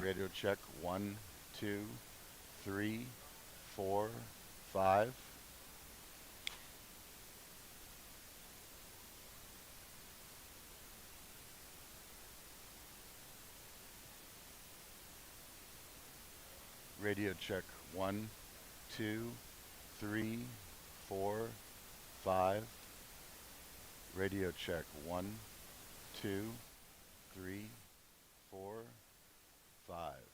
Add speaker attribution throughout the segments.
Speaker 1: Radio check. One, two, three, four, five. Radio check. One, two, three, four, five. Radio check. One, two, three, four, five.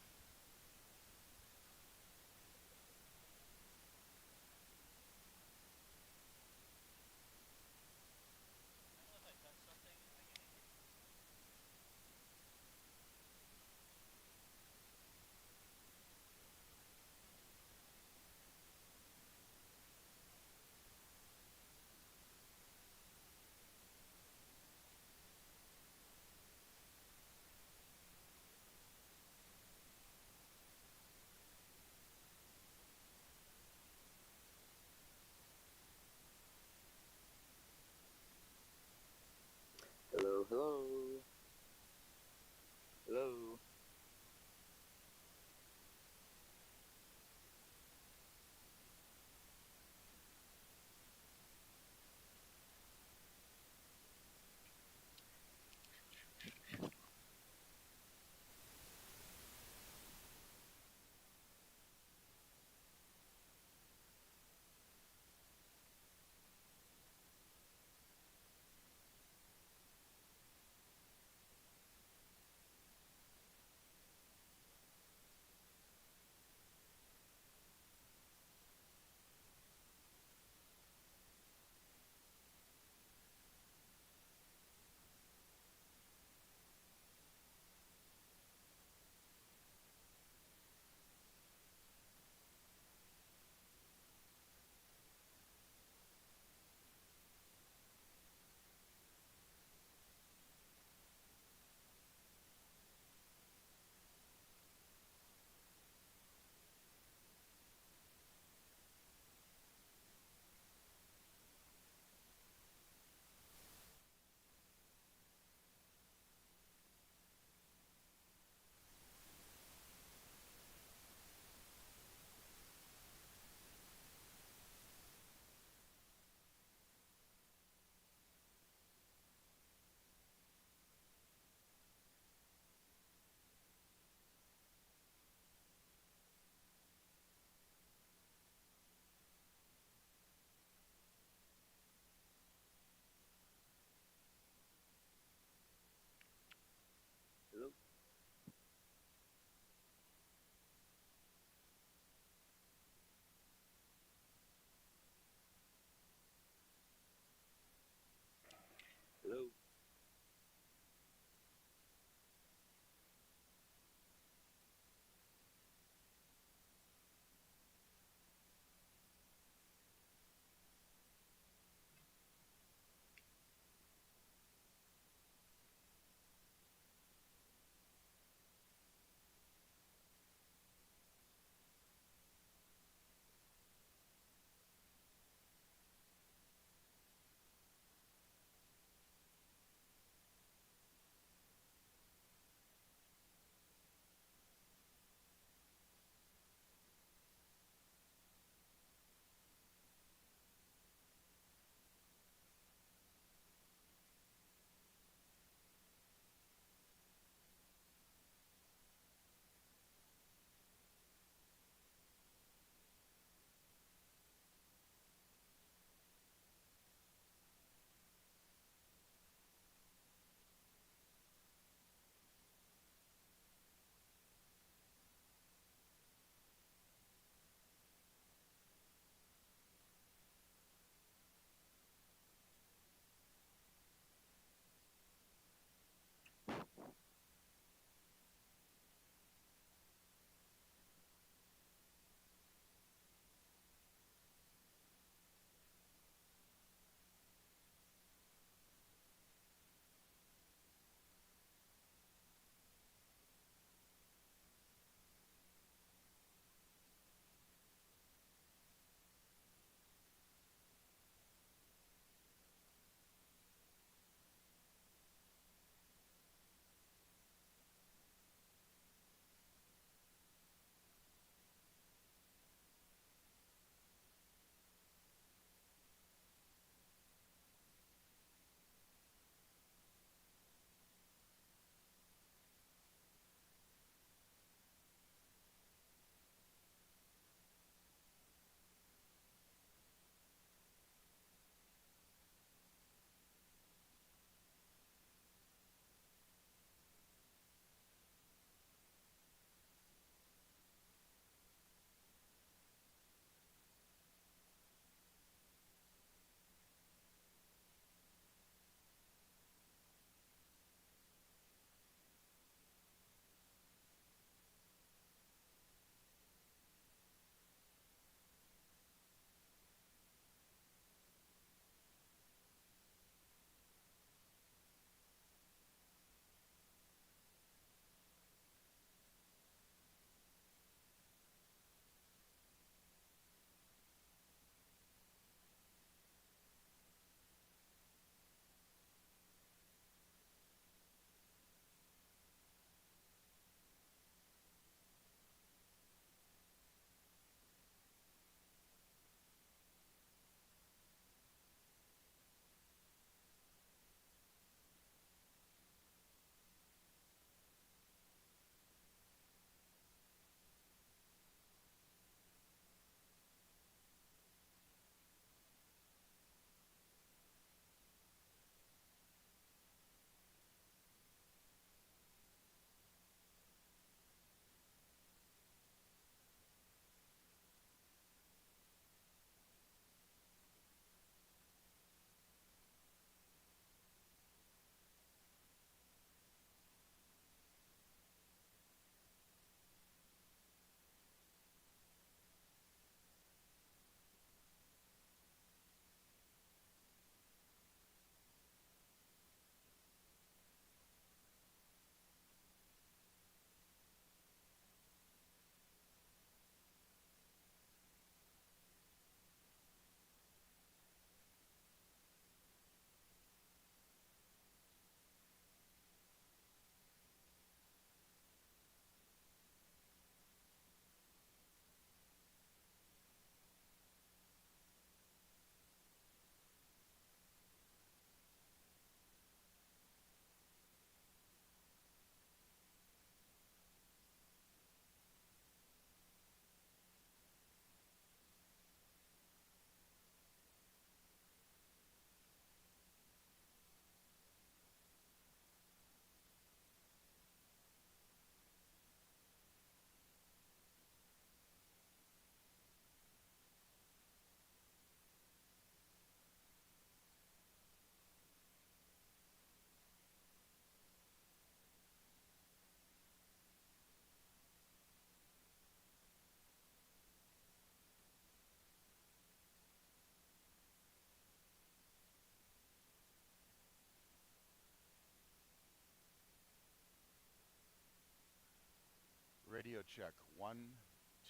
Speaker 1: Radio check. 1,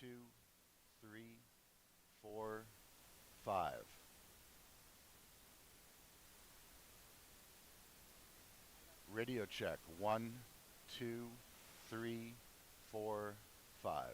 Speaker 1: 2, 3, 4, 5. Radio check. 1, 2, 3, 4, 5.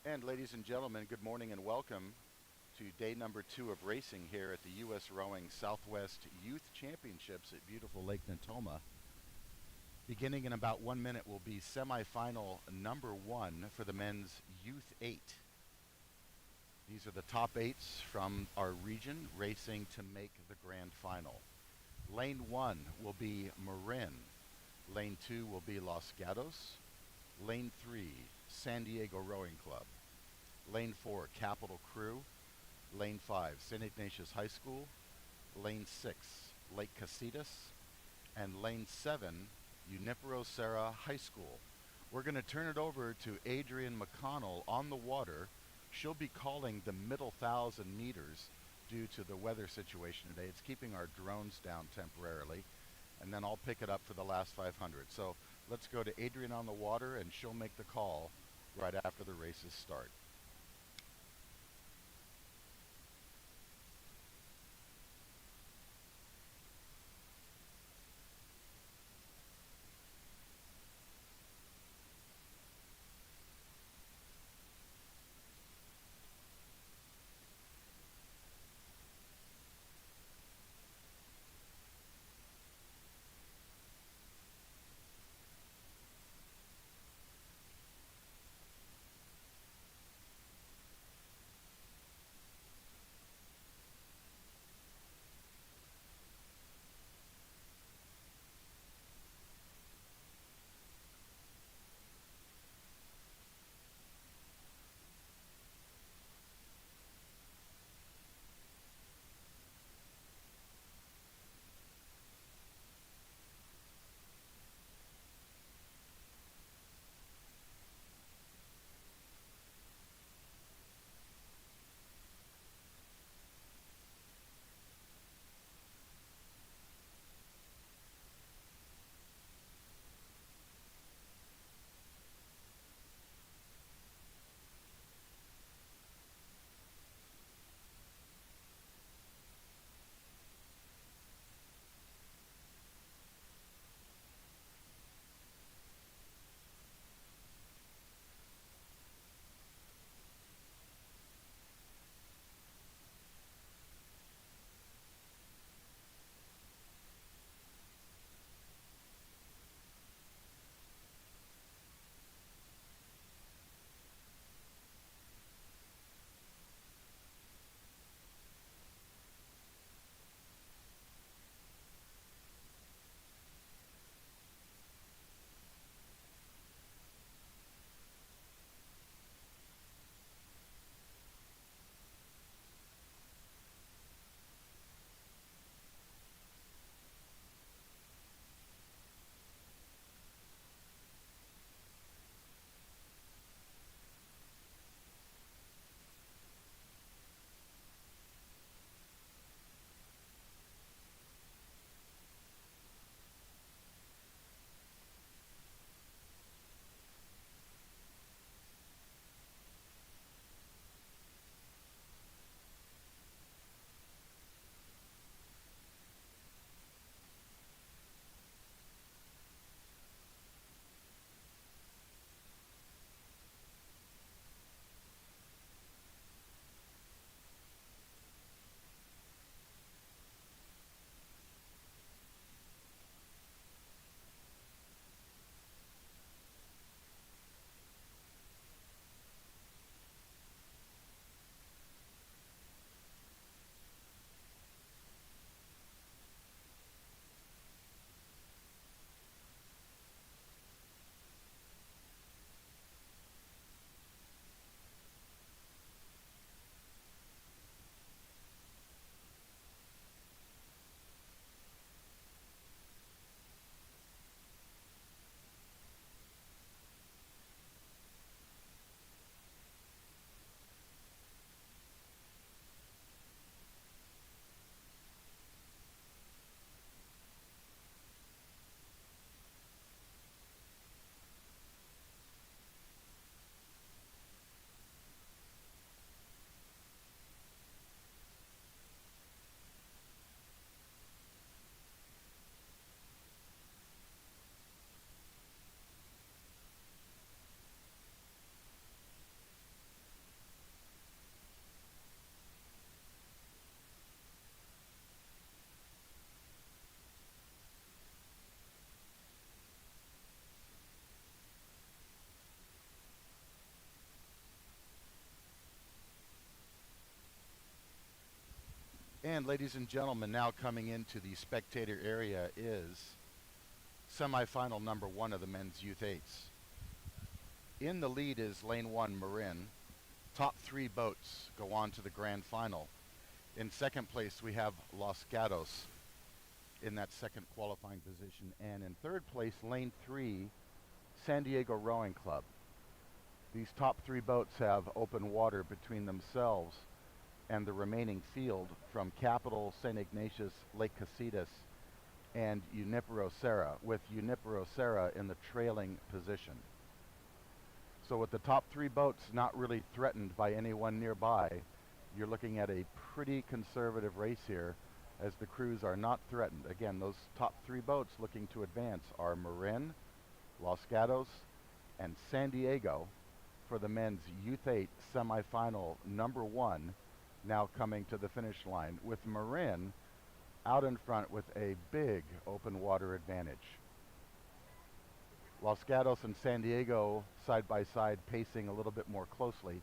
Speaker 1: And ladies and gentlemen, good morning and welcome to day number 2 of racing here at the USRowing Southwest Youth Championships at beautiful Lake Natoma. Beginning in about 1 minute will be semifinal number 1 for the men's Youth 8. These are the top 8s from our region racing to make the grand final. Lane 1 will be Marin. Lane 2 will be Los Gatos. Lane 3, San Diego Rowing Club. Lane 4, Capital Crew. Lane 5, St. Ignatius High School. Lane 6, Lake Casitas. And Lane 7, Junipero Serra High School. We're going to turn it over to Adrienne McConnell on the water. She'll be calling the middle 1,000 meters due to the weather situation today. It's keeping our drones down temporarily. And then I'll pick it up for the last 500. So let's go to Adrienne on the water, and she'll make the call right after the races start. And ladies and gentlemen, now coming into the spectator area is semifinal number 1 of the men's youth eights. In the lead is lane 1, Marin. Top 3 boats go on to the grand final. In second place, we have Los Gatos in that second qualifying position. And in third place, lane 3, San Diego Rowing Club. These top 3 boats have open water between themselves and the remaining field from Capital, St. Ignatius, Lake Casitas, and Junipero Serra, with Junipero Serra in the trailing position. So with the top 3 boats not really threatened by anyone nearby, you're looking at a pretty conservative race here as the crews are not threatened. Again, those top 3 boats looking to advance are Marin, Los Gatos, and San Diego for the men's Youth 8 semifinal number 1, now coming to the finish line, with Marin out in front with a big open water advantage. Los Gatos and San Diego side by side, pacing a little bit more closely.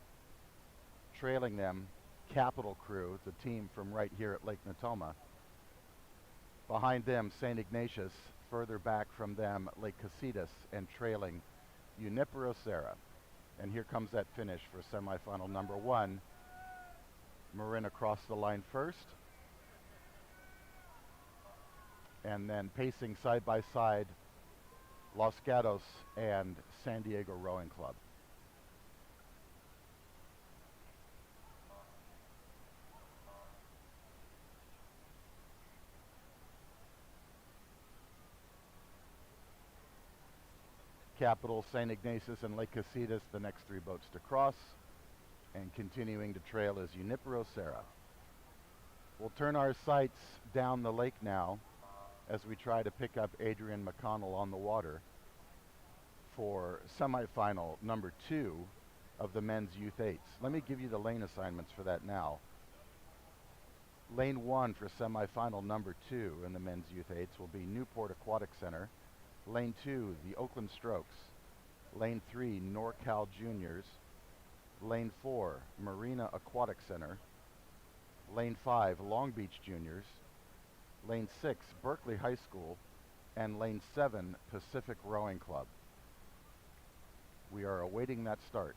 Speaker 1: Trailing them, Capital Crew, the team from right here at Lake Natoma. Behind them, St. Ignatius, further back from them, Lake Casitas, and trailing Junipero Serra. And here comes that finish for semifinal number 1. Marin across the line first. And then pacing side by side, Los Gatos and San Diego Rowing Club. Capital, St. Ignatius, and Lake Casitas, the next 3 boats to cross. And continuing to trail is Junipero Serra. We'll turn our sights down the lake now as we try to pick up Adrian McConnell on the water for semifinal number 2 of the men's youth eights. Let me give you the lane assignments for that now. Lane 1 for semifinal number 2 in the men's youth eights will be Newport Aquatic Center. Lane 2, the Oakland Strokes. Lane 3, NorCal Juniors. Lane 4, Marina Aquatic Center. Lane 5, Long Beach Juniors. Lane 6, Berkeley High School. And Lane 7, Pacific Rowing Club. We are awaiting that start.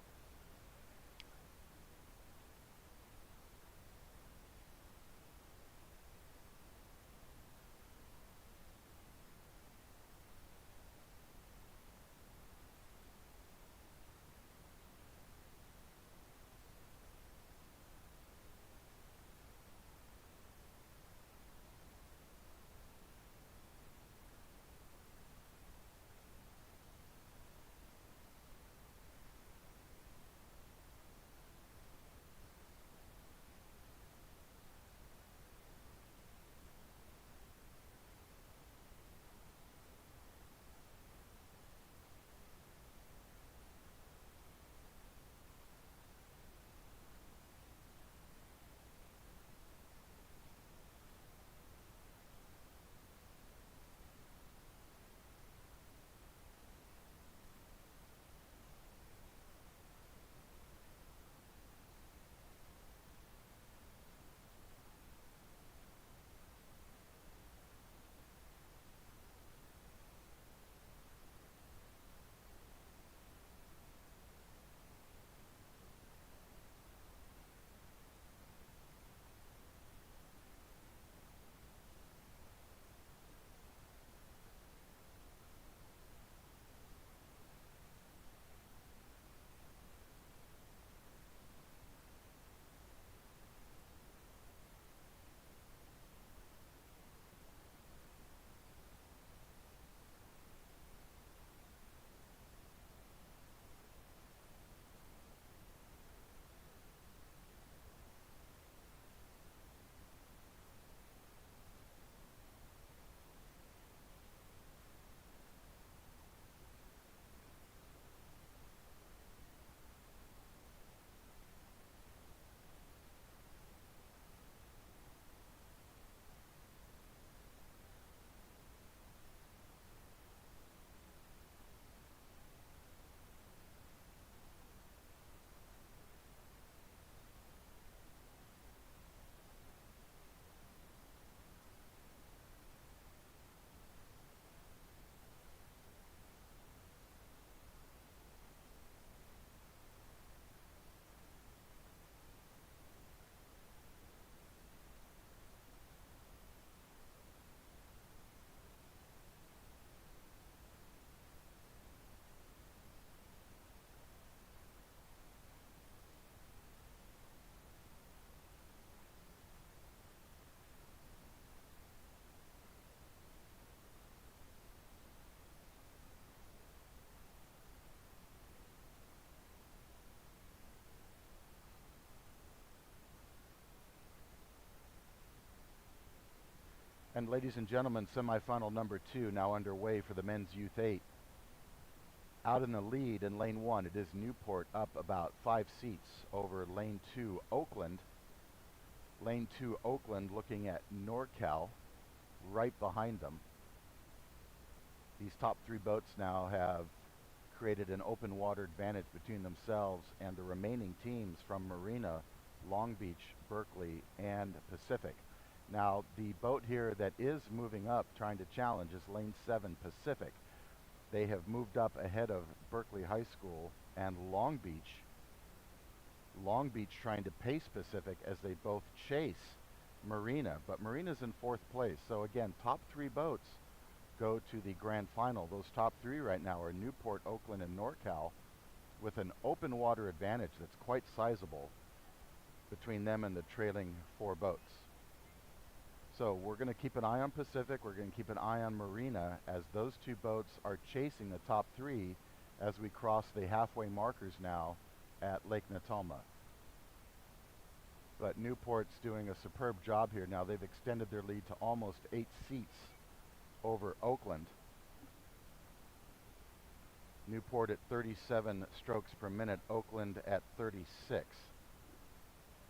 Speaker 1: And ladies and gentlemen, semifinal number 2 now underway for the men's Youth 8. Out in the lead in lane 1, it is Newport up about 5 seats over lane 2, Oakland. Lane 2, Oakland looking at NorCal right behind them. These top 3 boats now have created an open water advantage between themselves and the remaining teams from Marina, Long Beach, Berkeley, and Pacific. Now, the boat here that is moving up trying to challenge is lane 7, Pacific. They have moved up ahead of Berkeley High School and Long Beach. Long Beach trying to pace Pacific as they both chase Marina, but Marina's in 4th place. So again, top 3 boats go to the grand final. Those top 3 right now are Newport, Oakland, and NorCal, with an open water advantage that's quite sizable between them and the trailing 4 boats. So we're going to keep an eye on Pacific, we're going to keep an eye on Marina as those 2 boats are chasing the top 3 as we cross the halfway markers now at Lake Natoma. But Newport's doing a superb job here now. They've extended their lead to almost 8 seats over Oakland. Newport at 37 strokes per minute, Oakland at 36.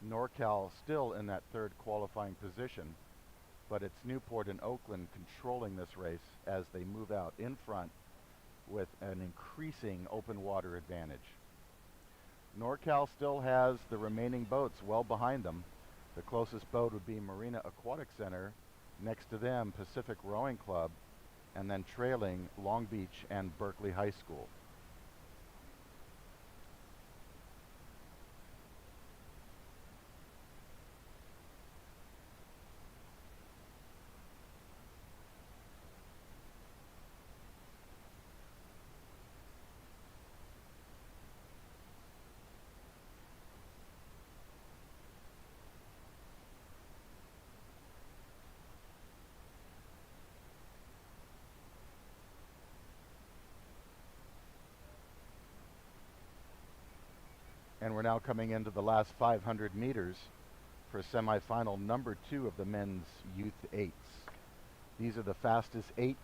Speaker 1: NorCal still in that 3rd qualifying position, but it's Newport and Oakland controlling this race as they move out in front with an increasing open water advantage. NorCal still has the remaining boats well behind them. The closest boat would be Marina Aquatic Center, next to them Pacific Rowing Club, and then trailing Long Beach and Berkeley High School. And we're now coming into the last 500 meters for semifinal number 2 of the men's Youth 8s. These are the fastest 8s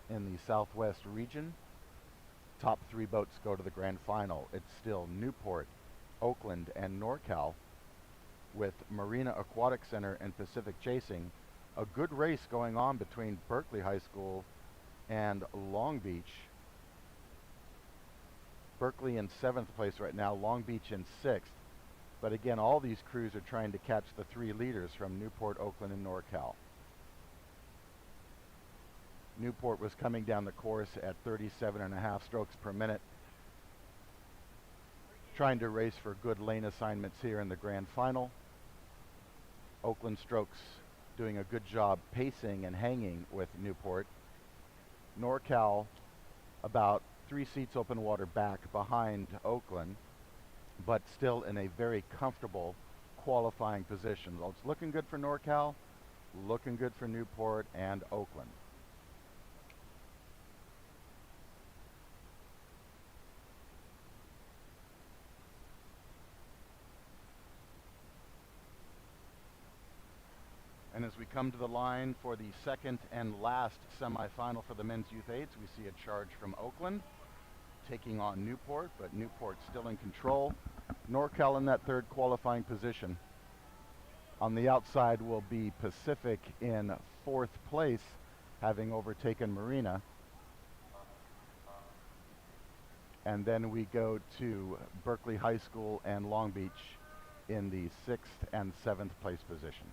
Speaker 1: in the Southwest region. Top 3 boats go to the grand final. It's still Newport, Oakland, and NorCal, with Marina Aquatic Center and Pacific chasing. A good race going on between Berkeley High School and Long Beach. Berkeley in 7th place right now, Long Beach in 6th. But again, all these crews are trying to catch the 3 leaders from Newport, Oakland, and NorCal. Newport was coming down the course at 37.5 strokes per minute, trying to race for good lane assignments here in the grand final. Oakland Strokes doing a good job pacing and hanging with Newport. NorCal about 3 seats open water back behind Oakland, but still in a very comfortable qualifying position. Well, it's looking good for NorCal, looking good for Newport and Oakland. And as we come to the line for the second and last semifinal for the men's Youth 8s, we see a charge from Oakland taking on Newport, but Newport still in control. NorCal in that 3rd qualifying position. On the outside will be Pacific in 4th place, having overtaken Marina. And then we go to Berkeley High School and Long Beach in the 6th and 7th place position.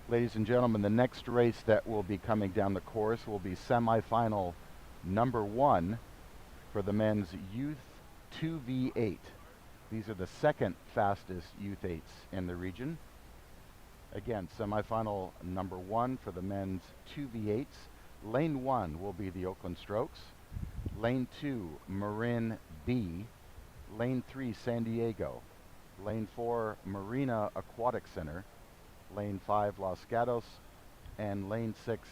Speaker 1: Ladies and gentlemen, the next race that will be coming down the course will be semifinal number 1 for the men's Youth 2v8. These are the second fastest Youth 8s in the region. Again, semifinal number 1 for the men's 2v8s. Lane 1 will be the Oakland Strokes. Lane 2, Marin B. Lane 3, San Diego. Lane 4, Marina Aquatic Center. Lane 5, Los Gatos. And Lane 6,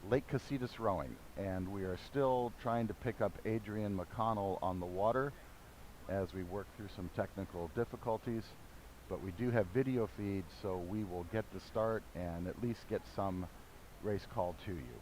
Speaker 1: Lake Casitas Rowing. And we are still trying to pick up Adrian McConnell on the water as we work through some technical difficulties. But we do have video feed, so we will get the start and at least get some race call to you.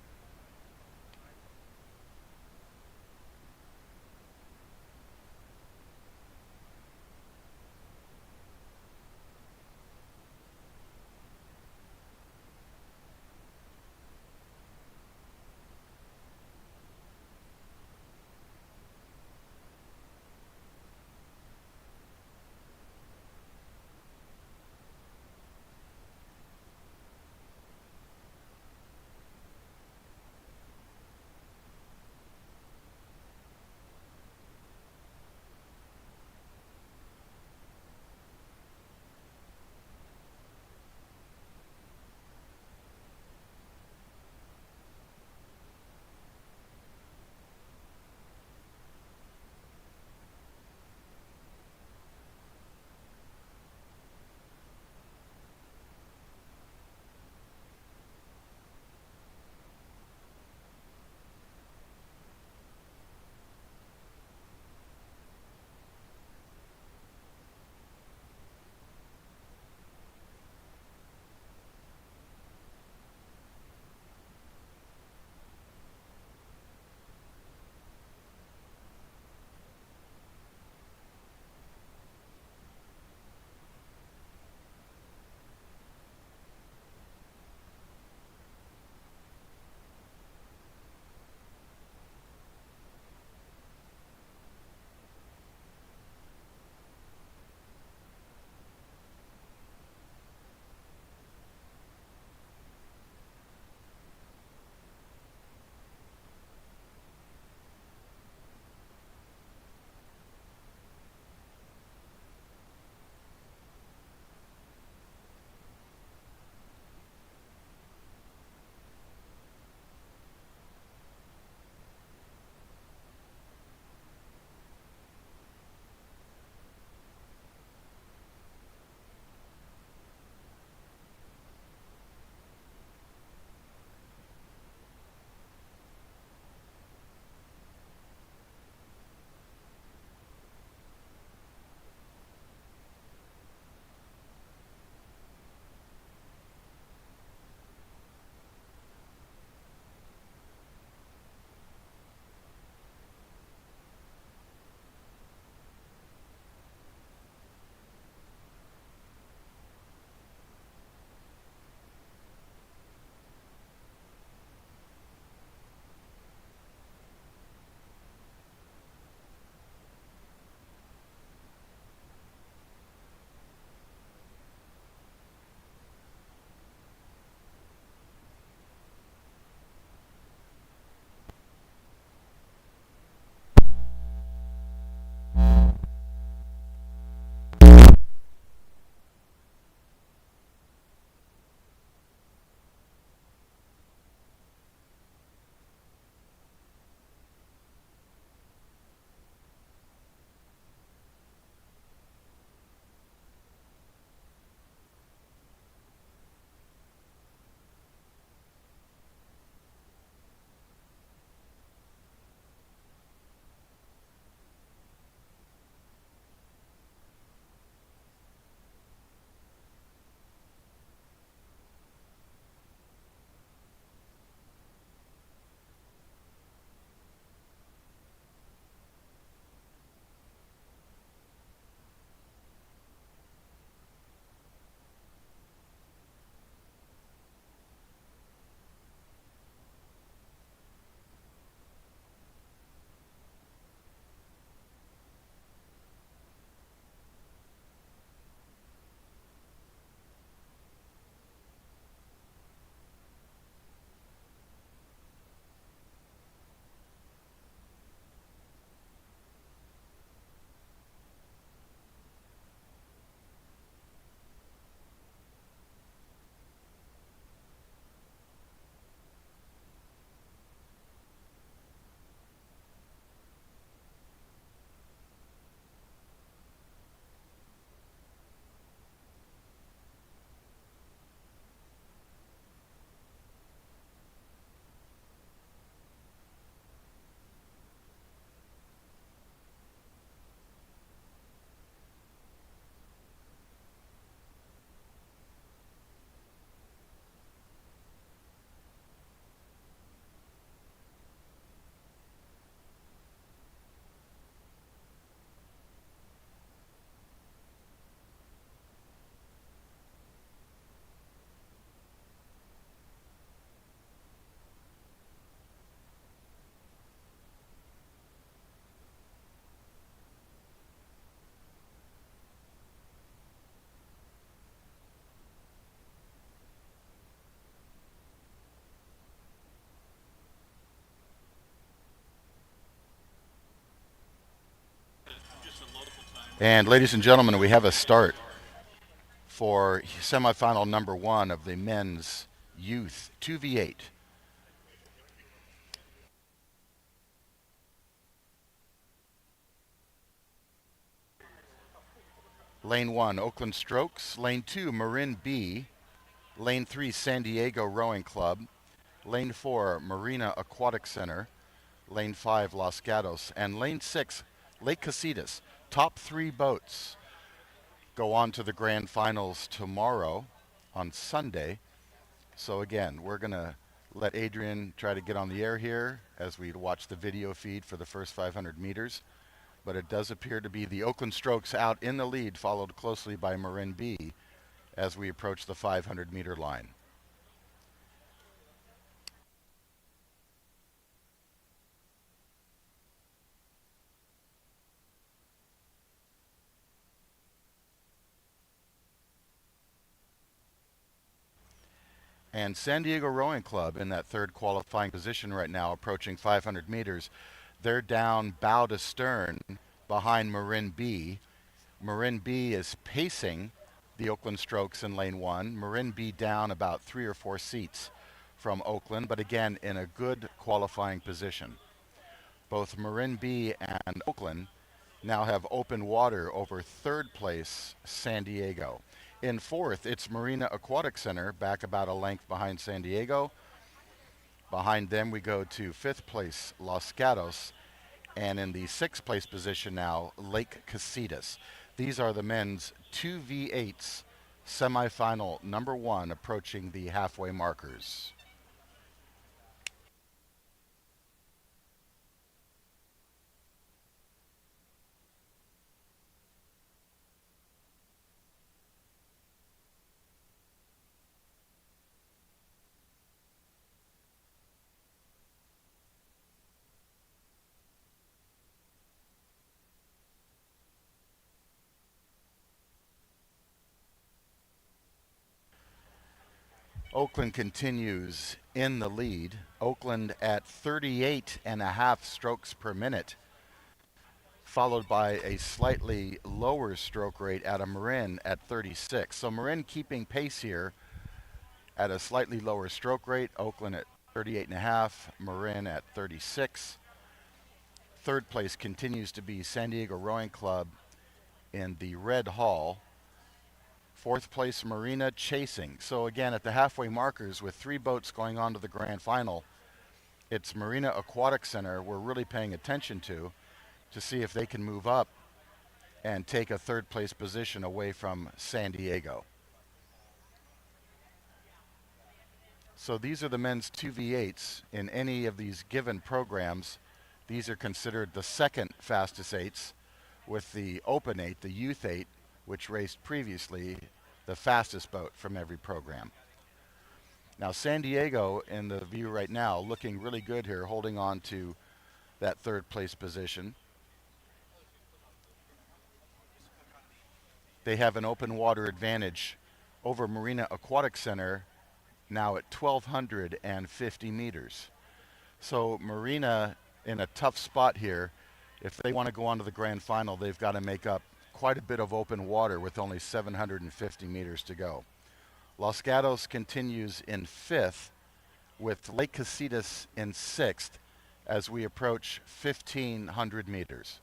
Speaker 1: And ladies and gentlemen, we have a start for semifinal number one of the men's youth 2v8. Lane 1, Oakland Strokes. Lane 2, Marin B. Lane 3, San Diego Rowing Club. Lane 4, Marina Aquatic Center. Lane 5, Los Gatos. And Lane 6, Lake Casitas. Top three boats go on to the grand finals tomorrow on Sunday. So again, we're going to let Adrian try to get on the air here as we watch the video feed for the first 500 meters. But it does appear to be the Oakland Strokes out in the lead, followed closely by Marin B as we approach the 500-meter line. And San Diego Rowing Club in that third qualifying position right now, approaching 500 meters. They're down bow to stern behind Marin B. Marin B is pacing the Oakland Strokes in lane one. Marin B down about 3 or 4 seats from Oakland, but again in a good qualifying position. Both Marin B and Oakland now have open water over third place San Diego. In fourth, it's Marina Aquatic Center, back about a length behind San Diego. Behind them, we go to fifth place Los Gatos, and in the sixth place position now, Lake Casitas. These are the men's 2v8s semifinal number one, approaching the halfway markers. Oakland continues in the lead. Oakland at 38.5 strokes per minute, followed by a slightly lower stroke rate out of Marin at 36. So Marin keeping pace here at a slightly lower stroke rate. Oakland at 38.5, Marin at 36. Third place continues to be San Diego Rowing Club in the Red Hall. Fourth place, Marina chasing. So again, at the halfway markers with 3 boats going on to the grand final, it's Marina Aquatic Center we're really paying attention to see if they can move up and take a third place position away from San Diego. So these are the men's 2v8s in any of these given programs. These are considered the second fastest 8s, with the Open 8, the Youth 8, which raced previously, the fastest boat from every program. Now San Diego in the view right now looking really good here, holding on to that third place position. They have an open water advantage over Marina Aquatic Center now at 1,250 meters. So Marina in a tough spot here. If they want to go on to the grand final, they've got to make up quite a bit of open water with only 750 meters to go. Los Gatos continues in fifth, with Lake Casitas in sixth as we approach 1,500 meters.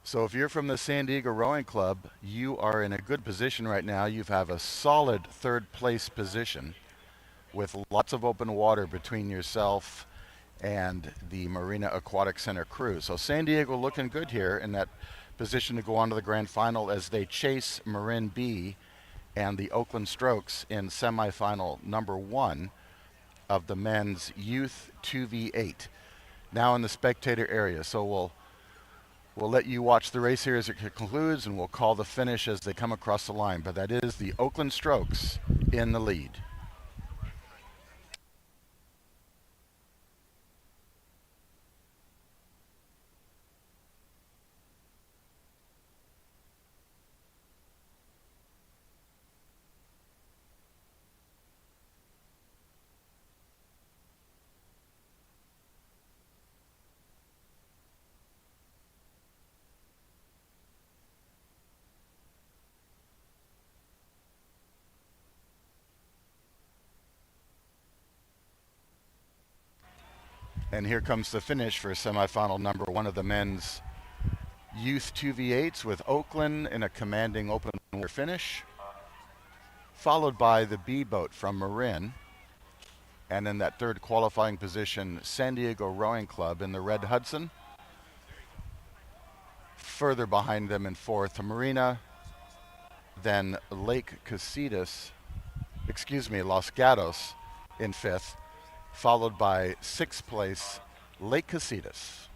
Speaker 1: So if you're from the San Diego Rowing Club, you are in a good position right now. You have a solid third place position with lots of open water between yourself and the Marina Aquatic Center crew. So San Diego looking good here in that position to go on to the grand final as they chase Marin B and the Oakland Strokes in semifinal number one of the men's youth 2v8. Now in the spectator area. So we'll let you watch the race here as it concludes, and we'll call the finish as they come across the line. But that is the Oakland Strokes in the lead. And here comes the finish for semifinal number one of the men's Youth 2v8s with Oakland in a commanding open water finish, followed by the B boat from Marin. And in that third qualifying position, San Diego Rowing Club in the Red Hudson. Further behind them in fourth, Marina, then Los Gatos in fifth, followed by sixth place, Lake Casitas.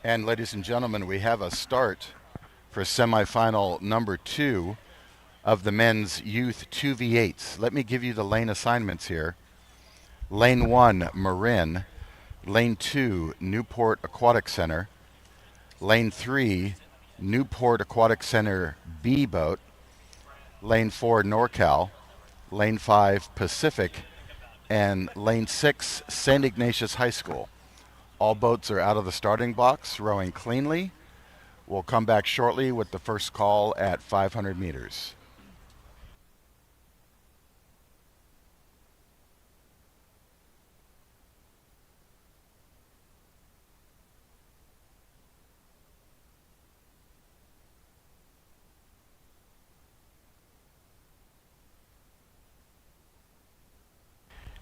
Speaker 1: And ladies and gentlemen, we have a start for semifinal number 2 of the men's youth 2v8s. Let me give you the lane assignments here. Lane 1, Marin. Lane 2, Newport Aquatic Center. Lane 3, Newport Aquatic Center B boat. Lane 4, NorCal. Lane 5, Pacific. And Lane 6, St. Ignatius High School. All boats are out of the starting blocks, rowing cleanly. We'll come back shortly with the first call at 500 meters.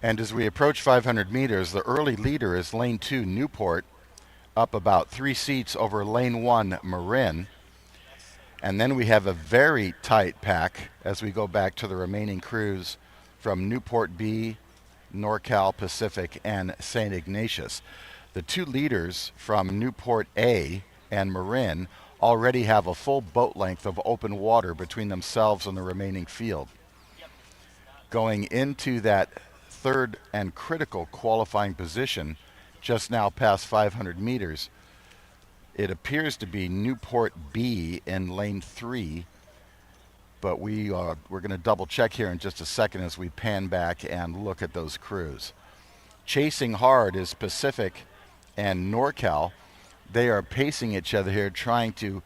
Speaker 1: And as we approach 500 meters, the early leader is lane 2, Newport, up about 3 seats over lane 1, Marin. And then we have a very tight pack as we go back to the remaining crews from Newport B, NorCal, Pacific, and St. Ignatius. The 2 leaders from Newport A and Marin already have a full boat length of open water between themselves and the remaining field. Going into that third and critical qualifying position, just now past 500 meters, it appears to be Newport B in lane 3, but we're going to double check here in just a second as we pan back and look at those crews. Chasing hard is Pacific and NorCal. They are pacing each other here, trying to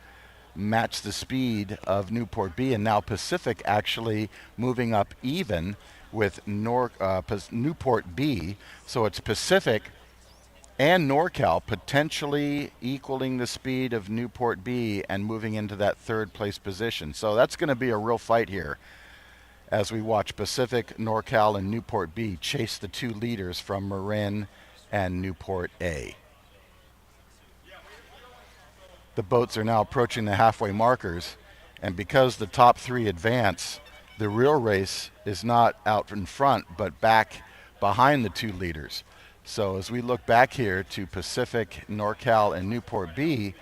Speaker 1: match the speed of Newport B, and now Pacific actually moving up even with Newport B. So it's Pacific and NorCal potentially equaling the speed of Newport B and moving into that third place position. So that's going to be a real fight here as we watch Pacific, NorCal, and Newport B chase the 2 leaders from Marin and Newport A. The boats are now approaching the halfway markers, and because the top 3 advance, the real race is not out in front but back behind the 2 leaders. So as we look back here to Pacific, NorCal, and Newport B,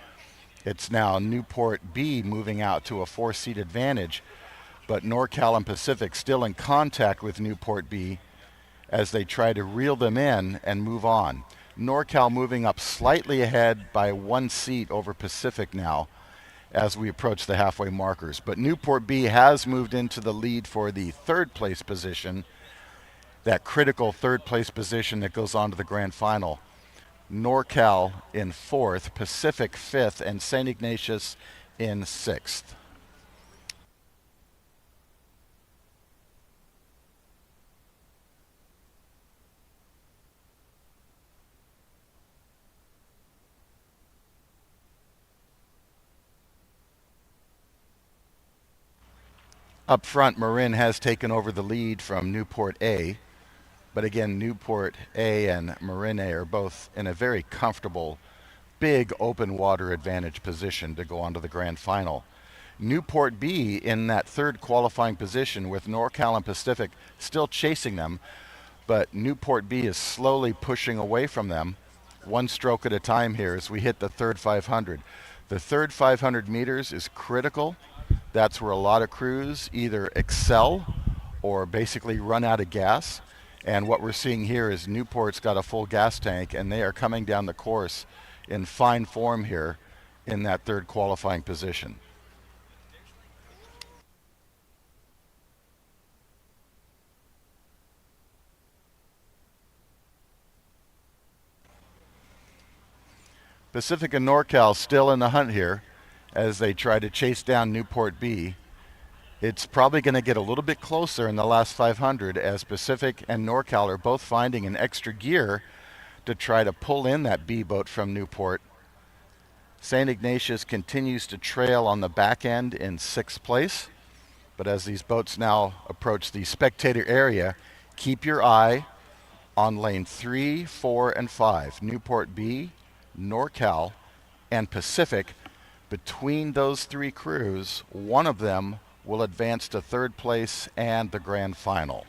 Speaker 1: it's now Newport B moving out to a 4-seat advantage, but NorCal and Pacific still in contact with Newport B as they try to reel them in and move on. NorCal moving up slightly ahead by 1 seat over Pacific now as we approach the halfway markers. But Newport B has moved into the lead for the 3rd place position, that critical 3rd place position that goes on to the grand final. NorCal in 4th, Pacific 5th, and St. Ignatius in 6th. Up front, Marin has taken over the lead from Newport A. But again, Newport A and Marin A are both in a very comfortable, big open water advantage position to go on to the grand final. Newport B in that 3rd qualifying position with NorCal and Pacific still chasing them, but Newport B is slowly pushing away from them, 1 stroke at a time here as we hit the 3rd 500. The 3rd 500 meters is critical. That's where a lot of crews either excel or basically run out of gas. And what we're seeing here is Newport's got a full gas tank, and they are coming down the course in fine form here in that 3rd qualifying position. Pacific and NorCal still in the hunt here as they try to chase down Newport B. It's probably going to get a little bit closer in the last 500 as Pacific and NorCal are both finding an extra gear to try to pull in that B boat from Newport. St. Ignatius continues to trail on the back end in 6th place. But as these boats now approach the spectator area, keep your eye on lane 3, 4, and 5. Newport B, NorCal, and Pacific. Between those 3 crews, one of them will advance to 3rd place and the grand final.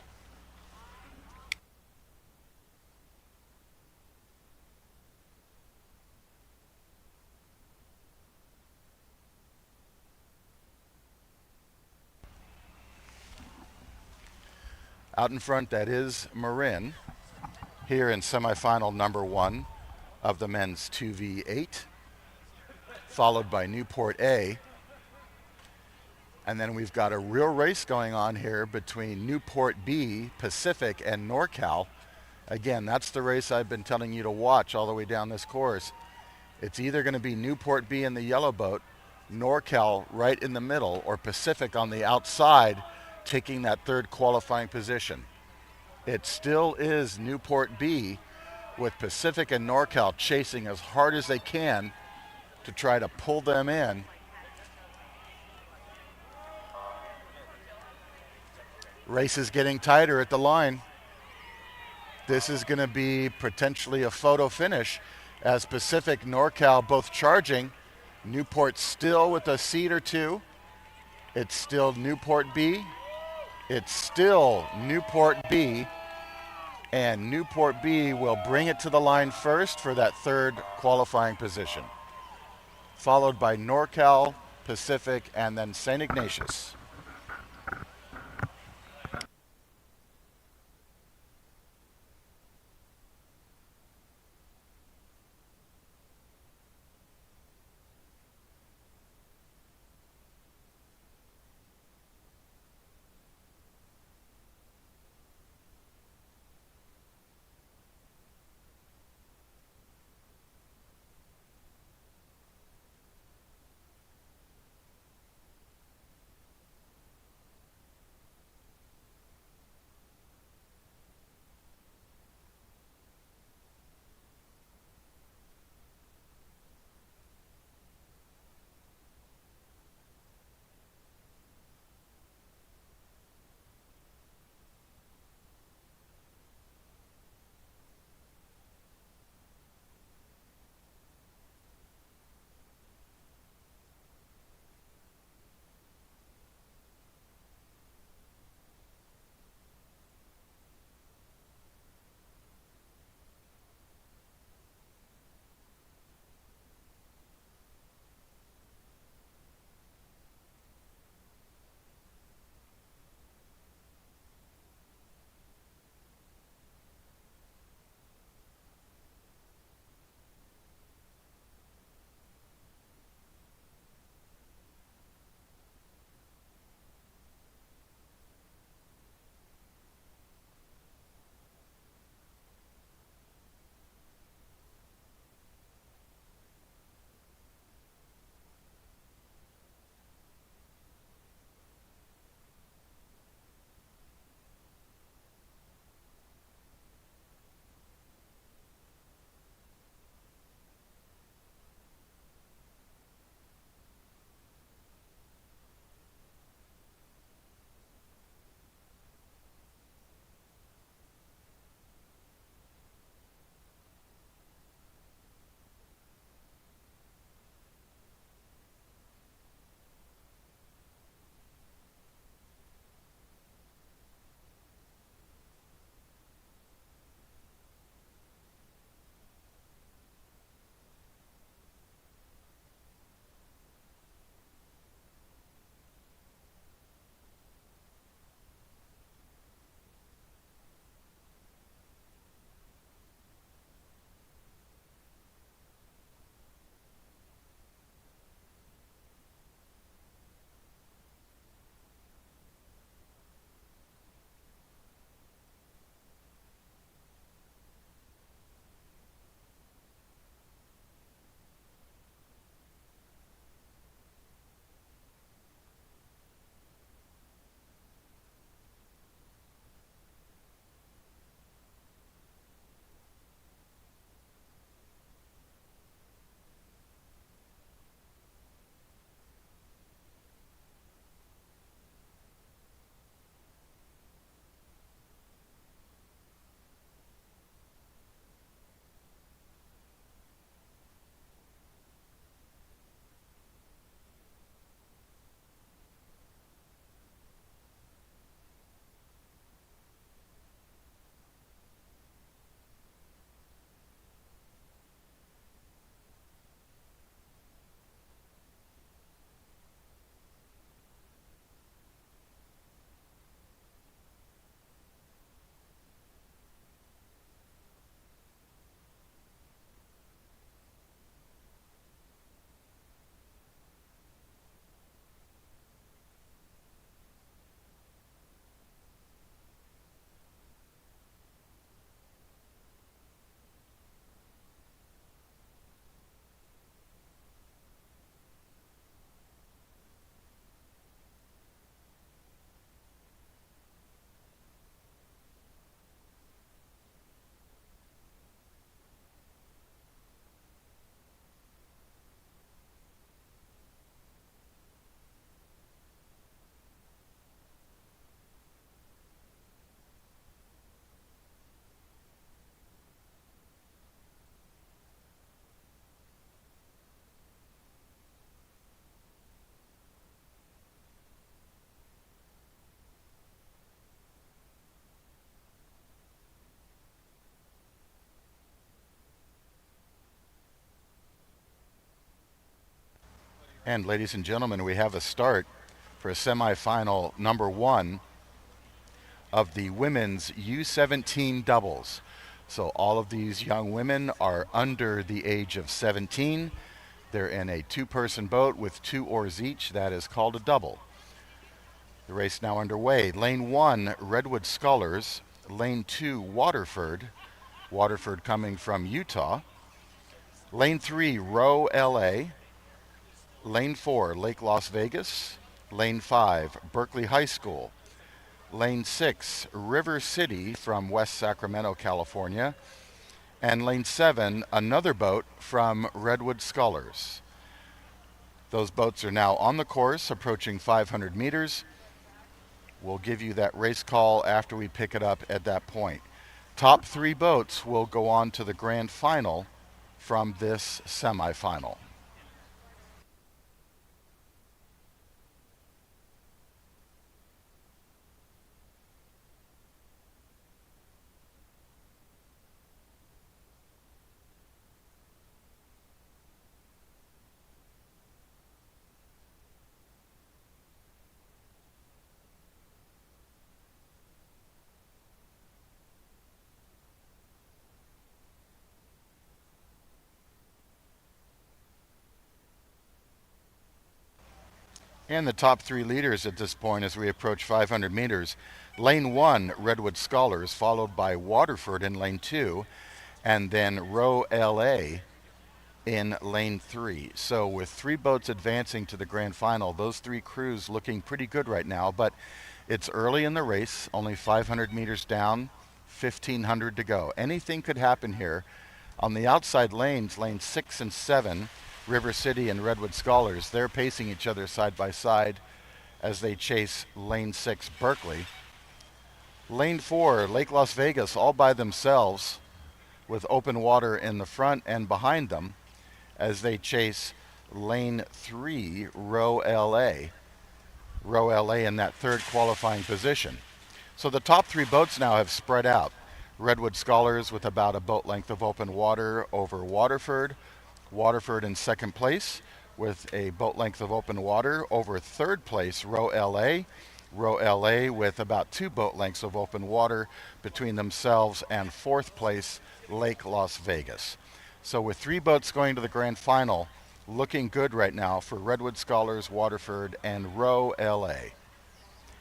Speaker 1: Out in front, that is Marin, here in semifinal number 1 of the men's 2v8, followed by Newport A. And then we've got a real race going on here between Newport B, Pacific, and NorCal. Again, that's the race I've been telling you to watch all the way down this course. It's either going to be Newport B in the yellow boat, NorCal right in the middle, or Pacific on the outside taking that third qualifying position. It still is Newport B, with Pacific and NorCal chasing as hard as they can to try to pull them in. Race is getting tighter at the line. This is going to be potentially a photo finish as Pacific, NorCal both charging. Newport still with a seat or two. It's still Newport B. It's still Newport B. And Newport B will bring it to the line first for that third qualifying position, followed by NorCal, Pacific, and then St. Ignatius. And ladies and gentlemen, we have a start for semifinal number one of the women's U17 doubles. So all of these young women are under the age of 17. They're in a two-person boat with 2 oars each. That is called a double. The race now underway. Lane 1, Redwood Scullers. Lane 2, Waterford. Waterford coming from Utah. Lane 3, Row LA. Lane 4, Lake Las Vegas. Lane 5, Berkeley High School. Lane 6, River City from West Sacramento, California. And lane 7, another boat from Redwood Scullers. Those boats are now on the course, approaching 500 meters. We'll give you that race call after we pick it up at that point. Top 3 boats will go on to the grand final from this semifinal. And the top 3 leaders at this point as we approach 500 meters. Lane 1, Redwood Scholars, followed by Waterford in lane 2, and then Row LA in lane 3. So with 3 boats advancing to the grand final, those 3 crews looking pretty good right now, but it's early in the race, only 500 meters down, 1,500 to go. Anything could happen here. On the outside lanes, lanes 6 and 7, River City and Redwood Scholars, they're pacing each other side by side as they chase lane 6, Berkeley. Lane 4, Lake Las Vegas, all by themselves with open water in the front and behind them as they chase lane 3, Row LA. Row LA in that third qualifying position. So the top 3 boats now have spread out. Redwood Scholars with about a boat length of open water over Waterford. Waterford in second place with a boat length of open water over third place, Row LA. Row LA with about 2 boat lengths of open water between themselves and fourth place, Lake Las Vegas. So with 3 boats going to the grand final, looking good right now for Redwood Scholars, Waterford, and Row LA.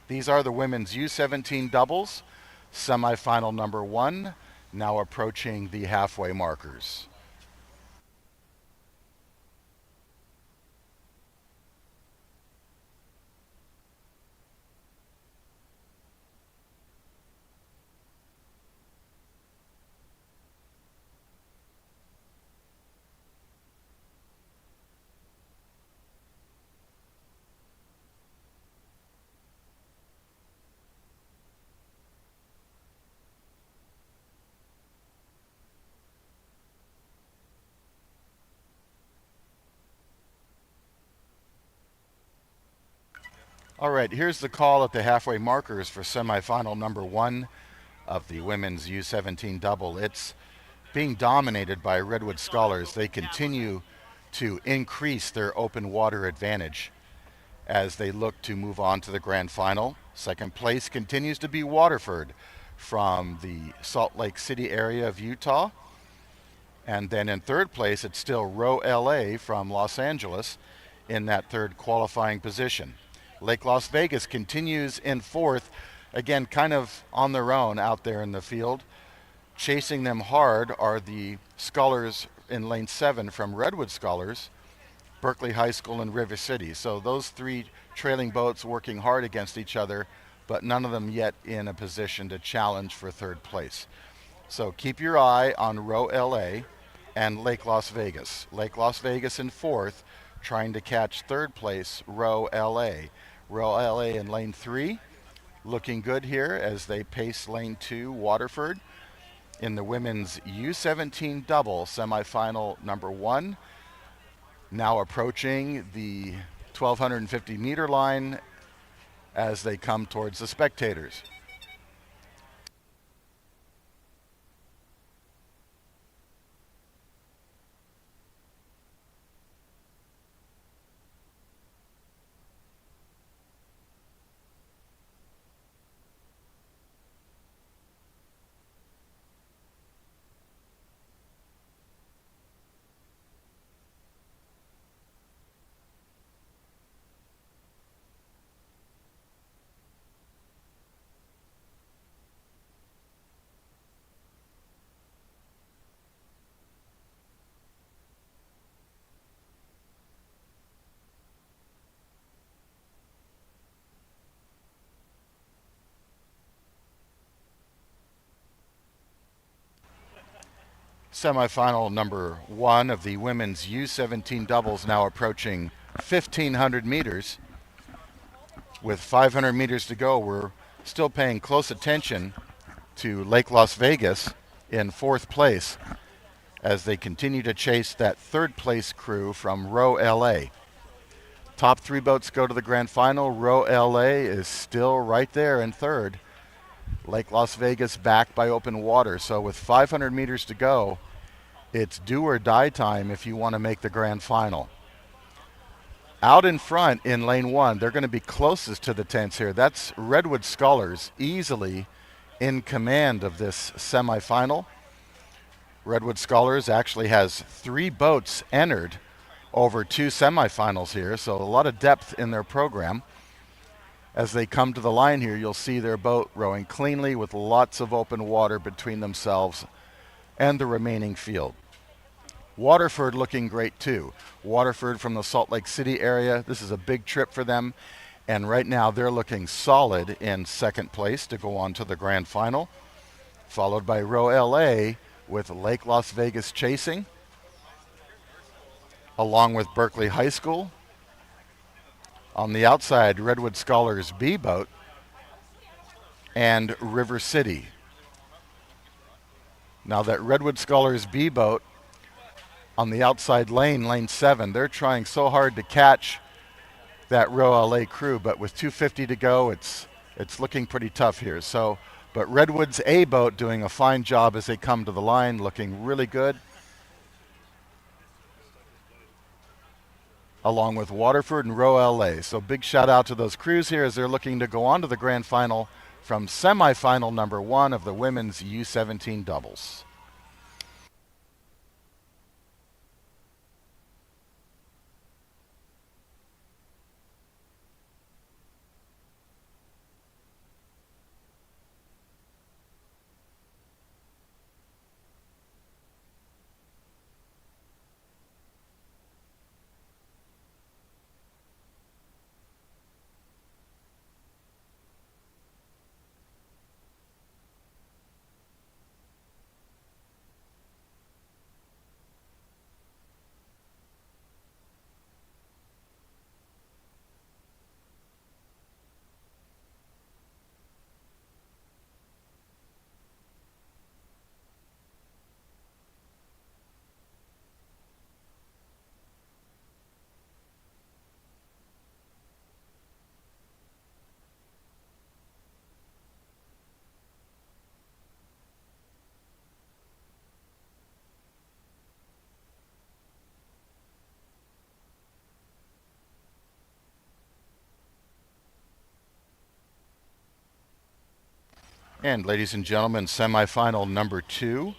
Speaker 1: These are the women's U17 doubles, semifinal number 1, now approaching the halfway markers. All right, here's the call at the halfway markers for semifinal number 1 of the women's U17 double. It's being dominated by Redwood Scholars. They continue to increase their open water advantage as they look to move on to the grand final. Second place continues to be Waterford from the Salt Lake City area of Utah. And then in third place, it's still Row LA from Los Angeles in that third qualifying position. Lake Las Vegas continues in fourth, again, kind of on their own out there in the field. Chasing them hard are the Scholars in lane 7 from Redwood Scholars, Berkeley High School, and River City. So those 3 trailing boats working hard against each other, but none of them yet in a position to challenge for third place. So keep your eye on Row LA and Lake Las Vegas. Lake Las Vegas in fourth, trying to catch third place, Row LA. Row LA in lane 3, looking good here as they pace lane 2, Waterford. In the women's U17 double semifinal number 1, now approaching the 1,250 meter line as they come towards the spectators. Semifinal number 1 of the women's U17 doubles now approaching 1,500 meters. With 500 meters to go, we're still paying close attention to Lake Las Vegas in 4th place as they continue to chase that 3rd place crew from Row LA. Top 3 boats go to the grand final. Row LA is still right there in 3rd. Lake Las Vegas backed by open water. So with 500 meters to go, it's do or die time if you want to make the grand final. Out in front in lane 1, they're going to be closest to the tents here. That's Redwood Scholars, easily in command of this semifinal. Redwood Scholars actually has 3 boats entered over 2 semifinals here, so a lot of depth in their program. As they come to the line here, you'll see their boat rowing cleanly with lots of open water between themselves and the remaining field. Waterford looking great too. Waterford from the Salt Lake City area. This is a big trip for them. And right now they're looking solid in 2nd place to go on to the grand final. Followed by Row LA with Lake Las Vegas chasing. Along with Berkeley High School. On the outside, Redwood Scholars B boat and River City. Now that Redwood Scholars B boat on the outside lane, lane 7, they're trying so hard to catch that Row LA crew, but with 2:50 to go, it's looking pretty tough here. So, but Redwood's A boat doing a fine job as they come to the line, looking really good. Along with Waterford and Row LA. So big shout out to those crews here as they're looking to go on to the grand final from semifinal number 1 of the women's U17 doubles. And ladies and gentlemen, semifinal number 2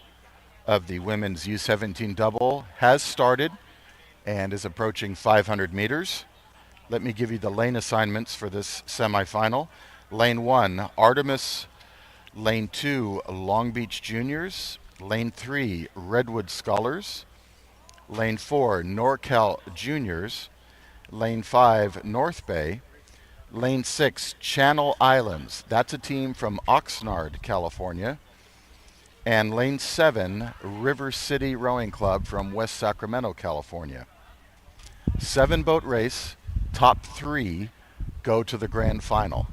Speaker 1: of the women's U17 double has started and is approaching 500 meters. Let me give you the lane assignments for this semifinal. Lane 1, Artemis. Lane 2, Long Beach Juniors. Lane 3, Redwood Scholars. Lane 4, NorCal Juniors. Lane 5, North Bay. Lane 6, Channel Islands. That's a team from Oxnard, California. And Lane 7, River City Rowing Club from West Sacramento, California. 7-boat race, top 3 go to the grand final.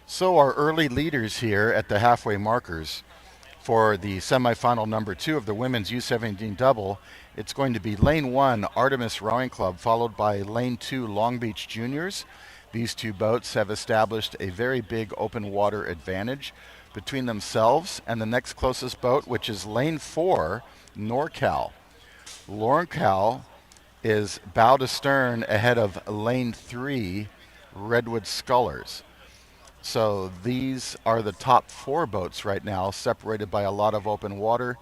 Speaker 1: So our early leaders here at the halfway markers for the semifinal number 2 of the women's U17 double, it's going to be lane 1, Artemis Rowing Club, followed by lane 2, Long Beach Juniors. These 2 boats have established a very big open water advantage between themselves and the next closest boat, which is lane 4, NorCal. NorCal is bow to stern ahead of lane 3, Redwood Scullers. So these are the top 4 boats right now, separated by a lot of open water,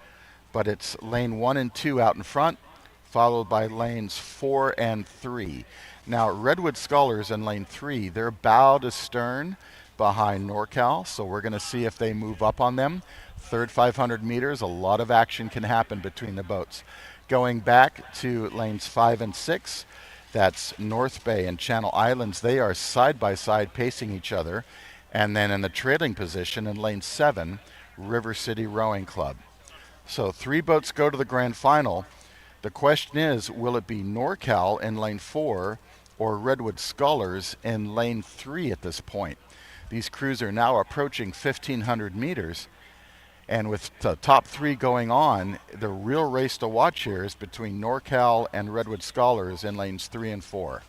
Speaker 1: but it's lane 1 and 2 out in front, followed by lanes 4 and 3. Now, Redwood Scullers in lane 3, they're bow to stern behind NorCal, so we're going to see if they move up on them. Third 500 meters, a lot of action can happen between the boats. Going back to lanes 5 and 6, that's North Bay and Channel Islands. They are side by side pacing each other. And then in the trailing position in lane 7, River City Rowing Club. So 3 boats go to the grand final. The question is, will it be NorCal in lane 4 or Redwood Scullers in lane 3 at this point? These crews are now approaching 1,500 meters. And with the top 3 going on, the real race to watch here is between NorCal and Redwood Scullers in lanes 3 and 4.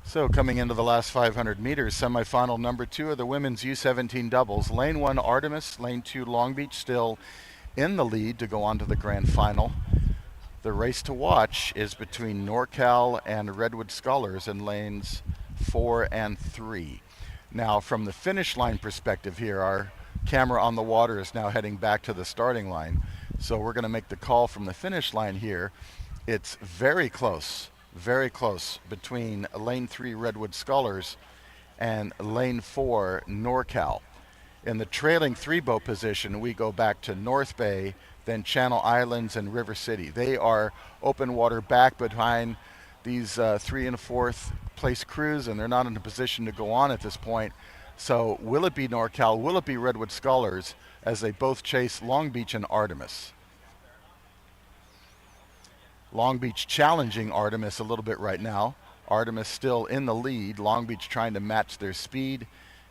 Speaker 1: So coming into the last 500 meters, semifinal number 2 of the women's U17 doubles. Lane 1 Artemis, lane 2 Long Beach still in the lead to go on to the grand final. The race to watch is between NorCal and Redwood Scullers in lanes 4 and 3. Now from the finish line perspective here, our camera on the water is now heading back to the starting line. So we're going to make the call from the finish line here. It's very close between lane 3 Redwood Scullers and lane 4 NorCal. In the trailing 3-boat position, we go back to North Bay, then Channel Islands and River City. They are open water back behind these 3 and 4th place crews, and they're not in a position to go on at this point. So will it be NorCal? Will it be Redwood Scullers as they both chase Long Beach and Artemis? Long Beach challenging Artemis a little bit right now. Artemis still in the lead. Long Beach trying to match their speed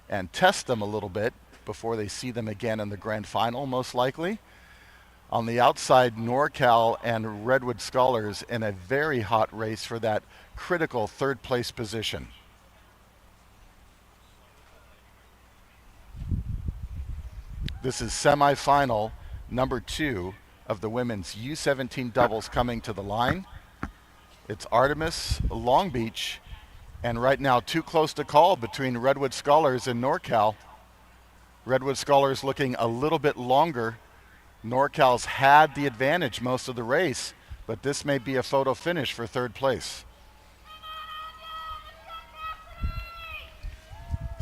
Speaker 1: and test them a little bit before they see them again in the grand final, most likely. On the outside, NorCal and Redwood Scullers in a very hot race for that critical 3rd place position. This is semifinal number 2 of the women's U17 doubles coming to the line. It's Artemis, Long Beach, and right now too close to call between Redwood Scullers and NorCal. Redwood Scullers looking a little bit longer. NorCal's had the advantage most of the race, but this may be a photo finish for 3rd place.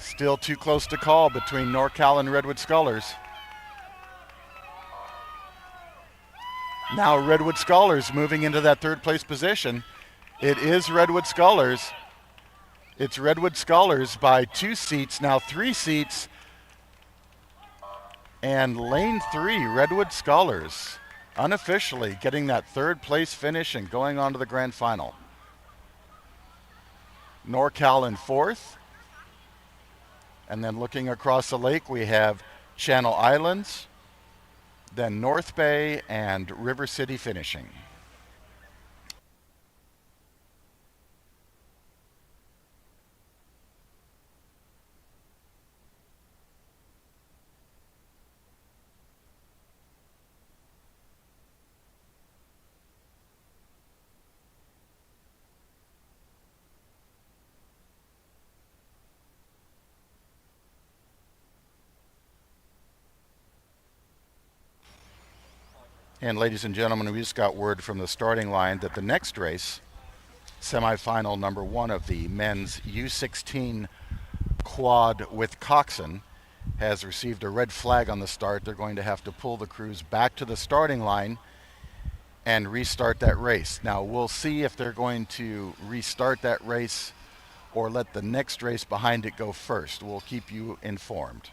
Speaker 1: Still too close to call between NorCal and Redwood Scullers. Now Redwood Scullers moving into that 3rd place position. It is Redwood Scullers. It's Redwood Scullers by 2 seats, now 3 seats. And lane 3, Redwood Scullers, unofficially getting that 3rd place finish and going on to the grand final. NorCal in 4th. And then looking across the lake, we have Channel Islands, then North Bay and River City finishing. And ladies and gentlemen, we just got word from the starting line that the next race, semifinal number 1 of the men's U16 quad with coxswain, has received a red flag on the start. They're going to have to pull the crews back to the starting line and restart that race. Now we'll see if they're going to restart that race or let the next race behind it go first. We'll keep you informed.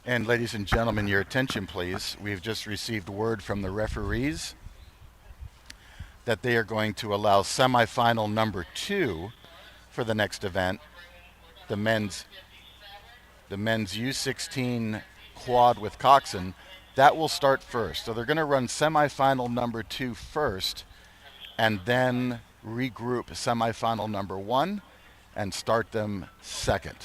Speaker 1: And ladies and gentlemen, your attention please. We've just received word from the referees that they are going to allow semifinal number 2 for the next event, the men's U16 quad with coxswain. That will start first. So they're going to run semifinal number 2 first and then regroup semifinal number 1 and start them second.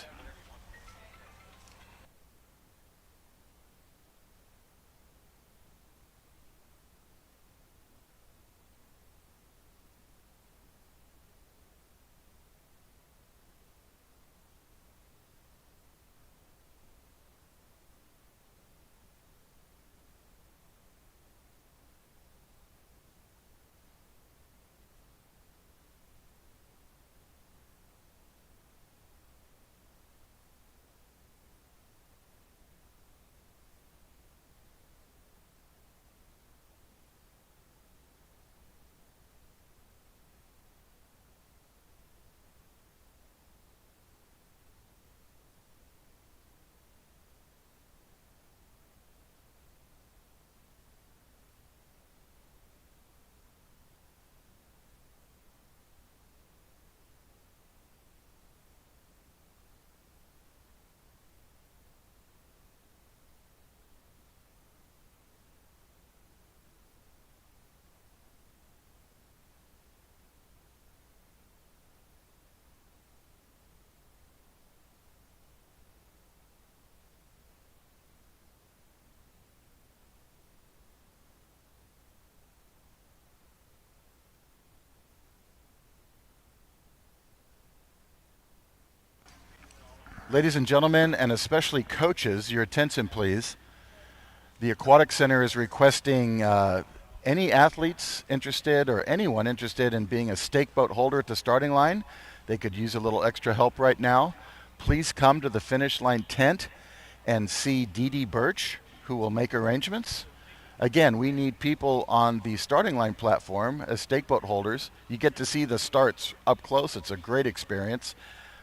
Speaker 1: Ladies and gentlemen, and especially coaches, your attention please. The Aquatic Center is requesting any athletes interested or anyone interested in being a stake boat holder at the starting line. They could use a little extra help right now. Please come to the finish line tent and see Dee Dee Birch, who will make arrangements. Again, we need people on the starting line platform as stake boat holders. You get to see the starts up close. It's a great experience.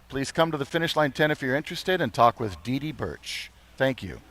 Speaker 1: Please come to the finish line tent if you're interested and talk with Dee Dee Birch. Thank you.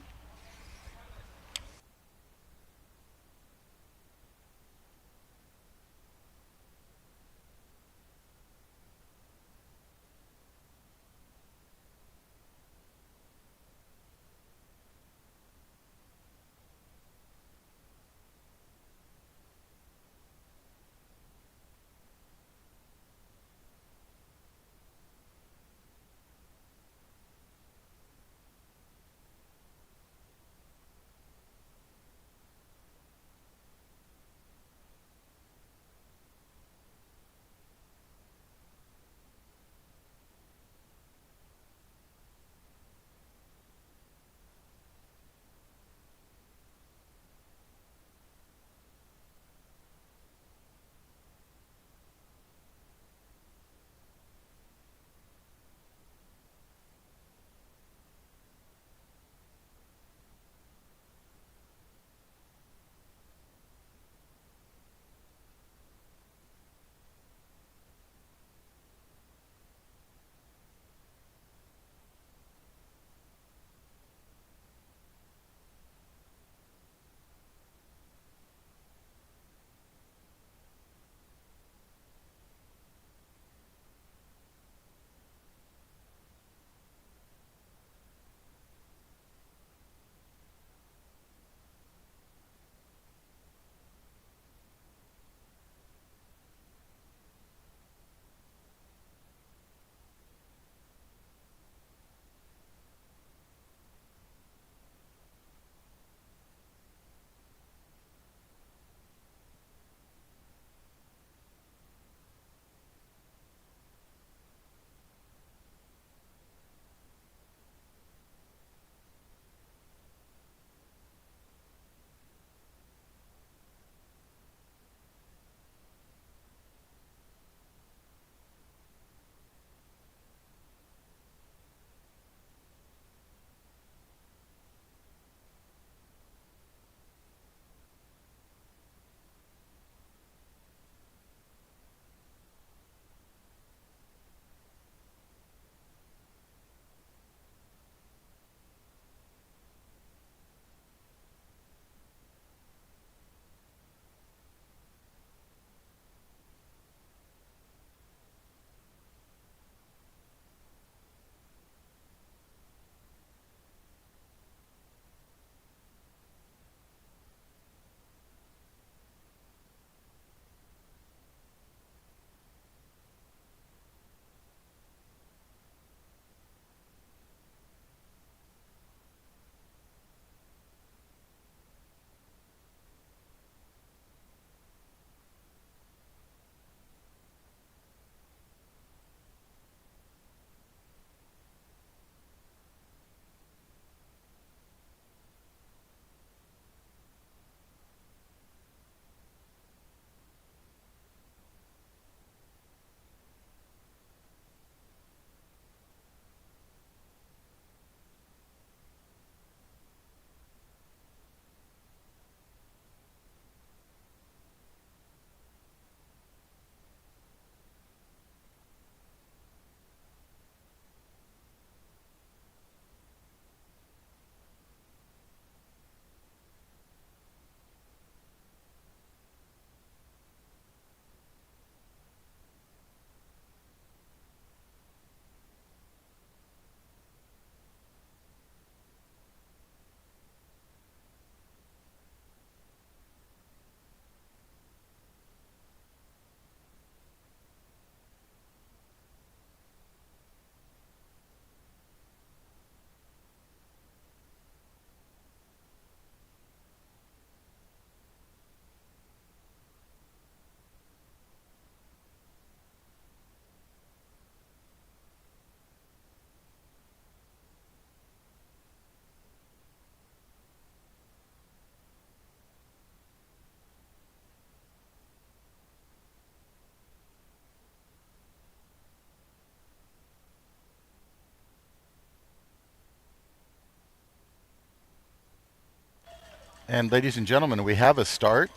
Speaker 1: And ladies and gentlemen, we have a start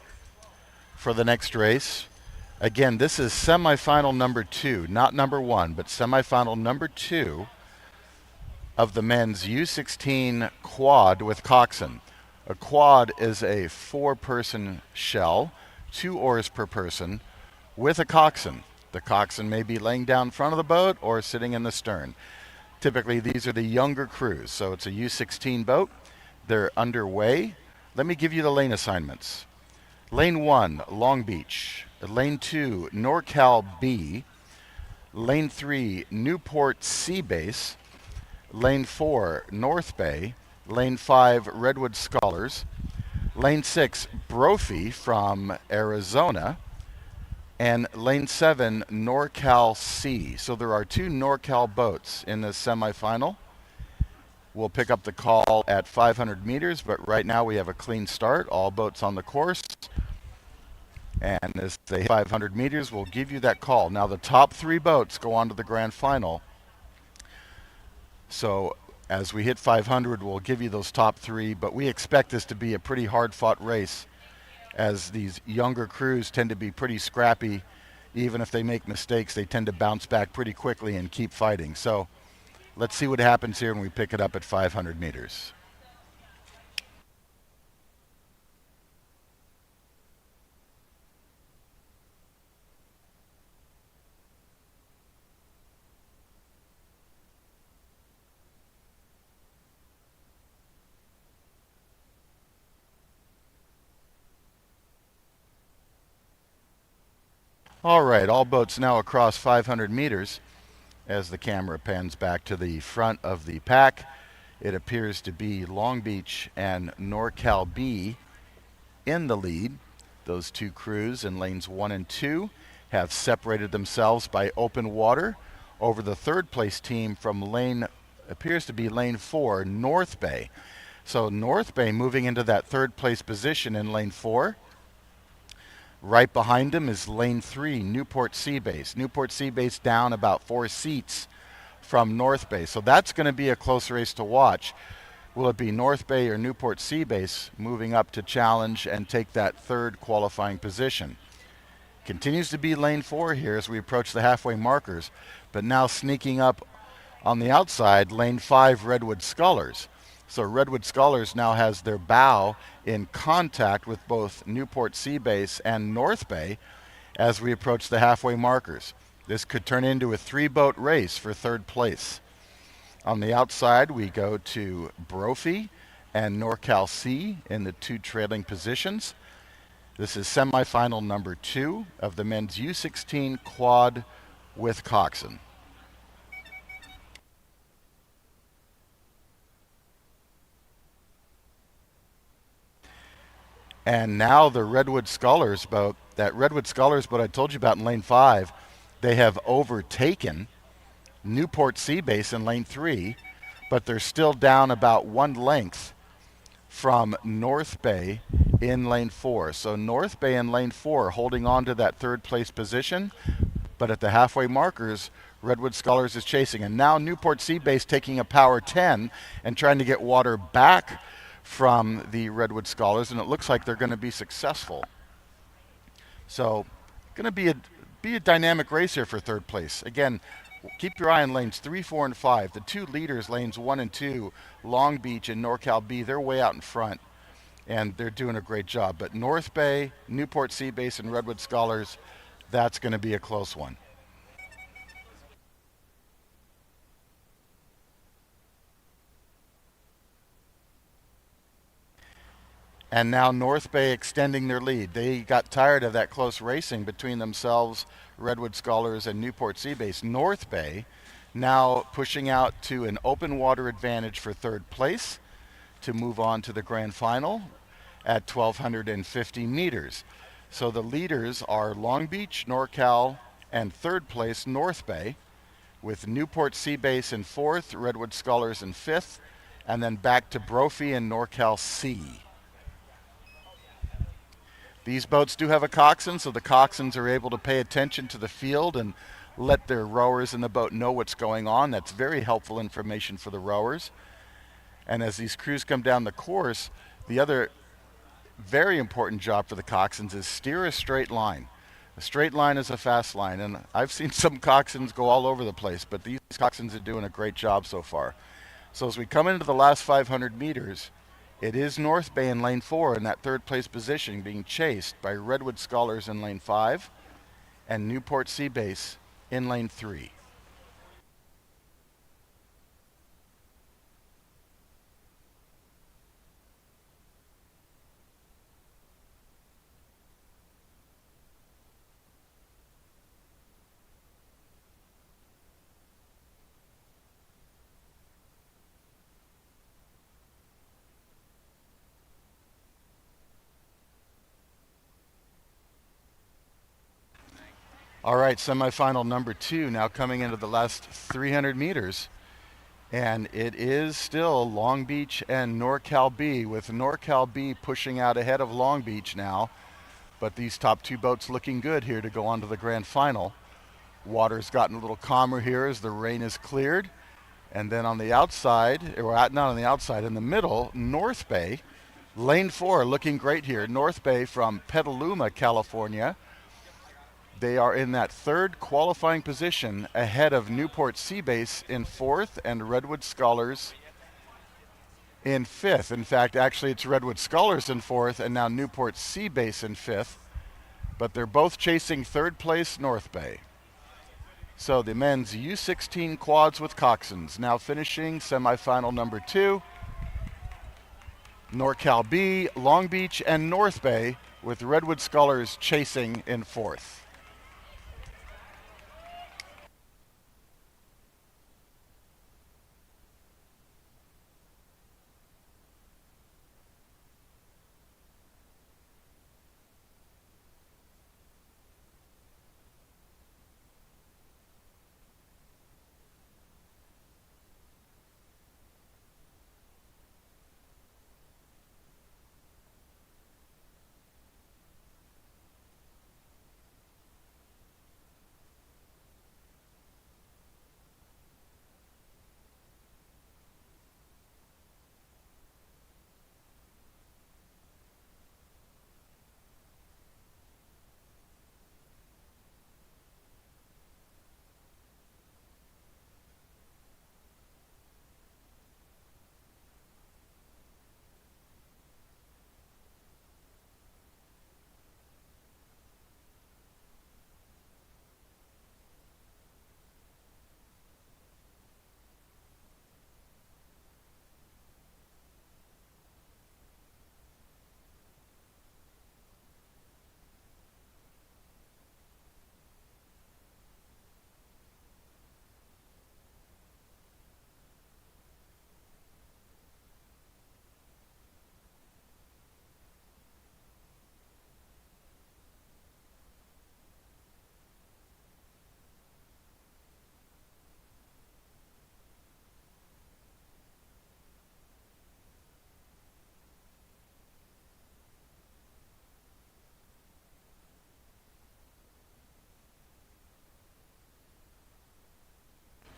Speaker 1: for the next race. Again, this is semifinal number 2, not number 1, but semifinal number 2 of the men's U16 quad with coxswain. A quad is a 4-person shell, 2 oars per person, with a coxswain. The coxswain may be laying down in front of the boat or sitting in the stern. Typically, these are the younger crews, so it's a U16 boat. They're underway. Let me give you the lane assignments. Lane 1, Long Beach. Lane 2, NorCal B. Lane 3, Newport Sea Base. Lane 4, North Bay. Lane 5, Redwood Scholars. Lane 6, Brophy from Arizona. And Lane 7, NorCal C. So there are 2 NorCal boats in this semifinal. We'll pick up the call at 500 meters, but right now we have a clean start. All boats on the course. And as they hit 500 meters, we'll give you that call. Now the top 3 boats go on to the grand final. So as we hit 500, we'll give you those top 3, but we expect this to be a pretty hard-fought race, as these younger crews tend to be pretty scrappy. Even if they make mistakes, they tend to bounce back pretty quickly and keep fighting. So let's see what happens here when we pick it up at 500 meters. All right, all boats now across 500 meters. As the camera pans back to the front of the pack, it appears to be Long Beach and NorCal B in the lead. Those 2 crews in lanes 1 and 2 have separated themselves by open water over the 3rd place team from appears to be lane 4, North Bay. So North Bay moving into that 3rd place position in lane 4. Right behind him is lane 3, Newport Sea Base. Newport Sea Base down about 4 seats from North Bay. So that's going to be a close race to watch. Will it be North Bay or Newport Sea Base moving up to challenge and take that 3rd qualifying position? Continues to be lane 4 here as we approach the halfway markers, but now sneaking up on the outside, lane 5, Redwood Scholars. So Redwood Scholars now has their bow in contact with both Newport Sea Base and North Bay as we approach the halfway markers. This could turn into a 3-boat race for 3rd place. On the outside, we go to Brophy and NorCal C in the 2 trailing positions. This is semifinal number 2 of the men's U16 quad with coxswain. And now the Redwood Scholars boat, that Redwood Scholars boat I told you about in lane 5, they have overtaken Newport Sea Base in lane 3, but they're still down about 1 length from North Bay in lane 4. So North Bay in lane 4 holding on to that 3rd place position, but at the halfway markers, Redwood Scholars is chasing. And now Newport Sea Base taking a power 10 and trying to get water back from the Redwood Scholars, and it looks like they're going to be successful. So going to be a dynamic race here for 3rd place. Again, keep your eye on lanes 3, 4, and 5. The 2 leaders, lanes 1 and 2, Long Beach and NorCal B, they're way out in front, and they're doing a great job. But North Bay, Newport Sea Base, and Redwood Scholars, that's going to be a close one. And now North Bay extending their lead. They got tired of that close racing between themselves, Redwood Scholars, and Newport Sea Base. North Bay now pushing out to an open water advantage for 3rd place to move on to the grand final at 1,250 meters. So the leaders are Long Beach, NorCal, and 3rd place North Bay, with Newport Sea Base in 4th, Redwood Scholars in 5th, and then back to Brophy and NorCal C. These boats do have a coxswain, so the coxswains are able to pay attention to the field and let their rowers in the boat know what's going on. That's very helpful information for the rowers. And as these crews come down the course, the other very important job for the coxswains is steer a straight line. A straight line is a fast line, and I've seen some coxswains go all over the place, but these coxswains are doing a great job so far. So as we come into the last 500 meters, it is North Bay in lane 4 in that third place position, being chased by Redwood Scholars in lane 5 and Newport Seabase in lane 3. All right, semifinal number 2 now coming into the last 300 meters. And it is still Long Beach and NorCal B, with NorCal B pushing out ahead of Long Beach now. But these top 2 boats looking good here to go on to the grand final. Water's gotten a little calmer here as the rain is cleared. And then on the outside, or not on the outside, in the middle, North Bay, lane 4 looking great here. North Bay from Petaluma, California. They are in that third qualifying position ahead of Newport Seabase in 4th and Redwood Scholars in 5th. In fact, actually it's Redwood Scholars in 4th and now Newport Seabase in 5th. But they're both chasing 3rd place North Bay. So the men's U16 quads with coxswains now finishing semifinal number 2. NorCal B, Long Beach, and North Bay with Redwood Scholars chasing in 4th.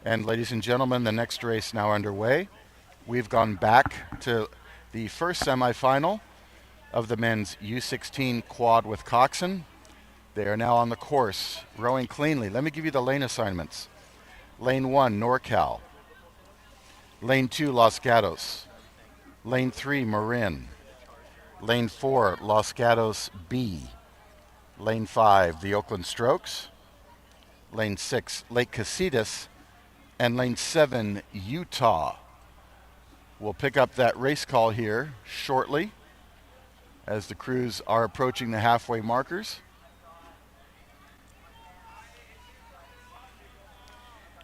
Speaker 1: And ladies and gentlemen, the next race now underway. We've gone back to the first semifinal of the men's U16 quad with coxswain. They are now on the course, rowing cleanly. Let me give you the lane assignments. Lane 1, NorCal. Lane 2, Los Gatos. Lane 3, Marin. Lane 4, Los Gatos B. Lane 5, the Oakland Strokes. Lane 6, Lake Casitas. And lane 7, Utah. We'll pick up that race call here shortly as the crews are approaching the halfway markers.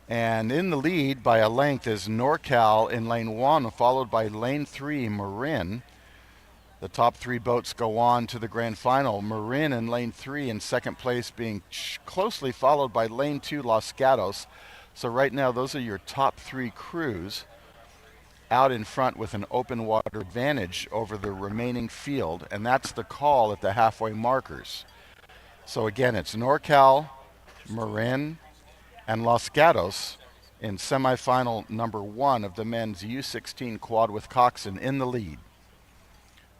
Speaker 1: And in the lead by a length is NorCal in lane 1, followed by lane 3, Marin. The top 3 boats go on to the grand final. Marin in lane 3 in second place, being closely followed by lane 2, Los Gatos. So right now, those are your top 3 crews out in front with an open water advantage over the remaining field, and that's the call at the halfway markers. So again, it's NorCal, Marin, and Los Gatos in semifinal number 1 of the men's U16 quad with coxswain in the lead.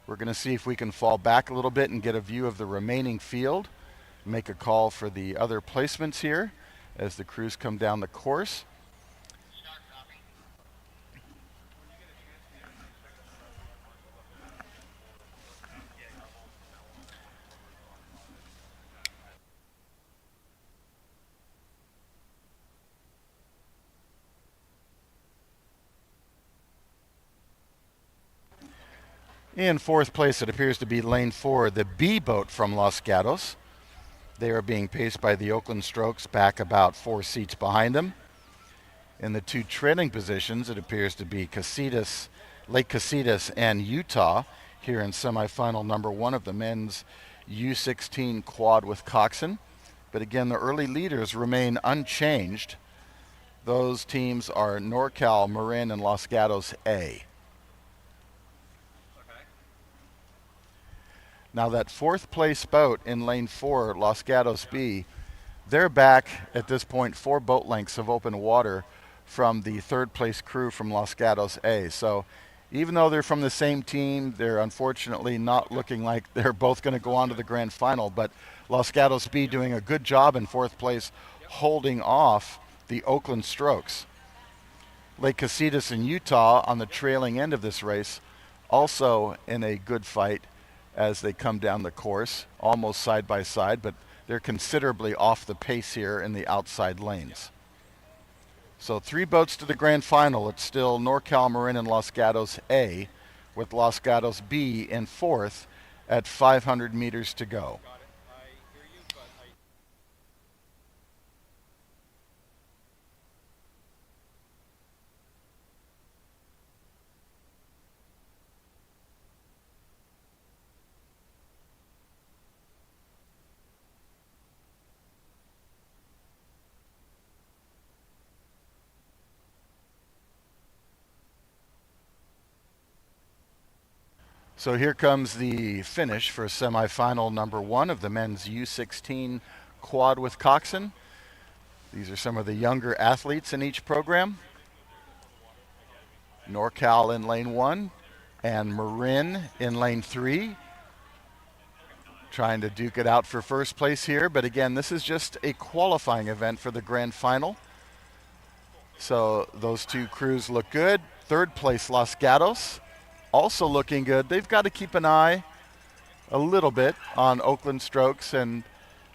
Speaker 1: We're going to see if we can fall back a little bit and get a view of the remaining field. Make a call for the other placements here as the crews come down the course. In fourth place, it appears to be lane 4, the B boat from Los Gatos. They are being paced by the Oakland Strokes, back about 4 seats behind them. In the 2 trailing positions, it appears to be Lake Casitas and Utah here in semifinal number 1 of the men's U16 quad with coxswain. But again, the early leaders remain unchanged. Those teams are NorCal, Marin, and Los Gatos A. Now that 4th place boat in lane 4, Los Gatos B, they're back at this point 4 boat lengths of open water from the 3rd place crew from Los Gatos A. So even though they're from the same team, they're unfortunately not looking like they're both going to go on to the grand final. But Los Gatos B doing a good job in 4th place, holding off the Oakland Strokes. Lake Casitas and Utah on the trailing end of this race, also in a good fight as they come down the course, almost side by side, but they're considerably off the pace here in the outside lanes. So 3 boats to the grand final. It's still NorCal, Marin, and Los Gatos A, with Los Gatos B in 4th at 500 meters to go. So here comes the finish for semifinal number 1 of the men's U16 quad with coxswain. These are some of the younger athletes in each program. NorCal in lane 1 and Marin in lane 3. Trying to duke it out for first place here, but again, this is just a qualifying event for the grand final. So those 2 crews look good. 3rd place, Los Gatos, also looking good. They've got to keep an eye a little bit on Oakland Strokes and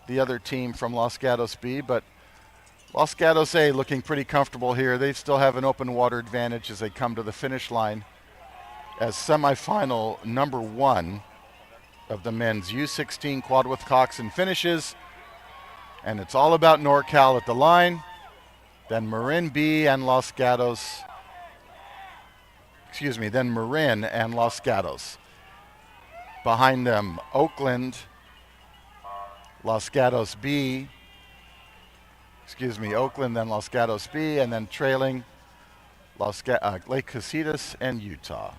Speaker 1: the other team from Los Gatos B, but Los Gatos A looking pretty comfortable here. They still have an open water advantage as they come to the finish line as semifinal number 1 of the men's U16 quad with coxswain finishes. And it's all about NorCal at the line, then Marin B and Los Gatos. Then Marin and Los Gatos. Behind them, Oakland, Los Gatos B, Oakland, then Los Gatos B, and then trailing Lake Casitas and Utah.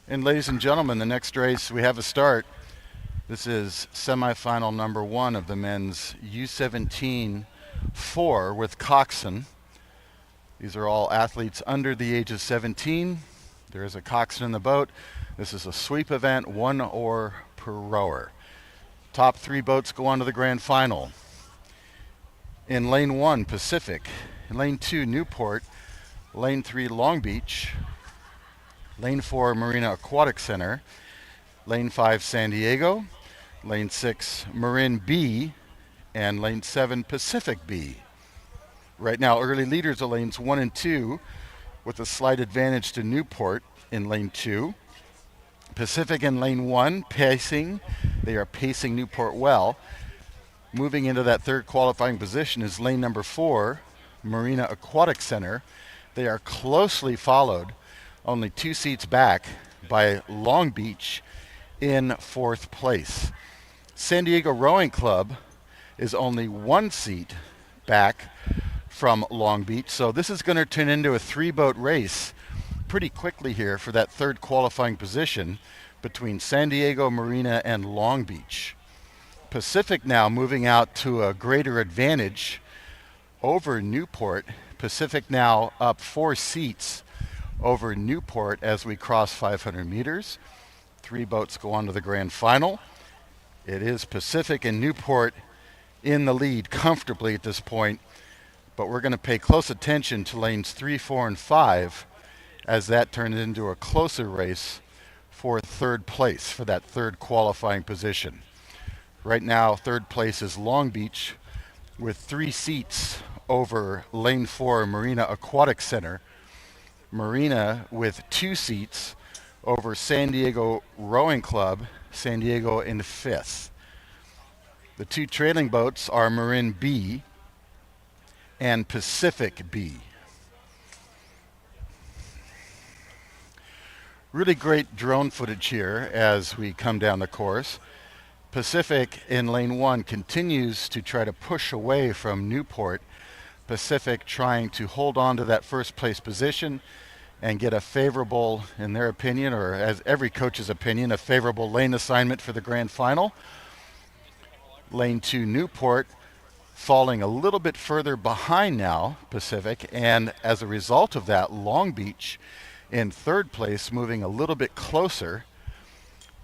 Speaker 1: And ladies and gentlemen, the next race we have a start. This is semifinal number 1 of the men's U17 4 with coxswain. These are all athletes under the age of 17. There is a coxswain in the boat. This is a sweep event, 1 oar per rower. Top 3 boats go on to the grand final. In lane 1, Pacific. In lane 2, Newport. Lane 3, Long Beach. Lane 4, Marina Aquatic Center. Lane 5, San Diego. Lane 6, Marin B. And lane 7, Pacific B. Right now, early leaders are lanes 1 and 2 with a slight advantage to Newport in lane 2. Pacific in lane 1, pacing. They are pacing Newport well. Moving into that third qualifying position is lane number 4, Marina Aquatic Center. They are closely followed, only 2 seats back, by Long Beach in 4th place. San Diego Rowing Club is only 1 seat back from Long Beach, so this is going to turn into a 3-boat race pretty quickly here for that third qualifying position between San Diego, Marina, and Long Beach. Pacific now moving out to a greater advantage over Newport. Pacific now up 4 seats over Newport as we cross 500 meters. 3 boats go on to the grand final. It is Pacific and Newport in the lead comfortably at this point, but we're going to pay close attention to lanes 3, 4, and 5 as that turns into a closer race for 3rd place for that third qualifying position. Right now, 3rd place is Long Beach with 3 seats over lane 4, Marina Aquatic Center. Marina with 2 seats over San Diego Rowing Club, San Diego in 5th. The 2 trailing boats are Marin B and Pacific B. Really great drone footage here as we come down the course. Pacific in lane 1 continues to try to push away from Newport. Pacific trying to hold on to that 1st place position and get a favorable, in their opinion, or as every coach's opinion, a favorable lane assignment for the grand final. Lane 2, Newport, falling a little bit further behind now, Pacific, and as a result of that, Long Beach in 3rd place, moving a little bit closer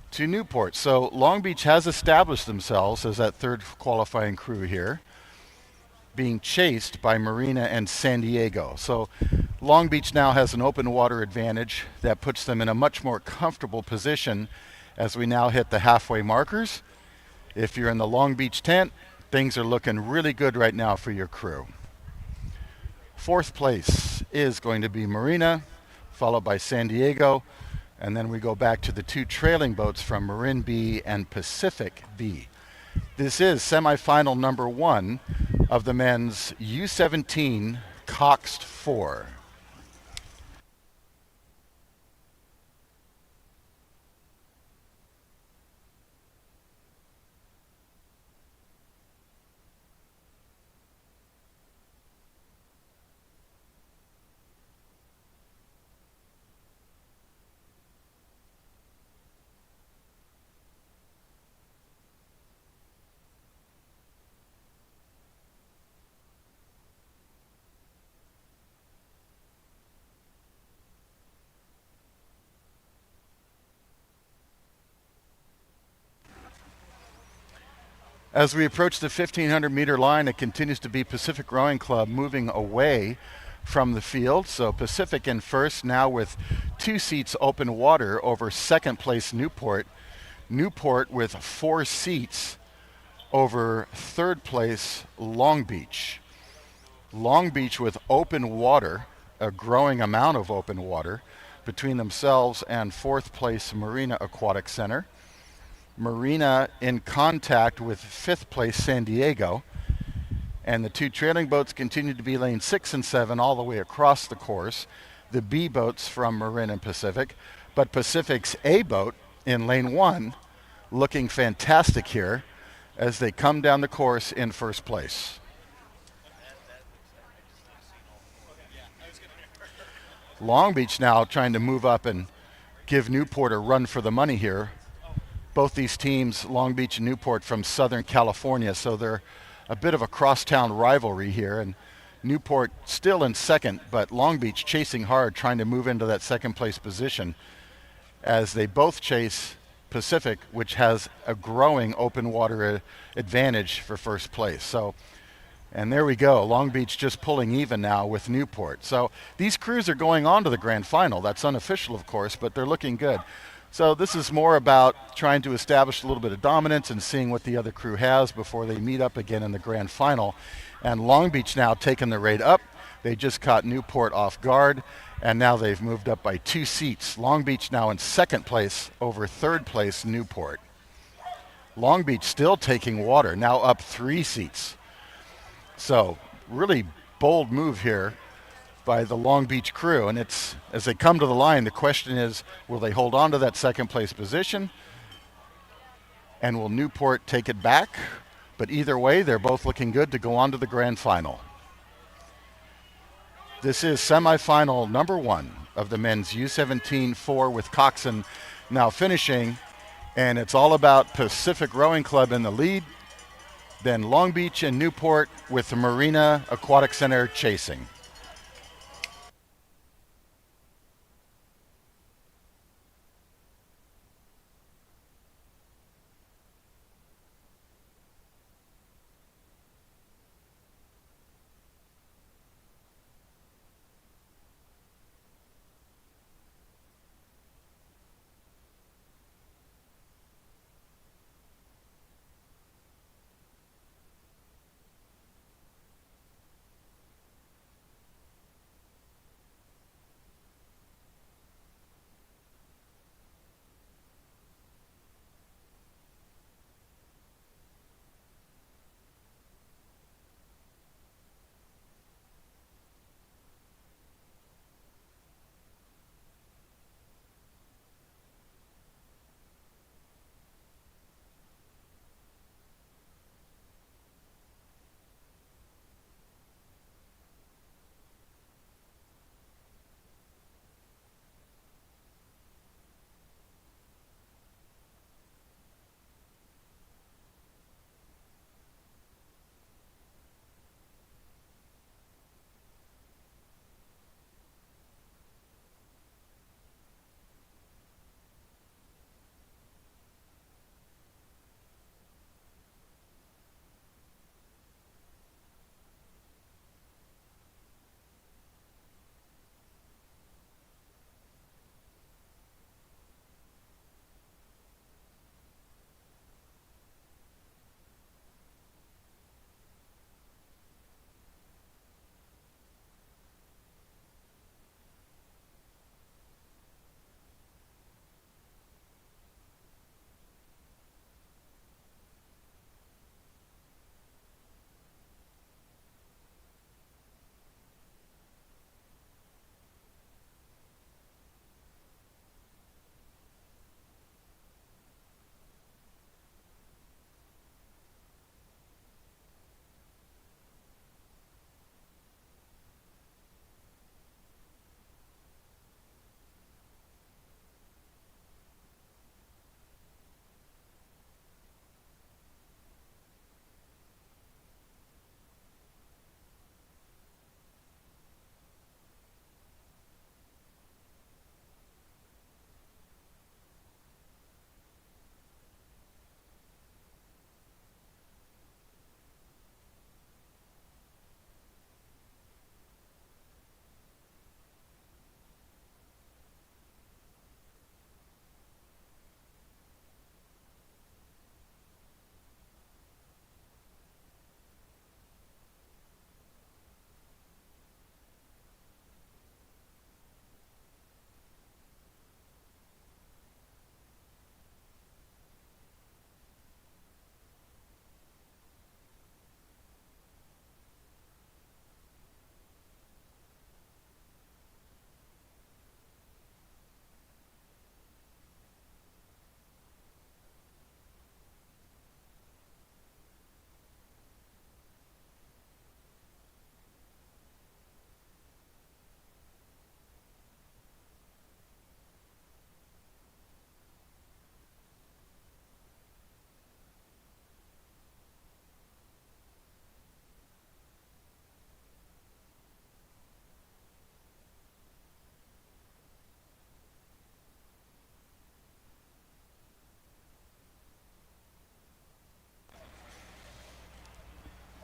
Speaker 1: to Newport. So Long Beach has established themselves as that 3rd qualifying crew here, being chased by Marina and San Diego. So Long Beach now has an open water advantage that puts them in a much more comfortable position as we now hit the halfway markers. If you're in the Long Beach tent, things are looking really good right now for your crew. 4th place is going to be Marina, followed by San Diego, and then we go back to the 2 trailing boats from Marin B and Pacific B. This is semifinal number 1 of the men's U17 Coxed 4. As we approach the 1,500 meter line, it continues to be Pacific Rowing Club moving away from the field. So Pacific in first now with 2 seats open water over 2nd place Newport. Newport with 4 seats over 3rd place Long Beach. Long Beach with open water, a growing amount of open water between themselves and 4th place Marina Aquatic Center. Marina in contact with 5th place San Diego, and the 2 trailing boats continue to be lane 6 and 7 all the way across the course. The B boats from Marin and Pacific, but Pacific's A boat in lane 1 looking fantastic here as they come down the course in 1st place. Long Beach now trying to move up and give Newport a run for the money here. Both these teams, Long Beach and Newport, from Southern California, so they're a bit of a crosstown rivalry here. And Newport still in second, but Long Beach chasing hard, trying to move into that second place position as they both chase Pacific, which has a growing open water advantage for first place. So, and there we go. Long Beach just pulling even now with Newport. So these crews are going on to the grand final. That's unofficial, of course, but they're looking good. So this is more about trying to establish a little bit of dominance and seeing what the other crew has before they meet up again in the grand final. And Long Beach now taking the rate up. They just caught Newport off guard, and now they've moved up by 2 seats. Long Beach now in second place over third place Newport. Long Beach still taking water, now up 3 seats. So really bold move here by the Long Beach crew, and it's, as they come to the line, the question is, will they hold on to that second place position, and will Newport take it back? But either way, they're both looking good to go on to the grand final. This is semifinal number 1 of the men's U17-4 with Coxon now finishing, and it's all about Pacific Rowing Club in the lead, then Long Beach and Newport with the Marina Aquatic Center chasing.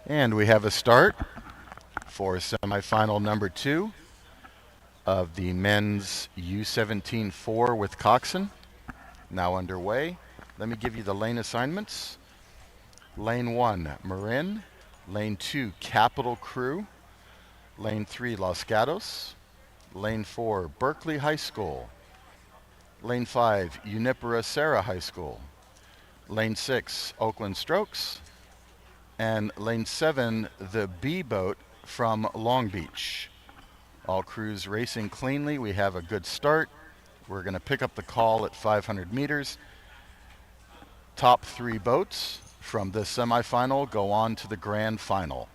Speaker 1: And we have a start for semifinal number 2 of the men's U17-4 with Coxon. Now underway. Let me give you the lane assignments. Lane 1, Marin. Lane 2, Capital Crew. Lane 3, Los Gatos. Lane 4, Berkeley High School. Lane 5, Junipero Serra High School. Lane 6, Oakland Strokes. And lane 7, the B boat from Long Beach. All crews racing cleanly. We have a good start. We're going to pick up the call at 500 meters. Top 3 boats from this semifinal go on to the grand final.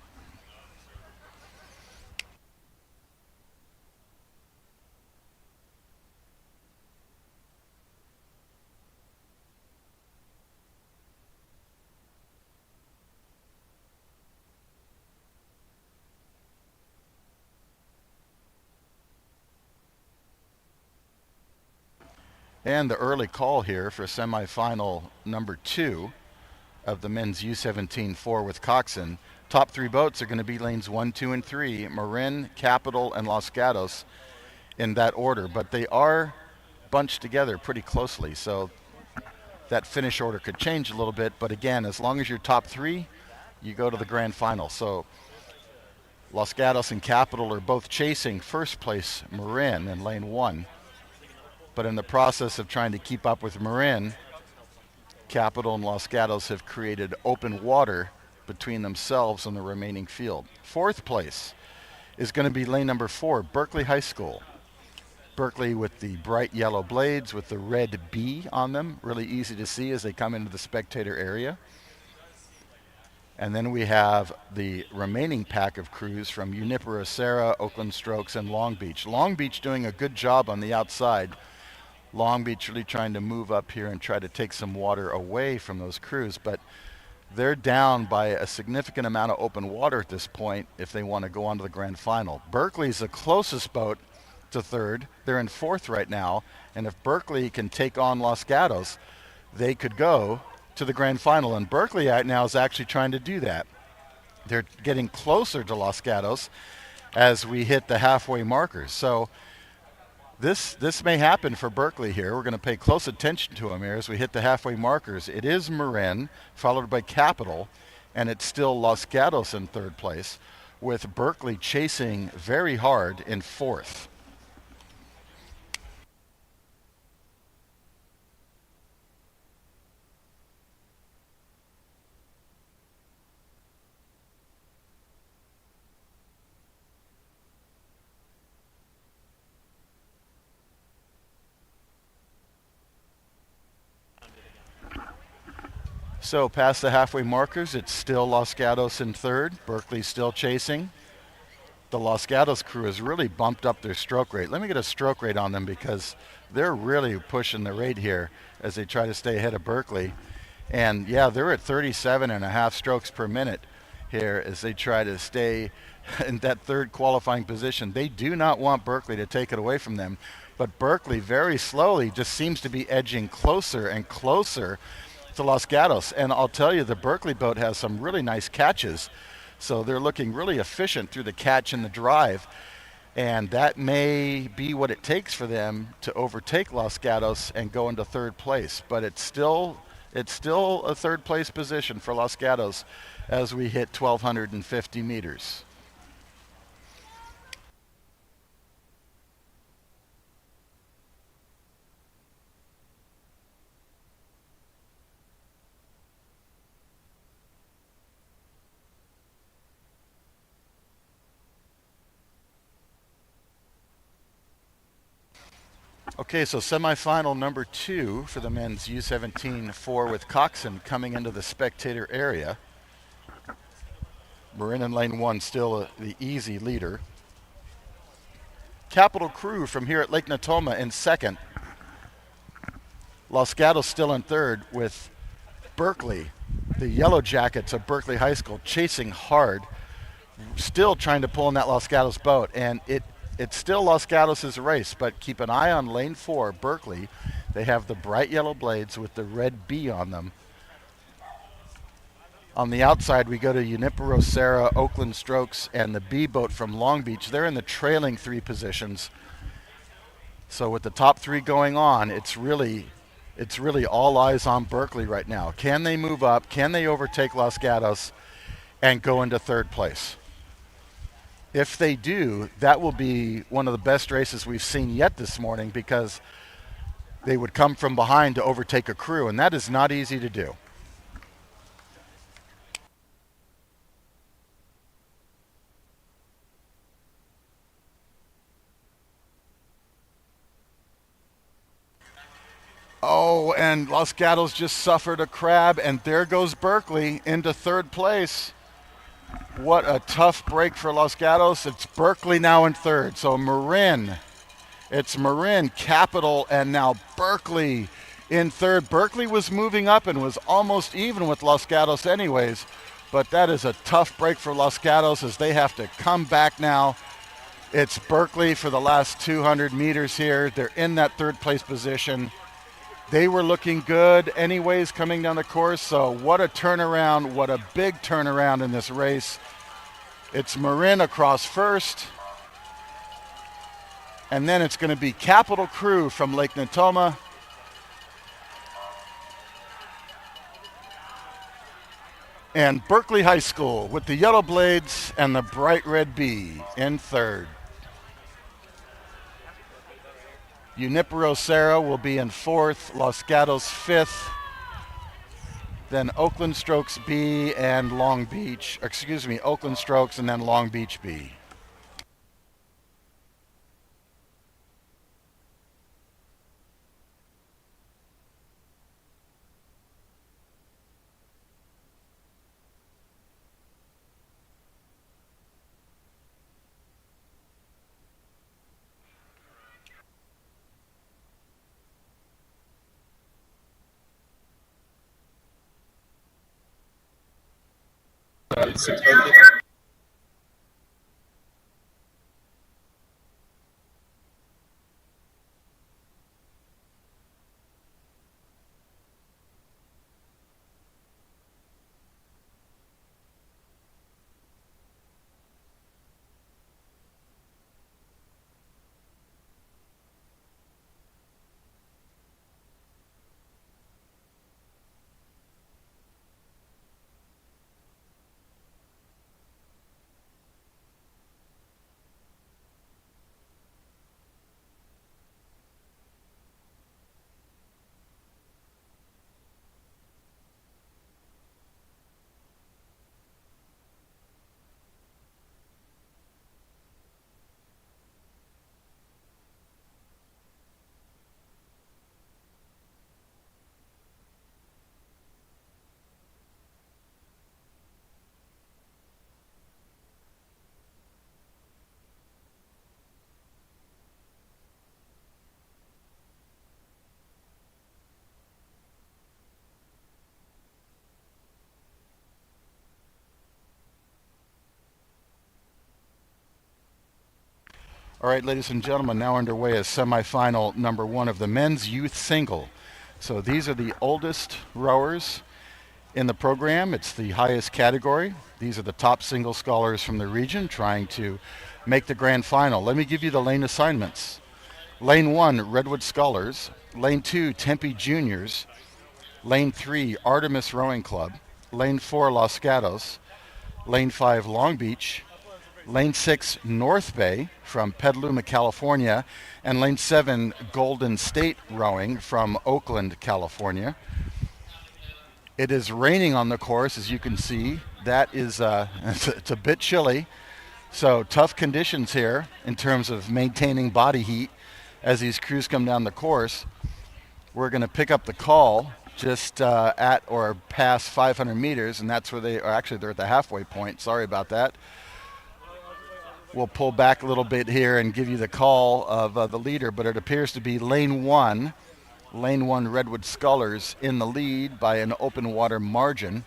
Speaker 1: And the early call here for semifinal number 2 of the men's U17-4 with Coxon. Top 3 boats are going to be lanes 1, 2, and 3, Marin, Capital, and Los Gatos in that order. But they are bunched together pretty closely, so that finish order could change a little bit. But again, as long as you're top 3, you go to the grand final. So Los Gatos and Capital are both chasing first place Marin in lane 1. But in the process of trying to keep up with Marin, Capital and Los Gatos have created open water between themselves and the remaining field. Fourth place is going to be lane number 4, Berkeley High School. Berkeley with the bright yellow blades with the red B on them. Really easy to see as they come into the spectator area. And then we have the remaining pack of crews from Junipero Serra, Oakland Strokes, and Long Beach. Long Beach doing a good job on the outside. Long Beach really trying to move up here and try to take some water away from those crews, but they're down by a significant amount of open water at this point if they want to go on to the grand final. Berkeley's the closest boat to third. They're in fourth right now, and if Berkeley can take on Los Gatos, they could go to the grand final, and Berkeley right now is actually trying to do that. They're getting closer to Los Gatos as we hit the halfway markers. So this may happen for Berkeley here. We're going to pay close attention to them here as we hit the halfway markers. It is Marin, followed by Capital, and it's still Los Gatos in third place, with Berkeley chasing very hard in fourth. So past the halfway markers, it's still Los Gatos in third. Berkeley's still chasing. The Los Gatos crew has really bumped up their stroke rate. Let me get a stroke rate on them because they're really pushing the rate here as they try to stay ahead of Berkeley. And yeah, they're at 37.5 strokes per minute here as they try to stay in that third qualifying position. They do not want Berkeley to take it away from them, but Berkeley very slowly just seems to be edging closer and closer to Los Gatos. And I'll tell you, the Berkeley boat has some really nice catches. So they're looking really efficient through the catch and the drive. And that may be what it takes for them to overtake Los Gatos and go into third place. But it's still a third place position for Los Gatos as we hit 1,250 meters. Okay, so semifinal number 2 for the men's U17-4 with Coxon coming into the spectator area. Marin in lane 1 still the easy leader. Capital Crew from here at Lake Natoma in second. Los Gatos still in third with Berkeley, the Yellow Jackets of Berkeley High School, chasing hard, still trying to pull in that Los Gatos boat. And it's still Los Gatos' race, but keep an eye on lane 4, Berkeley. They have the bright yellow blades with the red B on them. On the outside, we go to USRowing, Oakland Strokes, and the B boat from Long Beach. They're in the trailing three positions. So with the top three going on, it's really all eyes on Berkeley right now. Can they move up? Can they overtake Los Gatos and go into third place? If they do, that will be one of the best races we've seen yet this morning, because they would come from behind to overtake a crew, and that is not easy to do. Oh, and Los Gatos just suffered a crab, and there goes Berkeley into third place. What a tough break for Los Gatos. It's Berkeley now in third. So it's Marin, Capital, and now Berkeley in third. Berkeley was moving up and was almost even with Los Gatos anyways, but that is a tough break for Los Gatos as they have to come back now. It's Berkeley for the last 200 meters here. They're in that third place position. They were looking good anyways coming down the course, so what a turnaround, what a big turnaround in this race. It's Marin across first, and then it's going to be Capital Crew from Lake Natoma. And Berkeley High School with the yellow blades and the bright red B in third. USRowing will be in fourth, Los Gatos fifth, then Oakland Strokes B and Oakland Strokes and then Long Beach B. All right, ladies and gentlemen, now underway is semifinal number one of the men's youth single. So these are the oldest rowers in the program. It's the highest category. These are the top single scholars from the region trying to make the grand final. Let me give you the lane assignments. Lane 1, Redwood Scholars. Lane 2, Tempe Juniors. Lane 3, Artemis Rowing Club. Lane 4, Los Gatos. Lane 5, Long Beach. Lane 6, North Bay from Petaluma, California. And Lane 7, Golden State Rowing from Oakland, California. It is raining on the course, as you can see. That is, it's a bit chilly. So tough conditions here in terms of maintaining body heat as these crews come down the course. We're going to pick up the call just at or past 500 meters, and that's where they are. Actually, they're at the halfway point. Sorry about that. We'll pull back a little bit here and give you the call of the leader, but it appears to be Lane 1 Redwood Scholars in the lead by an open water margin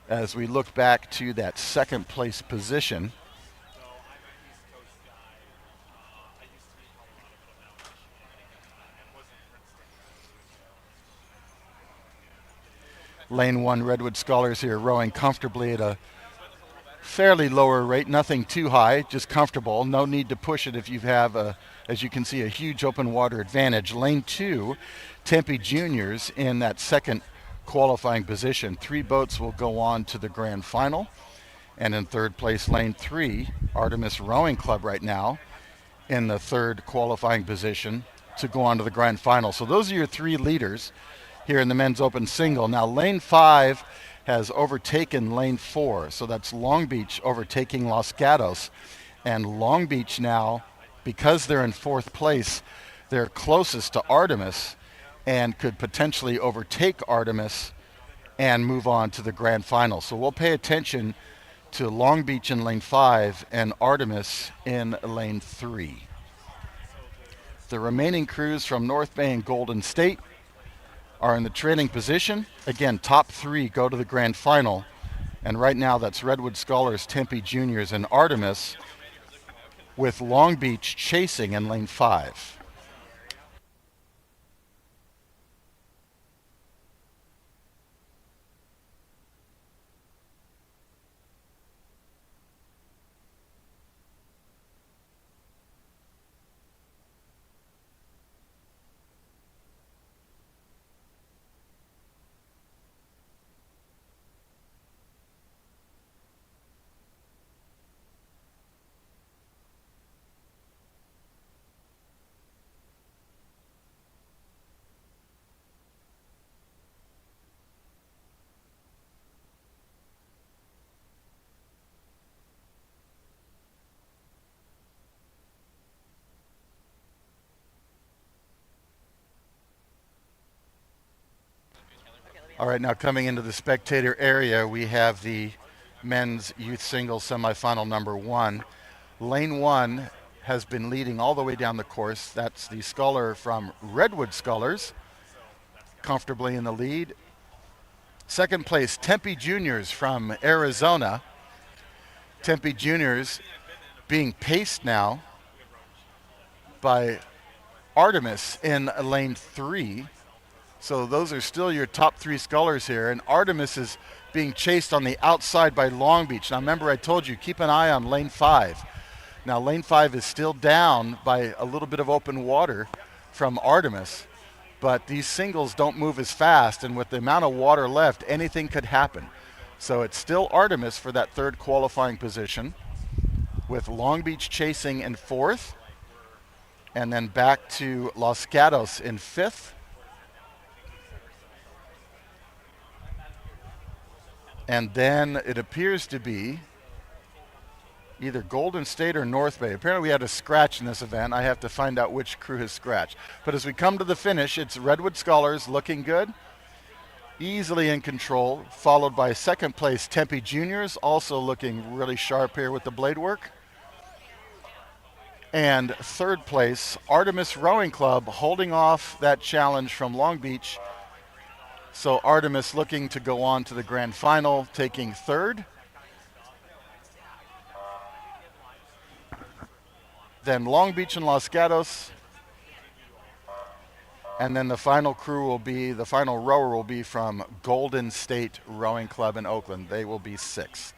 Speaker 1: as we look back to that second place position. Lane 1 Redwood Scholars here rowing comfortably at a fairly lower rate, nothing too high, just comfortable. No need to push it if you have, as you can see, a huge open water advantage. Lane 2, Tempe Juniors in that second qualifying position. 3 boats will go on to the grand final. And in third place, Lane 3, Artemis Rowing Club right now in the third qualifying position to go on to the grand final. So those are your 3 leaders here in the men's open single. Now Lane 5 has overtaken Lane 4, so that's Long Beach overtaking Los Gatos. And Long Beach now, because they're in 4th place, they're closest to Artemis and could potentially overtake Artemis and move on to the grand final. So we'll pay attention to Long Beach in Lane 5 and Artemis in Lane 3. The remaining crews from North Bay and Golden State are in the trailing position. Again, top 3 go to the grand final. And right now that's Redwood Scholars, Tempe Juniors, and Artemis, with Long Beach chasing in Lane 5. All right, now coming into the spectator area, we have the men's youth singles semifinal number 1. Lane 1 has been leading all the way down the course. That's the scholar from Redwood Scholars, comfortably in the lead. Second place, Tempe Juniors from Arizona. Tempe Juniors being paced now by Artemis in lane 3. So those are still your top 3 scholars here. And Artemis is being chased on the outside by Long Beach. Now remember, I told you, keep an eye on lane 5. Now lane 5 is still down by a little bit of open water from Artemis. But these singles don't move as fast, and with the amount of water left, anything could happen. So it's still Artemis for that third qualifying position, with Long Beach chasing in 4th, and then back to Los Gatos in 5th. And then it appears to be either Golden State or North Bay. Apparently we had a scratch in this event. I have to find out which crew has scratched. But as we come to the finish, it's Redwood Scholars looking good, easily in control, followed by second place Tempe Juniors, also looking really sharp here with the blade work. And third place, Artemis Rowing Club, holding off that challenge from Long Beach. So Artemis looking to go on to the grand final, taking third. Then Long Beach and Los Gatos. And then the final crew will be, the final rower will be from Golden State Rowing Club in Oakland. They will be 6th.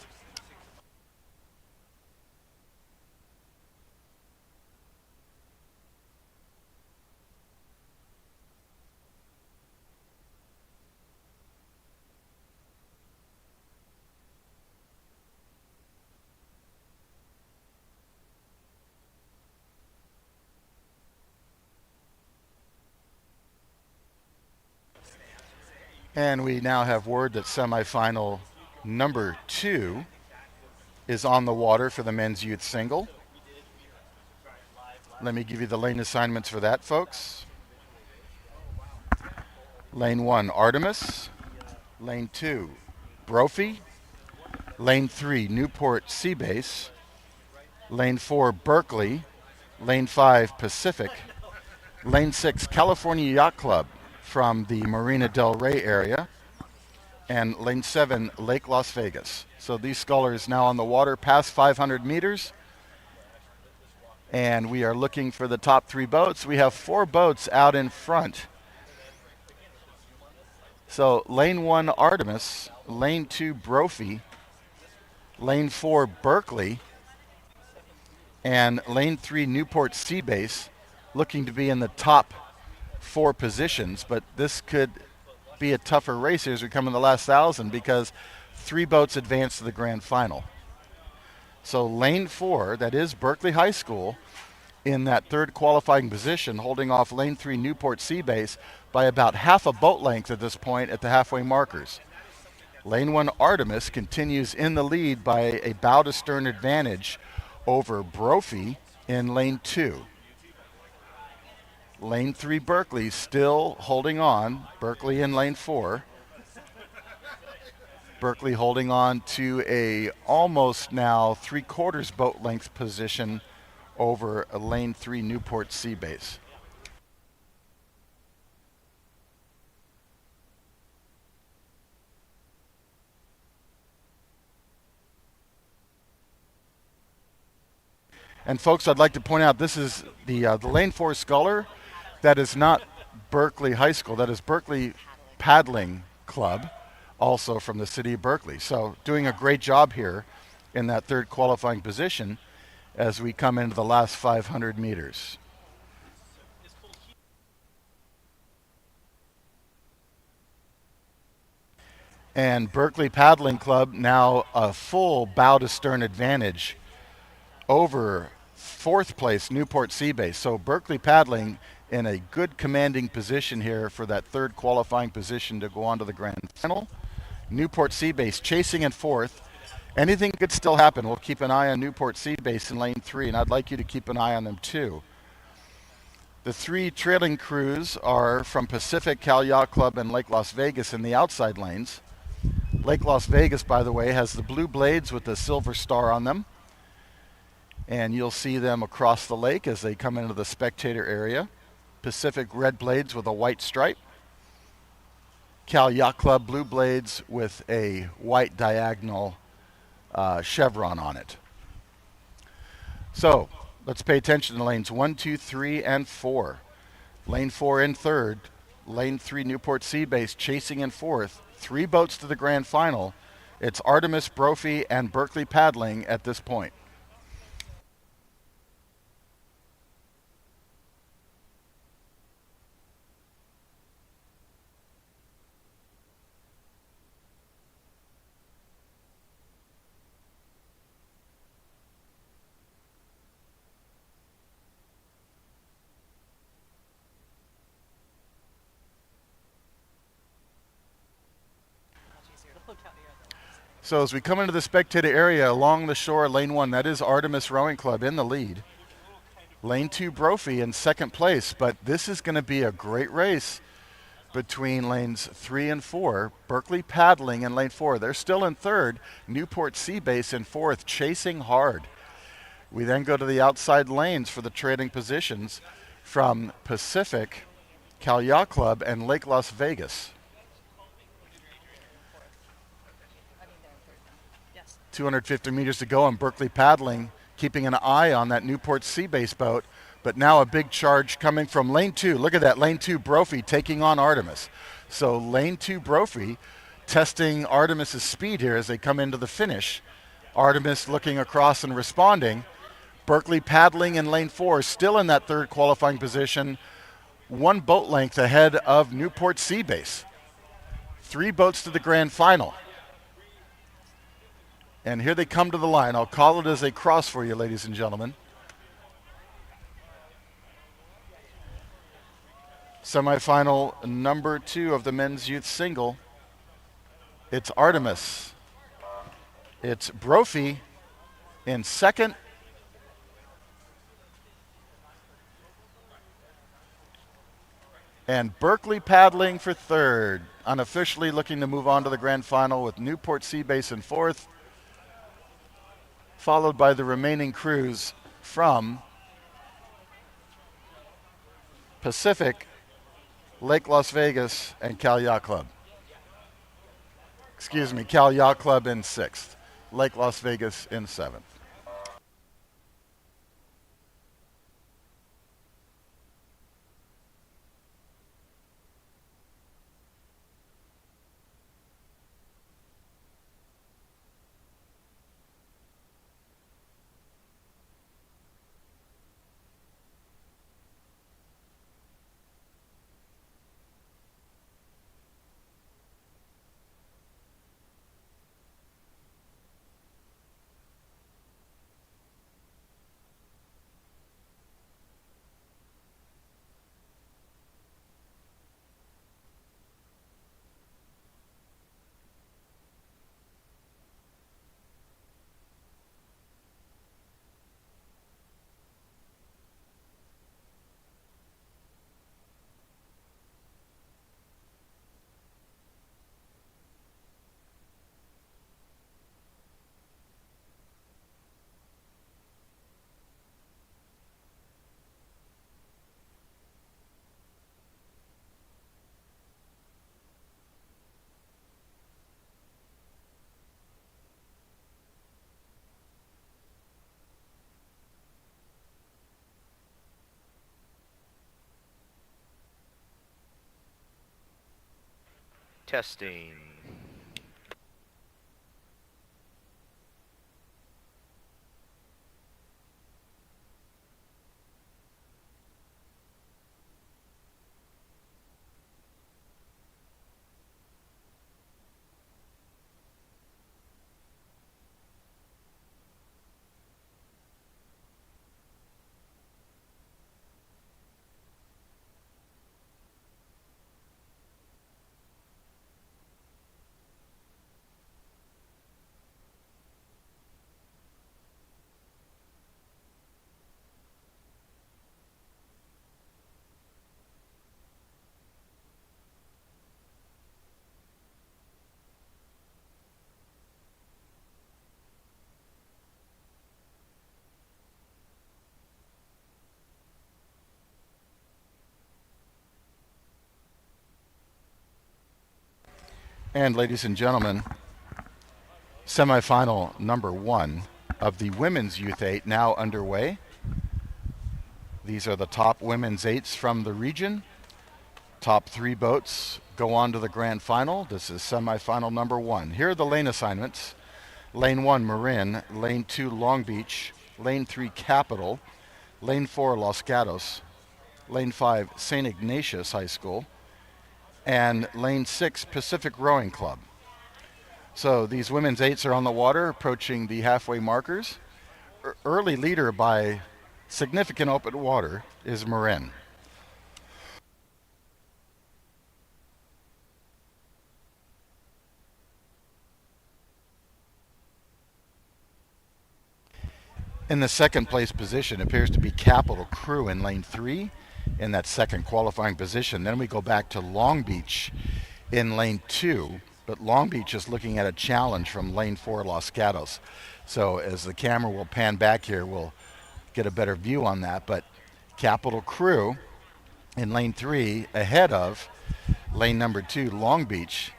Speaker 1: And we now have word that semifinal number 2 is on the water for the men's youth single. Let me give you the lane assignments for that, folks. Lane 1, Artemis. Lane 2, Brophy. Lane 3, Newport Seabase. Lane 4, Berkeley. Lane 5, Pacific. Lane 6, California Yacht Club from the Marina Del Rey area. And lane 7, Lake Las Vegas. So these scholars now on the water past 500 meters. And we are looking for the top 3 boats. We have 4 boats out in front. So lane 1 Artemis, lane 2 Brophy, lane 4 Berkeley, and lane 3 Newport Seabase looking to be in the top 4 positions, but this could be a tougher race here as we come in the last 1,000 because 3 boats advance to the grand final. So lane 4, that is Berkeley High School, in that third qualifying position, holding off lane 3 Newport Seabase by about half a boat length at this point at the halfway markers. Lane 1 Artemis continues in the lead by a bow to stern advantage over Brophy in lane 2. Lane 3 Berkeley still holding on, Berkeley in lane 4. Berkeley holding on to a almost now 3/4 boat length position over a lane 3 Newport Seabase. And folks, I'd like to point out this is the lane 4 sculler. That is not Berkeley High School. That is Berkeley Paddling Club, also from the city of Berkeley. So doing a great job here in that third qualifying position as we come into the last 500 meters. And Berkeley Paddling Club now a full bow to stern advantage over 4th place Newport Seabase. So Berkeley Paddling in a good commanding position here for that third qualifying position to go on to the grand final. Newport Seabase chasing in 4th. Anything could still happen. We'll keep an eye on Newport Seabase in lane 3, and I'd like you to keep an eye on them too. The 3 trailing crews are from Pacific, Cal Yacht Club, and Lake Las Vegas in the outside lanes. Lake Las Vegas, by the way, has the blue blades with the silver star on them. And you'll see them across the lake as they come into the spectator area. Pacific red blades with a white stripe. Cal Yacht Club blue blades with a white diagonal chevron on it. So let's pay attention to lanes 1, 2, 3, and 4. Lane 4 in 3rd. Lane 3 Newport Seabase chasing in 4th. 3 boats to the grand final. It's Artemis, Brophy, and Berkeley Paddling at this point. So as we come into the spectator area along the shore, lane 1, that is Artemis Rowing Club in the lead. Lane 2 Brophy in 2nd place, but this is going to be a great race between lanes 3 and 4. Berkeley Paddling in lane 4. They're still in 3rd. Newport Seabase in 4th, chasing hard. We then go to the outside lanes for the trading positions from Pacific, Cal Yacht Club, and Lake Las Vegas. 250 meters to go, and Berkeley Paddling keeping an eye on that Newport Seabase boat. But now a big charge coming from lane 2. Look at that, lane 2 Brophy taking on Artemis. So lane 2 Brophy testing Artemis's speed here as they come into the finish. Artemis looking across and responding. Berkeley Paddling in lane 4, still in that third qualifying position, 1 boat length ahead of Newport Seabase. 3 boats to the grand final. And here they come to the line. I'll call it as they cross for you, ladies and gentlemen. Semifinal number 2 of the men's youth single. It's Artemis. It's Brophy in 2nd. And Berkeley Paddling for 3rd. Unofficially looking to move on to the grand final with Newport Seabase in 4th. Followed by the remaining crews from Pacific, Lake Las Vegas, and Cal Yacht Club. Excuse me, Cal Yacht Club in 6th, Lake Las Vegas in 7th.
Speaker 2: Testing.
Speaker 1: And ladies and gentlemen, semifinal number 1 of the women's Youth 8 now underway. These are the top women's 8s from the region. Top 3 boats go on to the grand final. This is semifinal number 1. Here are the lane assignments. Lane 1, Marin. Lane 2, Long Beach. Lane 3, Capital. Lane 4, Los Gatos. Lane 5, St. Ignatius High School. And Lane 6, Pacific Rowing Club. So these women's 8s are on the water, approaching the halfway markers. Early leader by significant open water is Marin. In the second place position appears to be Capital Crew in lane 3 in that second qualifying position. Then we go back to Long Beach in lane 2, but Long Beach is looking at a challenge from lane 4, Los Gatos. So as the camera will pan back here, we'll get a better view on that. But Capital Crew in lane 3 ahead of lane number 2, Long Beach.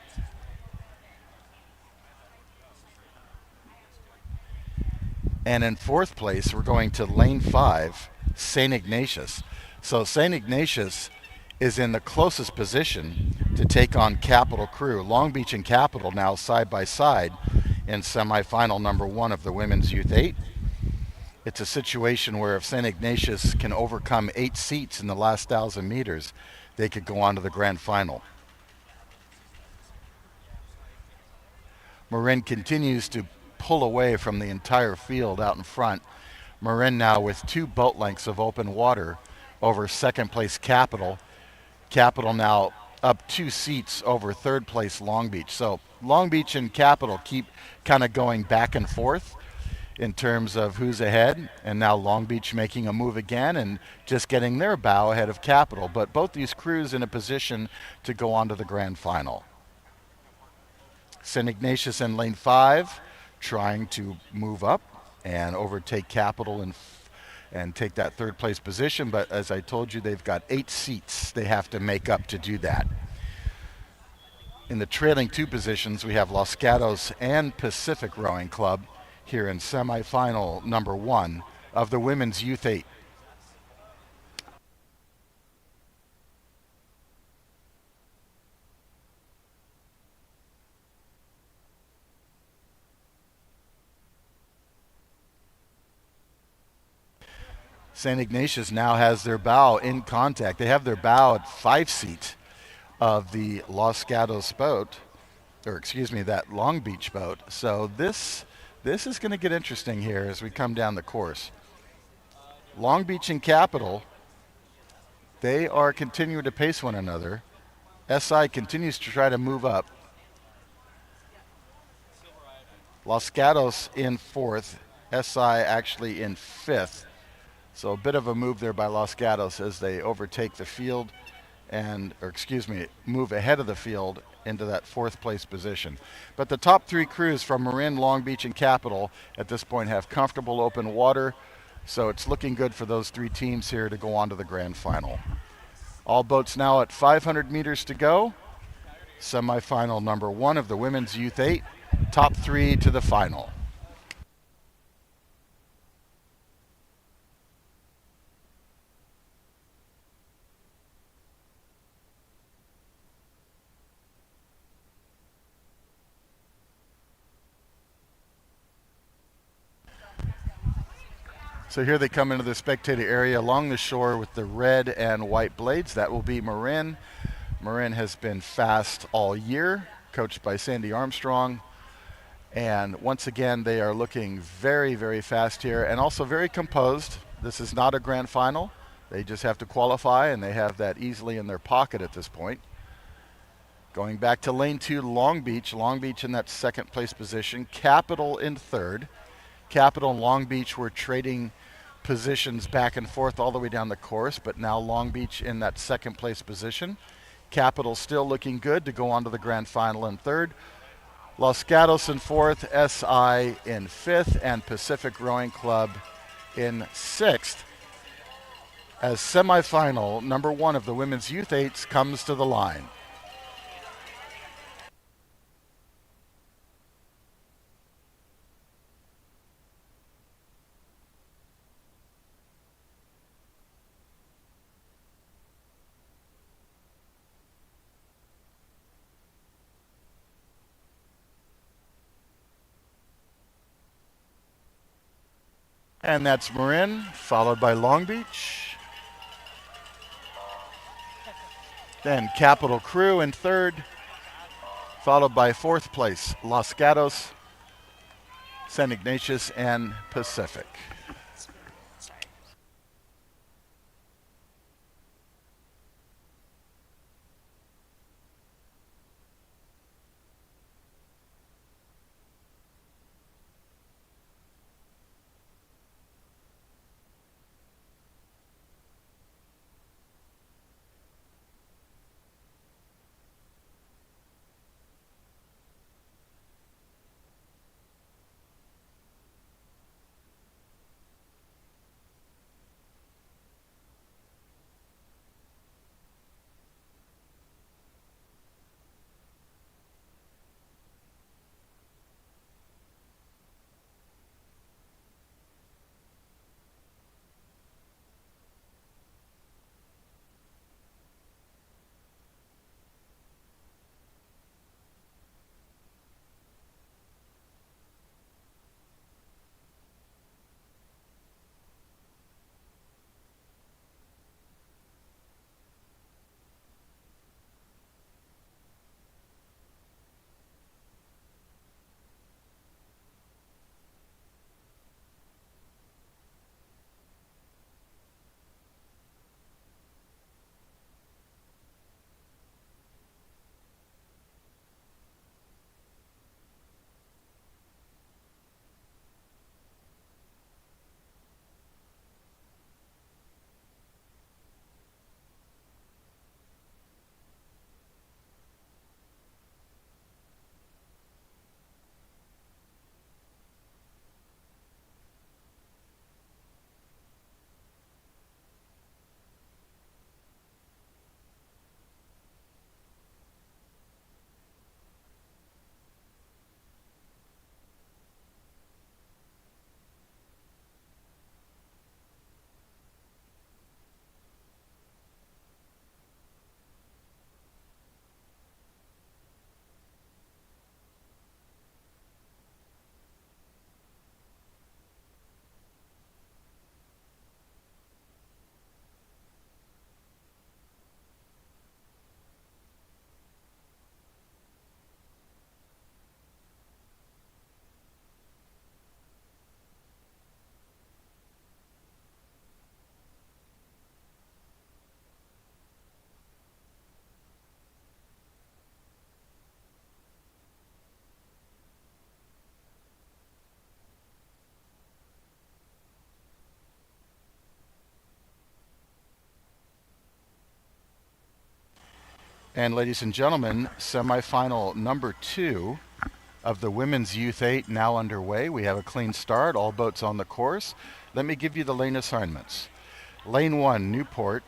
Speaker 1: And in fourth place, we're going to lane 5, St. Ignatius. So St. Ignatius is in the closest position to take on Capital Crew. Long Beach and Capital now side by side in semifinal number 1 of the women's Youth 8. It's a situation where if St. Ignatius can overcome 8 seats in the last 1,000 meters, they could go on to the grand final. Marin continues to pull away from the entire field out in front. Marin now with 2 boat lengths of open water over second place Capital. Capital now up 2 seats over third place Long Beach. So Long Beach and Capital keep kind of going back and forth in terms of who's ahead, and now Long Beach making a move again and just getting their bow ahead of Capital. But both these crews in a position to go on to the grand final. St. Ignatius in lane 5 trying to move up and overtake Capital and take that third place position, but as I told you, they've got 8 seats they have to make up to do that. In the trailing 2 positions, we have Los Gatos and Pacific Rowing Club here in semifinal number 1 of the women's Youth 8. St. Ignatius now has their bow in contact. They have their bow at 5 seat of the Los Gatos boat, or excuse me, that Long Beach boat. So this is going to get interesting here as we come down the course. Long Beach and Capital, they are continuing to pace one another. SI continues to try to move up. Los Gatos in 4th, SI actually in 5th. So a bit of a move there by Los Gatos as they overtake the field move ahead of the field into that 4th place position. But the top 3 crews from Marin, Long Beach, and Capital at this point have comfortable open water. So it's looking good for those 3 teams here to go on to the grand final. All boats now at 500 meters to go. Semifinal number 1 of the women's Youth 8. Top 3 to the final. So here they come into the spectator area along the shore with the red and white blades. That will be Marin. Marin has been fast all year, coached by Sandy Armstrong. And once again, they are looking very, very fast here and also very composed. This is not a grand final. They just have to qualify, and they have that easily in their pocket at this point. Going back to lane 2, Long Beach. Long Beach in that second place position. Capital in third. Capital and Long Beach were trading positions back and forth all the way down the course, but now Long Beach in that second place position. Capital still looking good to go on to the grand final in third. Los Gatos in fourth, SI in fifth, and Pacific Rowing Club in sixth. As semifinal number 1 of the women's youth eights comes to the line. And that's Marin, followed by Long Beach. Then Capital Crew in third, followed by fourth place, Los Gatos, San Ignatius, and Pacific. And ladies and gentlemen, semifinal number 2 of the women's youth 8 now underway. We have a clean start, all boats on the course. Let me give you the lane assignments. Lane 1, Newport.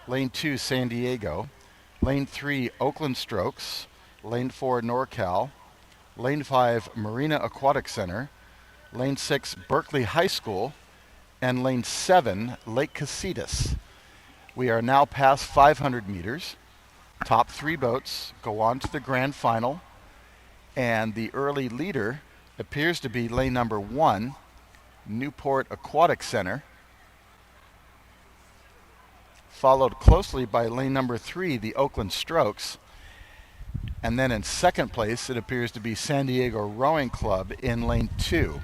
Speaker 1: Lane 2, San Diego. Lane 3, Oakland Strokes. Lane 4, NorCal. Lane 5, Marina Aquatic Center. Lane 6, Berkeley High School. And lane 7, Lake Casitas. We are now past 500 meters. Top 3 boats go on to the grand final, and the early leader appears to be lane number 1, Newport Aquatic Center. followed closely by lane number 3, the Oakland Strokes. And then in second place, it appears to be San Diego Rowing Club in lane 2.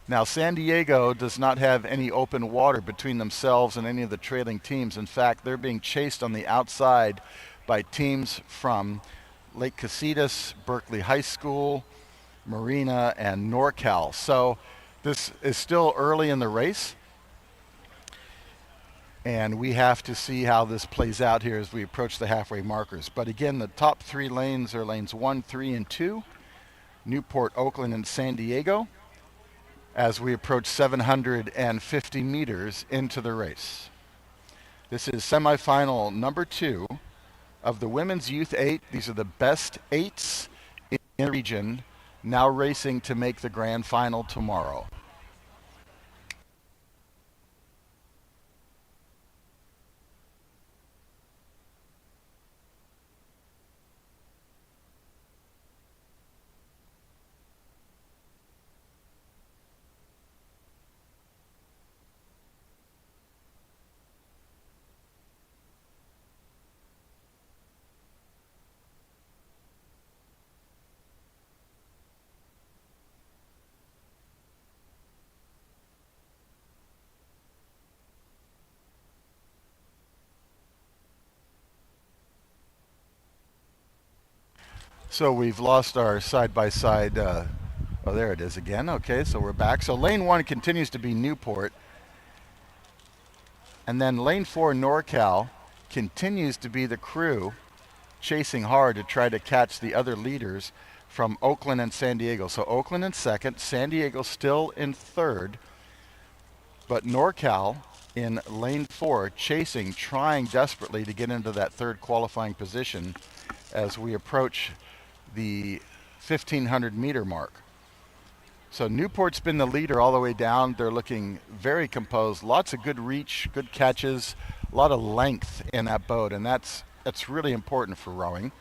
Speaker 1: Now, San Diego does not have any open water between themselves and any of the trailing teams. In fact, they're being chased on the outside by teams from Lake Casitas, Berkeley High School, Marina, and NorCal. So this is still early in the race, and we have to see how this plays out here as we approach the halfway markers. But again, the top 3 lanes are lanes 1, 3, and 2, Newport, Oakland, and San Diego, as we approach 750 meters into the race. This is semifinal number 2 of the Women's Youth 8. These are the best 8s in the region, now racing to make the grand final tomorrow. So we've lost our side-by-side, oh, there it is again. Okay, so we're back. So lane 1 continues to be Newport. And then lane 4, NorCal, continues to be the crew chasing hard to try to catch the other leaders from Oakland and San Diego. So Oakland in second, San Diego still in third, but NorCal in lane 4 chasing, trying desperately to get into that third qualifying position as we approach the 1,500 meter mark. So Newport's been the leader all the way down. They're looking very composed. Lots of good reach, good catches, a lot of length in that boat, and that's really important for rowing.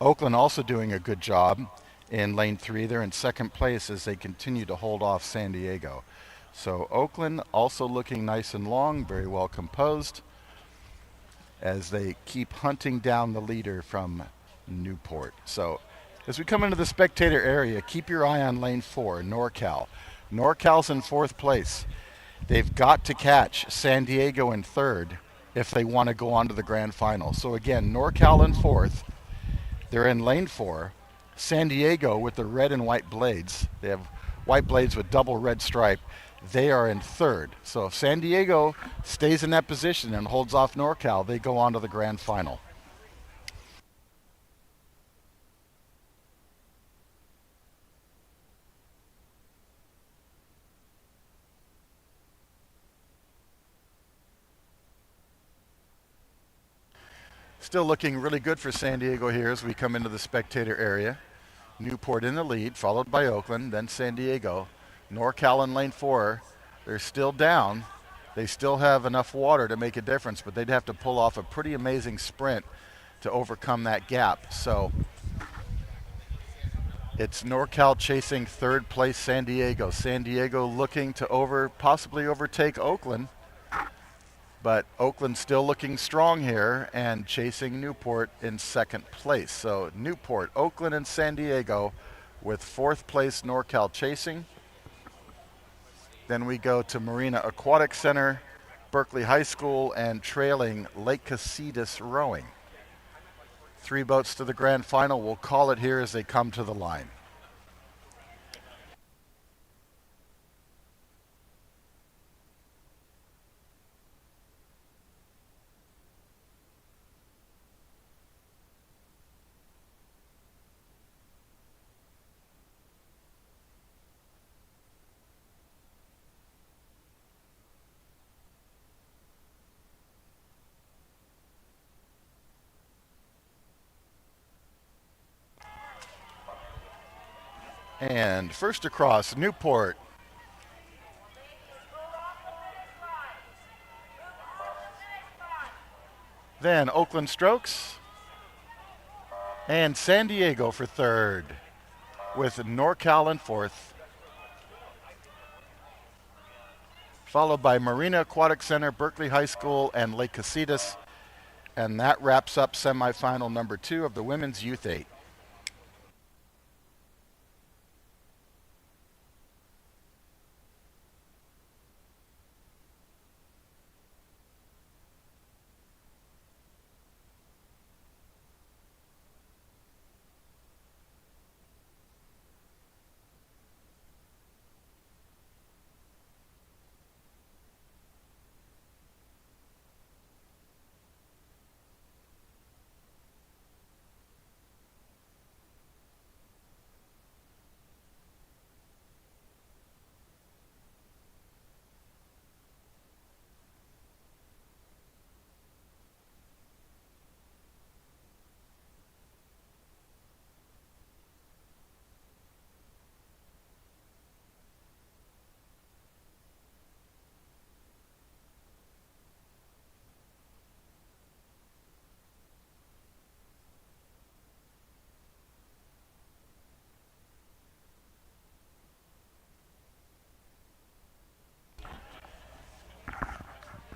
Speaker 1: Oakland also doing a good job in lane 3. They're in second place as they continue to hold off San Diego. So Oakland also looking nice and long, very well composed, as they keep hunting down the leader from Newport. So as we come into the spectator area, keep your eye on lane 4, NorCal. NorCal's in fourth place. They've got to catch San Diego in third if they want to go on to the grand final. So again, NorCal in fourth. They're in lane 4. San Diego with the red and white blades. They have white blades with double red stripe. They are in third. So if San Diego stays in that position and holds off NorCal, they go on to the grand final. Still looking really good for San Diego here as we come into the spectator area. Newport in the lead, followed by Oakland, then San Diego. NorCal in lane 4, they're still down. They still have enough water to make a difference, but they'd have to pull off a pretty amazing sprint to overcome that gap. So it's NorCal chasing third place San Diego. San Diego looking to possibly overtake Oakland, but Oakland still looking strong here and chasing Newport in second place. So Newport, Oakland, and San Diego with fourth place NorCal chasing. Then we go to Marina Aquatic Center, Berkeley High School, and trailing Lake Casitas Rowing. 3 boats to the grand final. We'll call it here as they come to the line. And first across, Newport. Then Oakland Strokes. And San Diego for third, with NorCal in fourth. followed by Marina Aquatic Center, Berkeley High School, and Lake Casitas. And that wraps up semifinal number 2 of the women's Youth 8.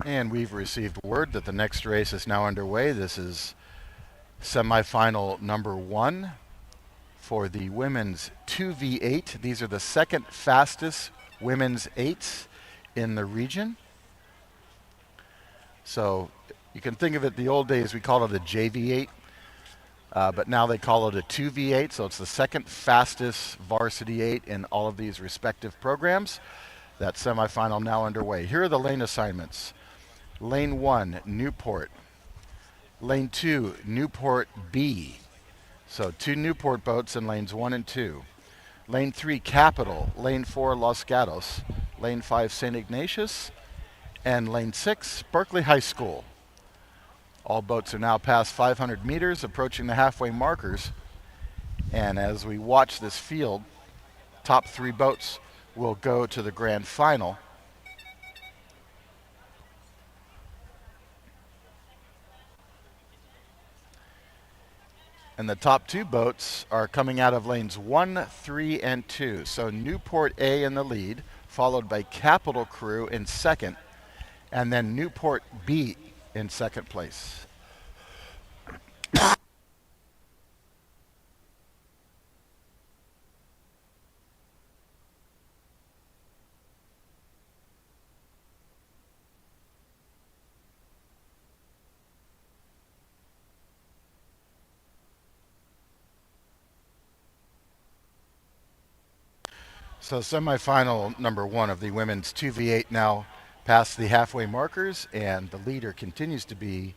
Speaker 1: And we've received word that the next race is now underway. This is semifinal number 1 for the women's 2v8. These are the second fastest women's 8s in the region. So you can think of it, the old days we called it a JV8, but now they call it a 2v8. So it's the second fastest varsity 8 in all of these respective programs. That semifinal now underway. Here are the lane assignments. Lane 1, Newport. Lane 2, Newport B. So 2 Newport boats in lanes 1 and 2. Lane 3, Capital. Lane 4, Los Gatos. Lane 5, St. Ignatius. And lane 6, Berkeley High School. All boats are now past 500 meters, approaching the halfway markers. And as we watch this field, top 3 boats will go to the grand final. And the top 2 boats are coming out of lanes 1, 3, and 2. So Newport A in the lead, followed by Capital Crew in second, and then Newport B in second place. So semifinal number 1 of the women's 2v8 now past the halfway markers, and the leader continues to be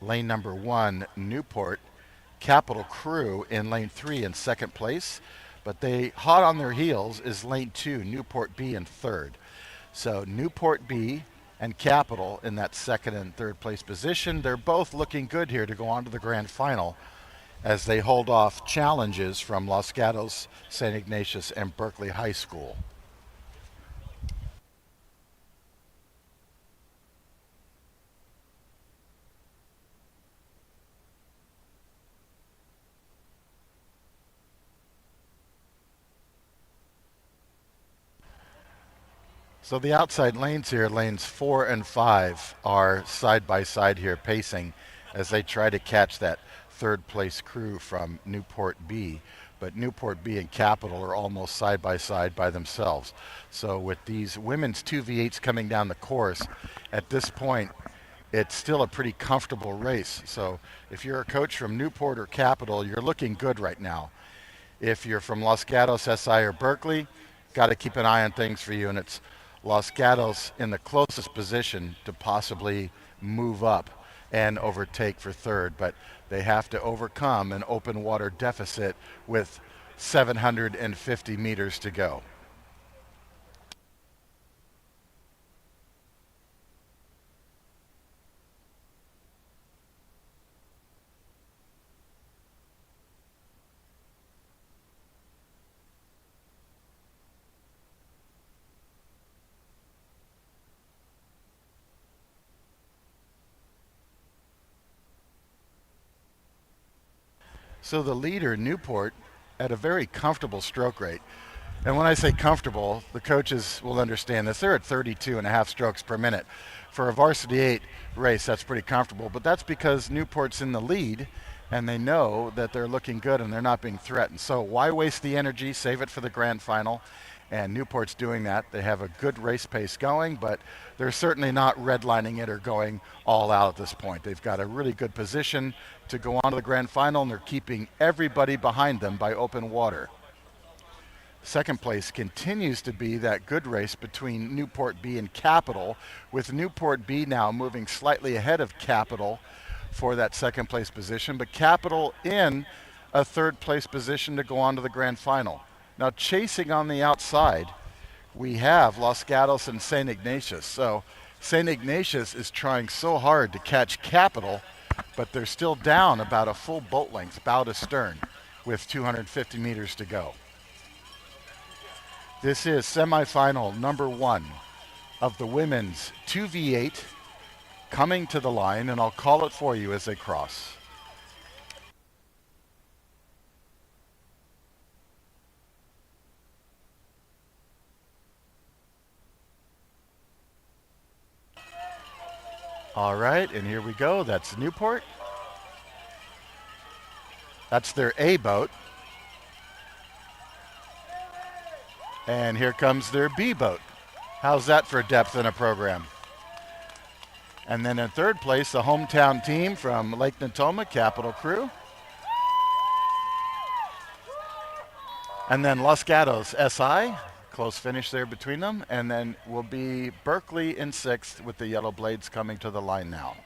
Speaker 1: lane number 1, Newport. Capital Crew in lane 3 in second place, but they hot on their heels is lane 2, Newport B in third. So Newport B and Capital in that second and third place position. They're both looking good here to go on to the grand final as they hold off challenges from Los Gatos, St. Ignatius, and Berkeley High School. So the outside lanes here, lanes 4 and 5, are side by side here pacing as they try to catch that third place crew from Newport B. But Newport B and Capital are almost side by themselves. So with these women's 2v8s coming down the course, at this point, it's still a pretty comfortable race. So if you're a coach from Newport or Capital, you're looking good right now. If you're from Los Gatos, SI, or Berkeley, got to keep an eye on things for you, and it's Los Gatos in the closest position to possibly move up and overtake for third, but they have to overcome an open water deficit with 750 meters to go. So the leader, Newport, at a very comfortable stroke rate. And when I say comfortable, the coaches will understand this. They're at 32.5 strokes per minute. For a varsity 8 race, that's pretty comfortable. But that's because Newport's in the lead, and they know that they're looking good and they're not being threatened. So why waste the energy? Save it for the grand final. And Newport's doing that. They have a good race pace going, but they're certainly not redlining it or going all out at this point. They've got a really good position to go on to the grand final, and they're keeping everybody behind them by open water. Second place continues to be that good race between Newport B and Capital, with Newport B now moving slightly ahead of Capital for that second place position, but Capital in a third place position to go on to the grand final. Now chasing on the outside, we have Los Gatos and St. Ignatius. So St. Ignatius is trying so hard to catch Capital, but they're still down about a full boat length, bow to stern, with 250 meters to go. This is semifinal number 1 of the women's 2v8 coming to the line, and I'll call it for you as they cross. All right, and here we go. That's Newport. That's their A boat. And here comes their B boat. How's that for depth in a program? And then in third place, the hometown team from Lake Natoma, Capital Crew. And then Los Gatos SI, close finish there between them. And then will be Berkeley in 6th with the Yellow Blades coming to the line now.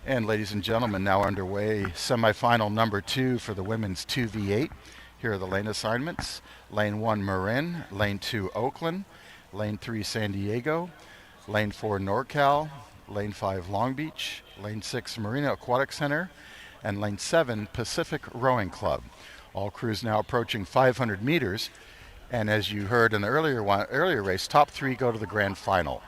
Speaker 1: And ladies and gentlemen, now underway, semifinal number 2 for the women's 2v8. Here are the lane assignments. Lane 1, Marin. Lane 2, Oakland. Lane 3, San Diego. Lane 4, NorCal. Lane 5, Long Beach. Lane 6, Marina Aquatic Center. And Lane 7, Pacific Rowing Club. All crews now approaching 500 meters. And as you heard in the earlier race, top 3 go to the grand final.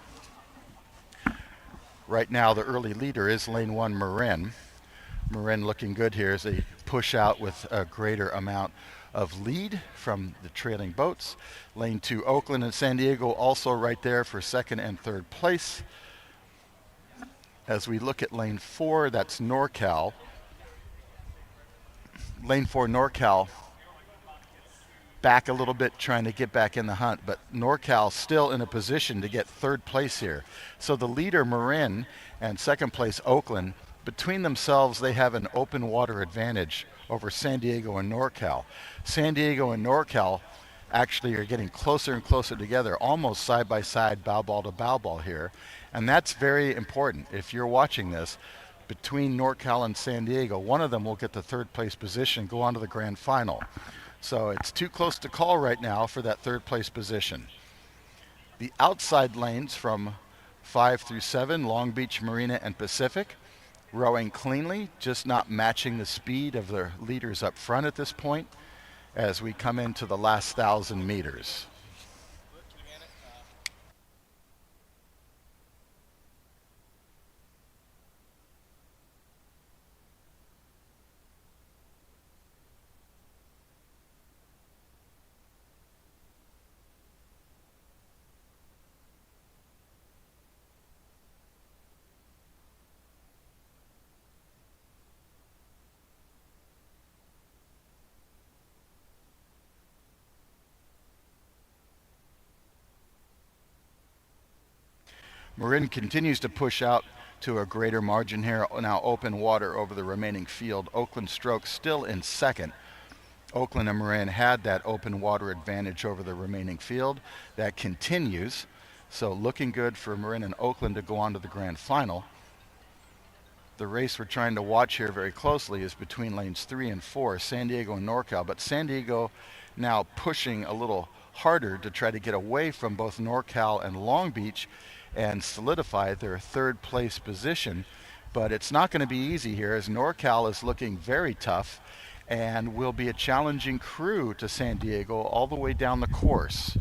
Speaker 1: Right now, the early leader is Lane 1, Marin. Marin looking good here as they push out with a greater amount of lead from the trailing boats. Lane 2, Oakland and San Diego also right there for second and third place. As we look at Lane 4, that's NorCal. Lane 4, NorCal back a little bit, trying to get back in the hunt, but NorCal still in a position to get third place here. So the leader, Marin, and second place, Oakland, between themselves, they have an open water advantage over San Diego and NorCal. San Diego and NorCal actually are getting closer and closer together, almost side by side, bow ball to bow ball here. And that's very important. If you're watching this, between NorCal and San Diego, one of them will get the third place position, go on to the grand final. So it's too close to call right now for that third place position. The outside lanes from 5 through 7, Long Beach, Marina, and Pacific, rowing cleanly, just not matching the speed of the leaders up front at this point as we come into the last 1,000 meters. Marin continues to push out to a greater margin here. Now open water over the remaining field. Oakland Stroke still in second. Oakland and Marin had that open water advantage over the remaining field. That continues. So looking good for Marin and Oakland to go on to the grand final. The race we're trying to watch here very closely is between lanes 3 and 4, San Diego and NorCal. But San Diego now pushing a little harder to try to get away from both NorCal and Long Beach and solidify their third place position. But it's not going to be easy here as NorCal is looking very tough and will be a challenging crew to San Diego all the way down the course.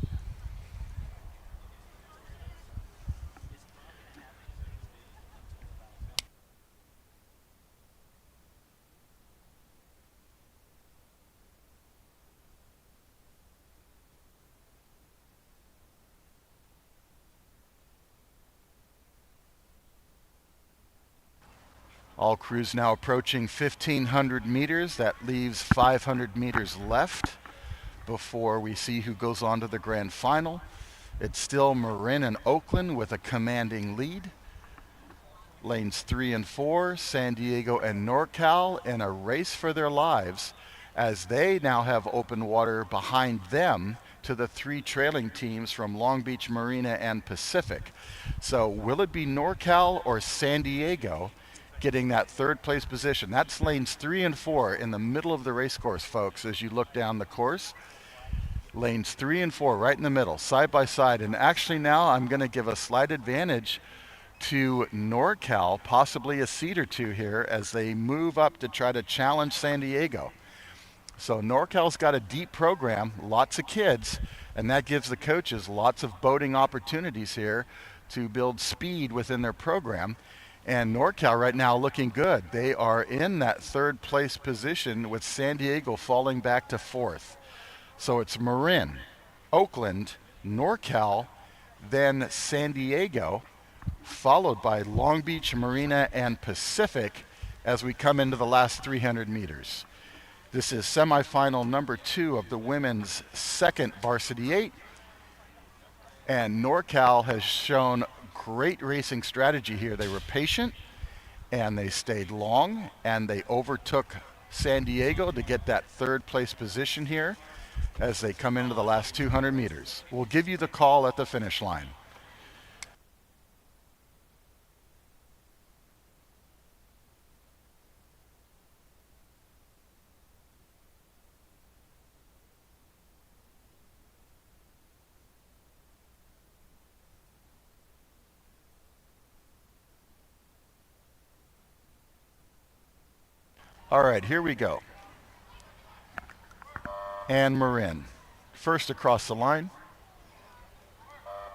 Speaker 1: All crews now approaching 1,500 meters. That leaves 500 meters left before we see who goes on to the grand final. It's still Marin and Oakland with a commanding lead. Lanes 3 and 4, San Diego and NorCal in a race for their lives as they now have open water behind them to the 3 trailing teams from Long Beach, Marina, and Pacific. So will it be NorCal or San Diego getting that third place position? That's lanes 3 and 4 in the middle of the race course, folks, as you look down the course. Lanes 3 and 4 right in the middle, side by side. And actually now I'm going to give a slight advantage to NorCal, possibly a seat or two here as they move up to try to challenge San Diego. So NorCal's got a deep program, lots of kids, and that gives the coaches lots of boating opportunities here to build speed within their program. And NorCal right now looking good. They are in that third place position with San Diego falling back to fourth. So it's Marin, Oakland, NorCal, then San Diego, followed by Long Beach, Marina, and Pacific as we come into the last 300 meters. This is semifinal number 2 of the women's second varsity 8. And NorCal has shown great racing strategy here. They were patient and they stayed long and they overtook San Diego to get that third place position here as they come into the last 200 meters. We'll give you the call at the finish line. All right, here we go. And Marin. First across the line.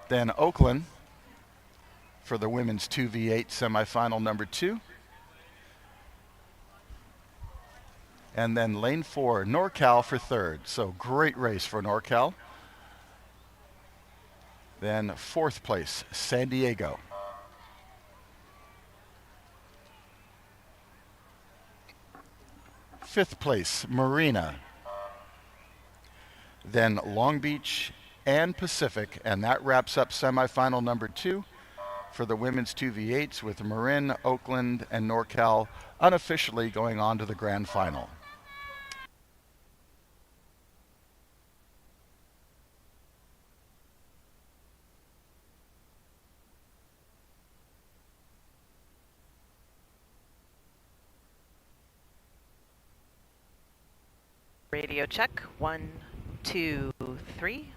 Speaker 1: Then Oakland for the women's 2v8 semifinal number 2. And then lane 4, NorCal for third. So great race for NorCal. Then 4th place, San Diego. Fifth place, Marina. Then Long Beach and Pacific, and that wraps up semifinal number 2 for the women's 2v8s with Marin, Oakland, and NorCal unofficially going on to the grand final.
Speaker 2: Radio check, 1, 2, 3.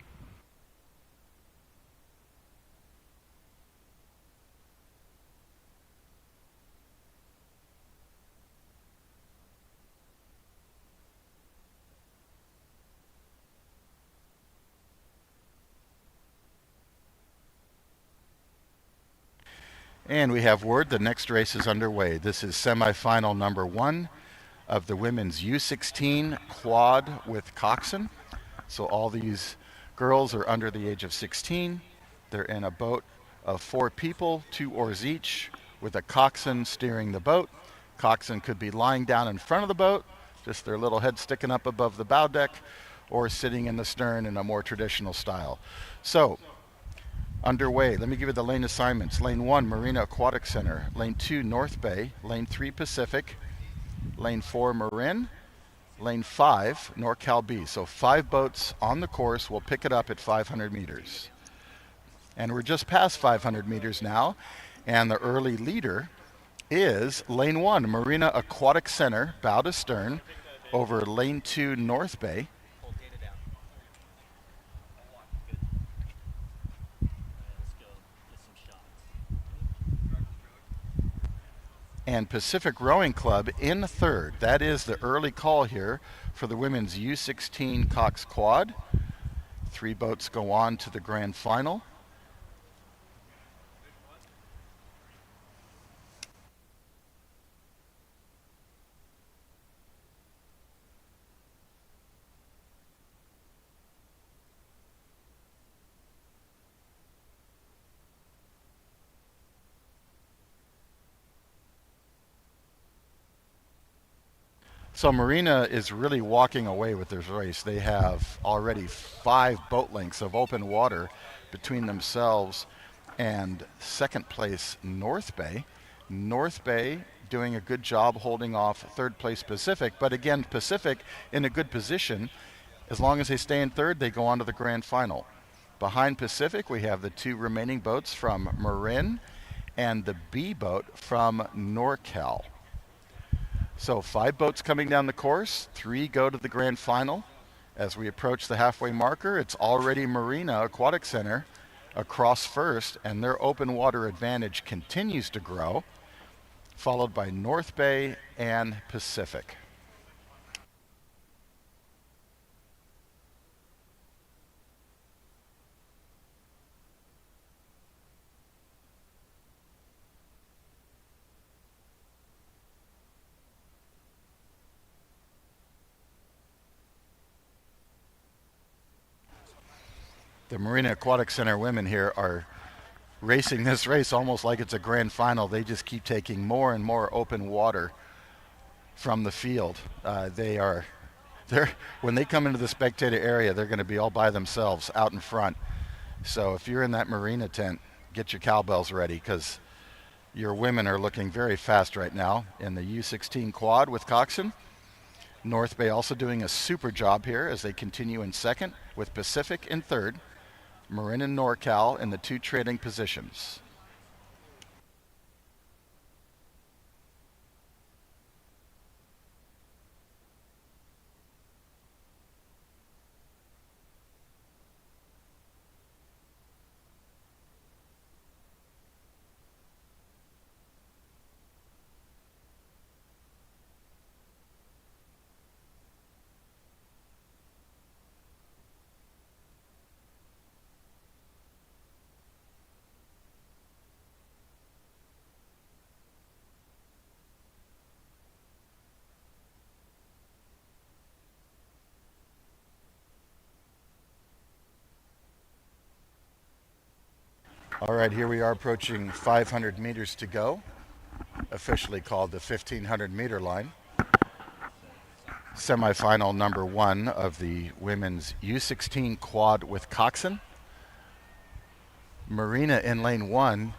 Speaker 1: And we have word the next race is underway. This is semifinal number 1 of the women's U16 quad with coxswain. So all these girls are under the age of 16. They're in a boat of 4 people, 2 oars each, with a coxswain steering the boat. Coxswain could be lying down in front of the boat, just their little head sticking up above the bow deck, or sitting in the stern in a more traditional style. So underway, let me give you the lane assignments. Lane 1, Marina Aquatic Center. Lane 2, North Bay. Lane 3, Pacific. Lane 4, Marin. Lane 5, NorCal B. So 5 boats on the course. We'll pick it up at 500 meters. And we're just past 500 meters now. And the early leader is Lane 1, Marina Aquatic Center, bow to stern, over Lane 2, North Bay. And Pacific Rowing Club in third. That is the early call here for the women's U16 Cox Quad. 3 boats go on to the grand final. So Marina is really walking away with this race. They have already 5 boat lengths of open water between themselves and second place North Bay. North Bay doing a good job holding off third place Pacific, but again, Pacific in a good position. As long as they stay in third, they go on to the grand final. Behind Pacific, we have the 2 remaining boats from Marin and the B boat from NorCal. So 5 boats coming down the course, 3 go to the grand final. As we approach the halfway marker, it's already Marina Aquatic Center across first, and their open water advantage continues to grow, followed by North Bay and Pacific. The Marina Aquatic Center women here are racing this race almost like it's a grand final. They just keep taking more and more open water from the field. When they come into the spectator area, they're going to be all by themselves out in front. So if you're in that Marina tent, get your cowbells ready, because your women are looking very fast right now in the U16 quad with coxswain. North Bay also doing a super job here as they continue in second, with Pacific in third. Marin and NorCal in the 2 trading positions. All right, here we are approaching 500 meters to go, officially called the 1500-meter line. Semifinal number 1 of the women's U16 quad with coxswain. Marina in lane 1,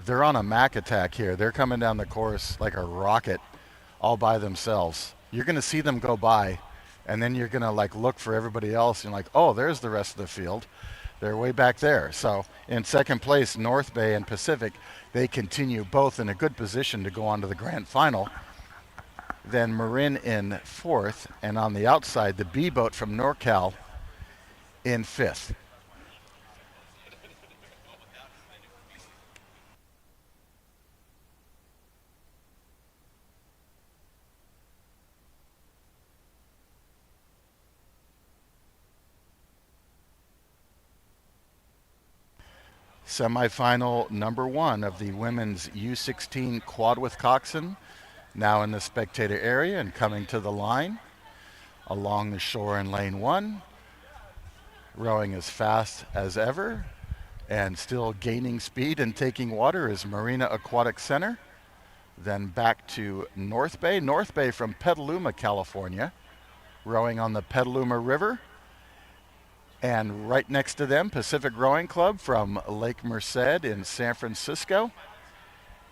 Speaker 1: they're on a Mac attack here. They're coming down the course like a rocket all by themselves. You're going to see them go by, and then you're going to like look for everybody else and like, oh, there's the rest of the field. They're way back there. So in second place, North Bay and Pacific, they continue both in a good position to go on to the grand final. Then Marin in fourth, and on the outside, the B boat from NorCal in fifth. Semifinal number 1 of the women's U16 quad with coxswain, now in the spectator area and coming to the line along the shore in lane 1, rowing as fast as ever and still gaining speed and taking water is Marina Aquatic Center. Then back to North Bay from Petaluma, California, rowing on the Petaluma River. And right next to them, Pacific Rowing Club from Lake Merced in San Francisco.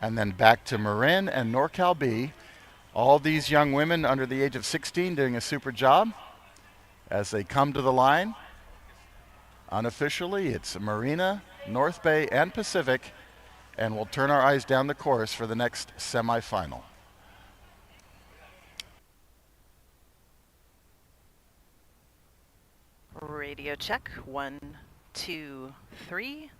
Speaker 1: And then back to Marin and NorCal B. All these young women under the age of 16 doing a super job. As they come to the line, unofficially, it's Marina, North Bay, and Pacific. And we'll turn our eyes down the course for the next semifinal.
Speaker 2: Radio check. 1, 2, 3.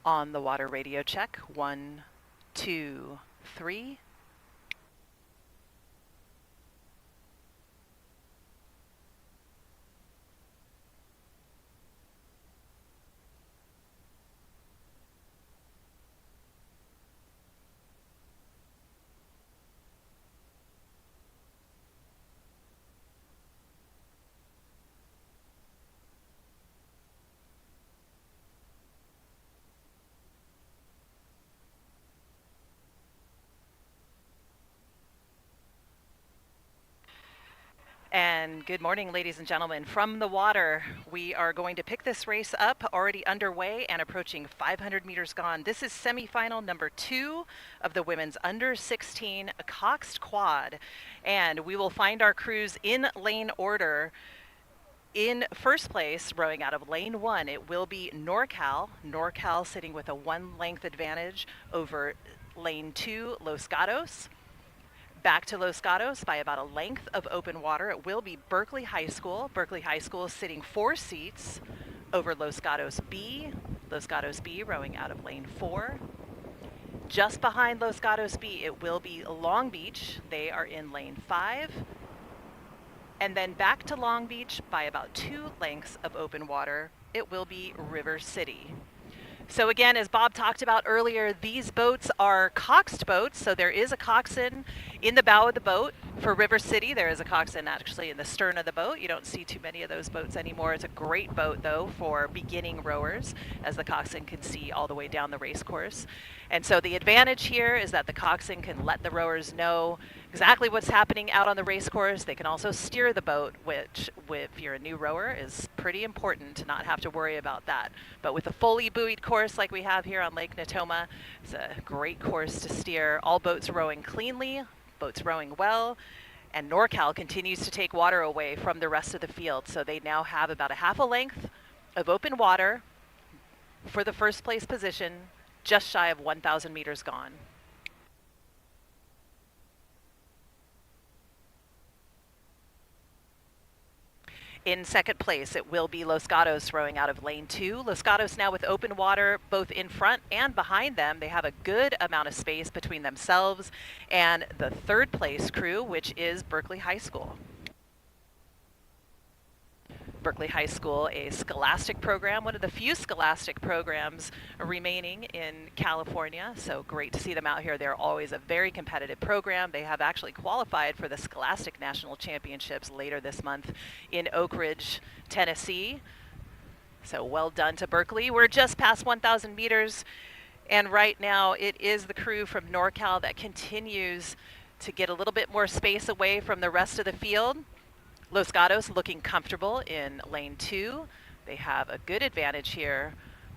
Speaker 2: On the water, radio check. 1, 2, 3. And good morning, ladies and gentlemen. From the water, we are going to pick this race up, already underway and approaching 500 meters gone. This is semifinal number 2 of the women's under 16 coxed quad. And we will find our crews in lane order. In first place, rowing out of lane 1, it will be NorCal. NorCal sitting with a 1-length advantage over lane 2, Los Gatos. Back to Los Gatos by about a length of open water. It will be Berkeley High School. Berkeley High School sitting 4 seats over Los Gatos B. Los Gatos B rowing out of lane 4. Just behind Los Gatos B, it will be Long Beach. They are in lane 5. And then back to Long Beach by about 2 lengths of open water, it will be River City. So again, as Bob talked about earlier, these boats are coxed boats. So there is a coxswain in the bow of the boat. For River City, there is a coxswain actually in the stern of the boat. You don't see too many of those boats anymore. It's a great boat, though, for beginning rowers, as the coxswain can see all the way down the race course. And so the advantage here is that the coxswain can let the rowers know exactly what's happening out on the race course. They can also steer the boat, which, if you're a new rower, is pretty important to not have to worry about that. But with a fully buoyed course like we have here on Lake Natoma, it's a great course to steer. All boats rowing cleanly, boats rowing well, and NorCal continues to take water away from the rest of the field. So they now have about a half a length of open water for the first place position, just shy of 1,000 meters gone. In second place, it will be Los Gatos rowing out of lane 2. Los Gatos now with open water both in front and behind them. They have a good amount of space between themselves and the third place crew, which is Berkeley High School. Berkeley High School, a scholastic program, one of the few scholastic programs remaining in California. So great to see them out here. They're always a very competitive program. They have actually qualified for the Scholastic National Championships later this month in Oak Ridge, Tennessee. So well done to Berkeley. We're just past 1,000 meters. And right now it is the crew from NorCal that continues to get a little bit more space away from the rest of the field. Los Gatos looking comfortable in lane 2. They have a good advantage here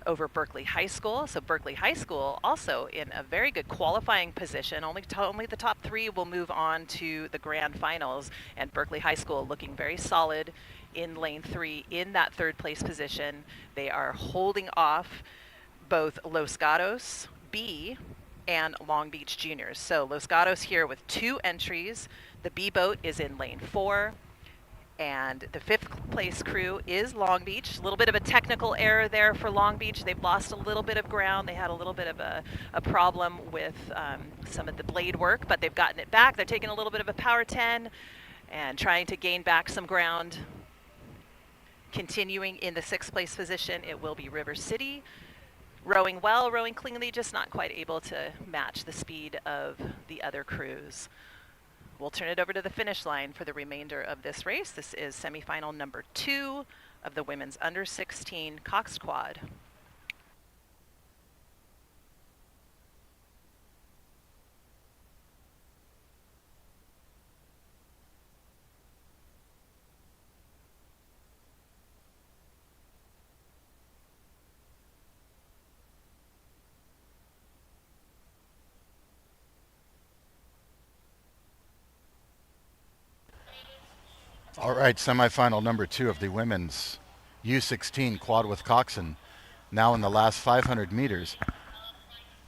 Speaker 2: over Berkeley High School. So Berkeley High School also in a very good qualifying position. Only the top 3 will move on to the grand finals. And Berkeley High School looking very solid in lane 3 in that third place position. They are holding off both Los Gatos B and Long Beach Juniors. So Los Gatos here with 2 entries. The B boat is in lane 4. And the 5th place crew is Long Beach. A little bit of a technical error there for Long Beach. They've lost a little bit of ground. They had a little bit of a problem with some of the blade work, but they've gotten it back. They're taking a little bit of a power 10 and trying to gain back some ground. Continuing in the 6th place position, it will be River City. Rowing well, rowing cleanly, just not quite able to match the speed of the other crews. We'll turn it over to the finish line for the remainder of this race. This is semifinal number 2 of the women's under 16 Cox Quad.
Speaker 1: All right, semifinal number 2 of the women's U16 quad with coxswain, now in the last 500 meters.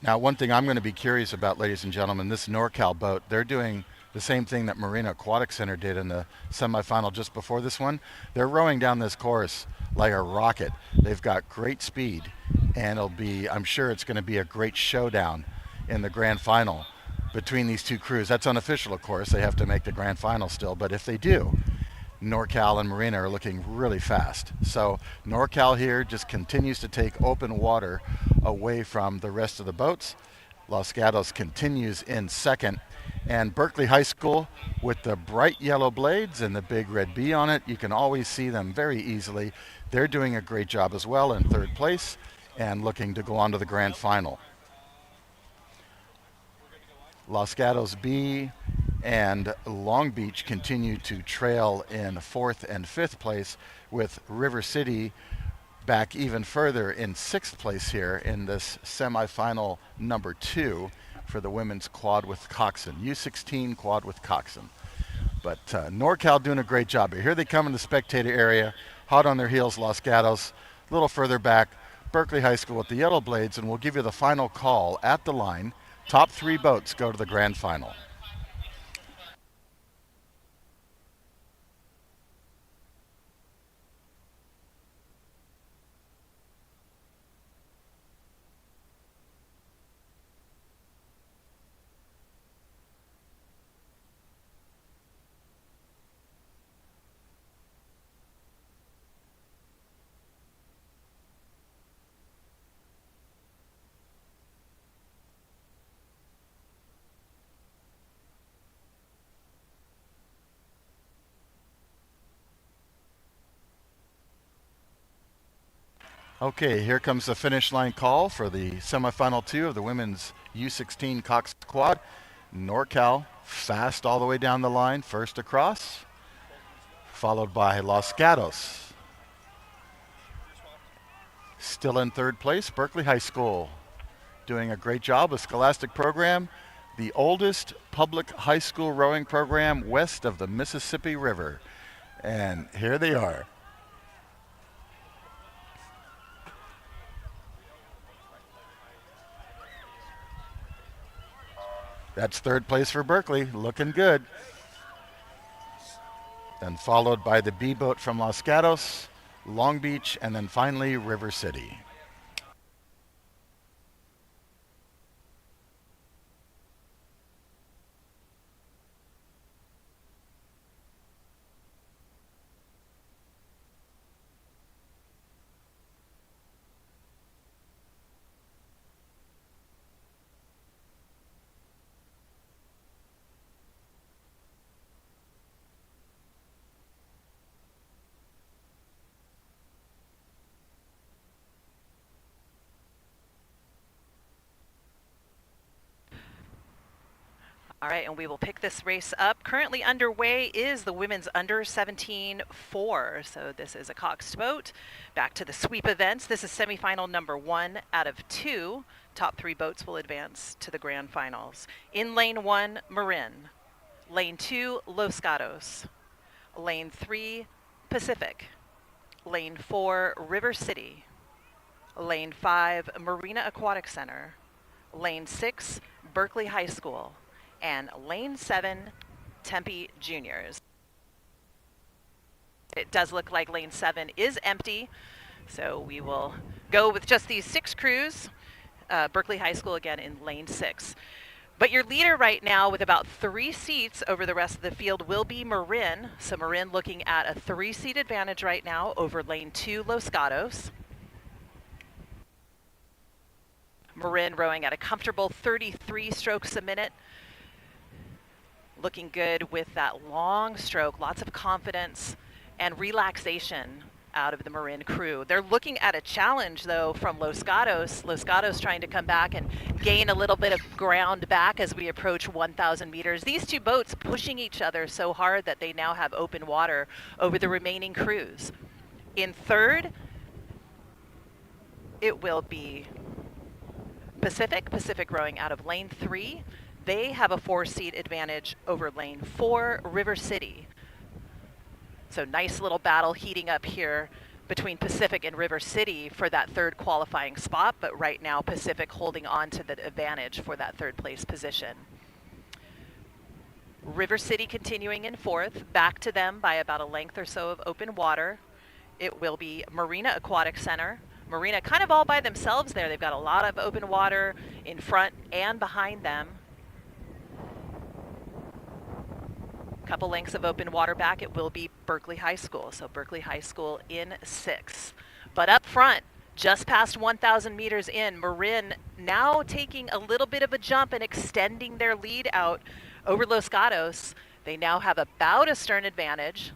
Speaker 1: Now, one thing I'm going to be curious about, ladies and gentlemen, this NorCal boat, they're doing the same thing that Marina Aquatic Center did in the semifinal just before this one. They're rowing down this course like a rocket. They've got great speed, and I'm sure it's going to be a great showdown in the grand final between these 2 crews. That's unofficial, of course. They have to make the grand final still, but if they do, NorCal and Marina are looking really fast. So NorCal here just continues to take open water away from the rest of the boats. Los Gatos continues in second. And Berkeley High School with the bright yellow blades and the big red B on it, you can always see them very easily. They're doing a great job as well in third place and looking to go on to the grand final. Los Gatos B and Long Beach continue to trail in 4th and 5th place, with River City back even further in 6th place here in this semifinal number 2 for the women's quad with coxswain, U16 quad with coxswain. But NorCal doing a great job here. Here they come in the spectator area, hot on their heels, Los Gatos. A little further back, Berkeley High School with the yellow blades, and we'll give you the final call at the line. Top 3 boats go to the grand final. Okay, here comes the finish line call for the semifinal 2 of the women's U16 Cox Quad. NorCal fast all the way down the line, first across, followed by Los Gatos. Still in third place, Berkeley High School, doing a great job. A scholastic program, the oldest public high school rowing program west of the Mississippi River. And here they are. That's third place for Berkeley, looking good. then followed by the B boat from Los Gatos, Long Beach, and then finally River City.
Speaker 2: All right, and we will pick this race up. Currently underway is the women's under 17 4. So this is a Coxed boat. Back to the sweep events. This is semifinal number 1 out of 2. Top 3 boats will advance to the grand finals. In lane 1, Marin. Lane 2, Los Gatos. Lane 3, Pacific. Lane 4, River City. Lane 5, Marina Aquatic Center. Lane 6, Berkeley High School. And lane 7, Tempe Juniors. It does look like lane 7 is empty, so we will go with just these 6 crews. Berkeley High School again in lane 6. But your leader right now with about 3 seats over the rest of the field will be Marin. So Marin looking at a 3-seat advantage right now over lane 2, Los Gatos. Marin rowing at a comfortable 33 strokes a minute. Looking good with that long stroke, lots of confidence and relaxation out of the Marin crew. They're looking at a challenge though from Los Gatos. Los Gatos trying to come back and gain a little bit of ground back as we approach 1,000 meters. These two boats pushing each other so hard that they now have open water over the remaining crews. In third, it will be Pacific rowing out of lane 3. They have a 4-seat advantage over lane 4, River City. So nice little battle heating up here between Pacific and River City for that third qualifying spot, but right now Pacific holding on to the advantage for that third place position. River City continuing in 4th, back to them by about a length or so of open water. It will be Marina Aquatic Center. Marina kind of all by themselves there. They've got a lot of open water in front and behind them. Couple lengths of open water back, it will be Berkeley High School. So Berkeley High School in 6th. But up front, just past 1,000 meters in, Marin now taking a little bit of a jump and extending their lead out over Los Gatos. They now have about a stern advantage.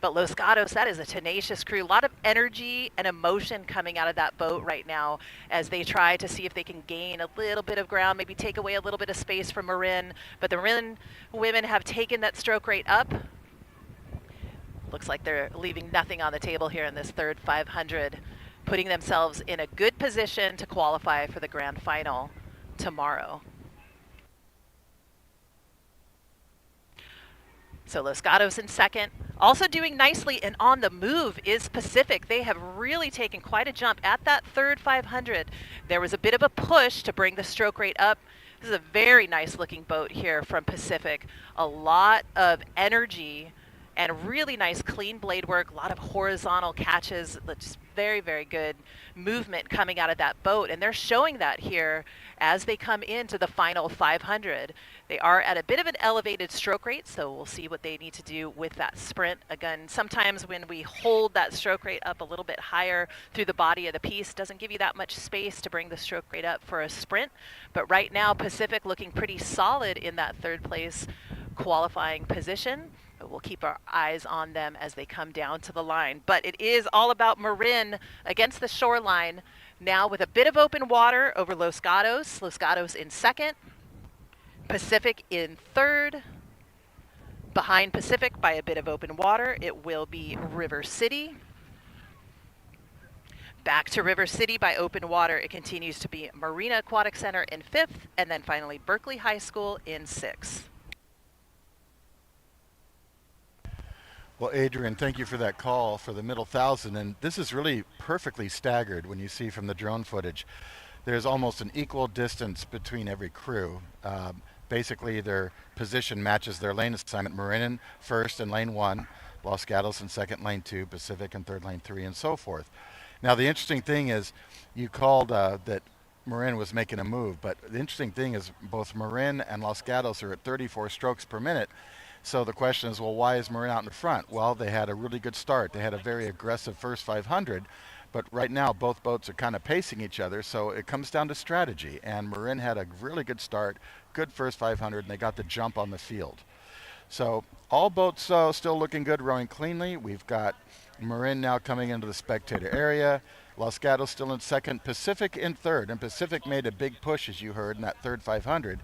Speaker 2: But Los Gatos, that is a tenacious crew. A lot of energy and emotion coming out of that boat right now as they try to see if they can gain a little bit of ground, maybe take away a little bit of space from Marin. But the Marin women have taken that stroke rate up. Looks like they're leaving nothing on the table here in this third 500, putting themselves in a good position to qualify for the grand final tomorrow. So Los Gatos in 2nd. Also doing nicely and on the move is Pacific. They have really taken quite a jump at that third 500. There was a bit of a push to bring the stroke rate up. This is a very nice looking boat here from Pacific. A lot of energy and really nice clean blade work, a lot of horizontal catches, just very, very good movement coming out of that boat. And they're showing that here as they come into the final 500. They are at a bit of an elevated stroke rate, so we'll see what they need to do with that sprint. Again, sometimes when we hold that stroke rate up a little bit higher through the body of the piece, doesn't give you that much space to bring the stroke rate up for a sprint. But right now, Pacific looking pretty solid in that third place qualifying position. We'll keep our eyes on them as they come down to the line. But it is all about Marin against the shoreline now with a bit of open water over Los Gatos. Los Gatos in 2nd. Pacific in 3rd. Behind Pacific by a bit of open water, it will be River City. Back to River City by open water, it continues to be Marina Aquatic Center in 5th, and then finally Berkeley High School in 6th.
Speaker 1: Well, Adrian, thank you for that call for the middle 1,000. And this is really perfectly staggered when you see from the drone footage. There's almost an equal distance between every crew. Basically, their position matches their lane assignment. Marin first in lane 1, Los Gatos in second, lane 2, Pacific in third, lane 3, and so forth. Now, the interesting thing is you called that Marin was making a move, but the interesting thing is both Marin and Los Gatos are at 34 strokes per minute. So the question is, well, why is Marin out in front? Well, they had a really good start. They had a very aggressive first 500, but right now both boats are kind of pacing each other, so it comes down to strategy. And Marin had a really good start, good first 500, and they got the jump on the field. So all boats still looking good, rowing cleanly. We've got Marin now coming into the spectator area. Los Gatos still in second, Pacific in third. And Pacific made a big push, as you heard, in that third 500.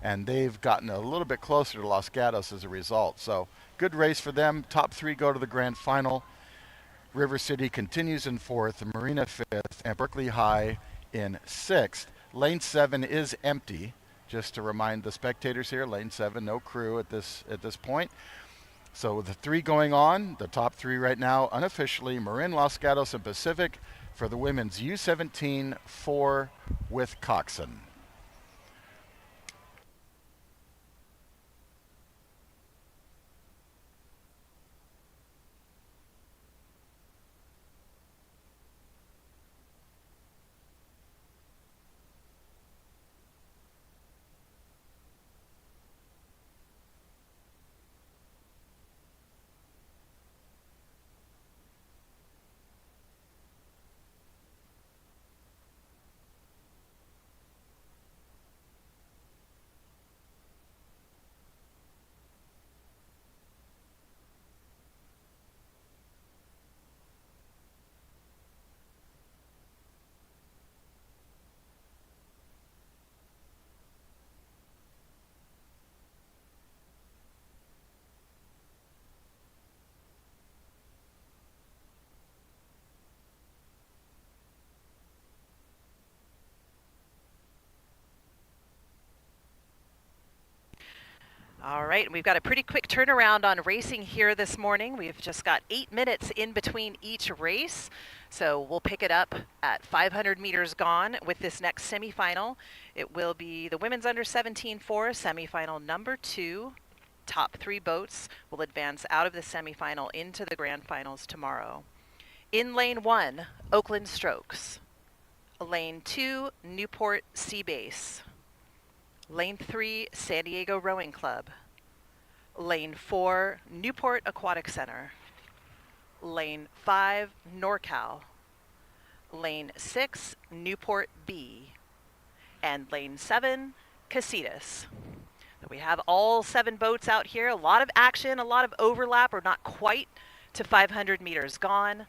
Speaker 1: And they've gotten a little bit closer to Los Gatos as a result. So good race for them. Top 3 go to the grand final. River City continues in fourth, Marina fifth, and Berkeley High in sixth. Lane 7 is empty. Just to remind the spectators here, lane 7, no crew at this point. So with the 3 going on, the top 3 right now, unofficially, Marin, Los Gatos, and Pacific for the women's U17 4 with Coxon.
Speaker 2: All right, we've got a pretty quick turnaround on racing here this morning. We've just got 8 minutes in between each race. So we'll pick it up at 500 meters gone with this next semifinal. It will be the women's under 17 4 semifinal number 2. Top 3 boats will advance out of the semifinal into the grand finals tomorrow. In lane 1, Oakland Strokes. Lane 2, Newport Sea Base. Lane 3, San Diego Rowing Club. Lane 4, Newport Aquatic Center. Lane 5, NorCal. Lane 6, Newport B. And Lane 7, Casitas. So we have all 7 boats out here. A lot of action, a lot of overlap. We're not quite to 500 meters gone.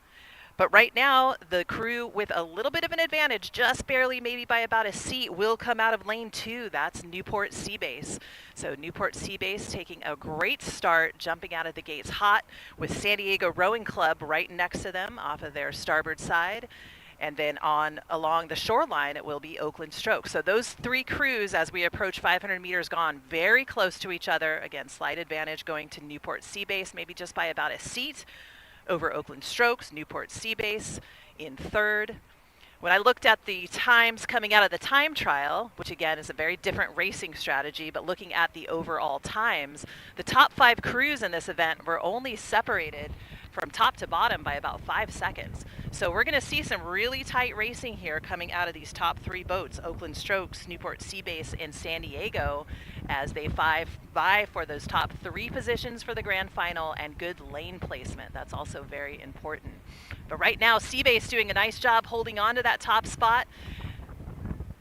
Speaker 2: But right now, the crew with a little bit of an advantage, just barely, maybe by about a seat, will come out of lane 2. That's Newport Sea Base. So Newport Sea Base taking a great start, jumping out of the gates hot, with San Diego Rowing Club right next to them off of their starboard side. And then along the shoreline, it will be Oakland Strokes. So those 3 crews, as we approach 500 meters gone, very close to each other. Again, slight advantage going to Newport Sea Base, maybe just by about a seat over Oakland Strokes. Newport Sea Base in third. When I looked at the times coming out of the time trial, which again is a very different racing strategy, but looking at the overall times, the top 5 crews in this event were only separated from top to bottom by about 5 seconds. So we're going to see some really tight racing here coming out of these top 3 boats, Oakland Strokes, Newport Sea Base, and San Diego, as they vie for those top 3 positions for the grand final and good lane placement. That's also very important. But right now, Sea Base doing a nice job holding on to that top spot.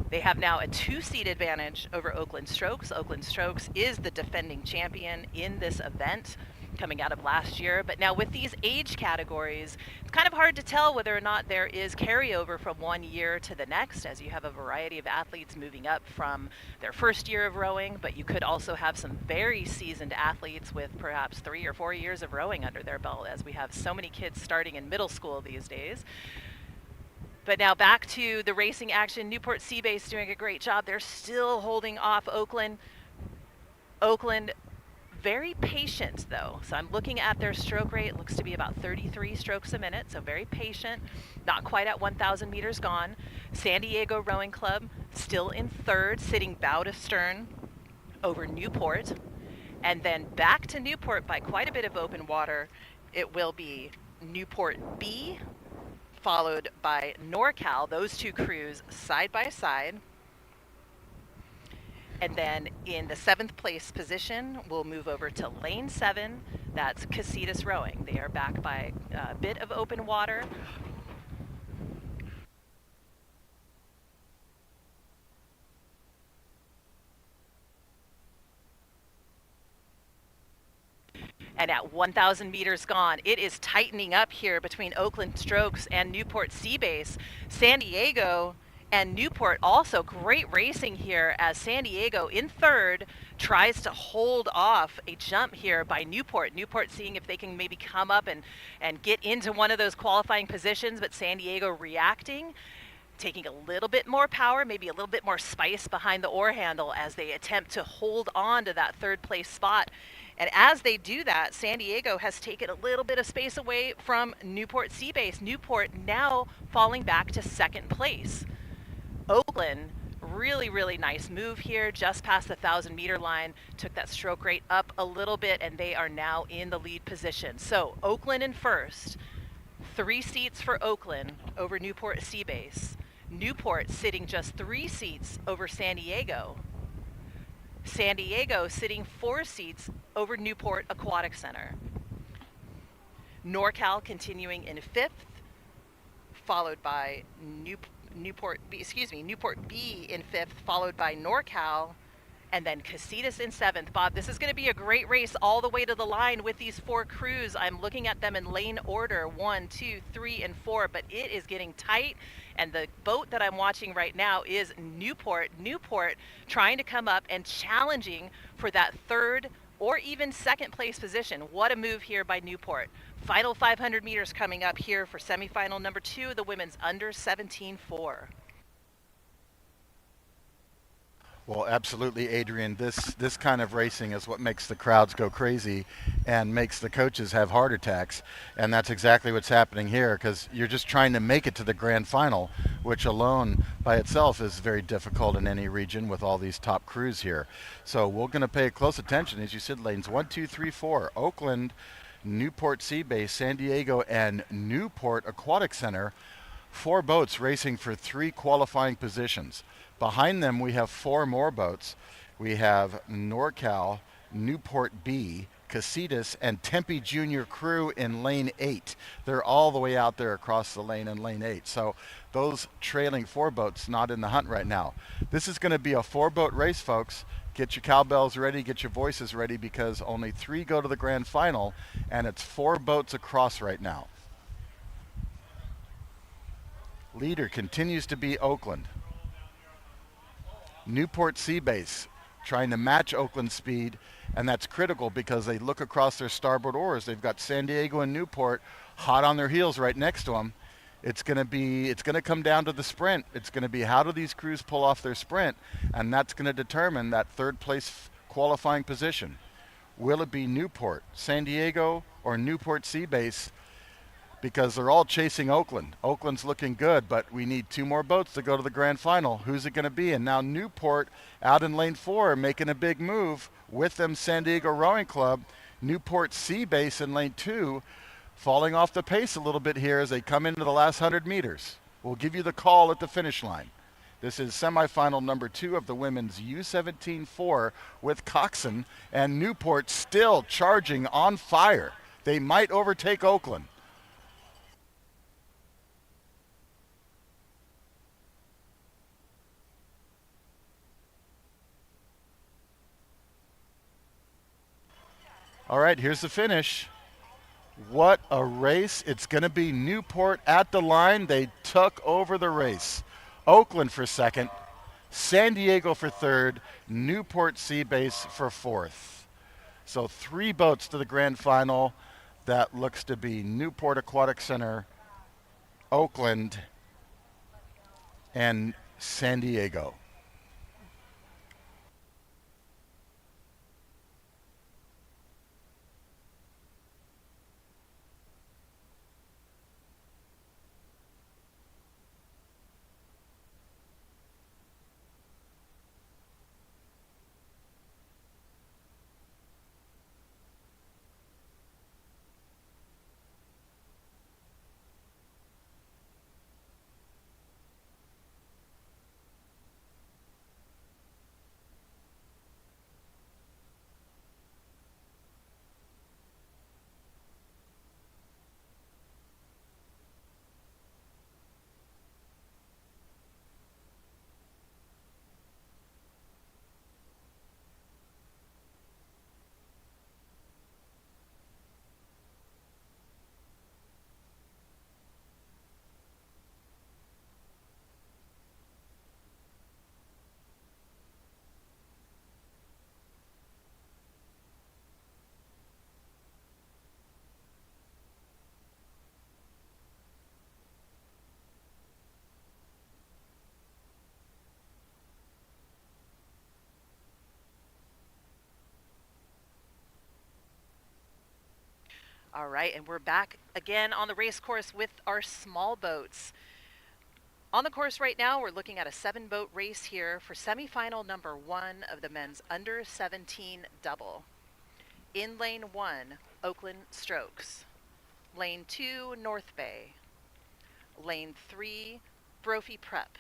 Speaker 2: They have now a 2-seat advantage over Oakland Strokes. Oakland Strokes is the defending champion in this event, coming out of last year. But now with these age categories, it's kind of hard to tell whether or not there is carryover from one year to the next, as you have a variety of athletes moving up from their first year of rowing, but you could also have some very seasoned athletes with perhaps 3 or 4 years of rowing under their belt, as we have so many kids starting in middle school these days. But now back to the racing action. Newport Sea Base doing a great job. They're still holding off Oakland. Oakland very patient though. So I'm looking at their stroke rate. It looks to be about 33 strokes a minute. So very patient, not quite at 1,000 meters gone. San Diego Rowing Club still in third, sitting bow to stern over Newport. And then back to Newport by quite a bit of open water it will be Newport B, followed by NorCal, those two crews side by side. And then in the 7th place position, we'll move over to lane 7. That's Casitas Rowing. They are back by a bit of open water. And at 1,000 meters gone, it is tightening up here between Oakland Strokes and Newport Seabase. San Diego and Newport also great racing here as San Diego in third tries to hold off a jump here by Newport. Newport seeing if they can maybe come up and get into one of those qualifying positions, but San Diego reacting, taking a little bit more power, maybe a little bit more spice behind the oar handle as they attempt to hold on to that 3rd place spot. And as they do that, San Diego has taken a little bit of space away from Newport Seabase. Newport now falling back to 2nd place. Oakland, really, really nice move here, just past the 1,000-meter line, took that stroke rate up a little bit, and they are now in the lead position. So Oakland in first, 3 seats for Oakland over Newport Seabase. Newport sitting just 3 seats over San Diego. San Diego sitting 4 seats over Newport Aquatic Center. NorCal continuing in 5th, followed by Newport B in 5th, followed by NorCal, and then Casitas in 7th. Bob, this is going to be a great race all the way to the line with these 4 crews. I'm looking at them in lane order, 1, 2, 3, and 4, but it is getting tight. And the boat that I'm watching right now is Newport. Newport trying to come up and challenging for that 3rd or even 2nd place position. What a move here by Newport. Final 500 meters coming up here for semifinal number 2 of the women's under 17-4.
Speaker 1: Well, absolutely, Adrian. This kind of racing is what makes the crowds go crazy and makes the coaches have heart attacks. And that's exactly what's happening here, because you're just trying to make it to the grand final, which alone by itself is very difficult in any region with all these top crews here. So we're going to pay close attention. As you said, lanes 1, 2, 3, 4. Oakland, Newport Seabase, San Diego, and Newport Aquatic Center. 4 boats racing for 3 qualifying positions. Behind them, we have 4 more boats. We have NorCal, Newport B, Casitas, and Tempe Junior Crew in lane 8. They're all the way out there across the lane in lane 8. So those trailing 4 boats not in the hunt right now. This is going to be a 4-boat race, folks. Get your cowbells ready, get your voices ready, because only 3 go to the grand final, and it's 4 boats across right now. Leader continues to be Oakland. Newport Seabase trying to match Oakland's speed, and that's critical because they look across their starboard oars. They've got San Diego and Newport hot on their heels right next to them. It's going to come down to the sprint. It's going to be how do these crews pull off their sprint, and that's going to determine that 3rd place qualifying position. Will it be Newport, San Diego, or Newport Seabase? Because they're all chasing Oakland. Oakland's looking good, but we need 2 more boats to go to the grand final. Who's it going to be? And now Newport out in lane 4 making a big move with them San Diego Rowing Club. Newport Seabase in lane 2 falling off the pace a little bit here as they come into the last 100 meters. We'll give you the call at the finish line. This is semifinal number 2 of the women's U17-4 with Coxon, and Newport still charging on fire. They might overtake Oakland. All right, here's the finish. What a race. It's going to be Newport at the line. They took over the race. Oakland for 2nd, San Diego for 3rd, Newport Seabase for 4th. So 3 boats to the grand final. That looks to be Newport Aquatic Center, Oakland, and San Diego.
Speaker 2: All right, and we're back again on the race course with our small boats. On the course right now, we're looking at a 7-boat race here for semifinal number 1 of the men's under 17 double. In lane 1, Oakland Strokes. Lane 2, North Bay. Lane 3, Brophy Prep.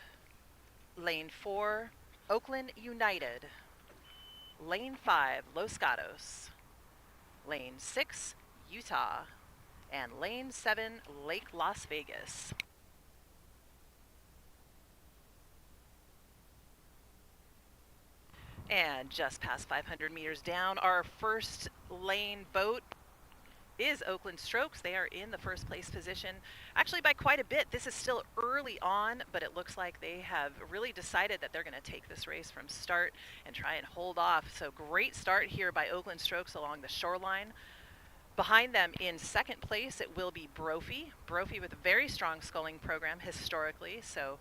Speaker 2: Lane 4, Oakland United. Lane 5, Los Gatos. Lane 6, Utah. And lane 7, Lake Las Vegas. And just past 500 meters down, our first lane boat is Oakland Strokes. They are in the first place position, actually by quite a bit. This is still early on, but it looks like they have really decided that they're going to take this race from start and try and hold off. So great start here by Oakland Strokes along the shoreline. Behind them in second place, it will be Brophy. Brophy with a very strong sculling program historically, so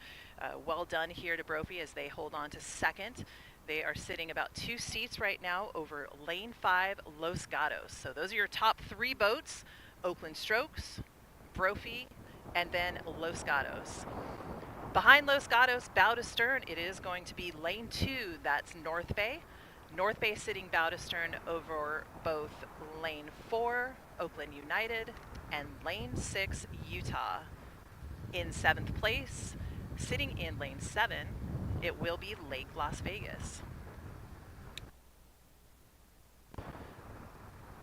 Speaker 2: well done here to Brophy as they hold on to second. They are sitting about 2 seats right now over lane 5, Los Gatos. So those are your top 3 boats: Oakland Strokes, Brophy, and then Los Gatos. Behind Los Gatos, bow to stern, it is going to be lane 2, that's North Bay. North Bay sitting bow to stern over both lane 4, Oakland United, and lane 6, Utah. In 7th place, sitting in lane 7, it will be Lake Las Vegas.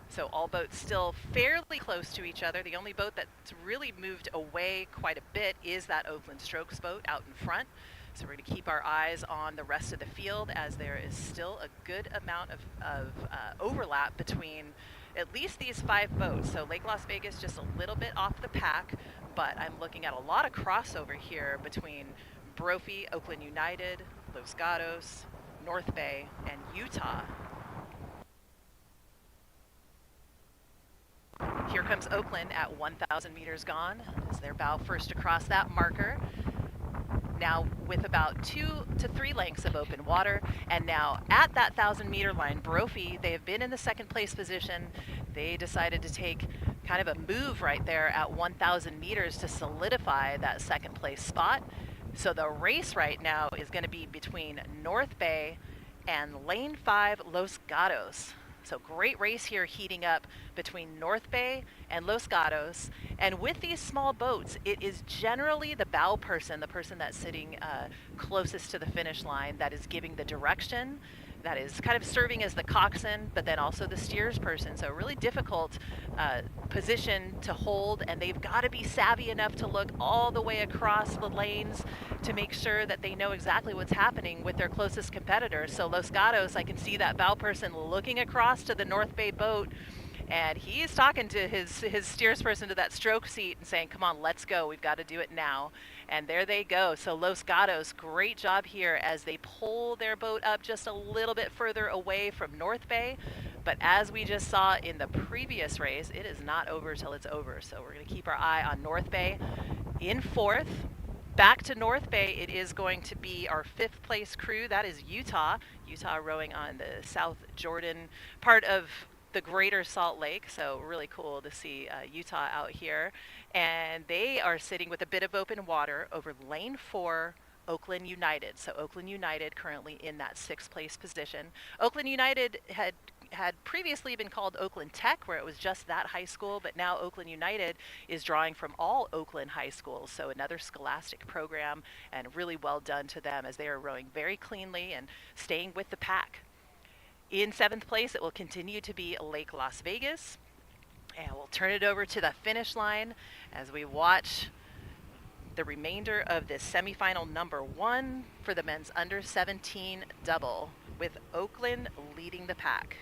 Speaker 2: So all boats still fairly close to each other. The only boat that's really moved away quite a bit is that Oakland Strokes boat out in front. So we're going to keep our eyes on the rest of the field as there is still a good amount of overlap between at least these 5 boats. So Lake Las Vegas just a little bit off the pack, but I'm looking at a lot of crossover here between Brophy, Oakland United, Los Gatos, North Bay, and Utah. Here comes Oakland at 1,000 meters gone as their bow first across that marker. Now with about 2 to 3 lengths of open water, and now at that 1,000-meter line, Brophy, they have been in the second place position. They decided to take kind of a move right there at 1,000 meters to solidify that second place spot. So the race right now is going to be between North Bay and lane 5, Los Gatos. So great race here heating up between North Bay and Los Gatos. And with these small boats, it is generally the bow person, the person that's sitting closest to the finish line, that is giving the direction, that is kind of serving as the coxswain, but then also the steers person. So a really difficult position to hold, and they've got to be savvy enough to look all the way across the lanes to make sure that they know exactly what's happening with their closest competitor. So Los Gatos, I can see that bow person looking across to the North Bay boat, and he is talking to his steersperson to that stroke seat and saying, come on, let's go. We've got to do it now. And there they go. So Los Gatos, great job here as they pull their boat up just a little bit further away from North Bay. But as we just saw in the previous race, it is not over till it's over. So we're going to keep our eye on North Bay. In 4th, back to North Bay, it is going to be our 5th place crew. That is Utah. Utah rowing on the South Jordan part of the greater Salt Lake, so really cool to see Utah out here. And they are sitting with a bit of open water over lane 4, Oakland United. So Oakland United currently in that 6th place position. Oakland United had previously been called Oakland Tech, where it was just that high school, but now Oakland United is drawing from all Oakland high schools, so another scholastic program, and really well done to them as they are rowing very cleanly and staying with the pack. In 7th place, it will continue to be Lake Las Vegas. And we'll turn it over to the finish line as we watch the remainder of this semifinal number 1 for the men's under 17 double, with Oakland leading the pack.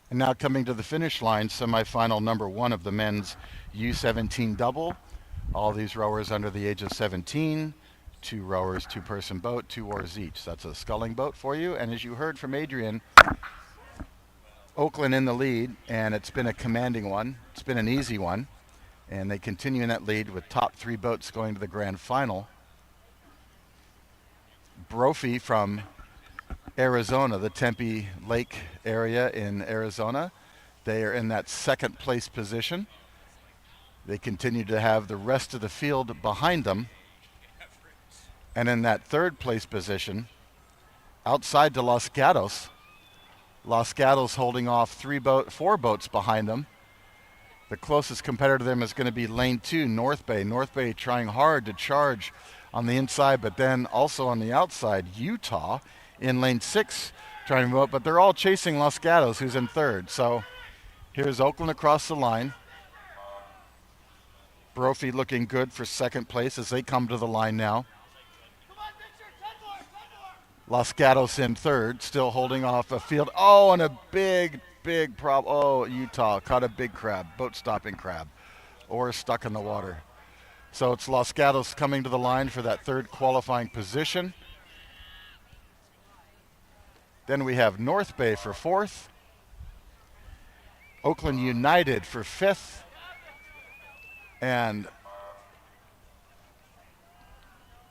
Speaker 1: And now coming to the finish line, semifinal number 1 of the men's U17 double. All these rowers under the age of 17, 2 rowers, 2-person boat, 2 oars each. That's a sculling boat for you. And as you heard from Adrian, Oakland in the lead, and it's been a commanding one. It's been an easy one. And they continue in that lead with top 3 boats going to the grand final. Brophy from Arizona, the Tempe Lake area in Arizona. They are in that 2nd place position. They continue to have the rest of the field behind them. And in that 3rd place position, outside to Los Gatos holding off 4 boats behind them. The closest competitor to them is going to be lane 2, North Bay. North Bay trying hard to charge on the inside, but then also on the outside, Utah in lane 6 trying to move up, but they're all chasing Los Gatos, who's in 3rd. So here's Oakland across the line. Brophy looking good for 2nd place as they come to the line now. Los Gatos in 3rd, still holding off a field. Oh, and a big problem. Oh, Utah caught a big crab, boat stopping crab, or stuck in the water. So it's Los Gatos coming to the line for that 3rd qualifying position. Then we have North Bay for 4th. Oakland United for 5th. And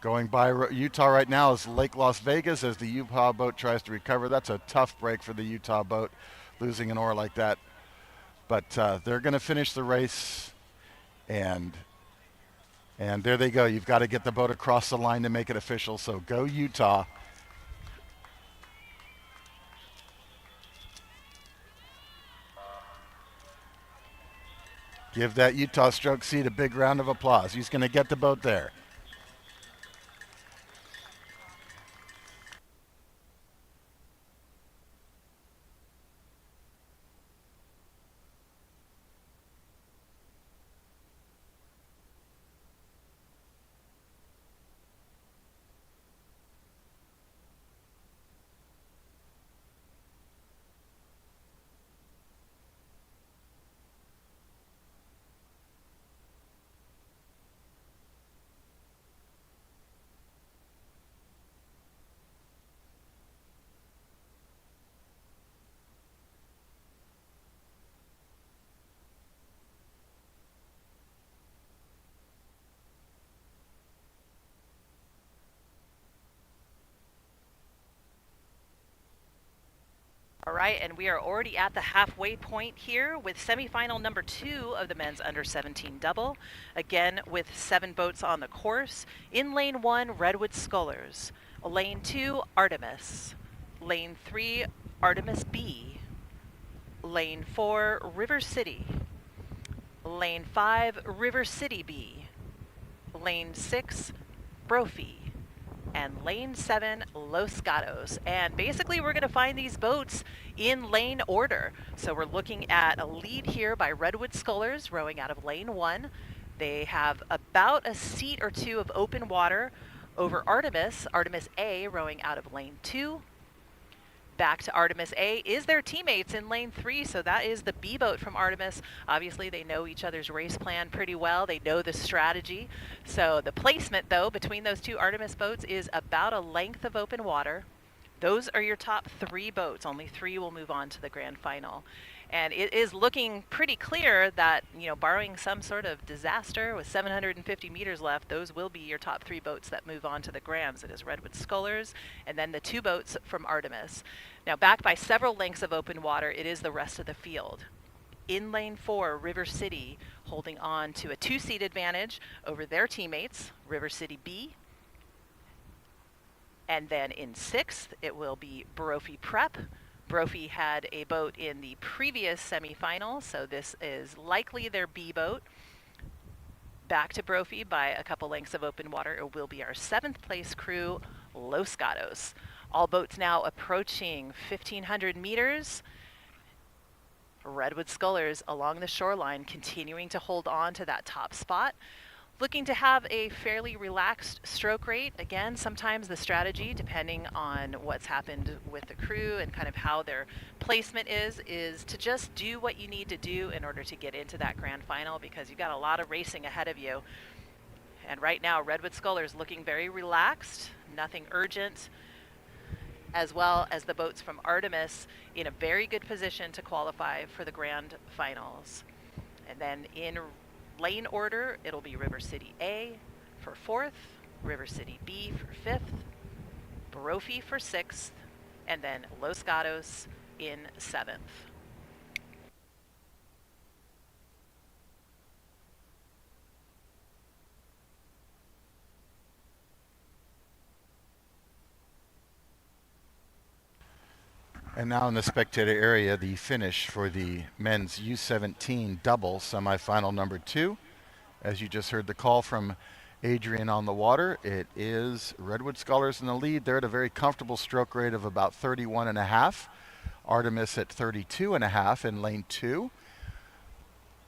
Speaker 1: going by Utah right now is Lake Las Vegas as the Utah boat tries to recover. That's a tough break for the Utah boat, losing an oar like that. But they're going to finish the race, and there they go. You've got to get the boat across the line to make it official, so go Utah. Give that Utah stroke seat a big round of applause. He's going to get the boat there.
Speaker 2: All right, and we are already at the halfway point here with semifinal number 2 of the men's under 17 double. Again, with 7 boats on the course. In lane 1, Redwood Scullers. Lane 2, Artemis. Lane 3, Artemis B. Lane 4, River City. Lane 5, River City B. Lane 6, Brophy. And lane 7, Los Gatos. And basically we're going to find these boats in lane order. So we're looking at a lead here by Redwood Scullers rowing out of lane 1. They have about a seat or 2 of open water over Artemis A rowing out of lane 2. Back to Artemis A is their teammates in lane 3, so that is the B boat from Artemis. Obviously, they know each other's race plan pretty well. They know the strategy. So the placement, though, between those 2 Artemis boats is about a length of open water. Those are your top 3 boats. Only 3 will move on to the grand final. And it is looking pretty clear that, barring some sort of disaster with 750 meters left, those will be your top 3 boats that move on to the Grams. It is Redwood Scullers and then the 2 boats from Artemis. Now, back by several lengths of open water, it is the rest of the field. In lane 4, River City holding on to a 2-seat advantage over their teammates, River City B. And then in 6th, it will be Brophy Prep. Brophy had a boat in the previous semifinal, so this is likely their B boat. Back to Brophy by a couple lengths of open water. It will be our 7th place crew, Los Gatos. All boats now approaching 1,500 meters. Redwood Scullers along the shoreline continuing to hold on to that top spot. Looking to have a fairly relaxed stroke rate. Again, sometimes the strategy, depending on what's happened with the crew and kind of how their placement is to just do what you need to do in order to get into that grand final, because you've got a lot of racing ahead of you. And right now, Redwood Scullers looking very relaxed, nothing urgent, as well as the boats from Artemis in a very good position to qualify for the grand finals. And then in lane order, it'll be River City A for 4th, River City B for 5th, Brophy for 6th, and then Los Gatos in 7th.
Speaker 1: And now in the spectator area, the finish for the men's U17 double semifinal number 2. As you just heard the call from Adrian on the water, it is Redwood Scullers in the lead. They're at a very comfortable stroke rate of about 31.5. Artemis at 32.5 in lane 2.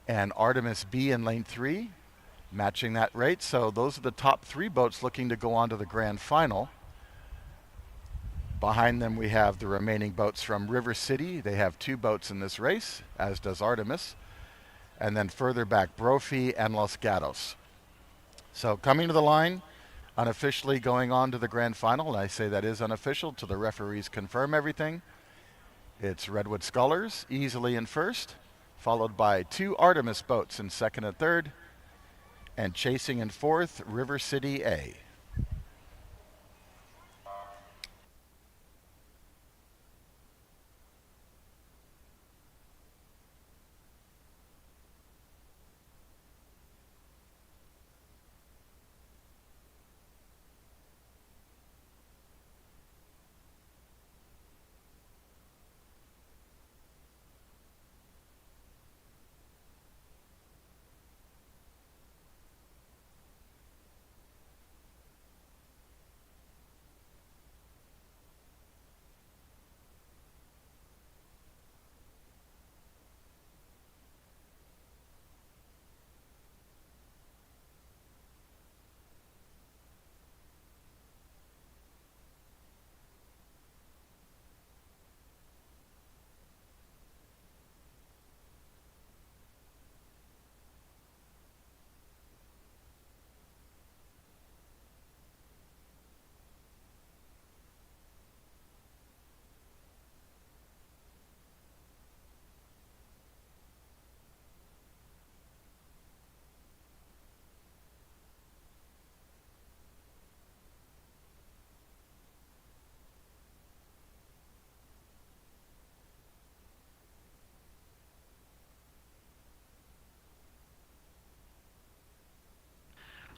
Speaker 1: And Artemis B in lane 3, matching that rate. So those are the top 3 boats looking to go on to the grand final. Behind them we have the remaining boats from River City. They have 2 boats in this race, as does Artemis. And then further back, Brophy and Los Gatos. So coming to the line, unofficially going on to the grand final, and I say that is unofficial till the referees confirm everything. It's Redwood Scullers easily in first, followed by 2 Artemis boats in second and third, and chasing in fourth, River City A.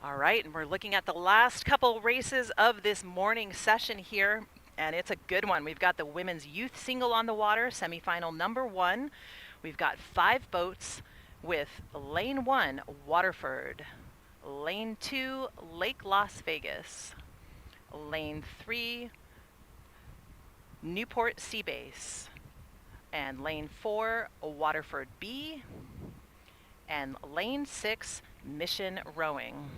Speaker 2: All right, and we're looking at the last couple races of this morning session here, and it's a good one. We've got the women's youth single on the water, semifinal number 1. We've got 5 boats with lane 1, Waterford, lane 2, Lake Las Vegas, lane 3, Newport Seabase, and lane 4, Waterford B, and lane 6, Mission Rowing.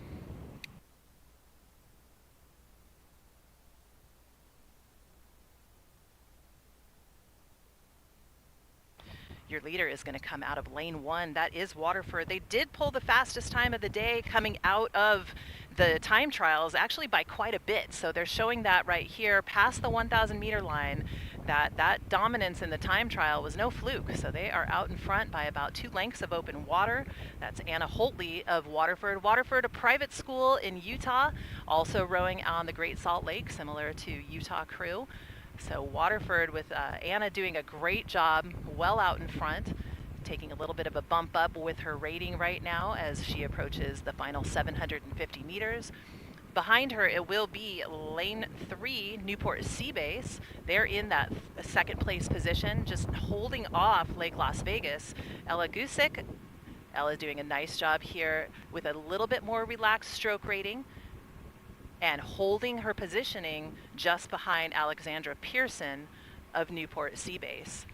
Speaker 2: Your leader is going to come out of lane 1. That is Waterford. They did pull the fastest time of the day coming out of the time trials, actually by quite a bit. So they're showing that right here past the 1,000 meter line, that dominance in the time trial was no fluke. So they are out in front by about 2 lengths of open water. That's Anna Holtley of Waterford. Waterford, a private school in Utah, also rowing on the Great Salt Lake, similar to Utah crew. So Waterford with Anna doing a great job, well out in front, taking a little bit of a bump up with her rating right now as she approaches the final 750 meters. Behind her, it will be lane 3, Newport Seabase. They're in that second place position, just holding off Lake Las Vegas. Ella Gusick, Ella doing a nice job here with a little bit more relaxed stroke rating, and holding her positioning just behind Alexandra Pearson of Newport Seabase.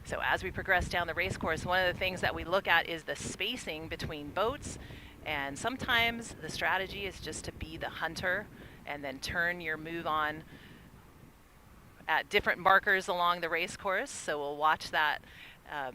Speaker 2: So as we progress down the race course, one of the things that we look at is the spacing between boats. And sometimes the strategy is just to be the hunter and then turn your move on at different markers along the race course. So we'll watch that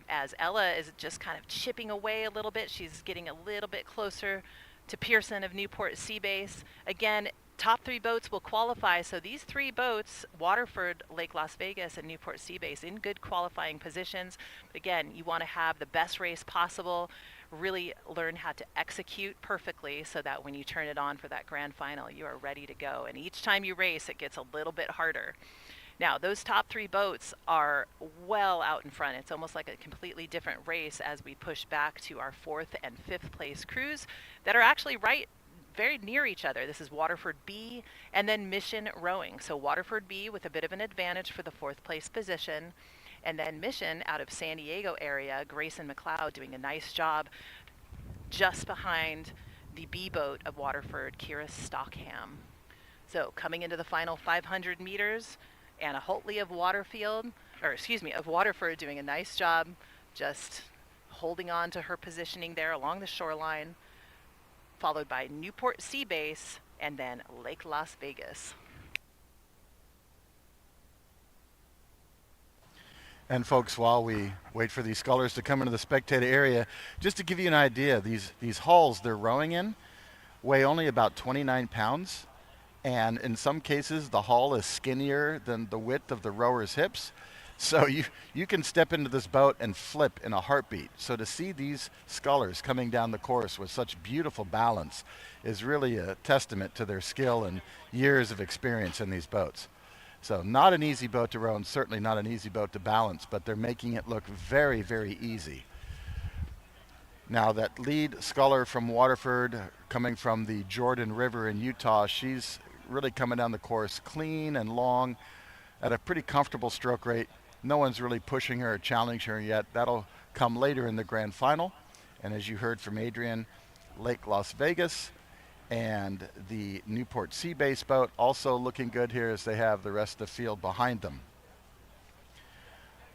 Speaker 2: as Ella is just kind of chipping away a little bit. She's getting a little bit closer to Pearson of Newport Seabase. Again, top 3 boats will qualify. So these 3 boats, Waterford, Lake Las Vegas, and Newport Seabase, in good qualifying positions. But again, you want to have the best race possible, really learn how to execute perfectly so that when you turn it on for that grand final, you are ready to go. And each time you race, it gets a little bit harder. Now, those top 3 boats are well out in front. It's almost like a completely different race as we push back to our 4th and 5th place crews that are actually right very near each other. This is Waterford B and then Mission Rowing. So Waterford B with a bit of an advantage for the 4th place position. And then Mission out of San Diego area, Grayson McLeod doing a nice job just behind the B boat of Waterford, Kira Stockham. So coming into the final 500 meters, Anna Holtley of of Waterford doing a nice job just holding on to her positioning there along the shoreline, followed by Newport Seabase and then Lake Las Vegas.
Speaker 1: And folks, while we wait for these scullers to come into the spectator area, just to give you an idea, these hulls they're rowing in weigh only about 29 pounds. And in some cases, the hull is skinnier than the width of the rower's hips. So you can step into this boat and flip in a heartbeat. So to see these scullers coming down the course with such beautiful balance is really a testament to their skill and years of experience in these boats. So not an easy boat to row and certainly not an easy boat to balance, but they're making it look very, very easy. Now that lead sculler from Waterford coming from the Jordan River in Utah, she's really coming down the course clean and long at a pretty comfortable stroke rate. No one's really pushing her or challenging her yet. That'll come later in the grand final. And as you heard from Adrian, Lake Las Vegas and the Newport Seabase boat also looking good here as they have the rest of the field behind them.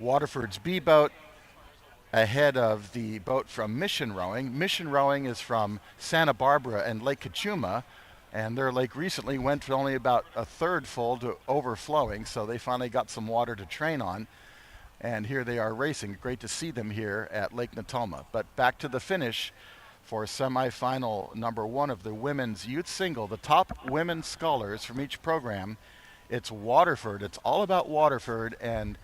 Speaker 1: Waterford's B boat ahead of the boat from Mission Rowing. Mission Rowing is from Santa Barbara and Lake Cachuma, and their lake recently went from only about a third full to overflowing, so they finally got some water to train on. And here they are racing. Great to see them here at Lake Natoma. But back to the finish for semifinal number 1 of the women's youth single. The top women's scullers from each program. It's Waterford. It's all about Waterford, and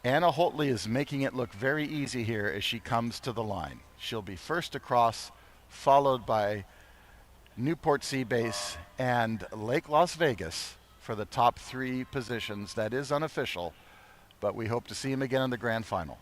Speaker 1: Anna Holtley is making it look very easy here as she comes to the line. She'll be first across, followed by Newport Seabase and Lake Las Vegas for the top 3 positions. That is unofficial, but we hope to see him again in the grand final.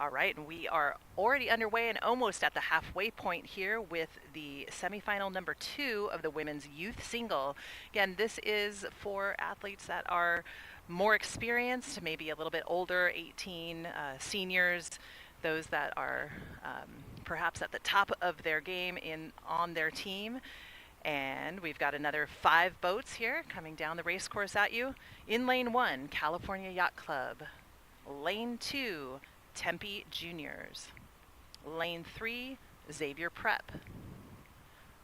Speaker 2: All right, and we are already underway and almost at the halfway point here with the semifinal number 2 of the women's youth single. Again, this is for athletes that are more experienced, maybe a little bit older, 18, seniors, those that are perhaps at the top of their game on their team. And we've got another 5 boats here coming down the race course at you. In lane 1, California Yacht Club. Lane 2, Tempe Juniors. Lane 3, Xavier Prep.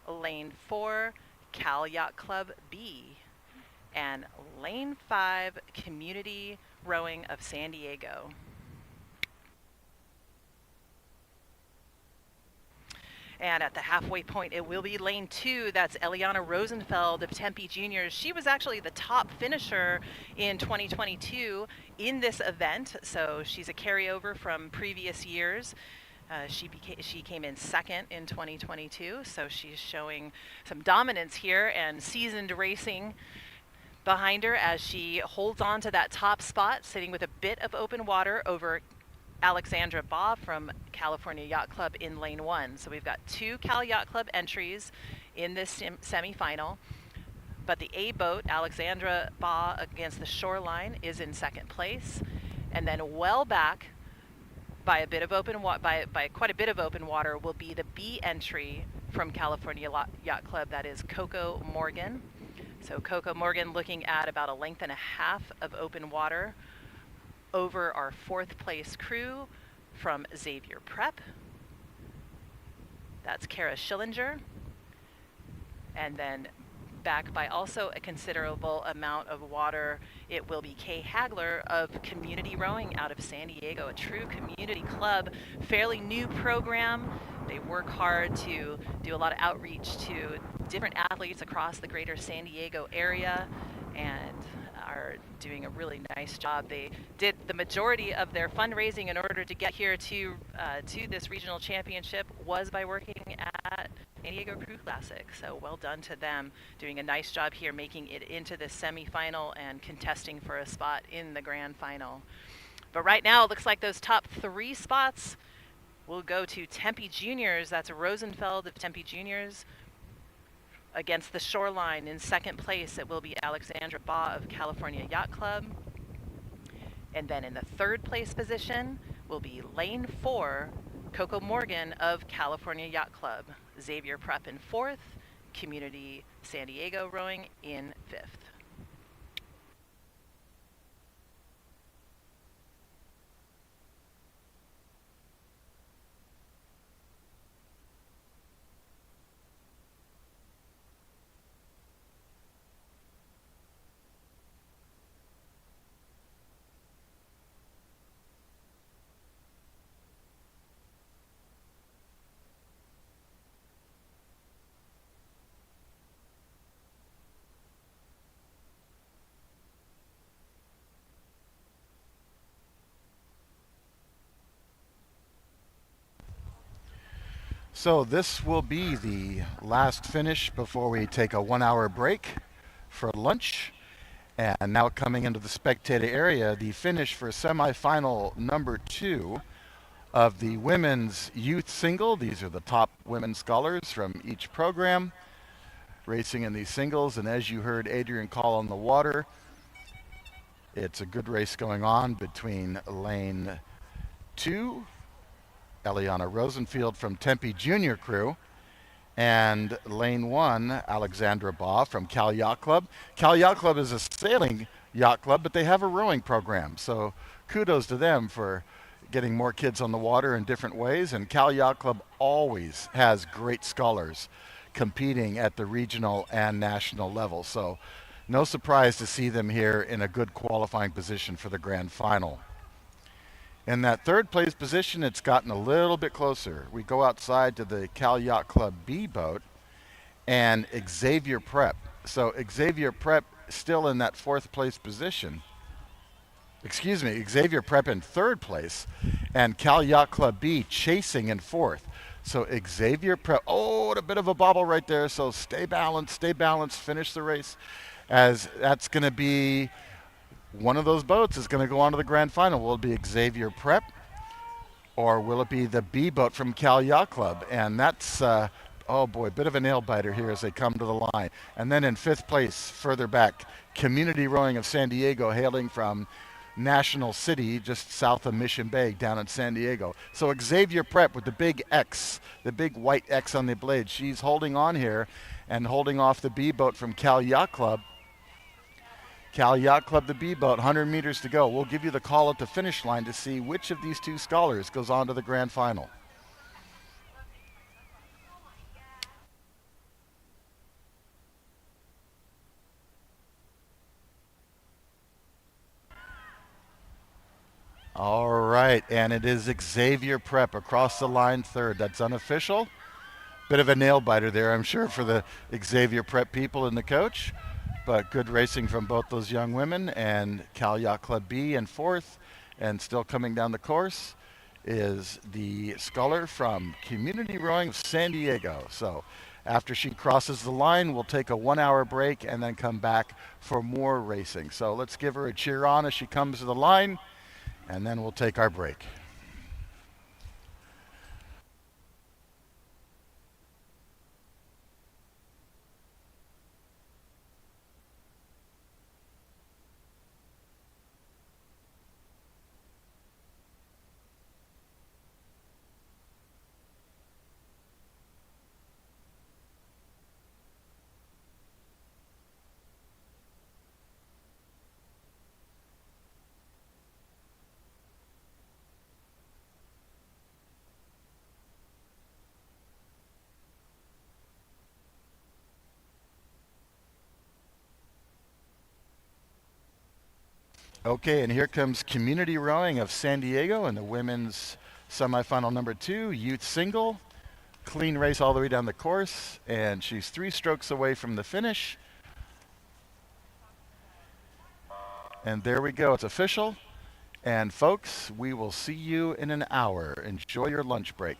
Speaker 2: Lane 4, Cal Yacht Club B, and Lane 5 Community Rowing of San Diego. And at the halfway point, it will be lane 2. That's Eliana Rosenfeld of Tempe Juniors. She was actually the top finisher in 2022 in this event, so she's a carryover from previous years. She came in second in 2022, so she's showing some dominance here and seasoned racing behind her as she holds on to that top spot, sitting with a bit of open water over Alexandra Baugh from California Yacht Club in lane 1. So we've got 2 Cal Yacht Club entries in this semifinal. But the A boat, Alexandra Baugh against the Shoreline, is in second place. And then well back by a bit of open by quite a bit of open water will be the B entry from California Yacht Club. That is Coco Morgan. So Coco Morgan looking at about a length and a half of open water over our 4th place crew from Xavier Prep. That's Kara Schillinger. And then back by also a considerable amount of water, it will be Kay Hagler of Community Rowing out of San Diego, a true community club, fairly new program. They work hard to do a lot of outreach to different athletes across the greater San Diego area and are doing a really nice job. They did the majority of their fundraising in order to get here to this regional championship was by working at San Diego Crew Classic. So well done to them, doing a nice job here, making it into the semifinal and contesting for a spot in the grand final. But right now, it looks like those top 3 spots will go to Tempe Juniors. That's Rosenfeld of Tempe Juniors. Against the Shoreline in second place, it will be Alexandra Baugh of California Yacht Club. And then in the 3rd place position will be lane 4, Coco Morgan of California Yacht Club. Xavier Prep in 4th, Community San Diego Rowing in 5th.
Speaker 1: So this will be the last finish before we take a 1-hour break for lunch. And now coming into the spectator area, the finish for semifinal number 2 of the women's youth single. These are the top women scholars from each program racing in these singles. And as you heard Adrian call on the water, it's a good race going on between lane 2, Eliana Rosenfeld from Tempe Junior Crew, and lane 1, Alexandra Baugh from Cal Yacht Club. Cal Yacht Club is a sailing yacht club, but they have a rowing program. So kudos to them for getting more kids on the water in different ways. And Cal Yacht Club always has great scholars competing at the regional and national level. So no surprise to see them here in a good qualifying position for the grand final. In that 3rd place position, it's gotten a little bit closer. We go outside to the Cal Yacht Club B boat and Xavier Prep. So Xavier Prep still in that 4th place position. Excuse me, Xavier Prep in 3rd place and Cal Yacht Club B chasing in 4th. So Xavier Prep, oh, a bit of a bobble right there. So stay balanced, finish the race, as that's going to be one of those boats is going to go on to the grand final. Will it be Xavier Prep or will it be the B boat from Cal Yacht Club? And that's, oh boy, bit of a nail biter here as they come to the line. And then in 5th place, further back, Community Rowing of San Diego, hailing from National City, just south of Mission Bay down in San Diego. So Xavier Prep with the big X, the big white X on the blade. She's holding on here and holding off the B boat from Cal Yacht Club. Cal Yacht Club, the B boat, 100 meters to go. We'll give you the call at the finish line to see which of these 2 scholars goes on to the grand final. right, and it is Xavier Prep across the line third. That's unofficial. Bit of a nail biter there, I'm sure, for the Xavier Prep people and the coach. But good racing from both those young women. And Cal Yacht Club B in fourth. And still coming down the course is the sculler from Community Rowing of San Diego. So after she crosses the line, we'll take a 1 hour break and then come back for more racing. So let's give her a cheer on as she comes to the line, and then we'll take our break. Okay, and here comes Community Rowing of San Diego in the women's semifinal number 2, youth single. Clean race all the way down the course, and she's 3 strokes away from the finish. And there we go, it's official. And folks, we will see you in an hour. Enjoy your lunch break.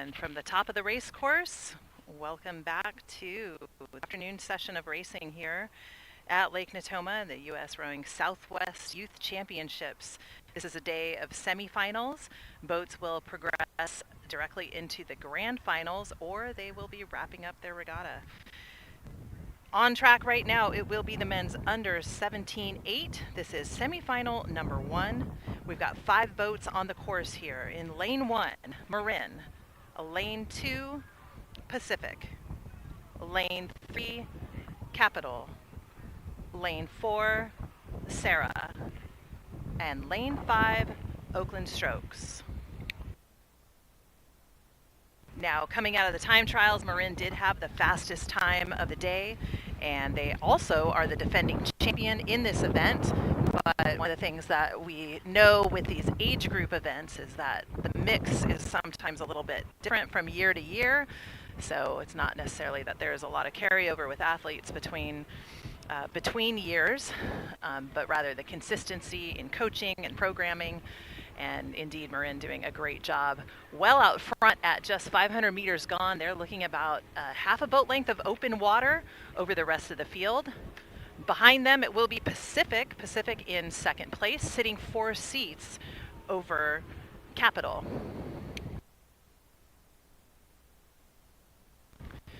Speaker 2: And from the top of the race course, welcome back to the afternoon session of racing here at Lake Natoma, the U.S. Rowing Southwest Youth Championships. This is a day of semifinals. Boats will progress directly into the grand finals, or they will be wrapping up their regatta. On track right now, it will be the men's under 17-8. This is semifinal number 1. We've got 5 boats on the course here. In lane 1, Marin. Lane 2, Pacific. Lane 3, Capital. Lane 4, Sarah. And lane 5, Oakland Strokes. Now, coming out of the time trials, Marin did have the fastest time of the day, and they also are the defending champion in this event. But one of the things that we know with these age group events is that the mix is sometimes a little bit different from year to year. So it's not necessarily that there's a lot of carryover with athletes between years, but rather the consistency in coaching and programming. And indeed, Marin doing a great job. Well out front at just 500 meters gone. They're looking about half a boat length of open water over the rest of the field. Behind them, it will be Pacific. Pacific in second place, sitting 4 seats over Capital.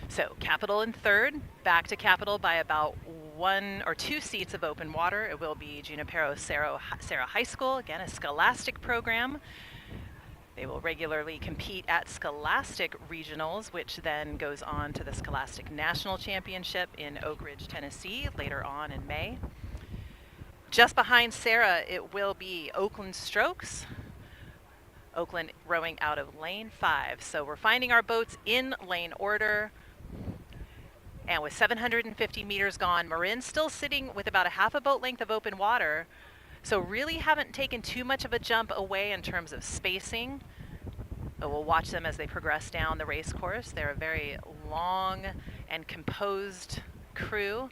Speaker 2: So Capital in third, back to Capital by about 1 or 2 seats of open water. It will be Junipero Sarah High School, again a Scholastic program. They will regularly compete at Scholastic Regionals, which then goes on to the Scholastic National Championship in Oak Ridge, Tennessee, later on in May. Just behind Sarah, it will be Oakland Strokes. Oakland rowing out of lane 5. So we're finding our boats in lane order. And with 750 meters gone, Marin still sitting with about a half a boat length of open water. So really haven't taken too much of a jump away in terms of spacing. But we'll watch them as they progress down the race course. They're a very long and composed crew.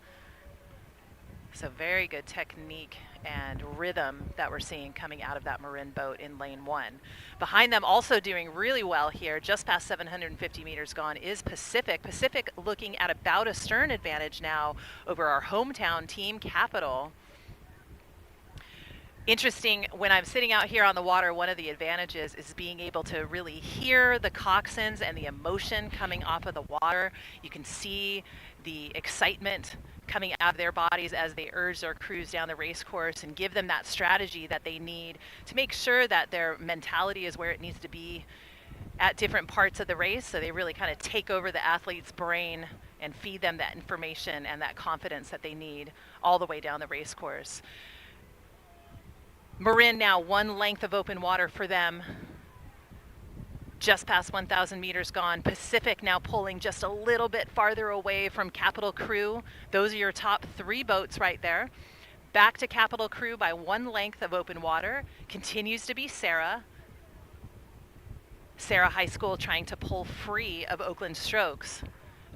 Speaker 2: So very good technique and rhythm that we're seeing coming out of that Marin boat in lane 1. Behind them, also doing really well here, just past 750 meters gone, is Pacific. Pacific looking at about a stern advantage now over our hometown team, Capital. Interesting, when I'm sitting out here on the water, one of the advantages is being able to really hear the coxswains and the emotion coming off of the water. You can see the excitement coming out of their bodies as they urge their crews down the race course and give them that strategy that they need to make sure that their mentality is where it needs to be at different parts of the race. So they really kind of take over the athlete's brain and feed them that information and that confidence that they need all the way down the race course. Marin now 1 length of open water for them. Just past 1,000 meters gone. Pacific now pulling just a little bit farther away from Capital Crew. Those are your top 3 boats right there. Back to Capital Crew by 1 length of open water. Continues to be Sarah. Sarah High School trying to pull free of Oakland Strokes.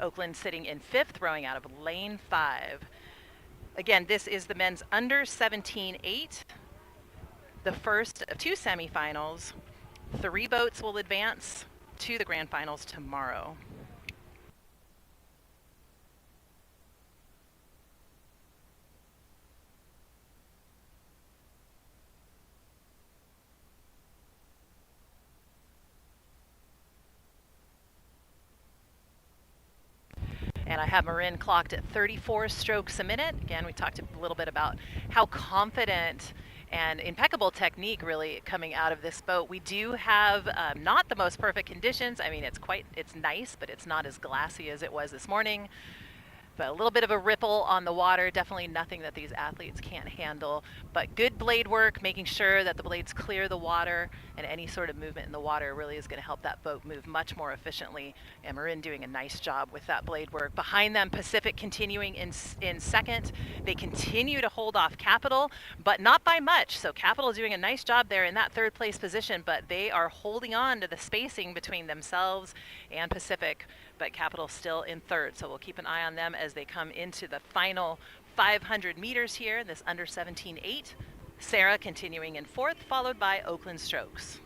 Speaker 2: Oakland sitting in 5th, rowing out of lane 5. Again, this is the men's under 17-8. The first of 2 semifinals. 3 boats will advance to the grand finals tomorrow. And I have Marin clocked at 34 strokes a minute. Again, we talked a little bit about how confident and impeccable technique really coming out of this boat. We do have not the most perfect conditions. I mean, it's nice, but it's not as glassy as it was this morning. But a little bit of a ripple on the water, definitely nothing that these athletes can't handle. But good blade work, making sure that the blades clear the water, and any sort of movement in the water really is going to help that boat move much more efficiently. And Marin doing a nice job with that blade work. Behind them, Pacific continuing in second. They continue to hold off Capital, but not by much. So Capital doing a nice job there in that 3rd place position, but they are holding on to the spacing between themselves and Pacific. But Capital still in 3rd, so we'll keep an eye on them as they come into the final 500 meters here, this under 17-8. Sarah continuing in 4th, followed by Oakland Strokes.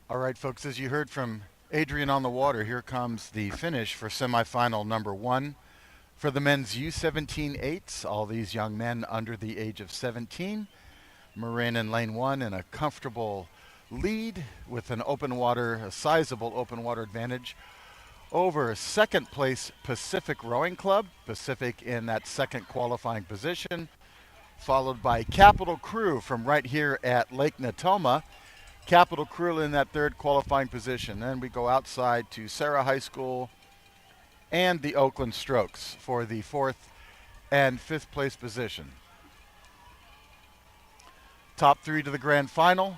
Speaker 1: All right, folks, as you heard from Adrian on the water, here comes the finish for semifinal number 1 for the men's U17 eights. All these young men under the age of 17. Marin in lane 1 in a comfortable lead with a sizable open water advantage over second place Pacific Rowing Club. Pacific in that second qualifying position, followed by Capital Crew from right here at Lake Natoma. Capital Crew in that third qualifying position. Then we go outside to Sarah High School and the Oakland Strokes for the fourth and fifth place position. Top 3 to the grand final.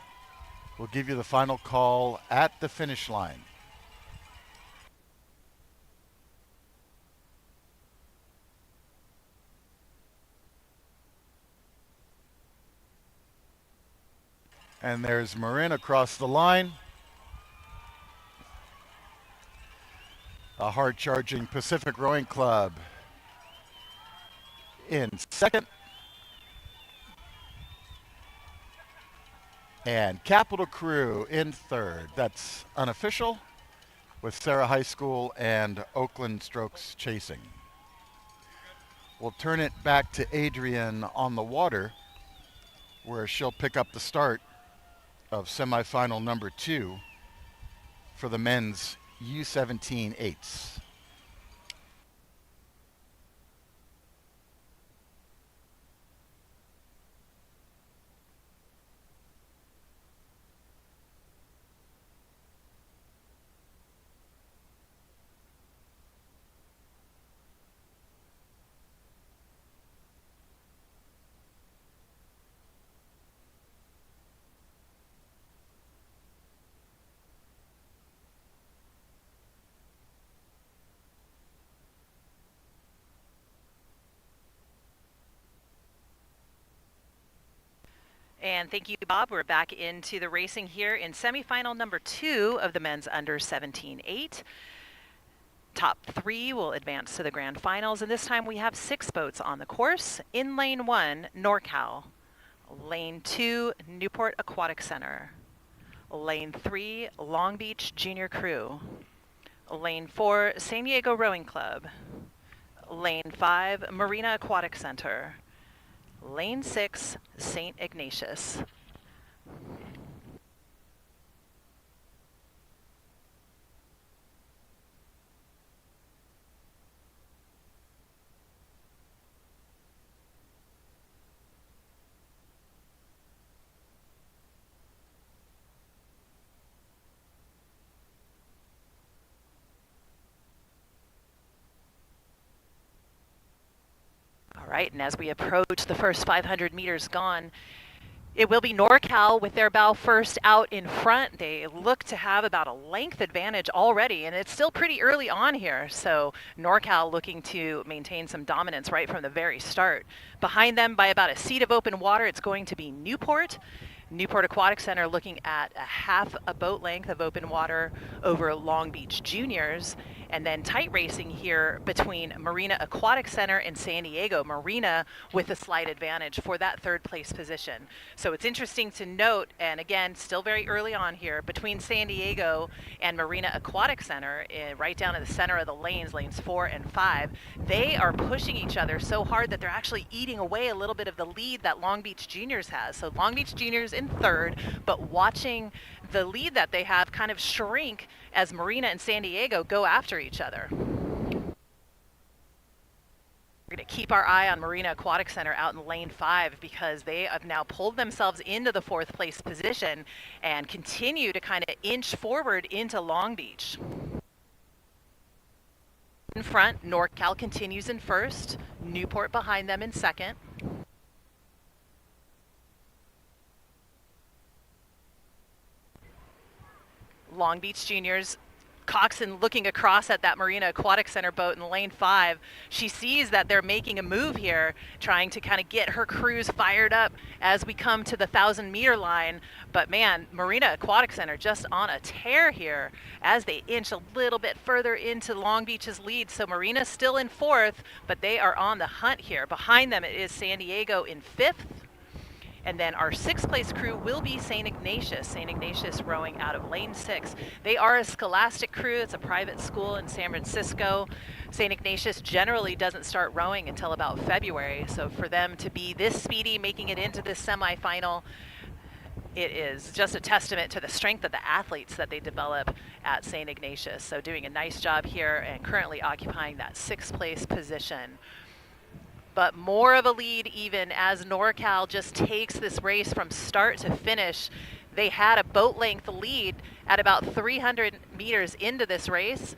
Speaker 1: We'll give you the final call at the finish line. And there's Marin across the line. A hard-charging Pacific Rowing Club in second. And Capital Crew in third. That's unofficial, with Sarah High School and Oakland Strokes chasing. We'll turn it back to Adrian on the water, where she'll pick up the start of semifinal number 2 for the men's U17 eights.
Speaker 2: And thank you, Bob. We're back into the racing here in semifinal number 2 of the men's under 17-8. Top 3 will advance to the grand finals, and this time we have 6 boats on the course. In lane 1, NorCal. Lane 2, Newport Aquatic Center. Lane 3, Long Beach Junior Crew. Lane 4, San Diego Rowing Club. Lane 5, Marina Aquatic Center. Lane 6, St. Ignatius. All right, and as we approach the first 500 meters gone, it will be NorCal with their bow first out in front. They look to have about a length advantage already, and it's still pretty early on here. So NorCal looking to maintain some dominance right from the very start. Behind them by about a seat of open water, it's going to be Newport. Newport Aquatic Center looking at a half a boat length of open water over Long Beach Juniors. And then tight racing here between Marina Aquatic Center and San Diego. Marina with a slight advantage for that third place position. So it's interesting to note, and again, still very early on here, between San Diego and Marina Aquatic Center, right down in the center of the lanes, lanes 4 and 5, they are pushing each other so hard that they're actually eating away a little bit of the lead that Long Beach Juniors has. So Long Beach Juniors in third, but watching the lead that they have kind of shrink as Marina and San Diego go after each other. We're going to keep our eye on Marina Aquatic Center out in lane 5 because they have now pulled themselves into the fourth place position and continue to kind of inch forward into Long Beach. In front, NorCal continues in first, Newport behind them in second. Long Beach Juniors, Coxon looking across at that Marina Aquatic Center boat in lane 5. She sees that they're making a move here, trying to kind of get her crews fired up as we come to the 1,000-meter line. But man, Marina Aquatic Center just on a tear here as they inch a little bit further into Long Beach's lead. So Marina's still in fourth, but they are on the hunt here. Behind them it is San Diego in fifth. And then our sixth place crew will be St. Ignatius. St. Ignatius rowing out of lane 6. They are a scholastic crew. It's a private school in San Francisco. St. Ignatius generally doesn't start rowing until about February. So for them to be this speedy, making it into this semifinal, it is just a testament to the strength of the athletes that they develop at St. Ignatius. So doing a nice job here and currently occupying that 6th place position. But more of a lead even as NorCal just takes this race from start to finish. They had a boat length lead at about 300 meters into this race,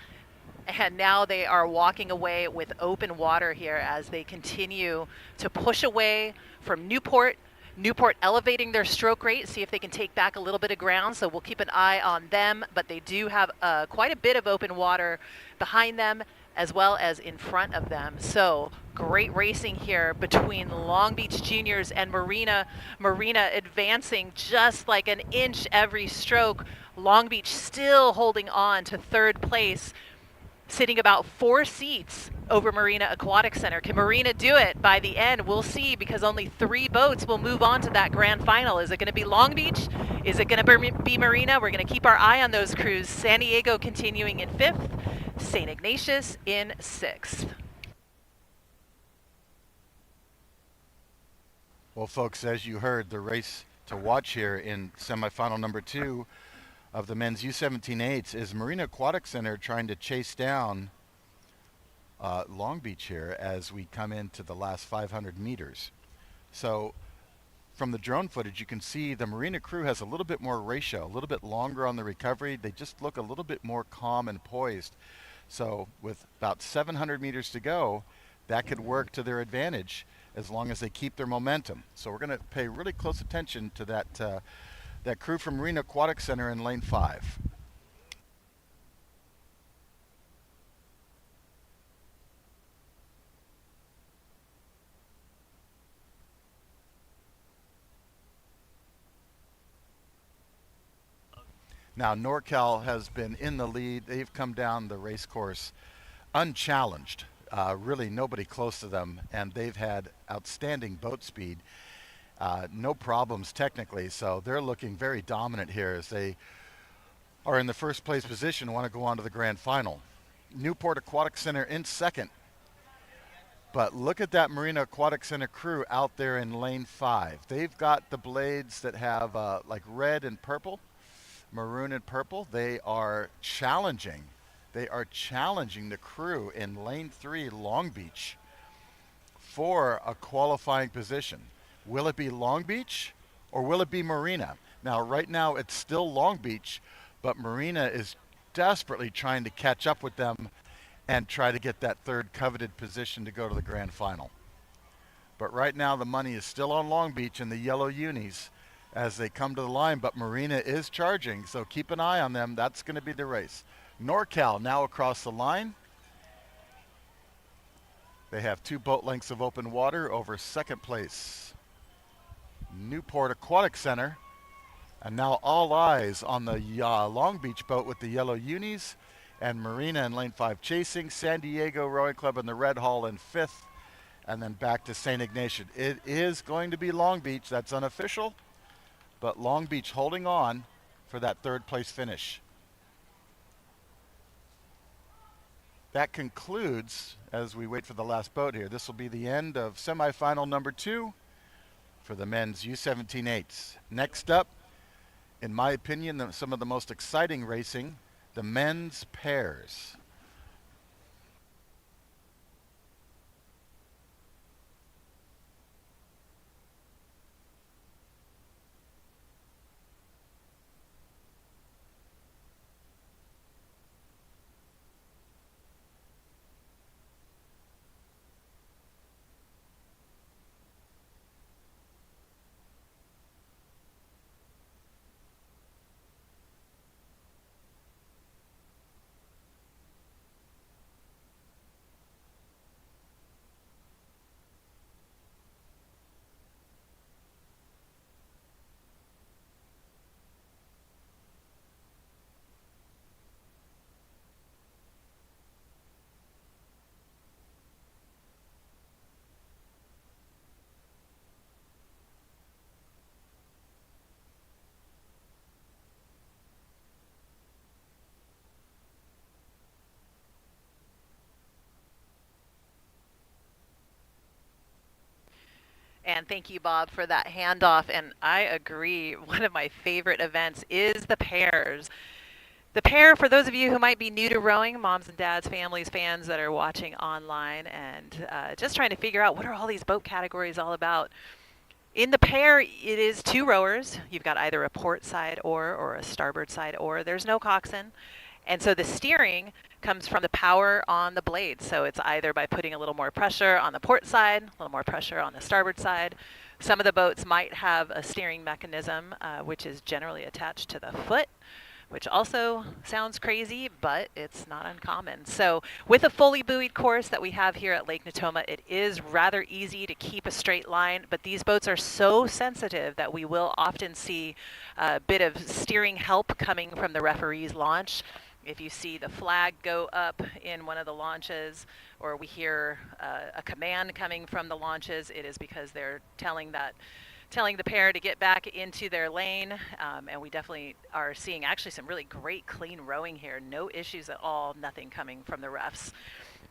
Speaker 2: and now they are walking away with open water here as they continue to push away from Newport. Newport elevating their stroke rate, see if they can take back a little bit of ground, so we'll keep an eye on them, but they do have quite a bit of open water behind them as well as in front of them. So great racing here between Long Beach Juniors and Marina. Marina advancing just like an inch every stroke. Long Beach still holding on to 3rd place, sitting about 4 seats over Marina Aquatic Center. Can Marina do it by the end? We'll see, because only 3 boats will move on to that grand final. Is it going to be Long Beach? Is it going to be Marina? We're going to keep our eye on those crews. San Diego continuing in 5th, St. Ignatius in 6th.
Speaker 1: Well, folks, as you heard, the race to watch here in semifinal number 2 of the men's U17-8s is Marina Aquatic Center trying to chase down Long Beach here as we come into the last 500 meters. So from the drone footage, you can see the Marina crew has a little bit more ratio, a little bit longer on the recovery. They just look a little bit more calm and poised. So with about 700 meters to go, that could work to their advantage as long as they keep their momentum. So we're going to pay really close attention to that crew from Marina Aquatic Center in lane 5. Now, NorCal has been in the lead. They've come down the race course unchallenged. Really nobody close to them, and they've had outstanding boat speed. No problems technically, so they're looking very dominant here as they are in the 1st place position and want to go on to the grand final. Newport Aquatic Center in 2nd. But look at that Marina Aquatic Center crew out there in lane 5. They've got the blades that have like red and purple, maroon and purple. They are challenging. They are challenging the crew in lane 3, Long Beach, for a qualifying position. Will it be Long Beach or will it be Marina? Now, right now it's still Long Beach, but Marina is desperately trying to catch up with them and try to get that 3rd coveted position to go to the grand final. But right now the money is still on Long Beach and the yellow unis as they come to the line, but Marina is charging, so keep an eye on them. That's going to be the race. NorCal now across the line. They have 2 boat lengths of open water over 2nd place Newport Aquatic Center. And now all eyes on the Long Beach boat with the yellow unis, and Marina in lane 5 chasing. San Diego Rowing Club in the red hull in 5th, and then back to St. Ignatius. It is going to be Long Beach. That's unofficial, but Long Beach holding on for that 3rd place finish. That concludes, as we wait for the last boat here, this will be the end of semifinal number 2 for the men's U17-8s. Next up, in my opinion, some of the most exciting racing, the men's pairs.
Speaker 2: And thank you, Bob, for that handoff. And I agree. One of my favorite events is the pairs. The pair, for those of you who might be new to rowing, moms and dads, families, fans that are watching online and just trying to figure out what are all these boat categories all about. In the pair, it is two rowers. You've got either a port side oar or a starboard side oar. There's no coxswain. And so the steering comes from the power on the blade. So it's either by putting a little more pressure on the port side, a little more pressure on the starboard side. Some of the boats might have a steering mechanism, which is generally attached to the foot, which also sounds crazy, but it's not uncommon. So with a fully buoyed course that we have here at Lake Natoma, it is rather easy to keep a straight line, but these boats are so sensitive that we will often see a bit of steering help coming from the referee's launch. If you see the flag go up in one of the launches, or we hear a command coming from the launches, it is because they're telling the pair to get back into their lane, and we definitely are seeing actually some really great clean rowing here. No issues at all, nothing coming from the refs.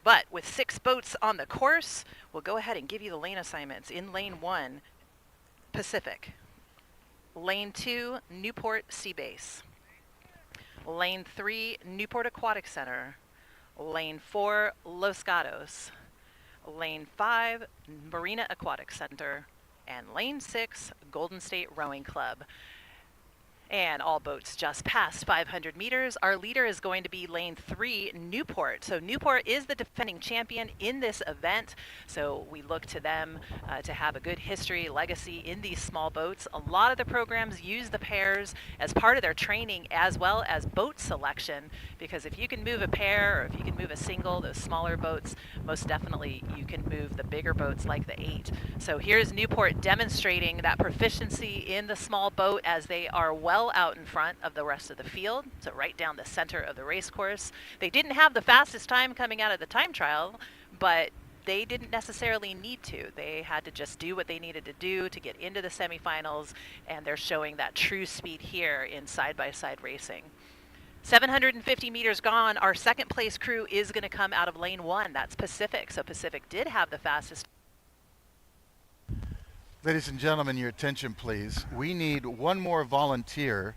Speaker 2: But with 6 boats on the course, we'll go ahead and give you the lane assignments. In lane 1, Pacific. Lane 2, Newport Sea Base. Lane 3, Newport Aquatic Center. Lane 4, Los Gatos. Lane 5, Marina Aquatic Center. And lane 6, Golden State Rowing Club. And all boats just past 500 meters. Our leader is going to be lane 3, Newport. So Newport is the defending champion in this event. So we look to them to have a good history, legacy in these small boats. A lot of the programs use the pairs as part of their training as well as boat selection, because if you can move a pair or if you can move a single, those smaller boats, most definitely you can move the bigger boats like the 8. So here's Newport demonstrating that proficiency in the small boat as they are well out in front of the rest of the field, so right down the center of the race course. They didn't have the fastest time coming out of the time trial, but they didn't necessarily need to. They had to just do what they needed to do to get into the semifinals, and they're showing that true speed here in side-by-side racing. 750 meters gone, our second place crew is going to come out of lane 1. That's Pacific. So Pacific did have the fastest.
Speaker 1: Ladies and gentlemen, your attention please. We need one more volunteer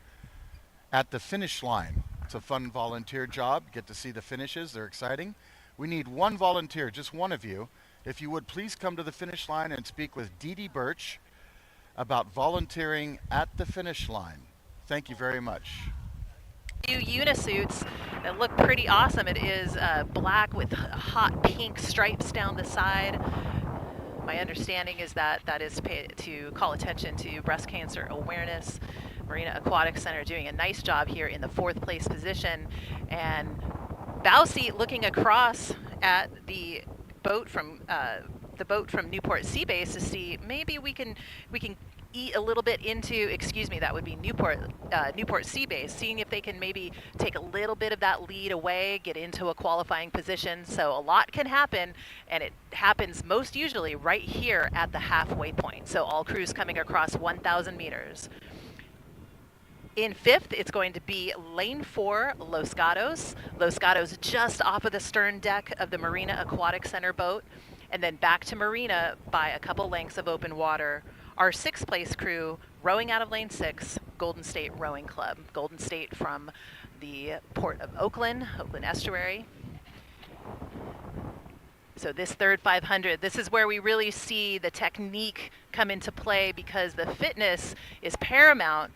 Speaker 1: at the finish line. It's a fun volunteer job. Get to see the finishes. They're exciting. We need one volunteer, just one of you. If you would please come to the finish line and speak with Dee Dee Birch about volunteering at the finish line. Thank you very much.
Speaker 2: New unisuits that look pretty awesome. It is black with hot pink stripes down the side. My understanding is that that is to call attention to breast cancer awareness. Marina Aquatic Center doing a nice job here in the 4th place position. And bow seat looking across at the boat from Newport Sea Base to see maybe we can eat a little bit into, excuse me, that would be Newport Sea Base, seeing if they can maybe take a little bit of that lead away, get into a qualifying position. So a lot can happen, and it happens most usually right here at the halfway point. So all crews coming across 1,000 meters. In 5th, it's going to be lane 4, Los Gatos. Los Gatos just off of the stern deck of the Marina Aquatic Center boat, and then back to Marina by a couple lengths of open water. Our 6th place crew rowing out of lane 6, Golden State Rowing Club. Golden State from the port of Oakland Estuary. So this third 500, this is where we really see the technique come into play, because the fitness is paramount,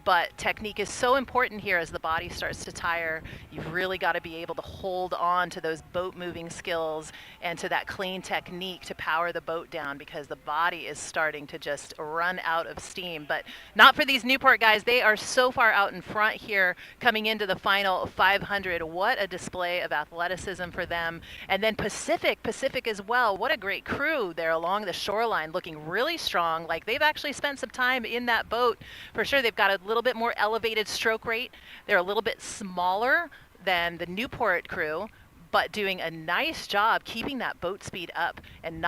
Speaker 2: but technique is so important here as the body starts to tire. You've really got to be able to hold on to those boat moving skills and to that clean technique to power the boat down, because the body is starting to just run out of steam. But not for these Newport guys. They are so far out in front here coming into the final 500. What a display of athleticism for them. And then Pacific as well. What a great crew there along the shoreline, looking really strong. Like they've actually spent some time in that boat. For sure, they've got a little bit more elevated stroke rate. They're a little bit smaller than the Newport crew, but doing a nice job keeping that boat speed up and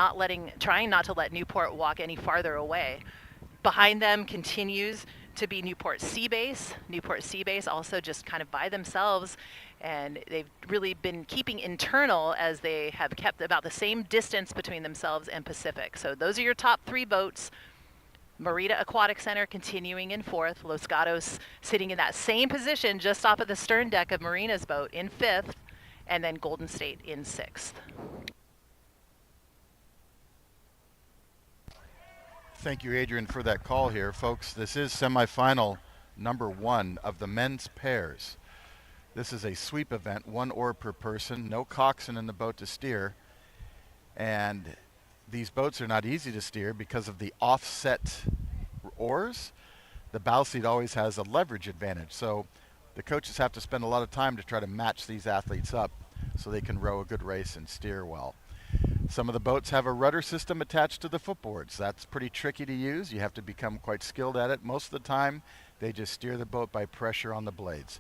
Speaker 2: trying not to let Newport walk any farther away. Behind them continues to be Newport Sea Base. Newport Sea Base also just kind of by themselves, and they've really been keeping internal as they have kept about the same distance between themselves and Pacific. So those are your top 3 boats. Marina Aquatic Center continuing in 4th. Los Gatos sitting in that same position just off of the stern deck of Marina's boat in 5th, and then Golden State in 6th.
Speaker 1: Thank you, Adrian, for that call here. Folks, this is semifinal number 1 of the men's pairs. This is a sweep event, 1 oar per person, no coxswain in the boat to steer. And these boats are not easy to steer because of the offset oars. The bow seat always has a leverage advantage. So the coaches have to spend a lot of time to try to match these athletes up so they can row a good race and steer well. Some of the boats have a rudder system attached to the footboards. That's pretty tricky to use. You have to become quite skilled at it. Most of the time, they just steer the boat by pressure on the blades.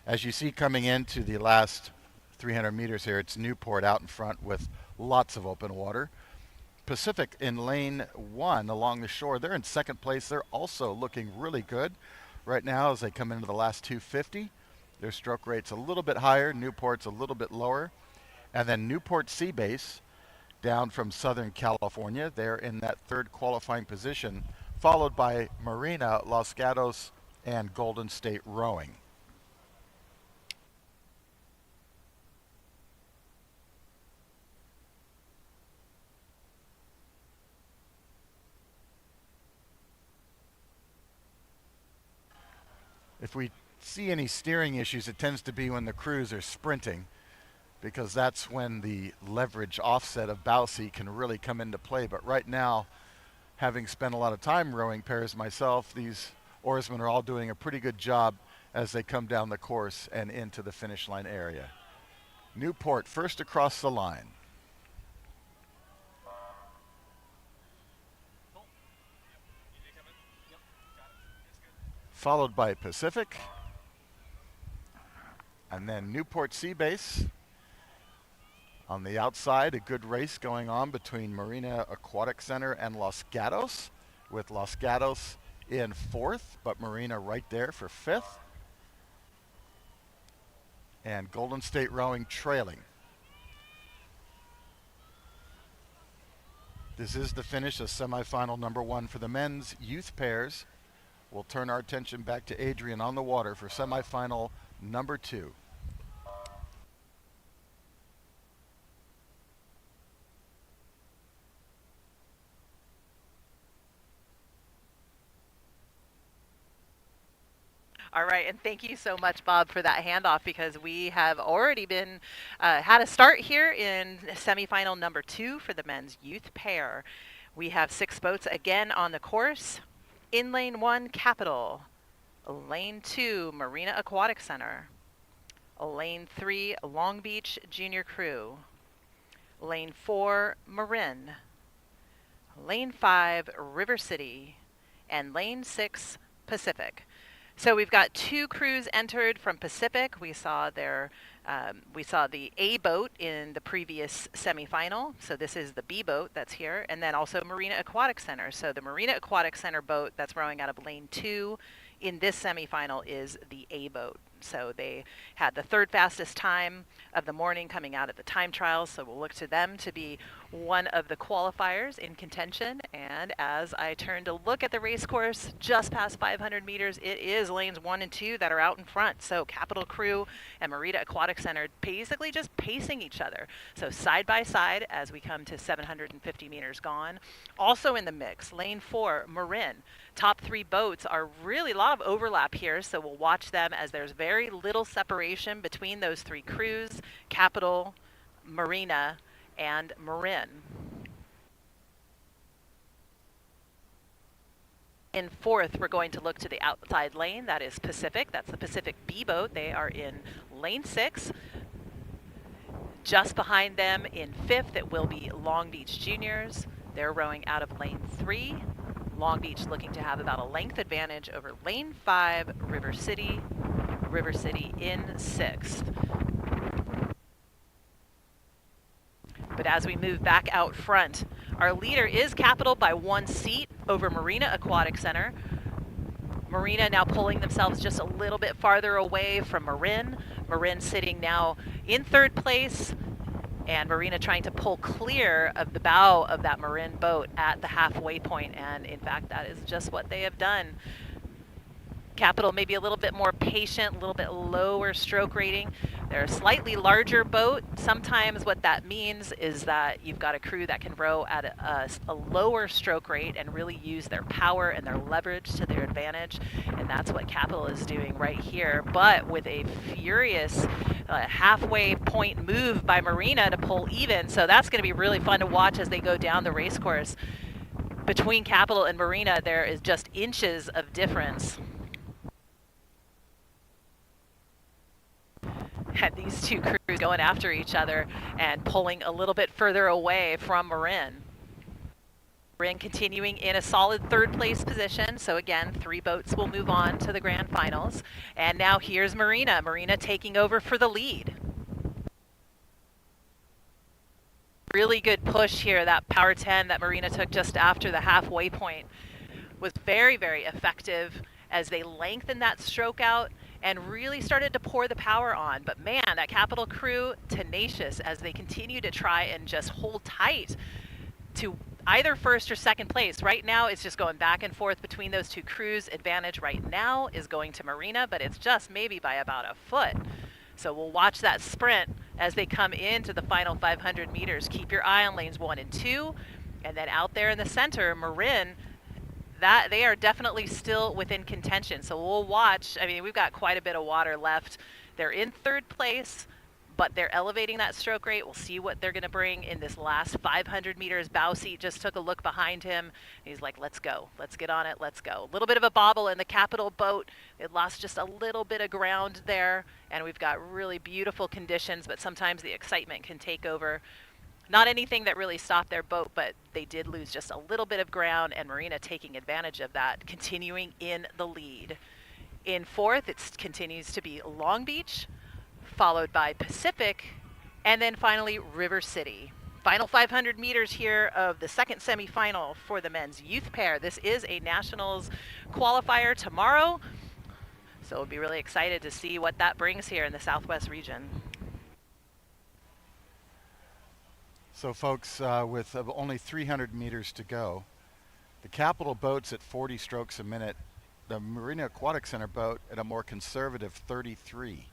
Speaker 1: As you see coming into the last 300 meters here, it's Newport out in front with lots of open water. Pacific in lane 1 along the shore, they're in 2nd place. They're also looking really good right now as they come into the last 250. Their stroke rate's a little bit higher. Newport's a little bit lower. And then Newport Sea Base down from Southern California. They're in that 3rd qualifying position, followed by Marina, Los Gatos, and Golden State Rowing. If we see any steering issues, it tends to be when the crews are sprinting, because that's when the leverage offset of bow seat can really come into play. But right now, having spent a lot of time rowing pairs myself, these oarsmen are all doing a pretty good job as they come down the course and into the finish line area. Newport first across the line. Followed by Pacific, and then Newport Sea Base. On the outside, a good race going on between Marina Aquatic Center and Los Gatos, with Los Gatos in 4th, but Marina right there for 5th. And Golden State Rowing trailing. This is the finish of semifinal number 1 for the men's youth pairs. We'll turn our attention back to Adrian on the water for semifinal number 2.
Speaker 2: All right, and thank you so much, Bob, for that handoff, because we have already been had a start here in semifinal number 2 for the men's youth pair. We have 6 boats again on the course. In lane 1, Capital. Lane 2, Marina Aquatic Center. Lane 3, Long Beach Junior Crew. Lane 4, Marin. Lane 5, River City. And Lane 6, Pacific. So we've got 2 crews entered from Pacific. We saw the A boat in the previous semifinal. So this is the B boat that's here, and then also Marina Aquatic Center. So the Marina Aquatic Center boat that's rowing out of lane 2 in this semifinal is the A boat. So they had the 3rd fastest time of the morning coming out of the time trials. So we'll look to them to be one of the qualifiers in contention. And as I turn to look at the race course just past 500 meters, it is lanes 1 and 2 that are out in front. So Capital Crew and Marina Aquatic Center basically just pacing each other. So side by side as we come to 750 meters gone. Also in the mix, lane 4, Marin. Top 3 boats are really a lot of overlap here, so we'll watch them as there's very little separation between those 3 crews, Capital, Marina, and Marin. In 4th, we're going to look to the outside lane. That is Pacific. That's the Pacific B boat. They are in lane 6. Just behind them in 5th, it will be Long Beach Juniors. They're rowing out of lane 3. Long Beach looking to have about a length advantage over lane 5, River City. River City in 6th. But as we move back out front, our leader is Capital by 1 seat over Marina Aquatic Center. Marina now pulling themselves just a little bit farther away from Marin. Marin sitting now in third place, and Marina trying to pull clear of the bow of that Marin boat at the halfway point, and in fact that is just what they have done. Capital maybe a little bit more patient, a little bit lower stroke rating. They're a slightly larger boat. Sometimes what that means is that you've got a crew that can row at a lower stroke rate and really use their power and their leverage to their advantage, and that's what Capital is doing right here, but with a furious halfway point move by Marina to pull even, so that's going to be really fun to watch as they go down the race course. Between Capital and Marina, there is just inches of difference. Had these two crews going after each other and pulling a little bit further away from Marin. Marin continuing in a solid third place position. So again, 3 boats will move on to the grand finals. And now here's Marina. Marina taking over for the lead. Really good push here. That power 10 that Marina took just after the halfway point was very, very effective as they lengthened that stroke out and really started to pour the power on. But man, that Capital crew, tenacious as they continue to try and just hold tight to either first or second place. Right now, it's just going back and forth between those two crews. Advantage right now is going to Marina, but it's just maybe by about a foot. So we'll watch that sprint as they come into the final 500 meters. Keep your eye on lanes 1 and 2. And then out there in the center, Marin, that they are definitely still within contention. So we'll watch. I mean, we've got quite a bit of water left. They're in third place, but they're elevating that stroke rate. We'll see what they're going to bring in this last 500 meters. Bow seat just took a look behind him. He's like, let's go. Let's get on it. Let's go. A little bit of a bobble in the Capital boat. It lost just a little bit of ground there, and we've got really beautiful conditions, but sometimes the excitement can take over. Not anything that really stopped their boat, but they did lose just a little bit of ground, and Marina taking advantage of that, continuing in the lead. In fourth, it continues to be Long Beach, followed by Pacific, and then finally River City. Final 500 meters here of the second semifinal for the men's youth pair. This is a nationals qualifier tomorrow, so we'll be really excited to see what that brings here in the Southwest region.
Speaker 1: So folks, with only 300 meters to go, the Capital boat's at 40 strokes a minute, the Marina Aquatic Center boat at a more conservative 33.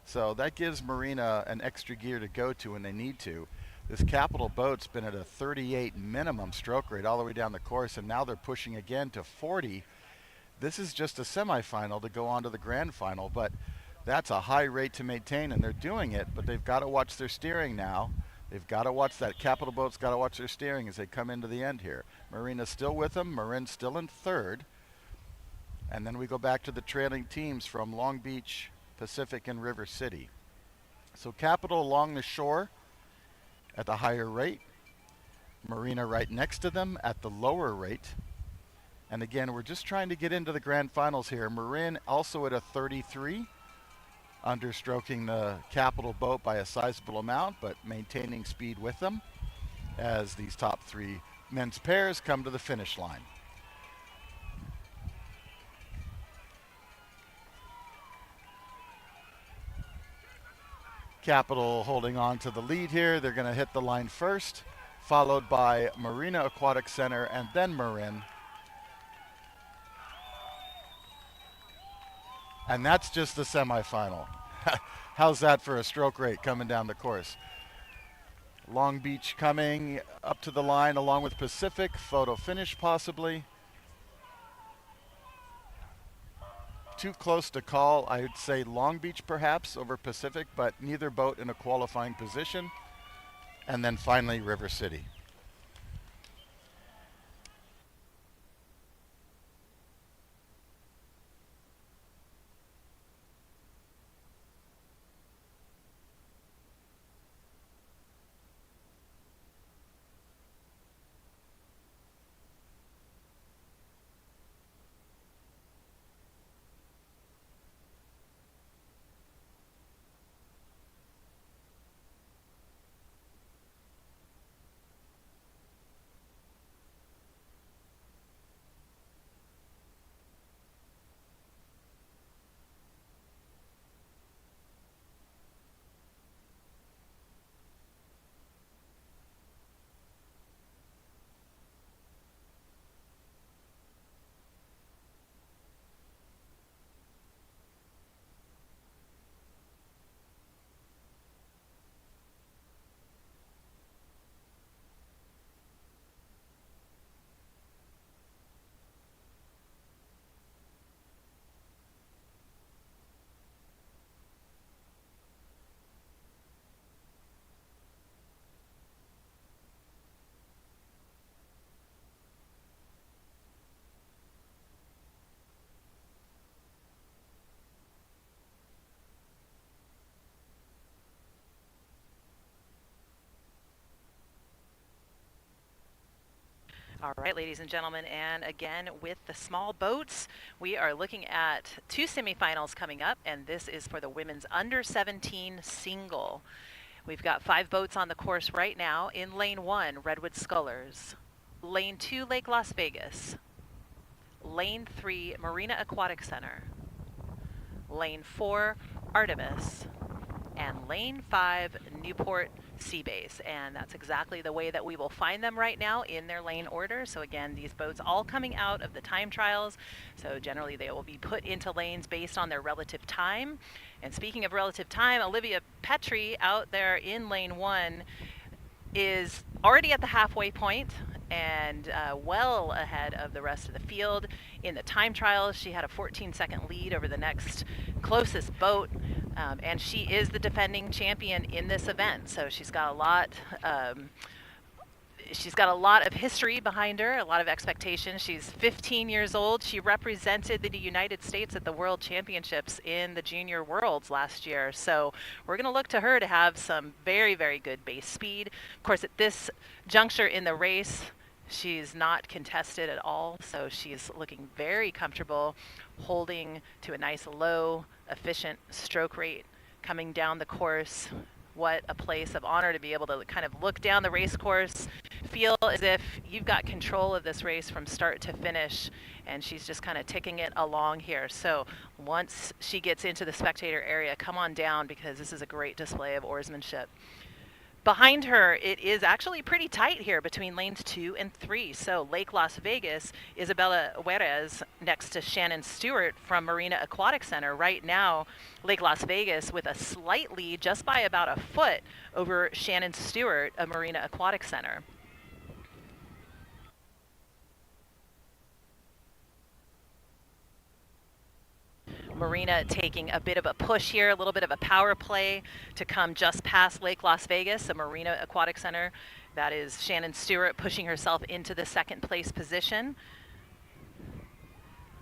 Speaker 1: So that gives Marina an extra gear to go to when they need to. This Capital boat's been at a 38 minimum stroke rate all the way down the course, and now they're pushing again to 40. This is just a semifinal to go on to the grand final, but that's a high rate to maintain, and they're doing it, but they've got to watch their steering now. They've got to watch that. Capital boat's got to watch their steering as they come into the end here. Marina's still with them. Marin's still in third. And then we go back to the trailing teams from Long Beach, Pacific, and River City. So Capital along the shore at the higher rate. Marina right next to them at the lower rate. And again, we're just trying to get into the grand finals here. Marin also at a 33. Understroking the Capital boat by a sizable amount, but maintaining speed with them as these top 3 men's pairs come to the finish line. Capital holding on to the lead here. They're going to hit the line first, followed by Marina Aquatic Center and then Marin. And that's just the semifinal. How's that for a stroke rate coming down the course? Long Beach coming up to the line along with Pacific. Photo finish possibly. Too close to call. I would say Long Beach perhaps over Pacific, but neither boat in a qualifying position. And then finally River City.
Speaker 2: All right, ladies and gentlemen, and again with the small boats, we are looking at two semifinals coming up, and this is for the women's under 17 single. We've got 5 boats on the course right now. In lane 1, Redwood Scullers. Lane 2, Lake Las Vegas. Lane 3, Marina Aquatic Center. Lane 4, Artemis. And lane 5, Newport Sea Base. And that's exactly the way that we will find them right now in their lane order. So again, these boats all coming out of the time trials. So generally they will be put into lanes based on their relative time. And speaking of relative time, Olivia Petrie out there in lane 1 is already at the halfway point and well ahead of the rest of the field. In the time trials, she had a 14-second lead over the next closest boat, and she is the defending champion in this event. So she's got a lot of history behind her, a lot of expectations. She's 15 years old. She represented the United States at the World Championships in the Junior Worlds last year. So we're going to look to her to have some very, very good base speed. Of course, at this juncture in the race, she's not contested at all. So she's looking very comfortable holding to a nice low, efficient stroke rate coming down the course. What a place of honor to be able to kind of look down the race course, feel as if you've got control of this race from start to finish, and she's just kind of ticking it along here. So once she gets into the spectator area, come on down, because this is a great display of oarsmanship. Behind her, it is actually pretty tight here between lanes 2 and 3. So Lake Las Vegas, Isabella Juarez next to Shannon Stewart from Marina Aquatic Center. Right now, Lake Las Vegas with a slight lead just by about a foot over Shannon Stewart of Marina Aquatic Center. Marina taking a bit of a push here, a little bit of a power play to come just past Lake Las Vegas, the Marina Aquatic Center. That is Shannon Stewart pushing herself into the second place position.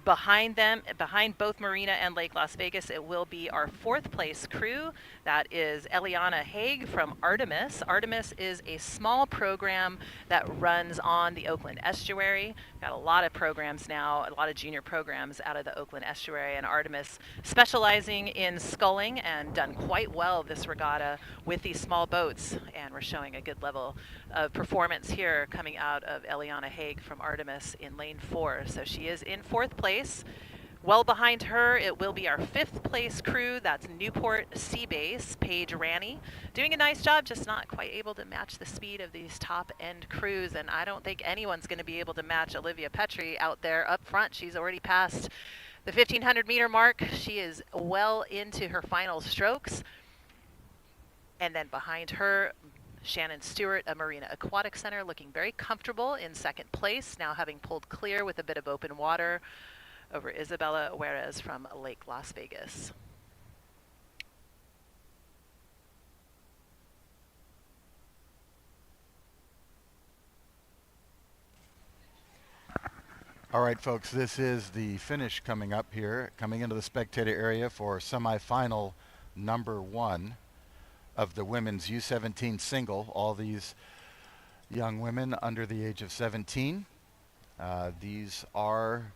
Speaker 2: Behind them, behind both Marina and Lake Las Vegas, it will be our 4th place crew. That is Eliana Haig from Artemis. Artemis is a small program that runs on the Oakland Estuary. Got a lot of programs now, a lot of junior programs out of the Oakland Estuary, and Artemis specializing in sculling and done quite well this regatta with these small boats. And we're showing a good level of performance here coming out of Eliana Haig from Artemis in lane 4. So she is in 4th place. Well behind her, it will be our 5th place crew. That's Newport Sea Base, Paige Ranney. Doing a nice job, just not quite able to match the speed of these top-end crews. And I don't think anyone's going to be able to match Olivia Petrie out there up front. She's already passed the 1,500-meter mark. She is well into her final strokes. And then behind her, Shannon Stewart of Marina Aquatic Center, looking very comfortable in 2nd place, now having pulled clear with a bit of open water over Isabella Juarez from Lake Las Vegas.
Speaker 1: All right, folks, this is the finish coming up here, coming into the spectator area for semifinal number 1 of the women's U17 single. All these young women under the age of 17. These are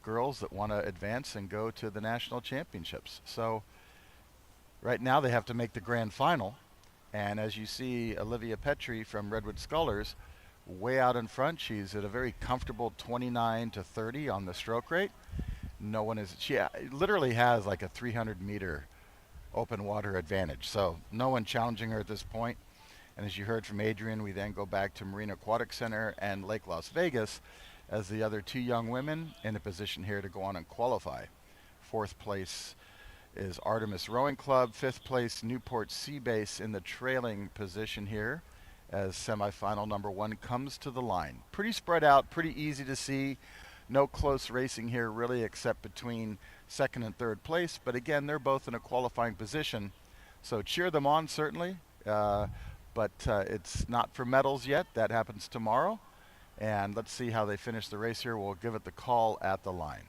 Speaker 1: girls that want to advance and go to the national championships. So right now they have to make the grand final. And as you see, Olivia Petrie from Redwood Scullers way out in front. She's at a very comfortable 29 to 30 on the stroke rate. No one is, she literally has like a 300-meter open water advantage. So no one challenging her at this point. And as you heard from Adrian, we then go back to Marina Aquatic Center and Lake Las Vegas as the other 2 young women in a position here to go on and qualify. 4th place is Artemis Rowing Club. 5th place, Newport Sea Base in the trailing position here as semifinal number 1 comes to the line. Pretty spread out, pretty easy to see. No close racing here really, except between 2nd and 3rd place. But again, they're both in a qualifying position. So cheer them on, certainly. But it's not for medals yet. That happens tomorrow. And let's see how they finish the race here. We'll give it the call at the line.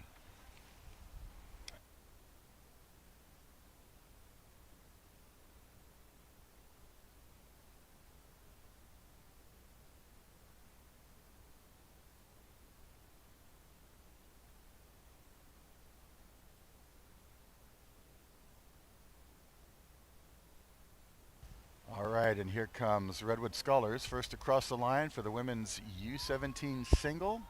Speaker 1: right, and here comes Redwood Scholars, first across the line for the women's U17 single.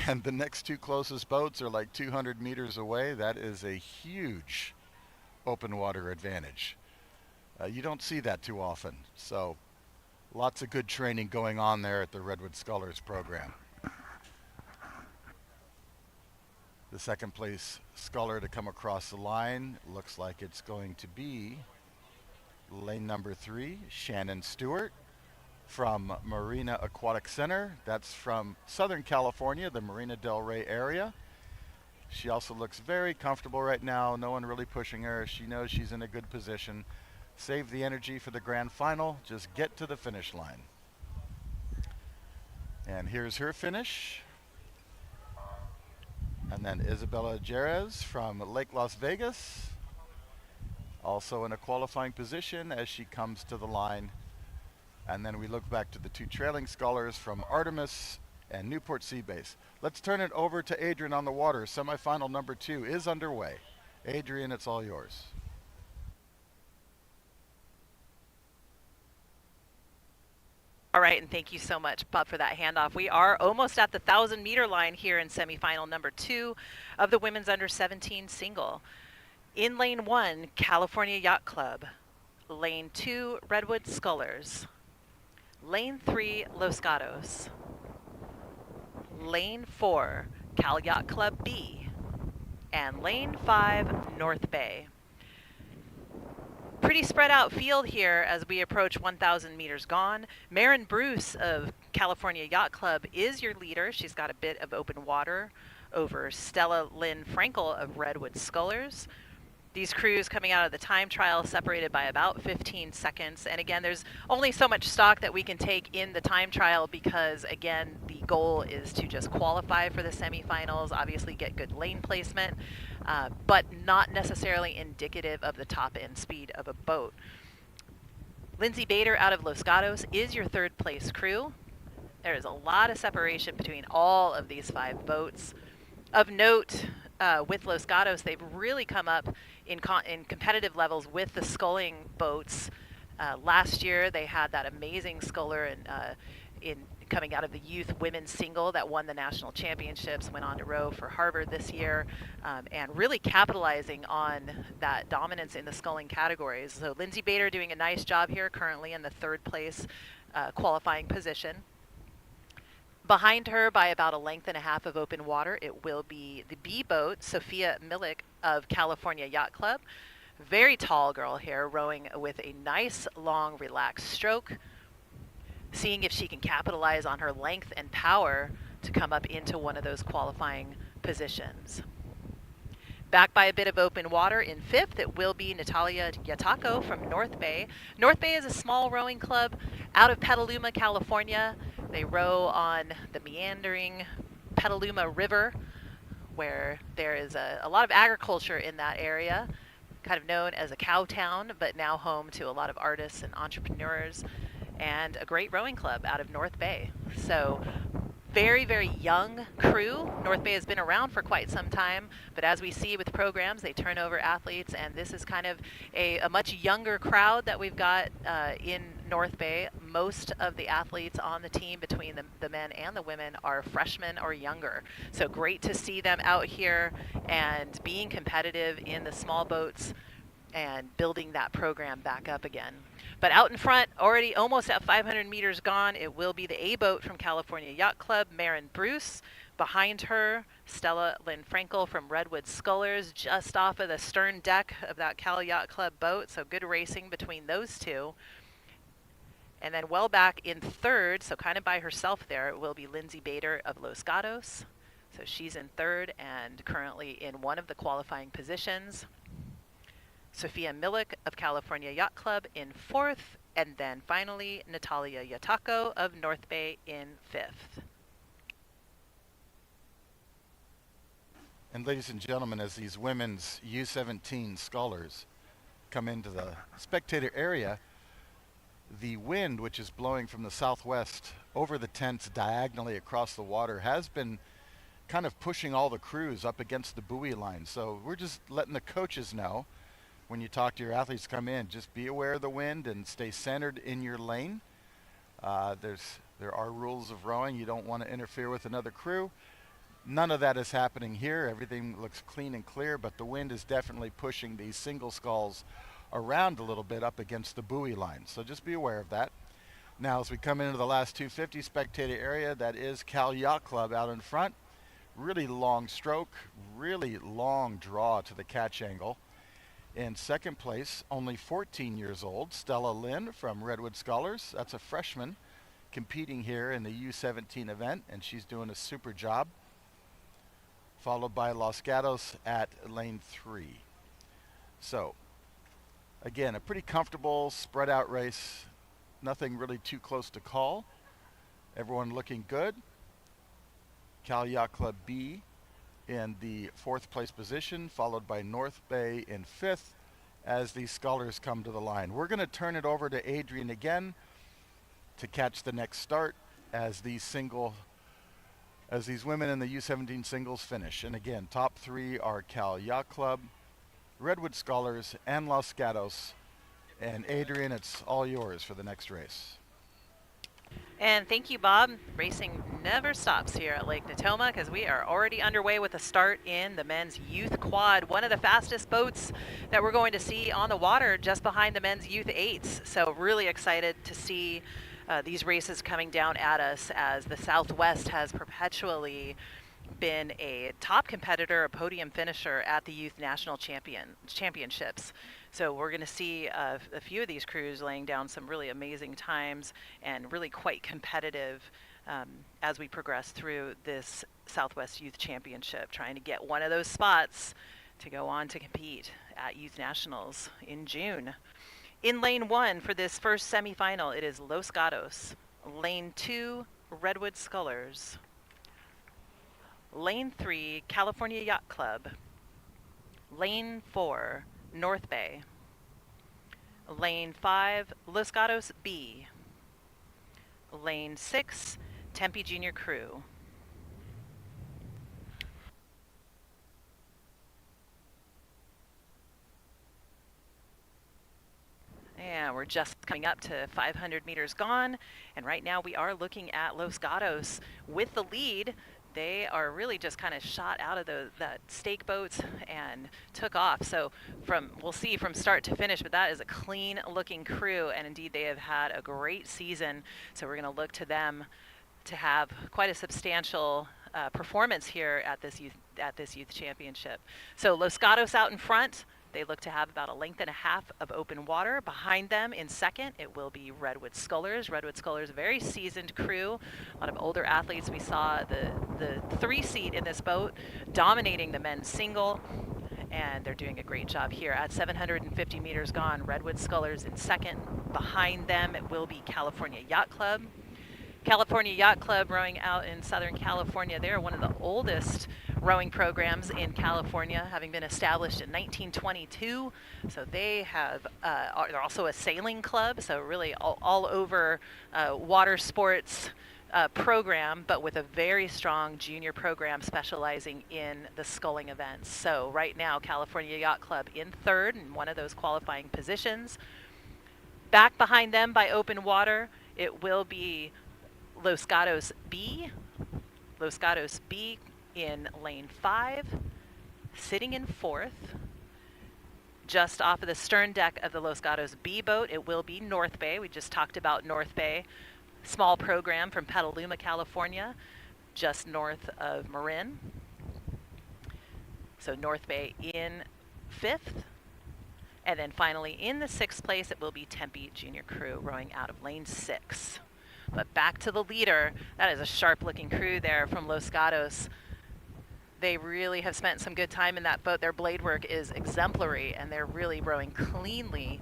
Speaker 1: And the next two closest boats are like 200 meters away. That is a huge open water advantage. You don't see that too often. So lots of good training going on there at the Redwood Scholars program. The second place scholar to come across the line looks like it's going to be lane number 3, Shannon Stewart from Marina Aquatic Center. That's from Southern California, the Marina Del Rey area. She also looks very comfortable right now. No one really pushing her. She knows she's in a good position. Save the energy for the grand final. Just get to the finish line. And here's her finish. And then Isabella Jerez from Lake Las Vegas, also in a qualifying position as she comes to the line. And then we look back to the two trailing scholars from Artemis and Newport Sea Base. Let's turn it over to Adrian on the water. Semifinal number 2 is underway. Adrian, it's all yours.
Speaker 2: All right, and thank you so much, Bob, for that handoff. We are almost at the 1,000-meter line here in semifinal number 2 of the women's under-17 single. In lane 1, California Yacht Club. Lane 2, Redwood Scholars. Lane 3, Los Gatos. Lane 4, Cal Yacht Club B. And lane 5, North Bay. Pretty spread out field here as we approach 1,000 meters gone. Maren Bruce of California Yacht Club is your leader. She's got a bit of open water over Stella Lynn Frankel of Redwood Scholars. These crews coming out of the time trial separated by about 15 seconds. And again, there's only so much stock that we can take in the time trial because, again, the goal is to just qualify for the semifinals, obviously get good lane placement, but not necessarily indicative of the top end speed of a boat. Lindsay Bader out of Los Gatos is your third place crew. There is a lot of separation between all of these 5 boats. Of note, with Los Gatos, they've really come up in competitive levels with the sculling boats. Last year, they had that amazing sculler in coming out of the youth women's single that won the national championships, went on to row for Harvard this year, and really capitalizing on that dominance in the sculling categories. So Lindsay Bader doing a nice job here, currently in the third place qualifying position. Behind her by about 1.5 lengths of open water, it will be the B boat, Sophia Milik of California Yacht Club. Very tall girl here, rowing with a nice, long, relaxed stroke, seeing if she can capitalize on her length and power to come up into one of those qualifying positions. Back by a bit of open water in 5th, it will be Natalia Yatako from North Bay. North Bay is a small rowing club out of Petaluma, California. They row on the meandering Petaluma River, where there is a lot of agriculture in that area, kind of known as a cow town, but now home to a lot of artists and entrepreneurs, and a great rowing club out of North Bay. So very, very young crew. North Bay has been around for quite some time, but as we see with programs, they turn over athletes, and this is kind of a much younger crowd that we've got in North Bay. Most of the athletes on the team, between the men and the women, are freshmen or younger. So great to see them out here and being competitive in the small boats and building that program back up again. But out in front, already almost at 500 meters gone, it will be the A boat from California Yacht Club, Maren Bruce. Behind her, Stella Lynn Frankel from Redwood Scholars, just off of the stern deck of that Cal Yacht Club boat. So good racing between those two. And then well back in 3rd, so kind of by herself there, it will be Lindsay Bader of Los Gatos. So she's in 3rd and currently in one of the qualifying positions. Sophia Milik of California Yacht Club in 4th, and then finally Natalia Yatako of North Bay in 5th.
Speaker 1: And ladies and gentlemen, as these women's U17 scholars come into the spectator area, the wind, which is blowing from the southwest over the tents diagonally across the water, has been kind of pushing all the crews up against the buoy line. So we're just letting the coaches know when you talk to your athletes come in, just be aware of the wind and stay centered in your lane. There are rules of rowing. You don't want to interfere with another crew. None of that is happening here. Everything looks clean and clear, but the wind is definitely pushing these single sculls around a little bit up against the buoy line. So just be aware of that. Now, as we come into the last 250 spectator area, that is Cal Yacht Club out in front. Really long stroke, really long draw to the catch angle. In second place, only 14 years old, Stella Lynn from Redwood Scholars. That's a freshman competing here in the U17 event, and she's doing a super job. Followed by Los Gatos at lane 3. So, again, a pretty comfortable, spread out race. Nothing really too close to call. Everyone looking good. Cal Yacht Club B in the 4th place position, followed by North Bay in 5th as these scholars come to the line. We're going to turn it over to Adrian again to catch the next start as these women in the U17 singles finish. And again, top 3 are Cal Yacht Club, Redwood Scholars, and Los Gatos. And Adrian, it's all yours for the next race.
Speaker 2: And thank you, Bob. Racing never stops here at Lake Natoma because we are already underway with a start in the men's youth quad, one of the fastest boats that we're going to see on the water just behind the men's youth 8s. So really excited to see these races coming down at us as the Southwest has perpetually been a top competitor, a podium finisher at the Youth National Championships. So we're going to see a few of these crews laying down some really amazing times and really quite competitive as we progress through this Southwest Youth Championship, trying to get one of those spots to go on to compete at Youth Nationals in June. In lane 1 for this first semifinal, it is Los Gatos. Lane 2, Redwood Scholars. Lane 3, California Yacht Club. Lane 4, North Bay. Lane 5, Los Gatos B. Lane 6, Tempe Junior Crew. And we're just coming up to 500 meters gone, and right now we are looking at Los Gatos with the lead. They are really just kind of shot out of that stake boats and took off. So we'll see from start to finish, but that is a clean looking crew, and indeed they have had a great season. So we're going to look to them to have quite a substantial performance here at this youth championship. So Los Gatos out in front. They look to have about a length and a half of open water. Behind them in second, it will be Redwood Scholars. Redwood Scholars, a very seasoned crew, a lot of older athletes. We saw the 3-seat in this boat dominating the men's single, and they're doing a great job here. At 750 meters gone, Redwood Scholars in second. Behind them, it will be California Yacht Club. California Yacht Club rowing out in Southern California. They're one of the oldest rowing programs in California, having been established in 1922. So they have, they're also a sailing club, so really all over water sports program, but with a very strong junior program specializing in the sculling events. So right now, California Yacht Club in third in one of those qualifying positions. Back behind them by open water, it will be Los Gatos B. Los Gatos B in lane 5, sitting in 4th. Just off of the stern deck of the Los Gatos B boat, it will be North Bay. We just talked about North Bay, small program from Petaluma, California, just north of Marin. So North Bay in 5th. And then finally in the 6th place, it will be Tempe Junior Crew rowing out of lane 6. But back to the leader. That is a sharp-looking crew there from Los Gatos. They really have spent some good time in that boat. Their blade work is exemplary, and they're really rowing cleanly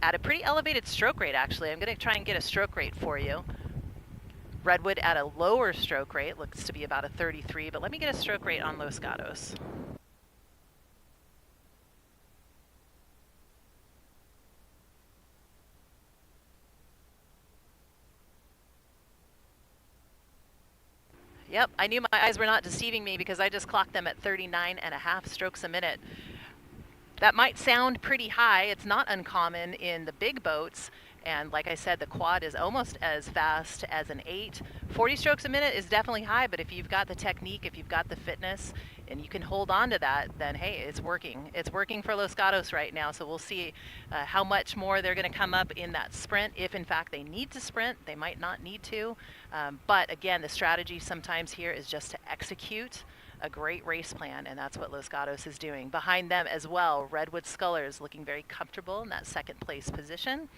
Speaker 2: at a pretty elevated stroke rate, actually. I'm going to try and get a stroke rate for you. Redwood at a lower stroke rate, looks to be about a 33, but let me get a stroke rate on Los Gatos. Yep, I knew my eyes were not deceiving me because I just clocked them at 39.5 strokes a minute. That might sound pretty high. It's not uncommon in the big boats. And like I said, the quad is almost as fast as an 8. 40 strokes a minute is definitely high, but if you've got the technique, if you've got the fitness, and you can hold on to that, then hey, it's working. It's working for Los Gatos right now, so we'll see how much more they're going to come up in that sprint. If in fact they need to sprint, they might not need to. But again, the strategy sometimes here is just to execute a great race plan, and that's what Los Gatos is doing. Behind them as well, Redwood Scullers looking very comfortable in that second place position.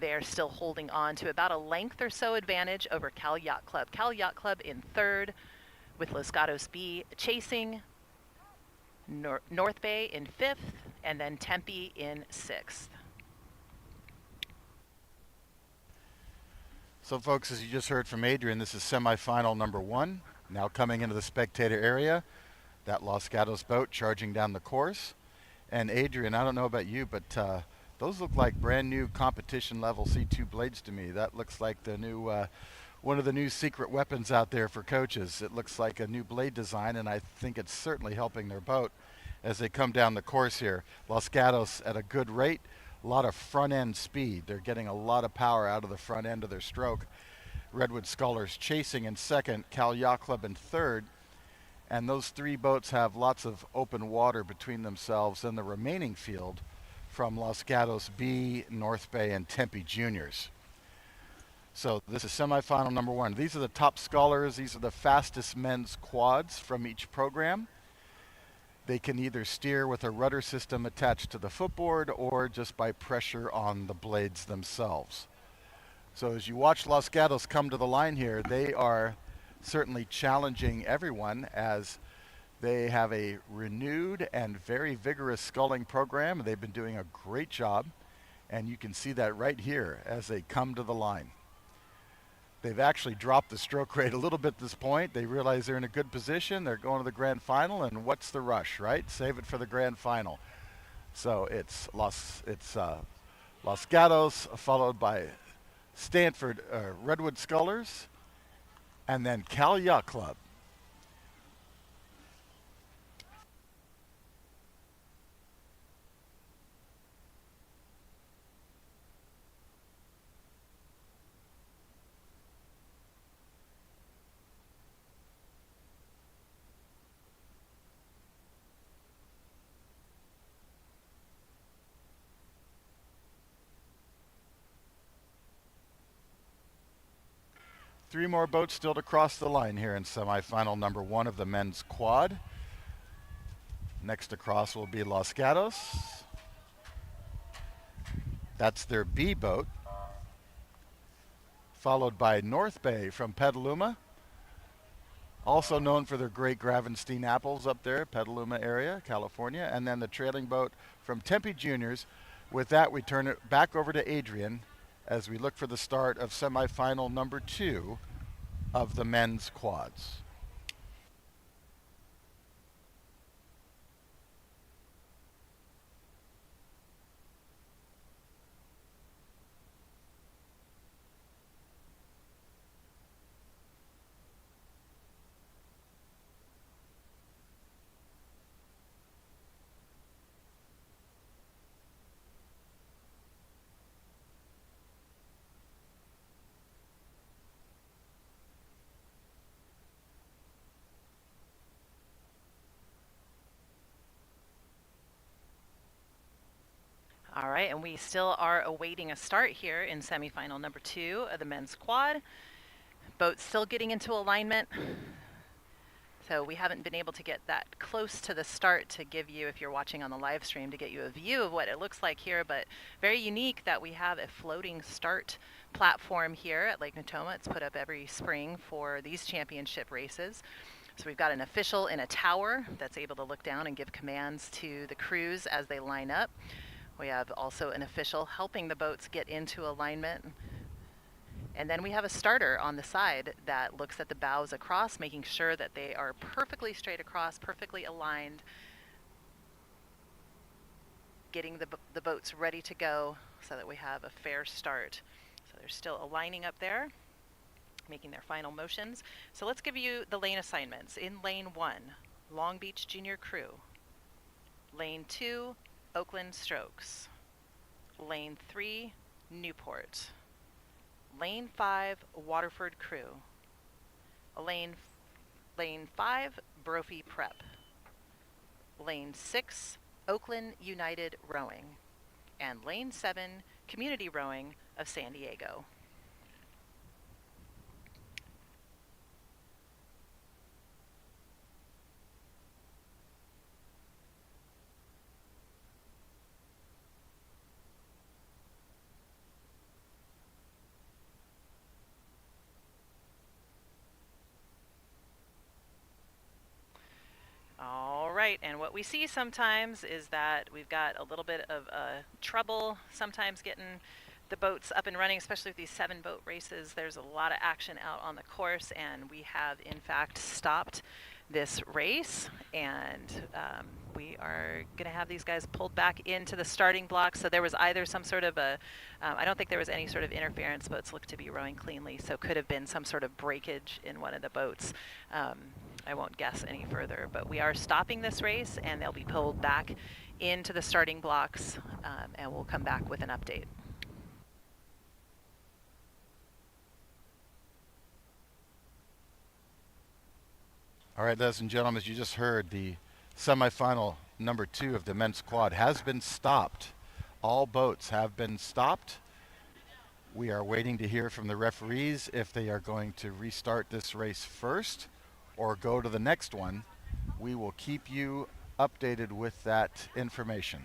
Speaker 2: They're still holding on to about a length or so advantage over Cal Yacht Club. Cal Yacht Club in third, with Los Gatos B chasing, North Bay in fifth, and then Tempe in sixth.
Speaker 1: So folks, as you just heard from Adrian, this is semifinal number 1. Now coming into the spectator area, that Los Gatos boat charging down the course. And Adrian, I don't know about you, but those look like brand new competition level C2 blades to me. That looks like the new, one of the new secret weapons out there for coaches. It looks like a new blade design, and I think it's certainly helping their boat as they come down the course here. Los Gatos at a good rate, a lot of front end speed. They're getting a lot of power out of the front end of their stroke. Redwood Scullers chasing in second, Cal Yacht Club in third, and those 3 boats have lots of open water between themselves and the remaining field from Los Gatos B, North Bay, and Tempe Juniors. So this is semifinal number 1. These are the top scullers. These are the fastest men's quads from each program. They can either steer with a rudder system attached to the footboard or just by pressure on the blades themselves. So as you watch Los Gatos come to the line here, they are certainly challenging everyone as they have a renewed and very vigorous sculling program. They've been doing a great job, and you can see that right here as they come to the line. They've actually dropped the stroke rate a little bit at this point. They realize they're in a good position. They're going to the grand final, and what's the rush, right? Save it for the grand final. So it's Los Gatos, followed by Stanford Redwood Scullers, and then Cal Yacht Club. Three more boats still to cross the line here in semifinal number 1 of the men's quad. Next across will be Los Gatos. That's their B boat. Followed by North Bay from Petaluma. Also known for their great Gravenstein apples up there, Petaluma area, California. And then the trailing boat from Tempe Juniors. With that, we turn it back over to Adrian as we look for the start of semifinal number 2 of the men's quads.
Speaker 2: All right, and we still are awaiting a start here in semifinal number 2 of the men's quad. Boats still getting into alignment. So we haven't been able to get that close to the start to give you, if you're watching on the live stream, to get you a view of what it looks like here, but very unique that we have a floating start platform here at Lake Natoma. It's put up every spring for these championship races. So we've got an official in a tower that's able to look down and give commands to the crews as they line up. We have also an official helping the boats get into alignment. And then we have a starter on the side that looks at the bows across, making sure that they are perfectly straight across, perfectly aligned, getting the boats ready to go so that we have a fair start. So they're still aligning up there, making their final motions. So let's give you the lane assignments. In lane 1, Long Beach Junior Crew. Lane 2, Oakland Strokes. Lane 3, Newport. Lane 5, Waterford Crew. Lane 5, Brophy Prep. Lane 6, Oakland United Rowing. And Lane 7, Community Rowing of San Diego. All right, and what we see sometimes is that we've got a little bit of trouble sometimes getting the boats up and running, especially with these 7-boat races. There's a lot of action out on the course, and we have in fact stopped this race, and we are going to have these guys pulled back into the starting block. So there was either some sort of I don't think there was any sort of interference. Boats look to be rowing cleanly, so could have been some sort of breakage in one of the boats. I won't guess any further, but we are stopping this race, and they'll be pulled back into the starting blocks, and we'll come back with an update.
Speaker 1: All right, ladies and gentlemen, as you just heard, the semifinal number 2 of the men's quad has been stopped. All boats have been stopped. We are waiting to hear from the referees if they are going to restart this race first or go to the next one. We will keep you updated with that information.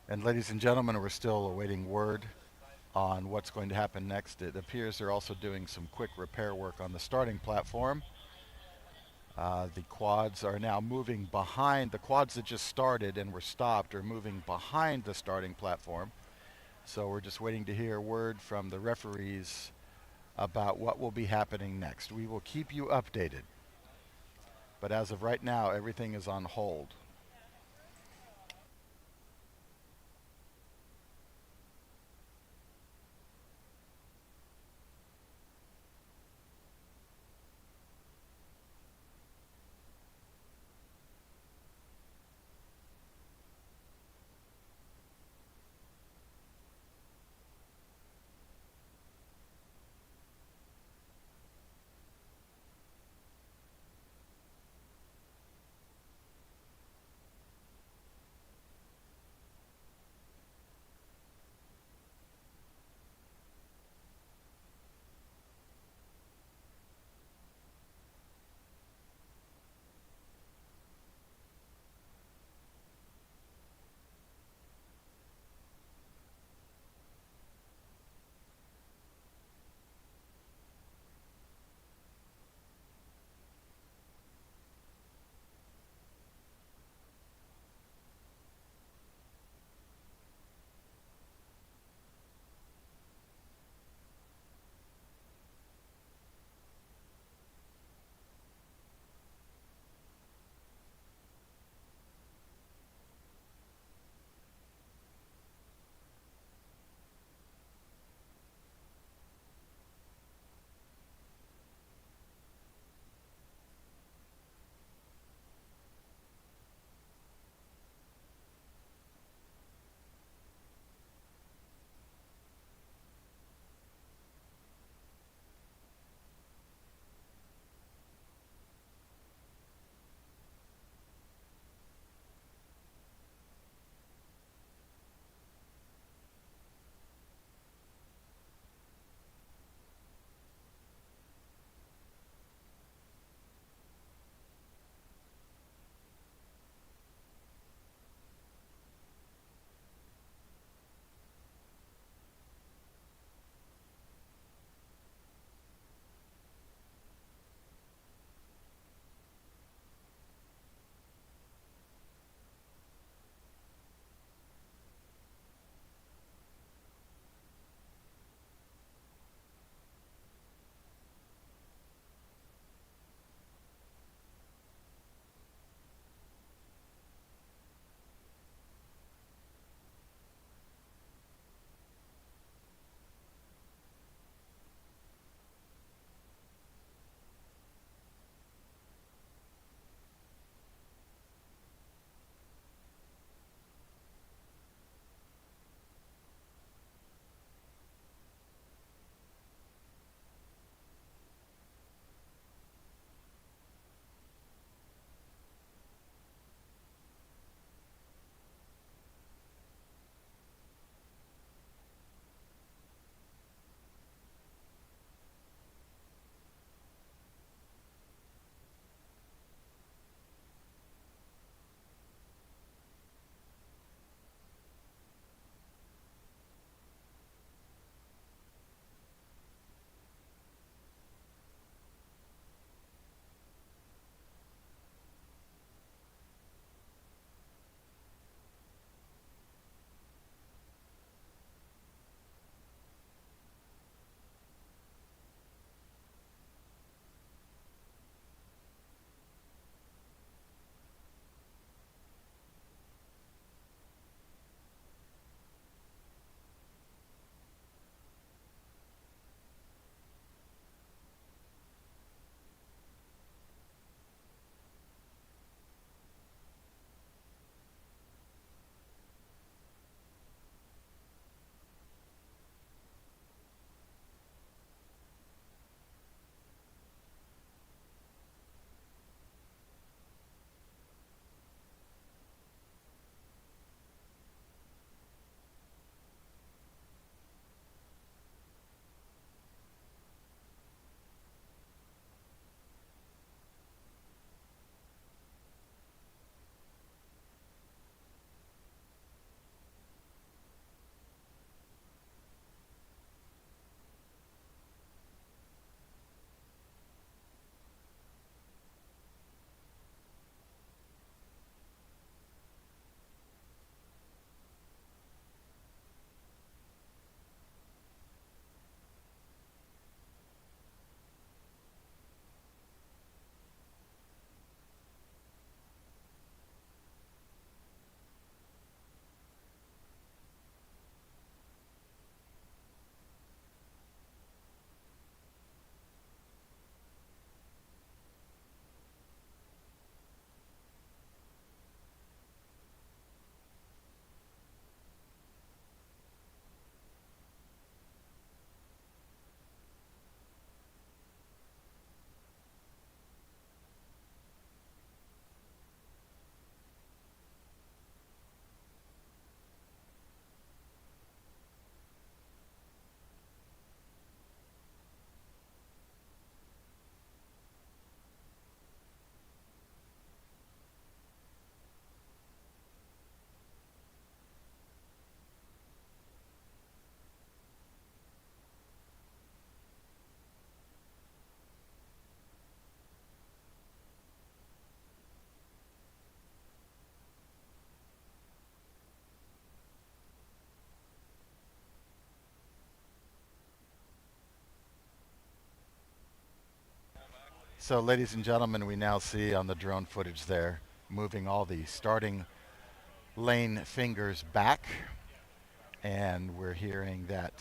Speaker 1: And ladies and gentlemen, we're still awaiting word on what's going to happen next. It appears they're also doing some quick repair work on the starting platform. The quads are now moving behind, the quads that just started and were stopped are moving behind the starting platform. So we're just waiting to hear word from the referees about what will be happening next. We will keep you updated. But as of right now, everything is on hold. So, ladies and gentlemen, we now see on the drone footage there, moving all the starting lane fingers back, and we're hearing that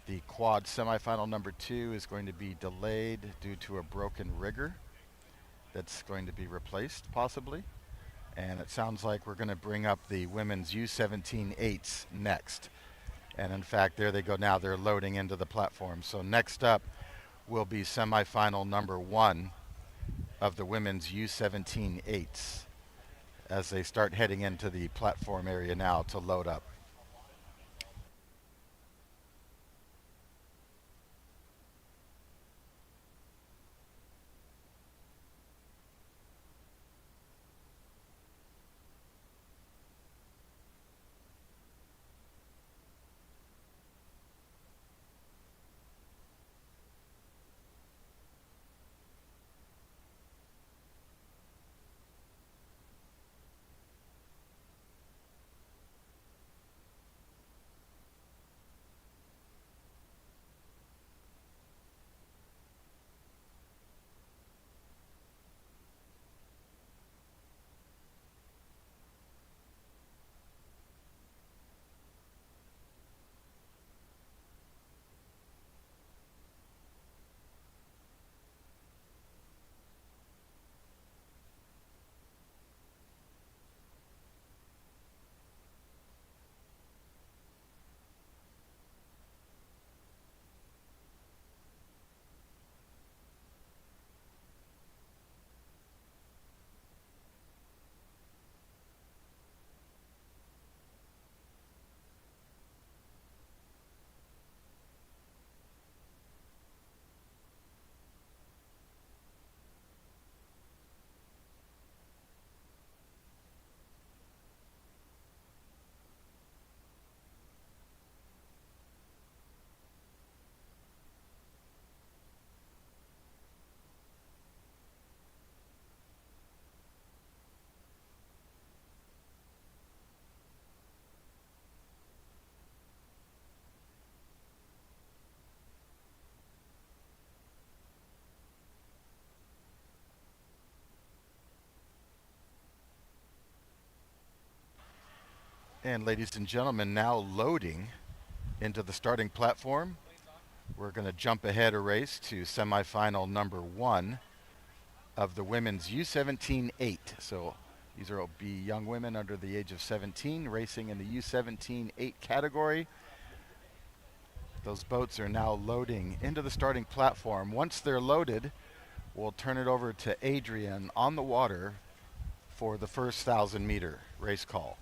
Speaker 1: the quad semifinal number 2 is going to be delayed due to a broken rigger that's going to be replaced, possibly. And it sounds like we're going to bring up the women's U17 8s next. And in fact, there they go now. They're loading into the platform. So next up will be semifinal number 1 of the women's U17 8s as they start heading into the platform area now to load up. And ladies and gentlemen, now loading into the starting platform. We're going to jump ahead a race to semifinal number 1 of the women's U17 8. So these will be young women under the age of 17 racing in the U17 8 category. Those boats are now loading into the starting platform. Once they're loaded, we'll turn it over to Adrian on the water for the first 1,000-meter race call.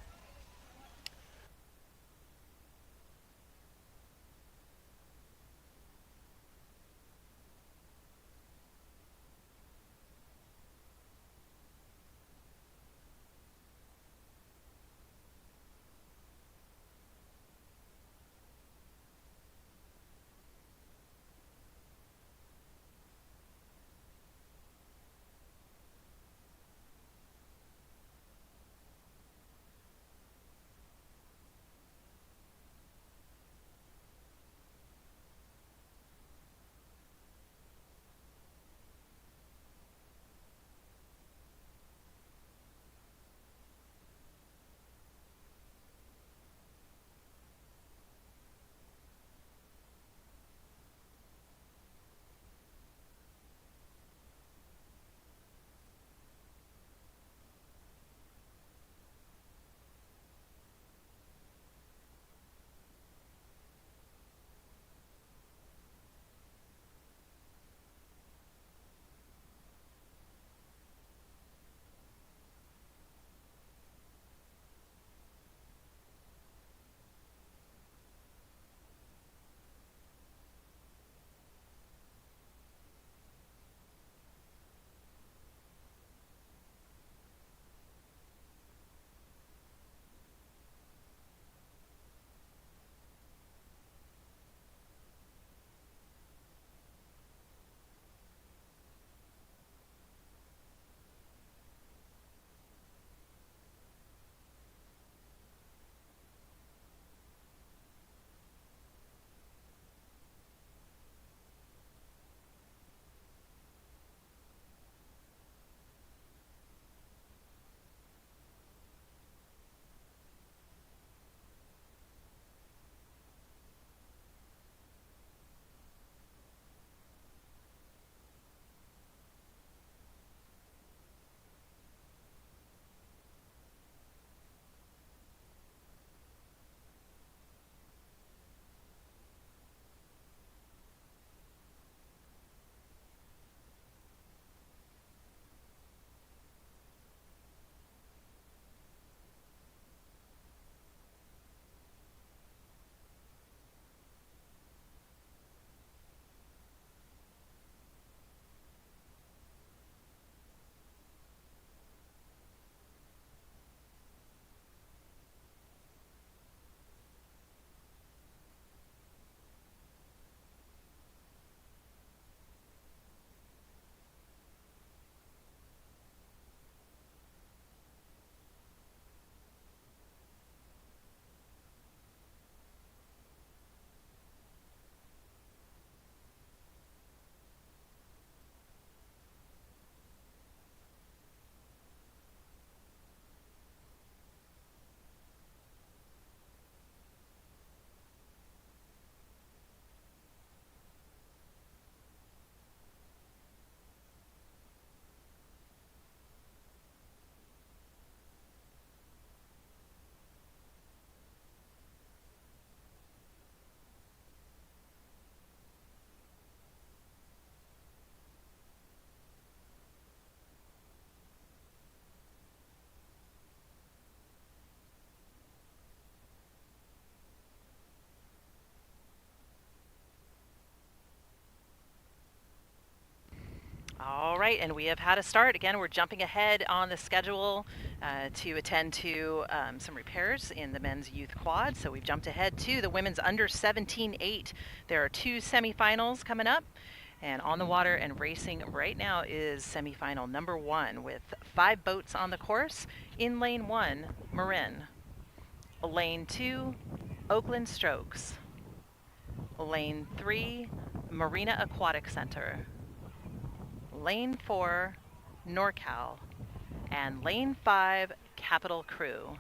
Speaker 2: right, and we have had a start. Again, we're jumping ahead on the schedule to attend to some repairs in the men's youth quad. So we've jumped ahead to the women's under 17-8. There are 2 semifinals coming up. And on the water and racing right now is semifinal number 1 with 5 boats on the course. In lane 1, Marin. Lane 2, Oakland Strokes. Lane 3, Marina Aquatic Center. Lane 4, NorCal. And lane 5, Capital Crew.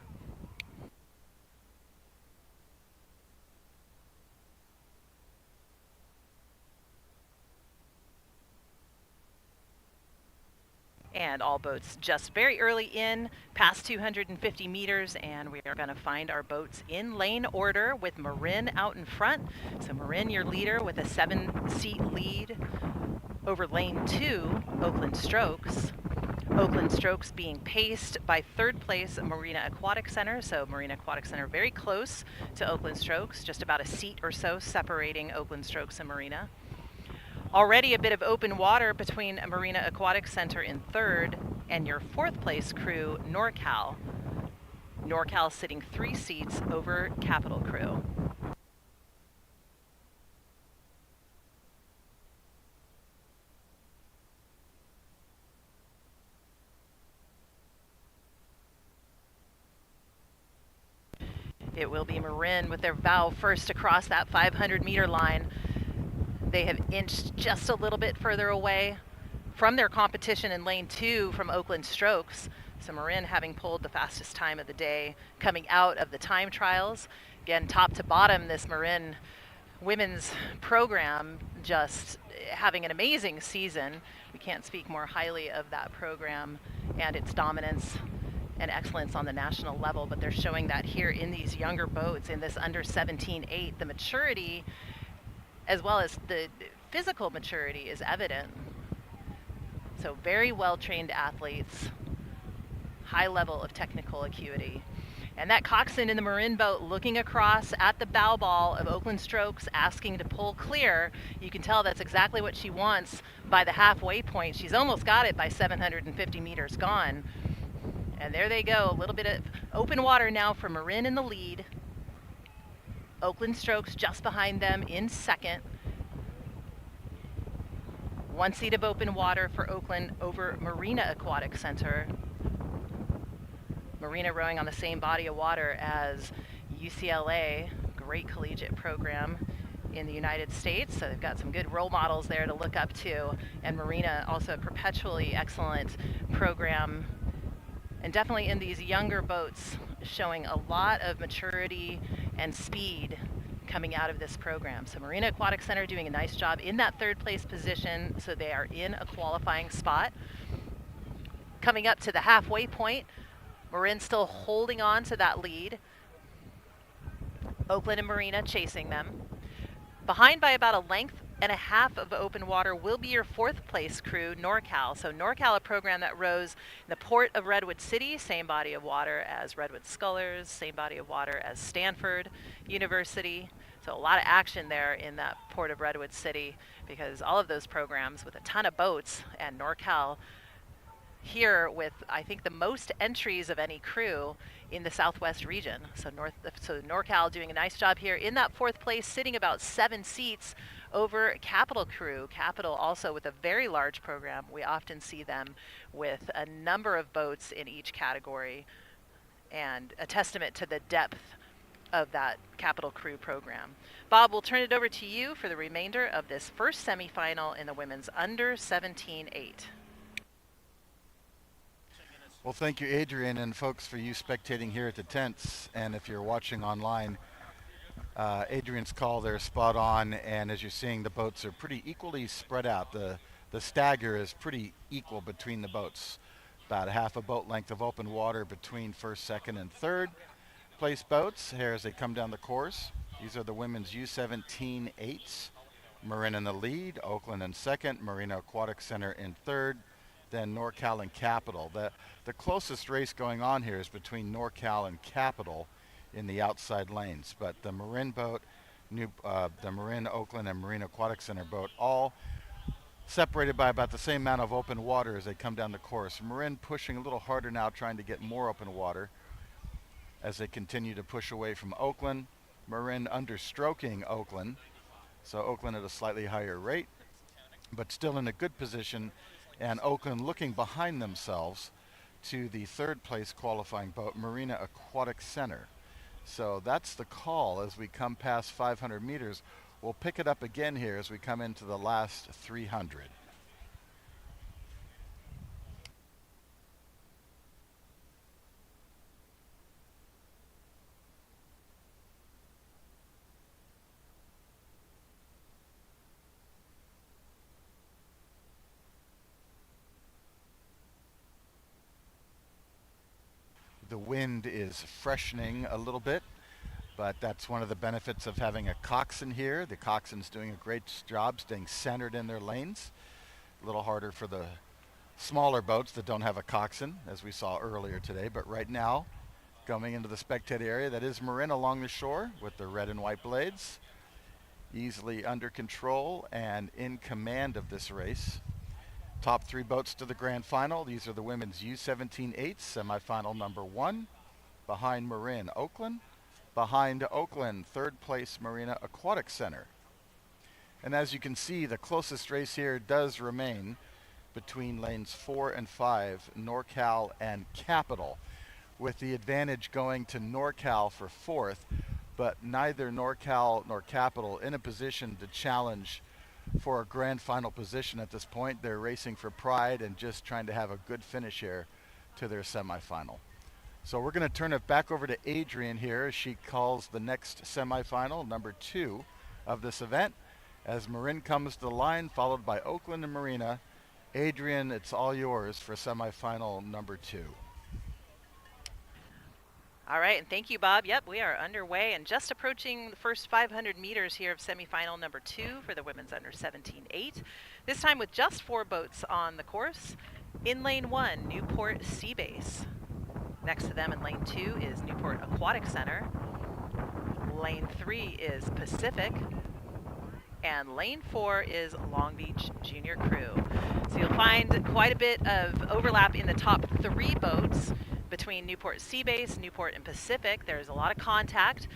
Speaker 2: And all boats just very early in, past 250 meters, and we are going to find our boats in lane order with Marin out in front. So Marin, your leader, with a 7-seat lead over lane 2, Oakland Strokes. Oakland Strokes being paced by 3rd place Marina Aquatic Center. So Marina Aquatic Center very close to Oakland Strokes, just about a seat or so separating Oakland Strokes and Marina. Already a bit of open water between Marina Aquatic Center in 3rd and your 4th place crew, NorCal. NorCal sitting 3 seats over Capital Crew. It will be Marin with their bow first across that 500-meter line. They have inched just a little bit further away from their competition in lane 2 from Oakland Strokes. So Marin having pulled the fastest time of the day coming out of the time trials. Again, top to bottom, this Marin women's program just having an amazing season. We can't speak more highly of that program and its dominance and excellence on the national level, but they're showing that here in these younger boats in this under 17-8. The maturity as well as the physical maturity is evident. So very well-trained athletes, high level of technical acuity. And that coxswain in the Marin boat looking across at the bow ball of Oakland Strokes, asking to pull clear. You can tell that's exactly what she wants by the halfway point. She's almost got it by 750 meters gone. And there they go, a little bit of open water now for Marin in the lead. Oakland Strokes just behind them in 2nd. 1 seat of open water for Oakland over Marina Aquatic Center. Marina rowing on the same body of water as UCLA, great collegiate program in the United States. So they've got some good role models there to look up to. And Marina also a perpetually excellent program. And definitely in these younger boats, showing a lot of maturity and speed coming out of this program. So Marina Aquatic Center doing a nice job in that 3rd place position, so they are in a qualifying spot. Coming up to the halfway point, Marin still holding on to that lead. Oakland and Marina chasing them. Behind by about a length and a half of open water will be your 4th place crew, NorCal. So NorCal, a program that rows in the port of Redwood City, same body of water as Redwood Scullers, same body of water as Stanford University. So a lot of action there in that port of Redwood City because all of those programs with a ton of boats, and NorCal here with, I think, the most entries of any crew in the Southwest region. So NorCal doing a nice job here in that 4th place, sitting about 7 seats over Capital Crew. Capital also with a very large program. We often see them with a number of boats in each category, and a testament to the depth of that Capital Crew program. Bob, we'll turn it over to you for the remainder of this first semifinal in the women's under 17-8.
Speaker 1: Well, thank you, Adrian, and folks, for you spectating here at the tents. And if you're watching online, Adrian's call there spot on. And as you're seeing, the boats are pretty equally spread out. The stagger is pretty equal between the boats. About a half a boat length of open water between 1st, 2nd, and 3rd place boats here as they come down the course. These are the women's U17-8s. Marin in the lead, Oakland in 2nd, Marina Aquatic Center in 3rd, then NorCal and Capital. The closest race going on here is between NorCal and Capital in the outside lanes, but the Marin boat, the Marin, Oakland, and Marina Aquatic Center boat all separated by about the same amount of open water as they come down the course. Marin pushing a little harder now, trying to get more open water as they continue to push away from Oakland. Marin understroking Oakland, so Oakland at a slightly higher rate, but still in a good position, and Oakland looking behind themselves to the third place qualifying boat, Marina Aquatic Center. So that's the call as we come past 500 meters. We'll pick it up again here as we come into the last 300. The wind is freshening a little bit, but that's one of the benefits of having a coxswain here. The coxswain's doing a great job staying centered in their lanes. A little harder for the smaller boats that don't have a coxswain, as we saw earlier today. But right now, going into the spectator area, that is Marin along the shore with the red and white blades, easily under control and in command of this race. Top three boats to the grand final. These are the women's U17-8 semifinal number 1. Behind Marin, Oakland. Behind Oakland, third place Marina Aquatic Center. And as you can see, the closest race here does remain between lanes 4 and 5, NorCal and Capital, with the advantage going to NorCal for fourth, but neither NorCal nor Capital in a position to challenge for a grand final position at this point. They're racing for pride and just trying to have a good finish here to their semifinal. So we're going to turn it back over to Adrian here as she calls the next semifinal, number 2 of this event, as Marin comes to the line, followed by Oakland and Marina. Adrian, it's all yours for semifinal number 2.
Speaker 2: All right, and thank you, Bob. Yep, we are underway and just approaching the first 500 meters here of semifinal number 2 for the women's under 17-8. This time with just 4 boats on the course. In lane 1, Newport Seabase. Next to them in lane 2 is Newport Aquatic Center. Lane 3 is Pacific. And lane 4 is Long Beach Junior Crew. So you'll find quite a bit of overlap in the top 3 boats between Newport Seabase, Newport, and Pacific. There's a lot of contact,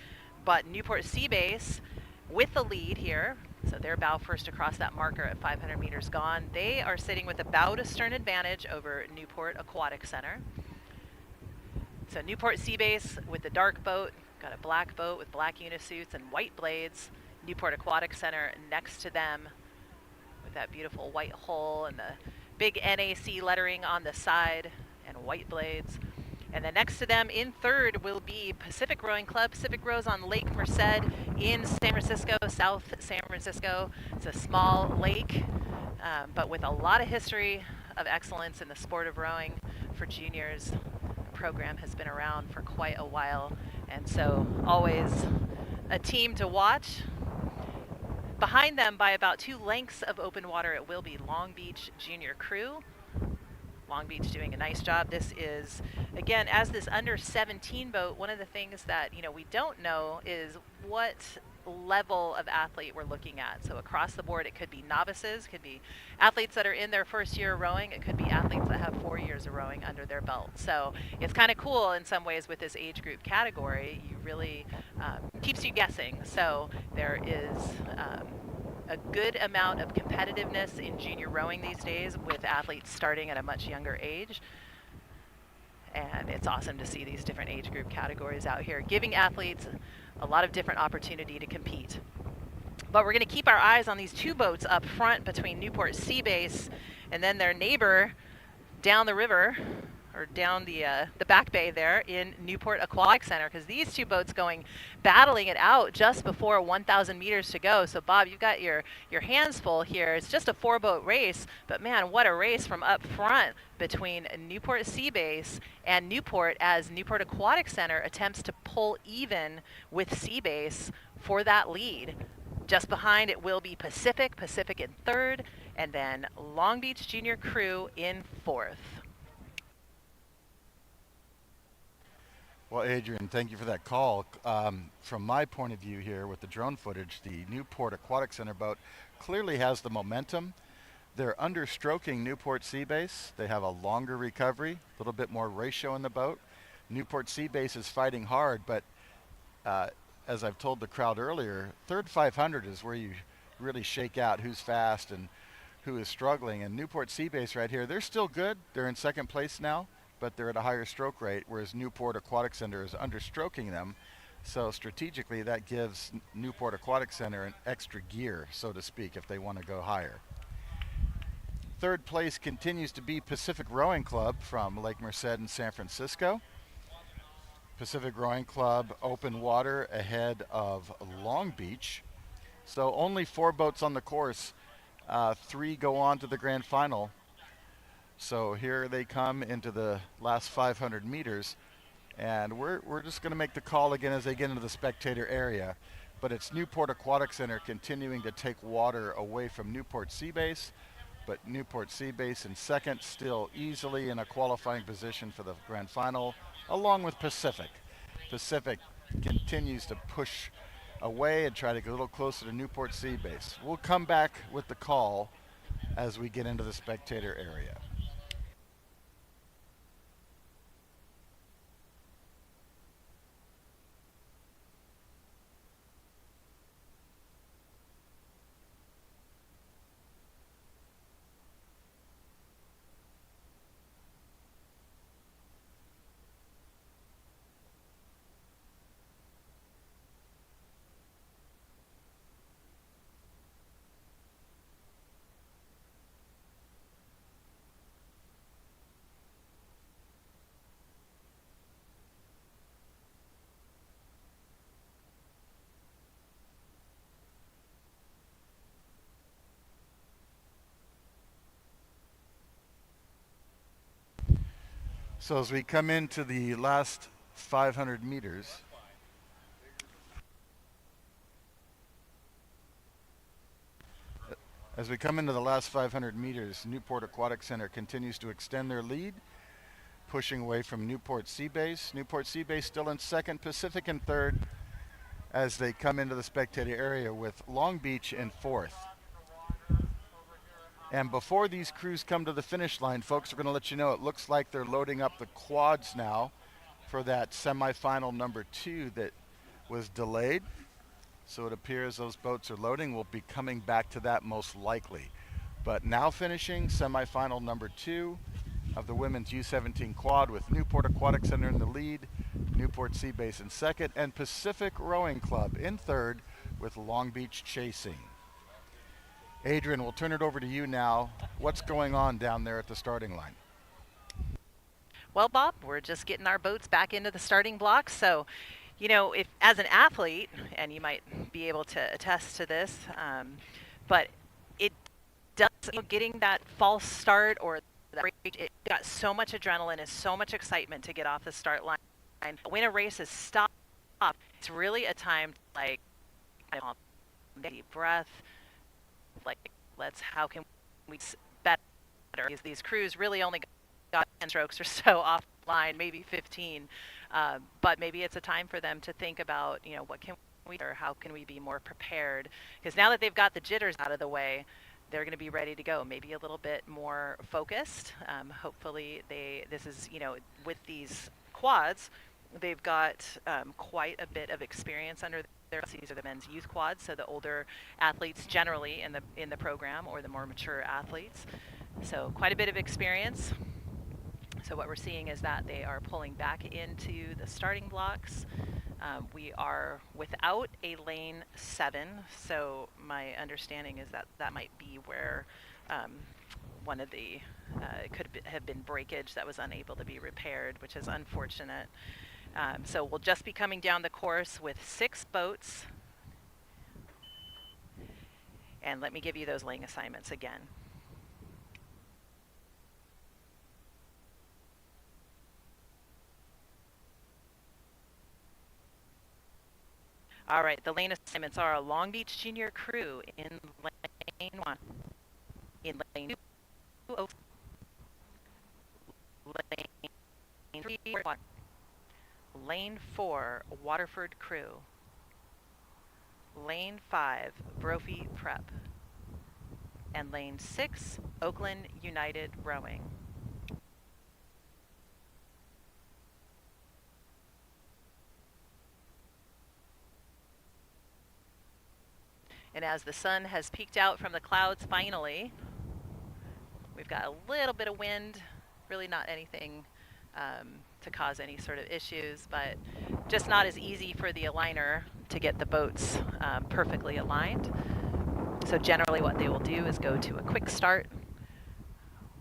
Speaker 2: but Newport Seabase with the lead here. So they're bow first across that marker at 500 meters gone. They are sitting with a bow to stern advantage over Newport Aquatic Center. So Newport Seabase with the dark boat, got a black boat with black unisuits and white blades. Newport Aquatic Center next to them with that beautiful white hull and the big NAC lettering on the side and white blades. And then next to them in third will be Pacific Rowing Club. Pacific rows on Lake Merced in San Francisco, South San Francisco. It's a small lake, but with a lot of history of excellence in the sport of rowing for juniors. The program has been around for quite a while, and so always a team to watch. Behind them by about 2 lengths of open water, it will be Long Beach Junior Crew. Long Beach doing a nice job. This is, again, as this under 17 boat, one of the things that, we don't know is what level of athlete we're looking at. So across the board, it could be novices, could be athletes that are in their first year of rowing, it could be athletes that have 4 years of rowing under their belt. So it's kind of cool in some ways with this age group category. You really keeps you guessing. So there is a good amount of competitiveness in junior rowing these days with athletes starting at a much younger age. And it's awesome to see these different age group categories out here, giving athletes a lot of different opportunity to compete. But we're going to keep our eyes on these 2 boats up front between Newport Seabase and then their neighbor down the river, or down the back bay there in Newport Aquatic Center, because these 2 boats battling it out just before 1,000 meters to go. So Bob, you've got your hands full here. It's just a 4-boat race, but man, what a race from up front between Newport Seabase and Newport, as Newport Aquatic Center attempts to pull even with Seabase for that lead. Just behind it will be Pacific in third, and then Long Beach Junior Crew in fourth.
Speaker 1: Well, Adrian, thank you for that call. From my point of view here with the drone footage, the Newport Aquatic Center boat clearly has the momentum. They're understroking Newport Seabase. They have a longer recovery, a little bit more ratio in the boat. Newport Seabase is fighting hard, but uh, as I've told the crowd earlier, third 500 is where you really shake out who's fast and who is struggling. And Newport Seabase right here, they're still good. They're in second place now, but they're at a higher stroke rate, whereas Newport Aquatic Center is understroking them. So strategically, that gives Newport Aquatic Center an extra gear, so to speak, if they want to go higher. Third place continues to be Pacific Rowing Club from Lake Merced in San Francisco. Pacific Rowing Club open water ahead of Long Beach. So only 4 boats on the course. 3 go on to the grand final. So here they come into the last 500 meters. And we're just going to make the call again as they get into the spectator area. But it's Newport Aquatic Center continuing to take water away from Newport Seabase. But Newport Seabase in second, still easily in a qualifying position for the grand final, along with Pacific. Pacific continues to push away and try to get a little closer to Newport Seabase. We'll come back with the call as we get into the spectator area. So as we come into the last 500 meters, Newport Aquatic Center continues to extend their lead, pushing away from Newport Seabase. Newport Seabase still in second, Pacific in third, as they come into the spectator area with Long Beach in fourth. And before these crews come to the finish line, folks, are going to let you know it looks like they're loading up the quads now for that semifinal number 2 that was delayed. So it appears those boats are loading. We'll be coming back to that most likely. But now finishing semifinal number 2 of the women's U17 quad with Newport Aquatic Center in the lead, Newport Seabase in second, and Pacific Rowing Club in third with Long Beach chasing. Adrian, we'll turn it over to you now. What's going on down there at the starting line?
Speaker 2: Well, Bob, we're just getting our boats back into the starting blocks. So, you know, if as an athlete, and you might be able to attest to this, but it does, getting that false start or that it got so much adrenaline and so much excitement to get off the start line. And when a race is stopped, it's really a time to, like, deep breath. Like, how can we better? These crews really only got 10 strokes or so offline, maybe 15. But maybe it's a time for them to think about, you know, what can we do, or how can we be more prepared? Because now that they've got the jitters out of the way, they're going to be ready to go, maybe a little bit more focused. Hopefully this is, you know, with these quads, they've got quite a bit of experience under these are the men's youth quads, so the older athletes generally in the program, or the more mature athletes. So quite a bit of experience. So what we're seeing is that they are pulling back into the starting blocks. We are without a lane 7, so my understanding is that that might be where one of the it could have been breakage that was unable to be repaired, which is unfortunate. So we'll just be coming down the course with 6 boats. And let me give you those lane assignments again. All right, the lane assignments are a Long Beach Junior crew in lane 1. In lane 2, lane 3, lane 4, Waterford crew. Lane 5, Brophy Prep. and lane 6, Oakland United Rowing. And as the sun has peeked out from the clouds finally, we've got a little bit of wind, really not anything to cause any sort of issues, but just not as easy for the aligner to get the boats perfectly aligned. So generally what they will do is go to a quick start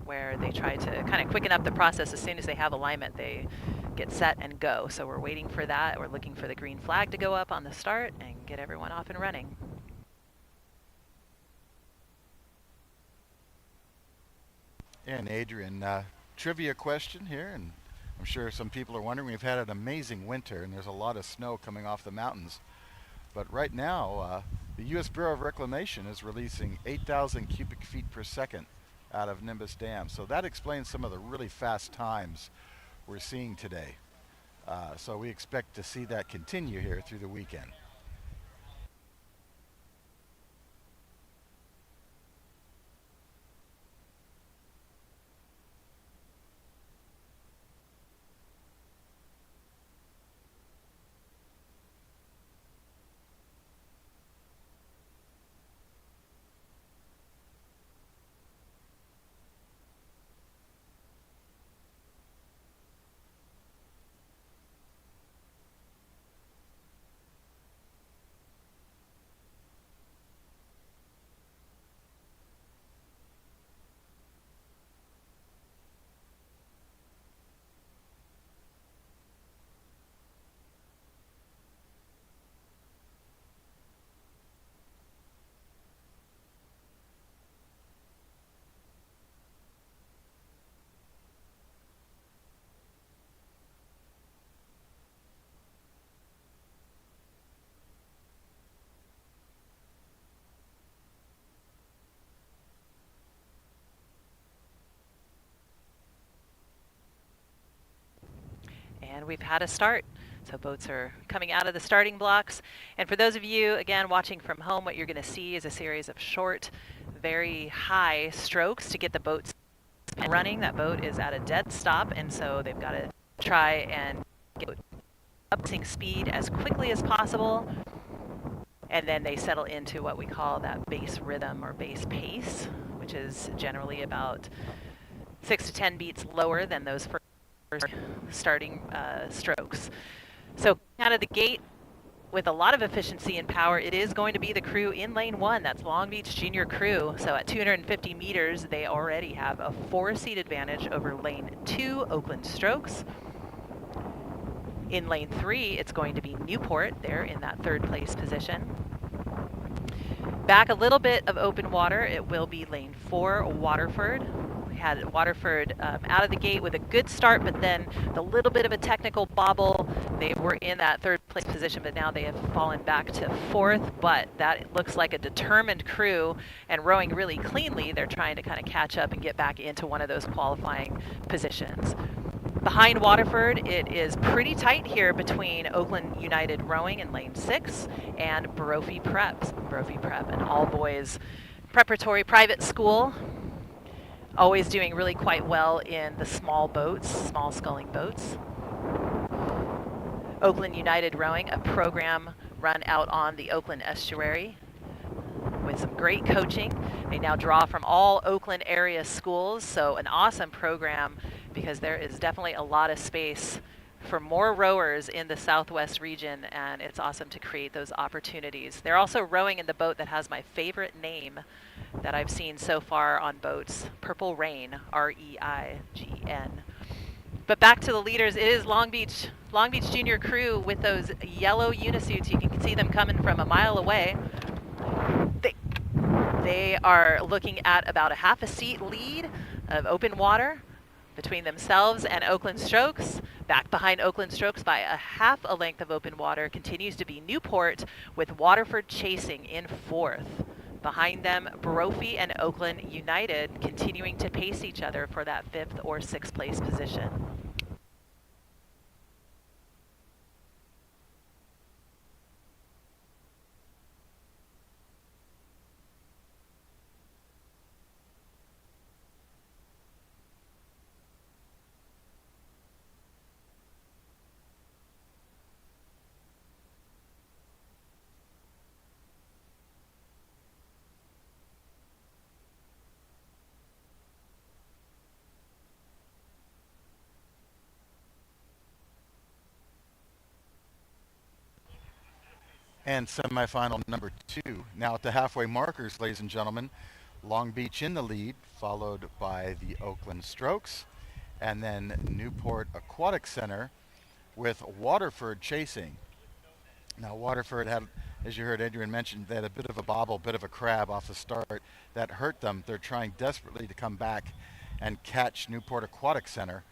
Speaker 2: where they try to kind of quicken up the process. As soon as they have alignment, they get set and go. So we're waiting for that. We're looking for the green flag to go up on the start and get everyone off and running.
Speaker 1: And Adrian, trivia question here, and I'm sure some people are wondering, we've had an amazing winter and there's a lot of snow coming off the mountains. But right now, the U.S. Bureau of Reclamation is releasing 8,000 cubic feet per second out of Nimbus Dam. So that explains some of the really fast times we're seeing today. So we expect to see that continue here through the weekend.
Speaker 2: And we've had a start. So boats are coming out of the starting blocks. And for those of you, again, watching from home, what you're going to see is a series of short, very high strokes to get the boats running. That boat is at a dead stop, and so they've got to try and get up speed as quickly as possible. And then they settle into what we call that base rhythm or base pace, which is generally about 6 to 10 beats lower than those first starting strokes. So out of the gate with a lot of efficiency and power, it is going to be the crew in lane 1. That's Long Beach Junior Crew. So at 250 meters, they already have a 4-seat advantage over lane 2, Oakland Strokes. In lane 3, it's going to be Newport there in that 3rd place position. Back a little bit of open water, it will be lane 4, Waterford. We had Waterford out of the gate with a good start, but then the little bit of a technical bobble. They were in that 3rd place position, but now they have fallen back to 4th. But that looks like a determined crew and rowing really cleanly. They're trying to kind of catch up and get back into one of those qualifying positions. Behind Waterford, it is pretty tight here between Oakland United Rowing in lane 6 and Brophy Prep. Brophy Prep, an all-boys preparatory private school, always doing really quite well in the small boats, small sculling boats. Oakland United Rowing, a program run out on the Oakland estuary with some great coaching. They now draw from all Oakland area schools, so an awesome program because there is definitely a lot of space for more rowers in the Southwest region, and it's awesome to create those opportunities. They're also rowing in the boat that has my favorite name that I've seen so far on boats, Purple Rain, R-E-I-G-N. But back to the leaders, it is Long Beach Junior Crew with those yellow unisuits. You can see them coming from a mile away. They are looking at about a half a seat lead of open water between themselves and Oakland Strokes. Back behind Oakland Strokes by a half a length of open water continues to be Newport, with Waterford chasing in 4th. Behind them, Brophy and Oakland United continuing to pace each other for that 5th or 6th place position.
Speaker 1: And semifinal number 2. Now at the halfway markers, ladies and gentlemen, Long Beach in the lead, followed by the Oakland Strokes, and then Newport Aquatic Center with Waterford chasing. Now Waterford had, as you heard Adrian mention, they had a bit of a bobble, bit of a crab off the start that hurt them. They're trying desperately to come back and catch Newport Aquatic Center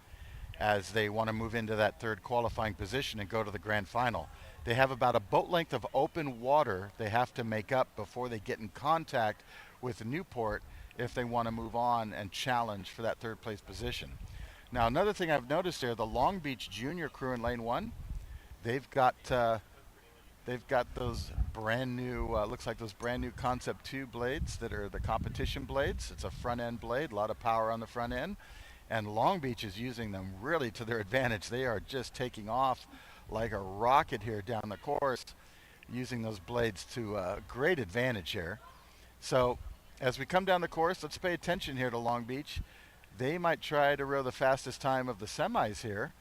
Speaker 1: as they want to move into that third qualifying position and go to the grand final. They have about a boat length of open water they have to make up before they get in contact with Newport if they want to move on and challenge for that third place position. Now another thing I've noticed here, the Long Beach Junior crew in lane 1, they've got those brand new, looks like those brand new Concept 2 blades that are the competition blades. It's a front end blade, a lot of power on the front end. And Long Beach is using them really to their advantage. They are just taking off like a rocket here down the course, using those blades to great advantage here. So as we come down the course, let's pay attention here to Long Beach. They might try to row the fastest time of the semis here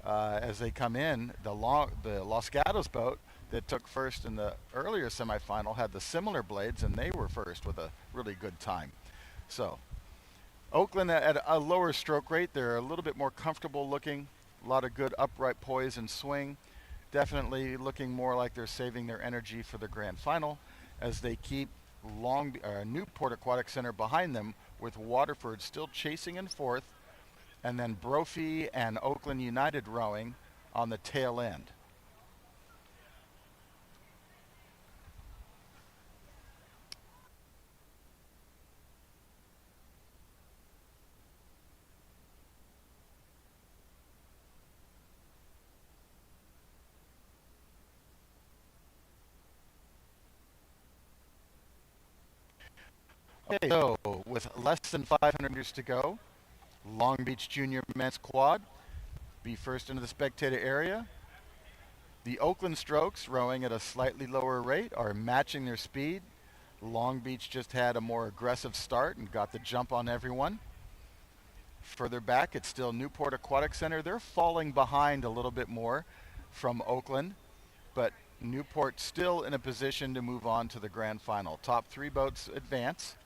Speaker 1: as they come in. The Los Gatos boat that took first in the earlier semifinal had the similar blades, and they were first with a really good time. So Oakland at a lower stroke rate. They're a little bit more comfortable looking. A lot of good upright poise and swing. Definitely looking more like they're saving their energy for the grand final as they keep Newport Aquatic Center behind them, with Waterford still chasing in fourth, and then Brophy and Oakland United rowing on the tail end. Okay, so with less than 500 meters to go, Long Beach Junior Men's Quad be first into the spectator area. The Oakland Strokes, rowing at a slightly lower rate, are matching their speed. Long Beach just had a more aggressive start and got the jump on everyone. Further back, it's still Newport Aquatic Center. They're falling behind a little bit more from Oakland, but Newport still in a position to move on to the grand final. Top 3 boats advance,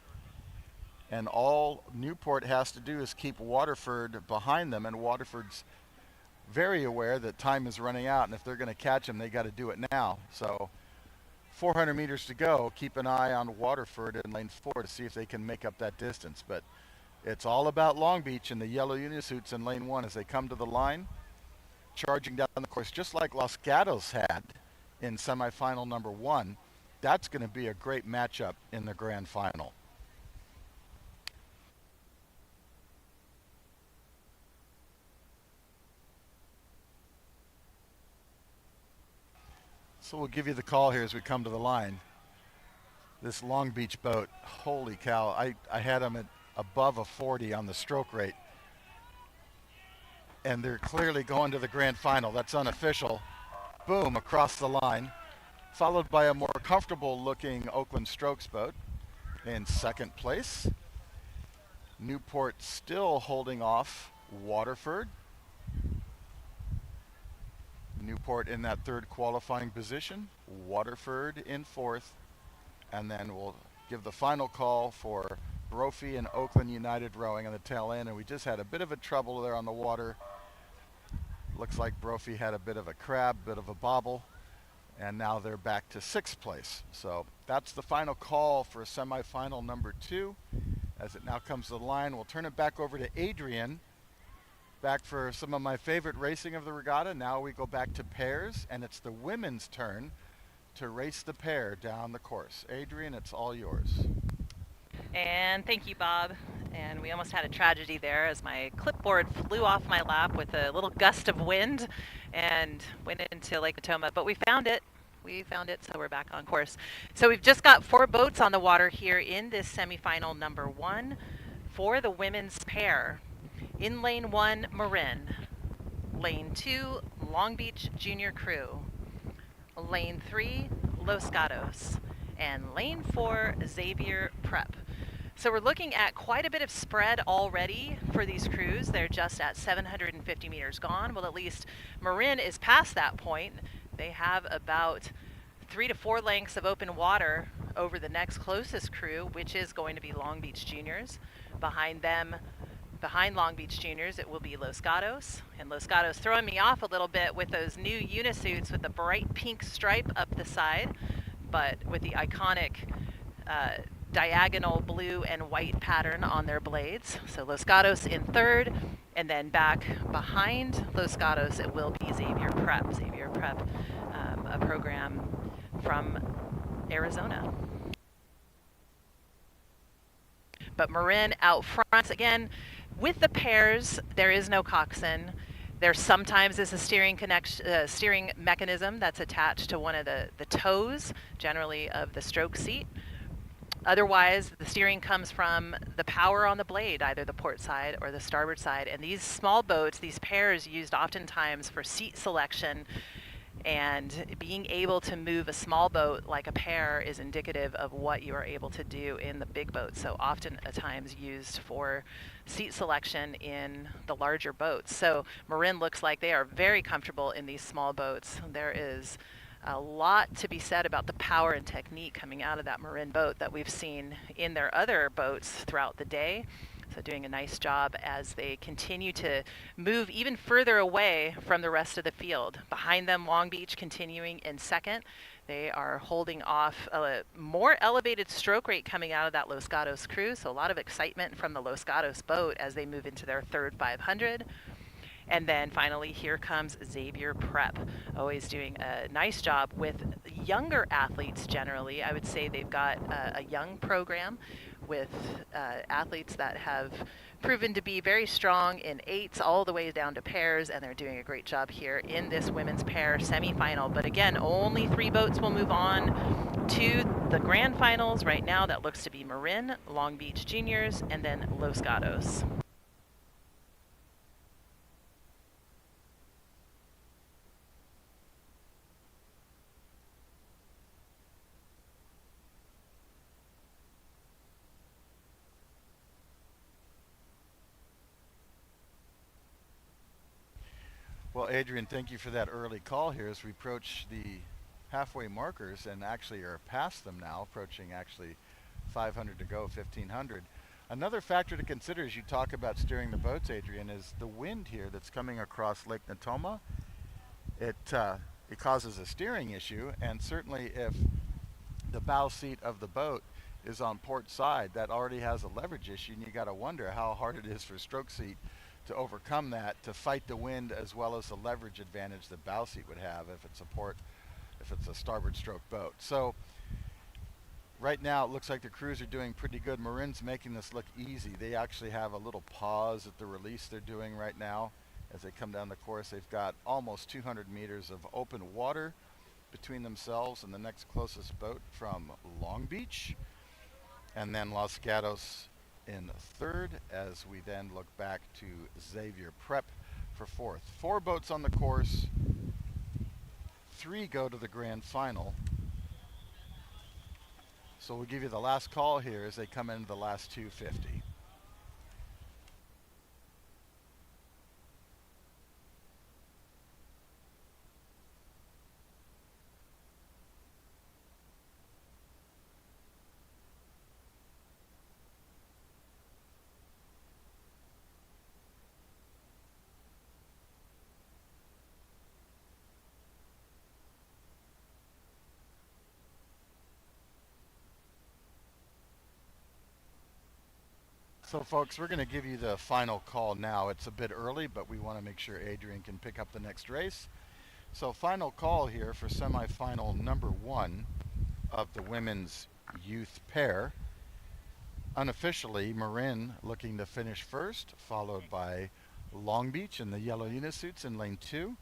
Speaker 1: and all Newport has to do is keep Waterford behind them, and Waterford's very aware that time is running out, and if they're going to catch them, they got to do it now. So 400 meters to go. Keep an eye on Waterford in lane 4 to see if they can make up that distance. But it's all about Long Beach and the yellow unisuits in lane 1 as they come to the line, charging down the course just like Los Gatos had in semifinal number 1. That's going to be a great matchup in the grand final. So we'll give you the call here as we come to the line. This Long Beach boat, holy cow, I had them at above a 40 on the stroke rate. And they're clearly going to the grand final. That's unofficial. Boom, across the line. Followed by a more comfortable looking Oakland Strokes boat in second place. Newport still holding off Waterford. Newport in that third qualifying position, Waterford in fourth, and then we'll give the final call for Brophy and Oakland United rowing on the tail end. And we just had a bit of a trouble there on the water. Looks like Brophy had a bit of a crab, bit of a bobble, and now they're back to 6th place. So that's the final call for semifinal number 2. As it now comes to the line, we'll turn it back over to Adrian, back for some of my favorite racing of the regatta. Now we go back to pairs, and it's the women's turn to race the pair down the course. Adrian, it's all yours.
Speaker 2: And thank you, Bob. And we almost had a tragedy there as my clipboard flew off my lap with a little gust of wind and went into Lake Natoma. But we found it. We found it, so we're back on course. So we've just got 4 boats on the water here in this semifinal number 1 for the women's pair. In lane 1, Marin. Lane 2, Long Beach Junior Crew. Lane 3, Los Gatos. And lane 4, Xavier Prep. So we're looking at quite a bit of spread already for these crews. They're just at 750 meters gone. Well, at least Marin is past that point. They have about 3 to 4 lengths of open water over the next closest crew, which is going to be Long Beach Juniors. Behind them, behind Long Beach Juniors, it will be Los Gatos. And Los Gatos throwing me off a little bit with those new unisuits with the bright pink stripe up the side, but with the iconic diagonal blue and white pattern on their blades. So Los Gatos in third, and then back behind Los Gatos it will be Xavier Prep. Xavier Prep, a program from Arizona. But Marin out front again. With the pairs, there is no coxswain. There sometimes is a steering mechanism that's attached to one of the toes, generally of the stroke seat. Otherwise, the steering comes from the power on the blade, either the port side or the starboard side. And these small boats, these pairs, used oftentimes for seat selection, and being able to move a small boat like a pair is indicative of what you are able to do in the big boat. So often at times used for seat selection in the larger boats. So Marin looks like they are very comfortable in these small boats. There is a lot to be said about the power and technique coming out of that Marin boat that we've seen in their other boats throughout the day. So doing a nice job as they continue to move even further away from the rest of the field. Behind them, Long Beach continuing in second. They are holding off a more elevated stroke rate coming out of that Los Gatos crew. So a lot of excitement from the Los Gatos boat as they move into their third 500. And then finally, here comes Xavier Prep, always doing a nice job with younger athletes generally. I would say they've got a young program with athletes that have proven to be very strong in eights all the way down to pairs, and they're doing a great job here in this women's pair semifinal. But again, only 3 boats will move on to the grand finals. Right now, that looks to be Marin, Long Beach Juniors, and then Los Gatos.
Speaker 1: Well, Adrian, thank you for that early call here as we approach the halfway markers and actually are past them now, approaching actually 500 to go, 1500. Another factor to consider as you talk about steering the boats, Adrian, is the wind here that's coming across Lake Natoma. It causes a steering issue, and certainly if the bow seat of the boat is on port side, that already has a leverage issue, and you got to wonder how hard it is for stroke seat to overcome that, to fight the wind as well as the leverage advantage the bow seat would have if it's a starboard stroke boat. So right now it looks like the crews are doing pretty good. Marin's making this look easy. They actually have a little pause at the release they're doing right now as they come down the course. They've got almost 200 meters of open water between themselves and the next closest boat from Long Beach, and then Los Gatos in third, as we then look back to Xavier Prep for fourth. 4 boats on the course, 3 go to the grand final. So we'll give you the last call here as they come into the last 250. So folks, we're going to give you the final call now. It's a bit early, but we want to make sure Adrian can pick up the next race. So final call here for semifinal number 1 of the women's youth pair. Unofficially, Marin looking to finish first, followed by Long Beach in the yellow unisuits in lane 2,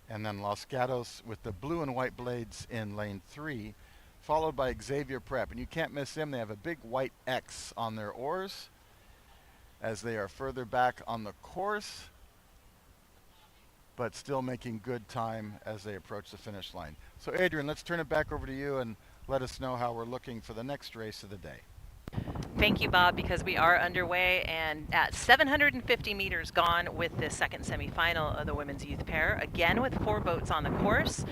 Speaker 1: and then Los Gatos with the blue and white blades in lane 3, followed by Xavier Prep. And you can't miss them. They have a big white X on their oars as they are further back on the course, but still making good time as they approach the finish line. So Adrian, let's turn it back over to you and let us know how we're looking for the next race of the day.
Speaker 2: Thank you, Bob, because we are underway and at 750 meters gone with the second semifinal of the women's youth pair, again with 4 boats on the course.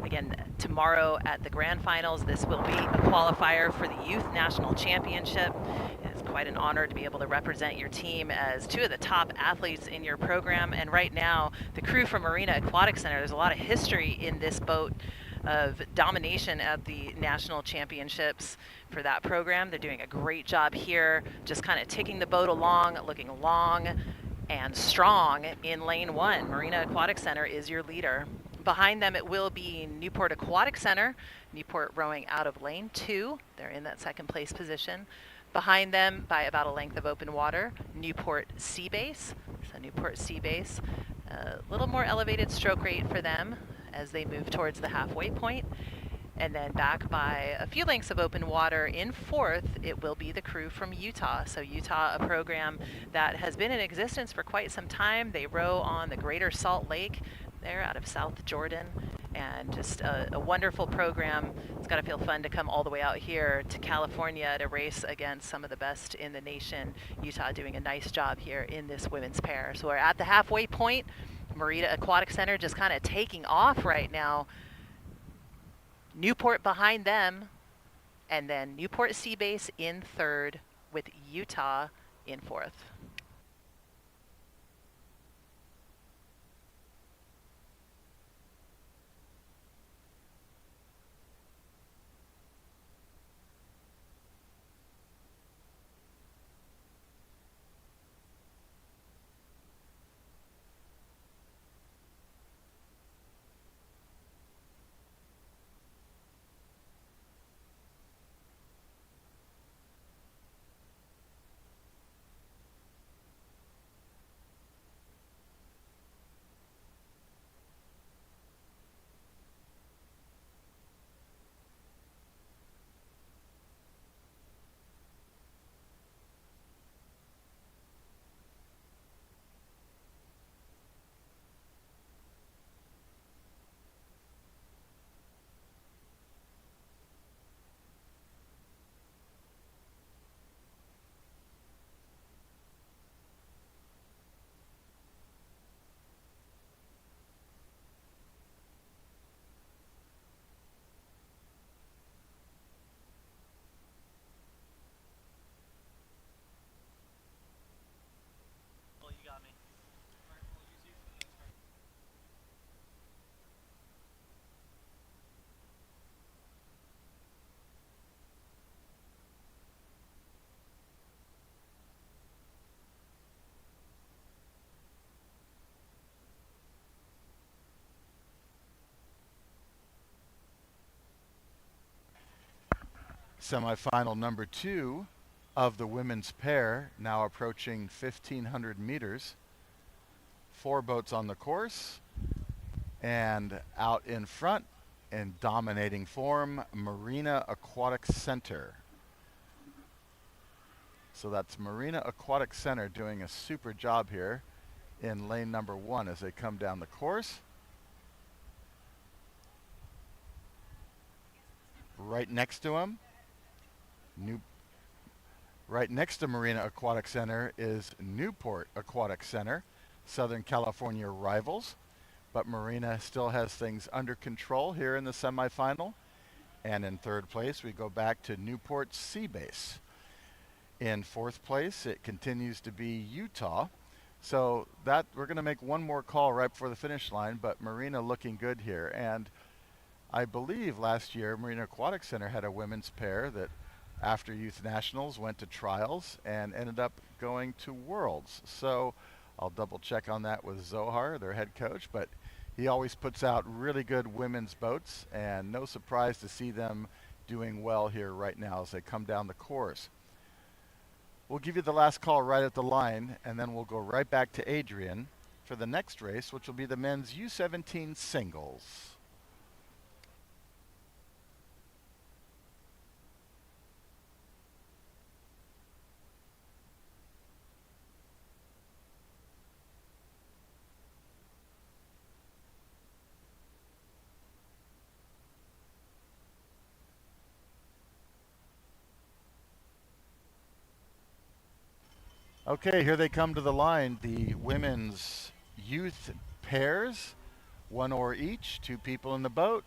Speaker 2: Again, tomorrow at the grand finals, this will be a qualifier for the Youth National Championship. It's quite an honor to be able to represent your team as 2 of the top athletes in your program. And right now, the crew from Marina Aquatic Center, there's a lot of history in this boat of domination at the national championships for that program. They're doing a great job here, just kind of taking the boat along, looking long and strong in lane 1. Marina Aquatic Center is your leader. Behind them, it will be Newport Aquatic Center. Newport rowing out of lane 2. They're in that second place position. Behind them, by about a length of open water, Newport Seabase. So Newport Seabase, a little more elevated stroke rate for them as they move towards the halfway point. And then back by a few lengths of open water in 4th, it will be the crew from Utah. So Utah, a program that has been in existence for quite some time. They row on the Greater Salt Lake. They're out of South Jordan, and just a wonderful program. It's got to feel fun to come all the way out here to California to race against some of the best in the nation. Utah doing a nice job here in this women's pair. So we're at the halfway point. Marina Aquatic Center just kind of taking off right now. Newport behind them, and then Newport Seabase in 3rd with Utah in 4th.
Speaker 1: Semifinal number 2 of the women's pair, now approaching 1,500 meters. 4 boats on the course, and out in front in dominating form, Marina Aquatic Center. So that's Marina Aquatic Center doing a super job here in lane number 1 as they come down the course. Right next to them, right next to Marina Aquatic Center is Newport Aquatic Center, Southern California rivals. But Marina still has things under control here in the semifinal. And in 3rd place, we go back to Newport Seabase. In 4th place, it continues to be Utah. So that we're going to make one more call right before the finish line, but Marina looking good here. And I believe last year Marina Aquatic Center had a women's pair that after Youth Nationals went to trials and ended up going to Worlds. So I'll double check on that with Zohar, their head coach, but he always puts out really good women's boats, and no surprise to see them doing well here right now as they come down the course. We'll give you the last call right at the line, and then we'll go right back to Adrian for the next race, which will be the men's U17 singles. Okay, here they come to the line. The women's youth pairs, one oar each, two people in the boat.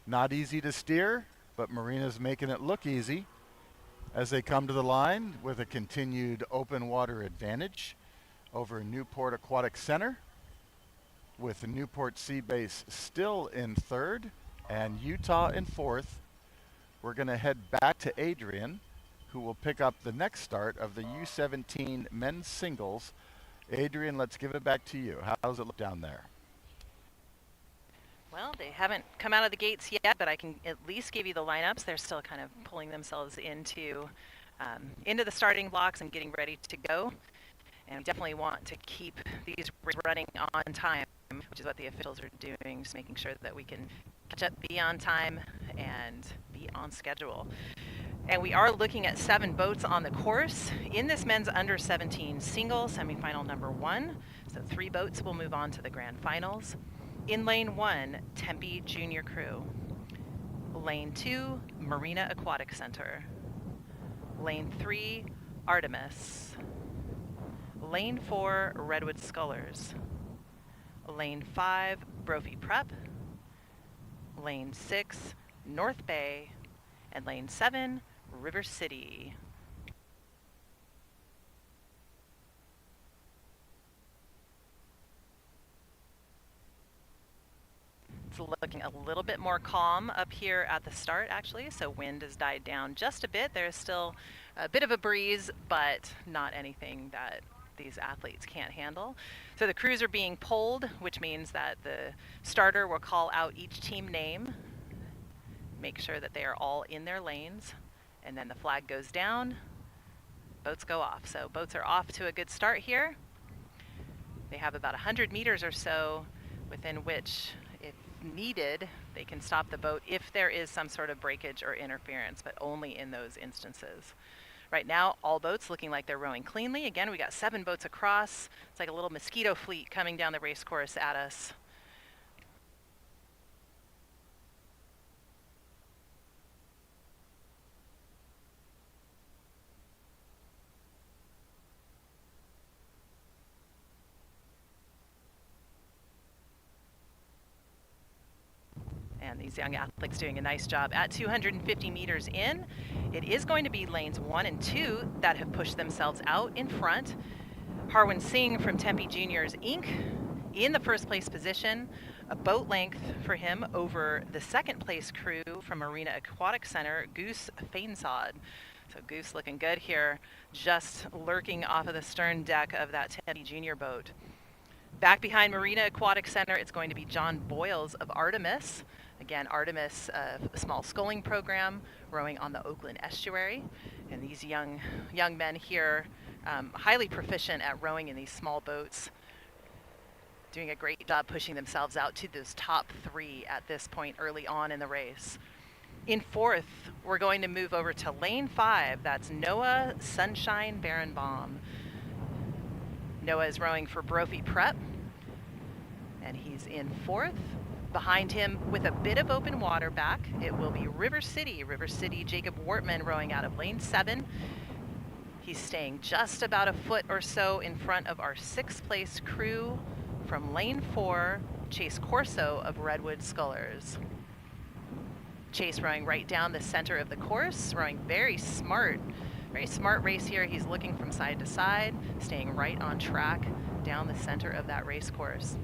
Speaker 1: Not easy to steer, but Marina's making it look easy as they come to the line with a continued open water advantage over Newport Aquatic Center, with the Newport Sea Base still in third and Utah in fourth. We're going to head back to Adrian, who will pick up the next start of the U17 men's singles. Adrian, let's give it back to you. How does it look down there?
Speaker 2: Well, they haven't come out of the gates yet, but I can at least give you the lineups. They're still kind of pulling themselves into the starting blocks and getting ready to go. And we definitely want to keep these running on time, which is what the officials are doing, just making sure that we can catch up, be on time, and be on schedule. And we are looking at 7 boats on the course in this men's under 17 single semifinal number 1. So 3 boats will move on to the grand finals. In lane 1, Tempe Junior Crew. Lane 2, Marina Aquatic Center. Lane 3, Artemis. Lane 4, Redwood Scullers. Lane 5, Brophy Prep. Lane 6, North Bay. And lane 7, River City. It's looking a little bit more calm up here at the start, actually, so wind has died down just a bit. There's still a bit of a breeze, but not anything that these athletes can't handle. So the crews are being pulled, which means that the starter will call out each team name, make sure that they are all in their lanes, and then the flag goes down, boats go off. So boats are off to a good start here. They have about 100 meters or so within which, if needed, they can stop the boat if there is some sort of breakage or interference, but only in those instances. Right now, all boats looking like they're rowing cleanly. Again, we got 7 boats across. It's like a little mosquito fleet coming down the race course at us. And these young athletes doing a nice job. At 250 meters in, it is going to be lanes 1 and 2 that have pushed themselves out in front. Harwin Singh from Tempe Juniors Inc. in the first place position, a boat length for him over the second place crew from Marina Aquatic Center, Goose Fainsod. So Goose looking good here, just lurking off of the stern deck of that Tempe Junior boat. Back behind Marina Aquatic Center, it's going to be John Boyles of Artemis. Again, Artemis, a small sculling program, rowing on the Oakland estuary. And these young men here, highly proficient at rowing in these small boats, doing a great job pushing themselves out to those top 3 at this point early on in the race. In fourth, we're going to move over to lane 5. That's Noah Sunshine Barenbaum. Noah is rowing for Brophy Prep, and he's in fourth. Behind him, with a bit of open water back, it will be River City. River City, Jacob Wortman rowing out of lane 7. He's staying just about a foot or so in front of our 6th place crew from lane 4, Chase Corso of Redwood Scullers. Chase rowing right down the center of the course, rowing very smart race here. He's looking from side to side, staying right on track down the center of that race course.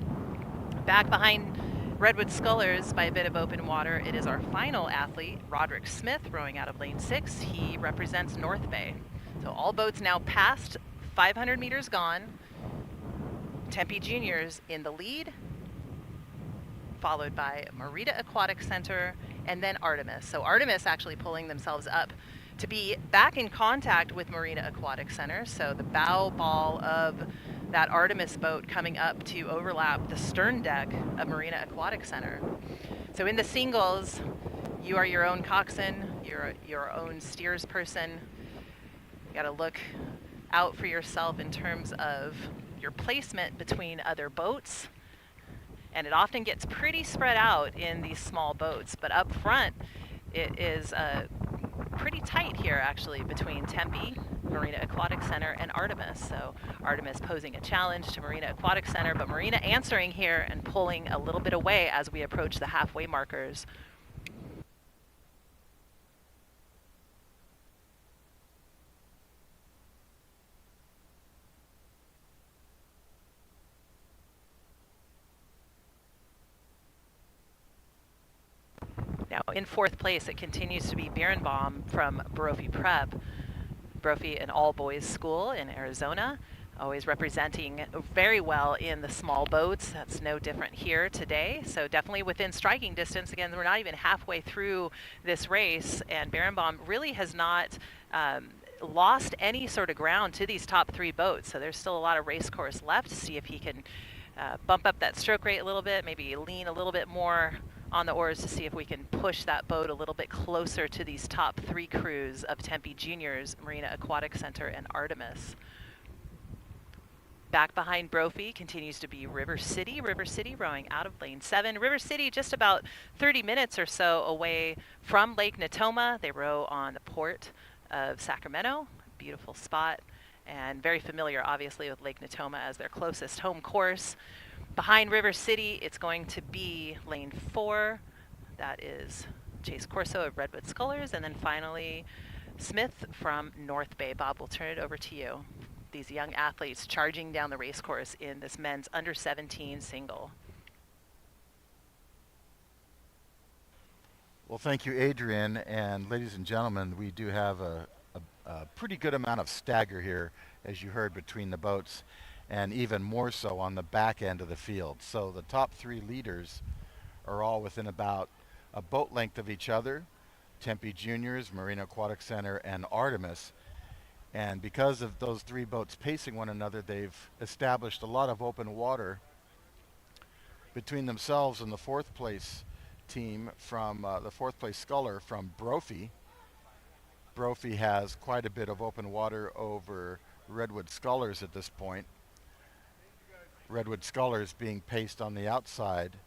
Speaker 2: Back behind Redwood Scullers by a bit of open water, it is our final athlete, Roderick Smith, rowing out of lane 6. He represents North Bay. So all boats now past 500 meters gone. Tempe Juniors in the lead, followed by Marina Aquatic Center, and then Artemis. So Artemis actually pulling themselves up to be back in contact with Marina Aquatic Center. So the bow ball of that Artemis boat coming up to overlap the stern deck of Marina Aquatic Center. So in the singles, you are your own coxswain, you're your own steers person. You gotta look out for yourself in terms of your placement between other boats. And it often gets pretty spread out in these small boats, but up front, it is pretty tight here actually between Tempe Marina Aquatic Center and Artemis. So Artemis posing a challenge to Marina Aquatic Center, but Marina answering here and pulling a little bit away as we approach the halfway markers. Now in fourth place, it continues to be Birnbaum from Brophy Prep. Brophy, an all-boys school in Arizona, always representing very well in the small boats. That's no different here today. So definitely within striking distance. Again, we're not even halfway through this race, and Birnbaum really has not lost any sort of ground to these top three boats. So there's still a lot of race course left to see if he can bump up that stroke rate a little bit, maybe lean a little bit more on the oars to see if we can push that boat a little bit closer to these top three crews of Tempe Juniors, Marina Aquatic Center, and Artemis. Back behind Brophy continues to be River City. River City rowing out of lane 7. River City just about 30 minutes or so away from Lake Natoma. They row on the port of Sacramento. Beautiful spot, and very familiar obviously with Lake Natoma as their closest home course. Behind River City, it's going to be lane 4. That is Chase Corso of Redwood Scullers. And then finally, Smith from North Bay. Bob, we'll turn it over to you. These young athletes charging down the race course in this men's under 17 single.
Speaker 1: Well, thank you, Adrian. And ladies and gentlemen, we do have a pretty good amount of stagger here, as you heard, between the boats, and even more so on the back end of the field. So the top three leaders are all within about a boat length of each other: Tempe Juniors, Marina Aquatic Center, and Artemis. And because of those three boats pacing one another, they've established a lot of open water between themselves and the fourth place team from the fourth place sculler from Brophy. Brophy has quite a bit of open water over Redwood Scullers at this point. Redwood Scullers being paced on the outside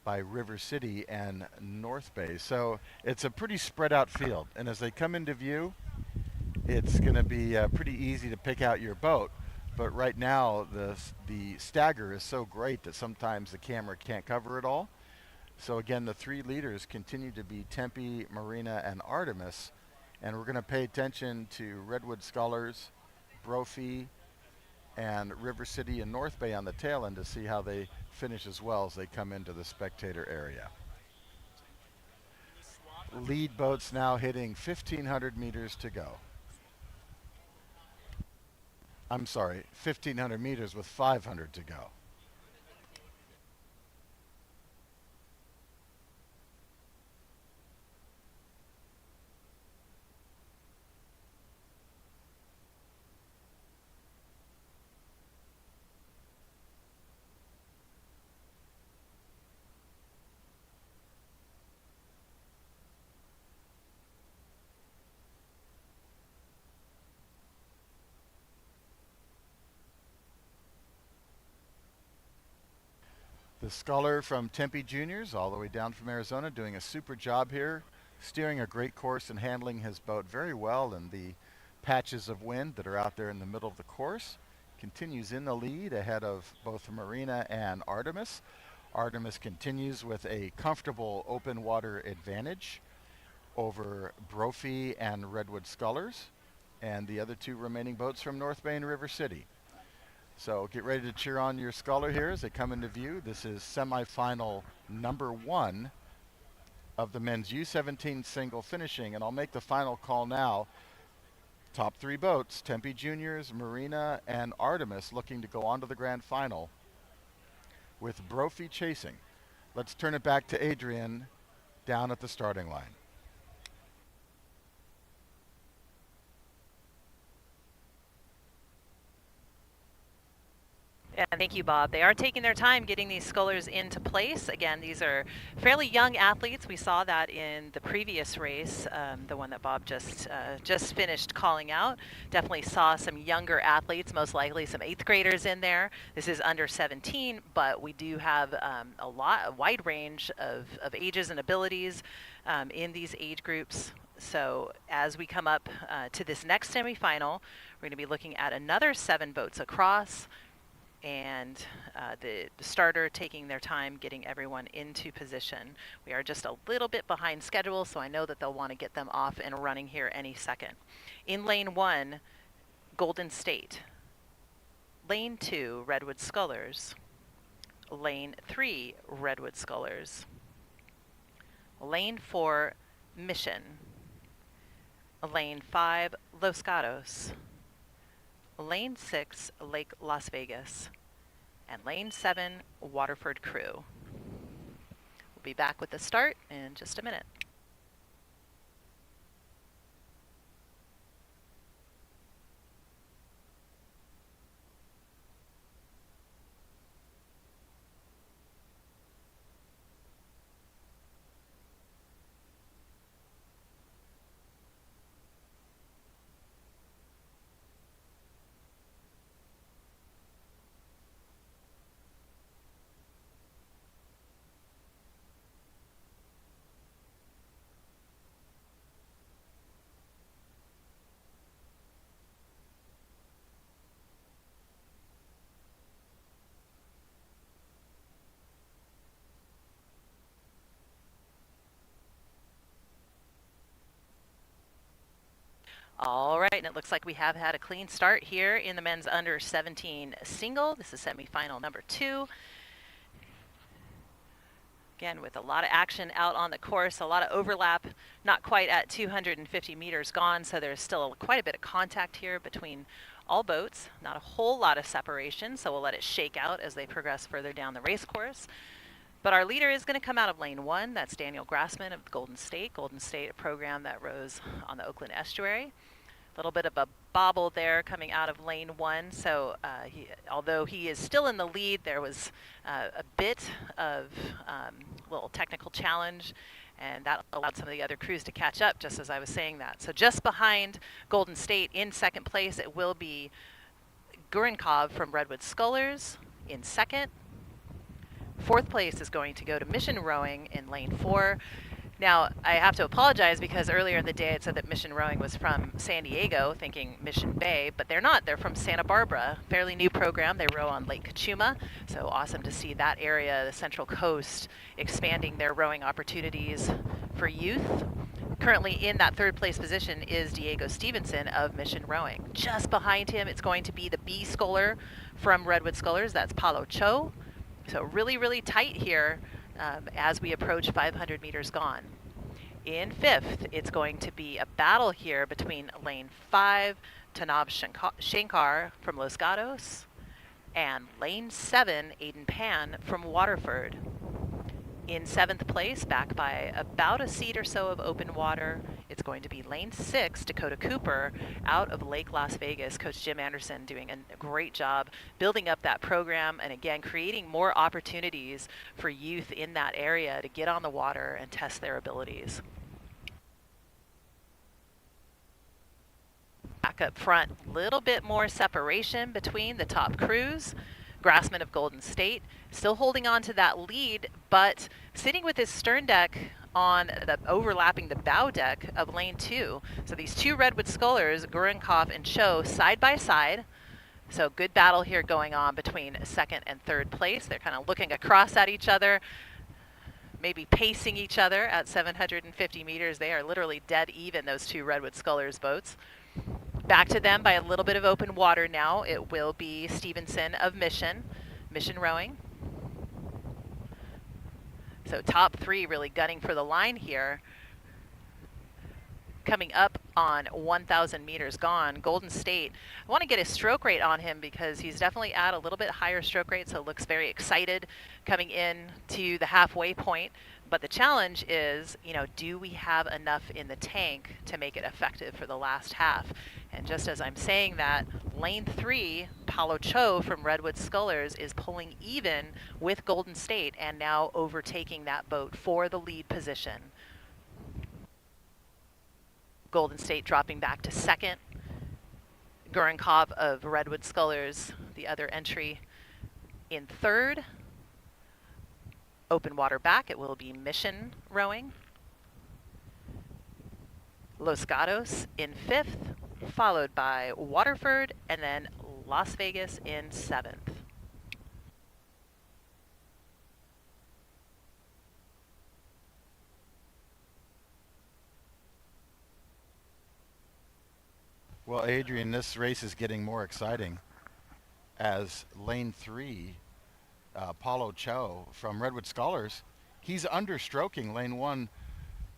Speaker 1: by River City and North Bay. So it's a pretty spread out field. And as they come into view, it's going to be pretty easy to pick out your boat. But right now, the stagger is so great that sometimes the camera can't cover it all. So again, the three leaders continue to be Tempe, Marina, and Artemis. And we're going to pay attention to Redwood Scullers, Brophy, and River City and North Bay on the tail end to see how they finish as well as they come into the spectator area. Lead boats now hitting 1,500 meters to go. I'm sorry, 1,500 meters with 500 to go. The sculler from Tempe Juniors, all the way down from Arizona, doing a super job here, steering a great course and handling his boat very well in the patches of wind that are out there in the middle of the course. Continues in the lead ahead of both Marina and Artemis. Artemis continues with a comfortable open water advantage over Brophy and Redwood Scullers and the other two remaining boats from North Bay and River City. So get ready to cheer on your sculler here as they come into view. This is semifinal number 1 of the men's U17 single finishing, and I'll make the final call now. Top three boats, Tempe Juniors, Marina, and Artemis, looking to go on to the grand final with Brophy chasing. Let's turn it back to Adrian down at the starting line.
Speaker 2: And thank you, Bob. They are taking their time getting these scullers into place. Again, these are fairly young athletes. We saw that in the previous race, the one that Bob just finished calling out. Definitely saw some younger athletes, most likely some 8th graders in there. This is under 17, but we do have a wide range of ages and abilities in these age groups. So as we come up to this next semifinal, we're going to be looking at another 7 boats across, and the starter taking their time getting everyone into position. We are just a little bit behind schedule, so I know that they'll want to get them off and running here any second. In lane 1, Golden State. Lane 2, Redwood Scullers. Lane 3, Redwood Scullers. Lane 4, Mission. Lane 5, Los Gatos. Lane 6, Lake Las Vegas, and Lane 7, Waterford Crew. We'll be back with the start in just a minute. All right, and it looks like we have had a clean start here in the men's under 17 single. This is semifinal number 2. Again, with a lot of action out on the course, a lot of overlap, not quite at 250 meters gone, so there's still quite a bit of contact here between all boats. Not a whole lot of separation, so we'll let it shake out as they progress further down the race course. But our leader is going to come out of lane 1. That's Daniel Grassman of Golden State. Golden State, a program that rows on the Oakland Estuary. A little bit of a bobble there coming out of lane 1. So although he is still in the lead, there was a bit of little technical challenge, and that allowed some of the other crews to catch up, just as I was saying that. So just behind Golden State in second place, it will be Gurinkov from Redwood Scullers in second. Fourth place is going to go to Mission Rowing in lane 4. Now, I have to apologize because earlier in the day it said that Mission Rowing was from San Diego, thinking Mission Bay, but they're not. They're from Santa Barbara. Fairly new program. They row on Lake Cachuma, so awesome to see that area, the Central Coast, expanding their rowing opportunities for youth. Currently in that third place position is Diego Stevenson of Mission Rowing. Just behind him, it's going to be the B sculler from Redwood Scullers. That's Paulo Cho. So really, really tight here as we approach 500 meters gone. In fifth, it's going to be a battle here between lane 5, Tanab Shankar from Los Gatos, and lane 7, Aiden Pan from Waterford. In 7th place, back by about a seat or so of open water, it's going to be lane 6, Dakota Cooper, out of Lake Las Vegas. Coach Jim Anderson doing a great job building up that program and, again, creating more opportunities for youth in that area to get on the water and test their abilities. Back up front, a little bit more separation between the top crews. Grassman of Golden State still holding on to that lead, but sitting with his stern deck on overlapping the bow deck of lane 2. So these two Redwood Scullers, Gurinkov and Cho, side by side. So good battle here going on between second and third place. They're kind of looking across at each other, maybe pacing each other at 750 meters. They are literally dead even, those two Redwood Scullers boats. Back to them by a little bit of open water now. It will be Stevenson of Mission Rowing. So top 3 really gunning for the line here. Coming up on 1,000 meters gone, Golden State. I want to get his stroke rate on him because he's definitely at a little bit higher stroke rate, so looks very excited coming in to the halfway point. But the challenge is, do we have enough in the tank to make it effective for the last half? And just as I'm saying that, lane 3, Paulo Cho from Redwood Scullers is pulling even with Golden State and now overtaking that boat for the lead position. Golden State dropping back to second. Gurenkov of Redwood Scullers, the other entry, in third. Open water back, it will be Mission Rowing. Los Gatos in fifth, followed by Waterford, and then Las Vegas in seventh.
Speaker 1: Well, Adrian, this race is getting more exciting as lane 3, Paulo Cho from Redwood Scholars, he's understroking lane 1,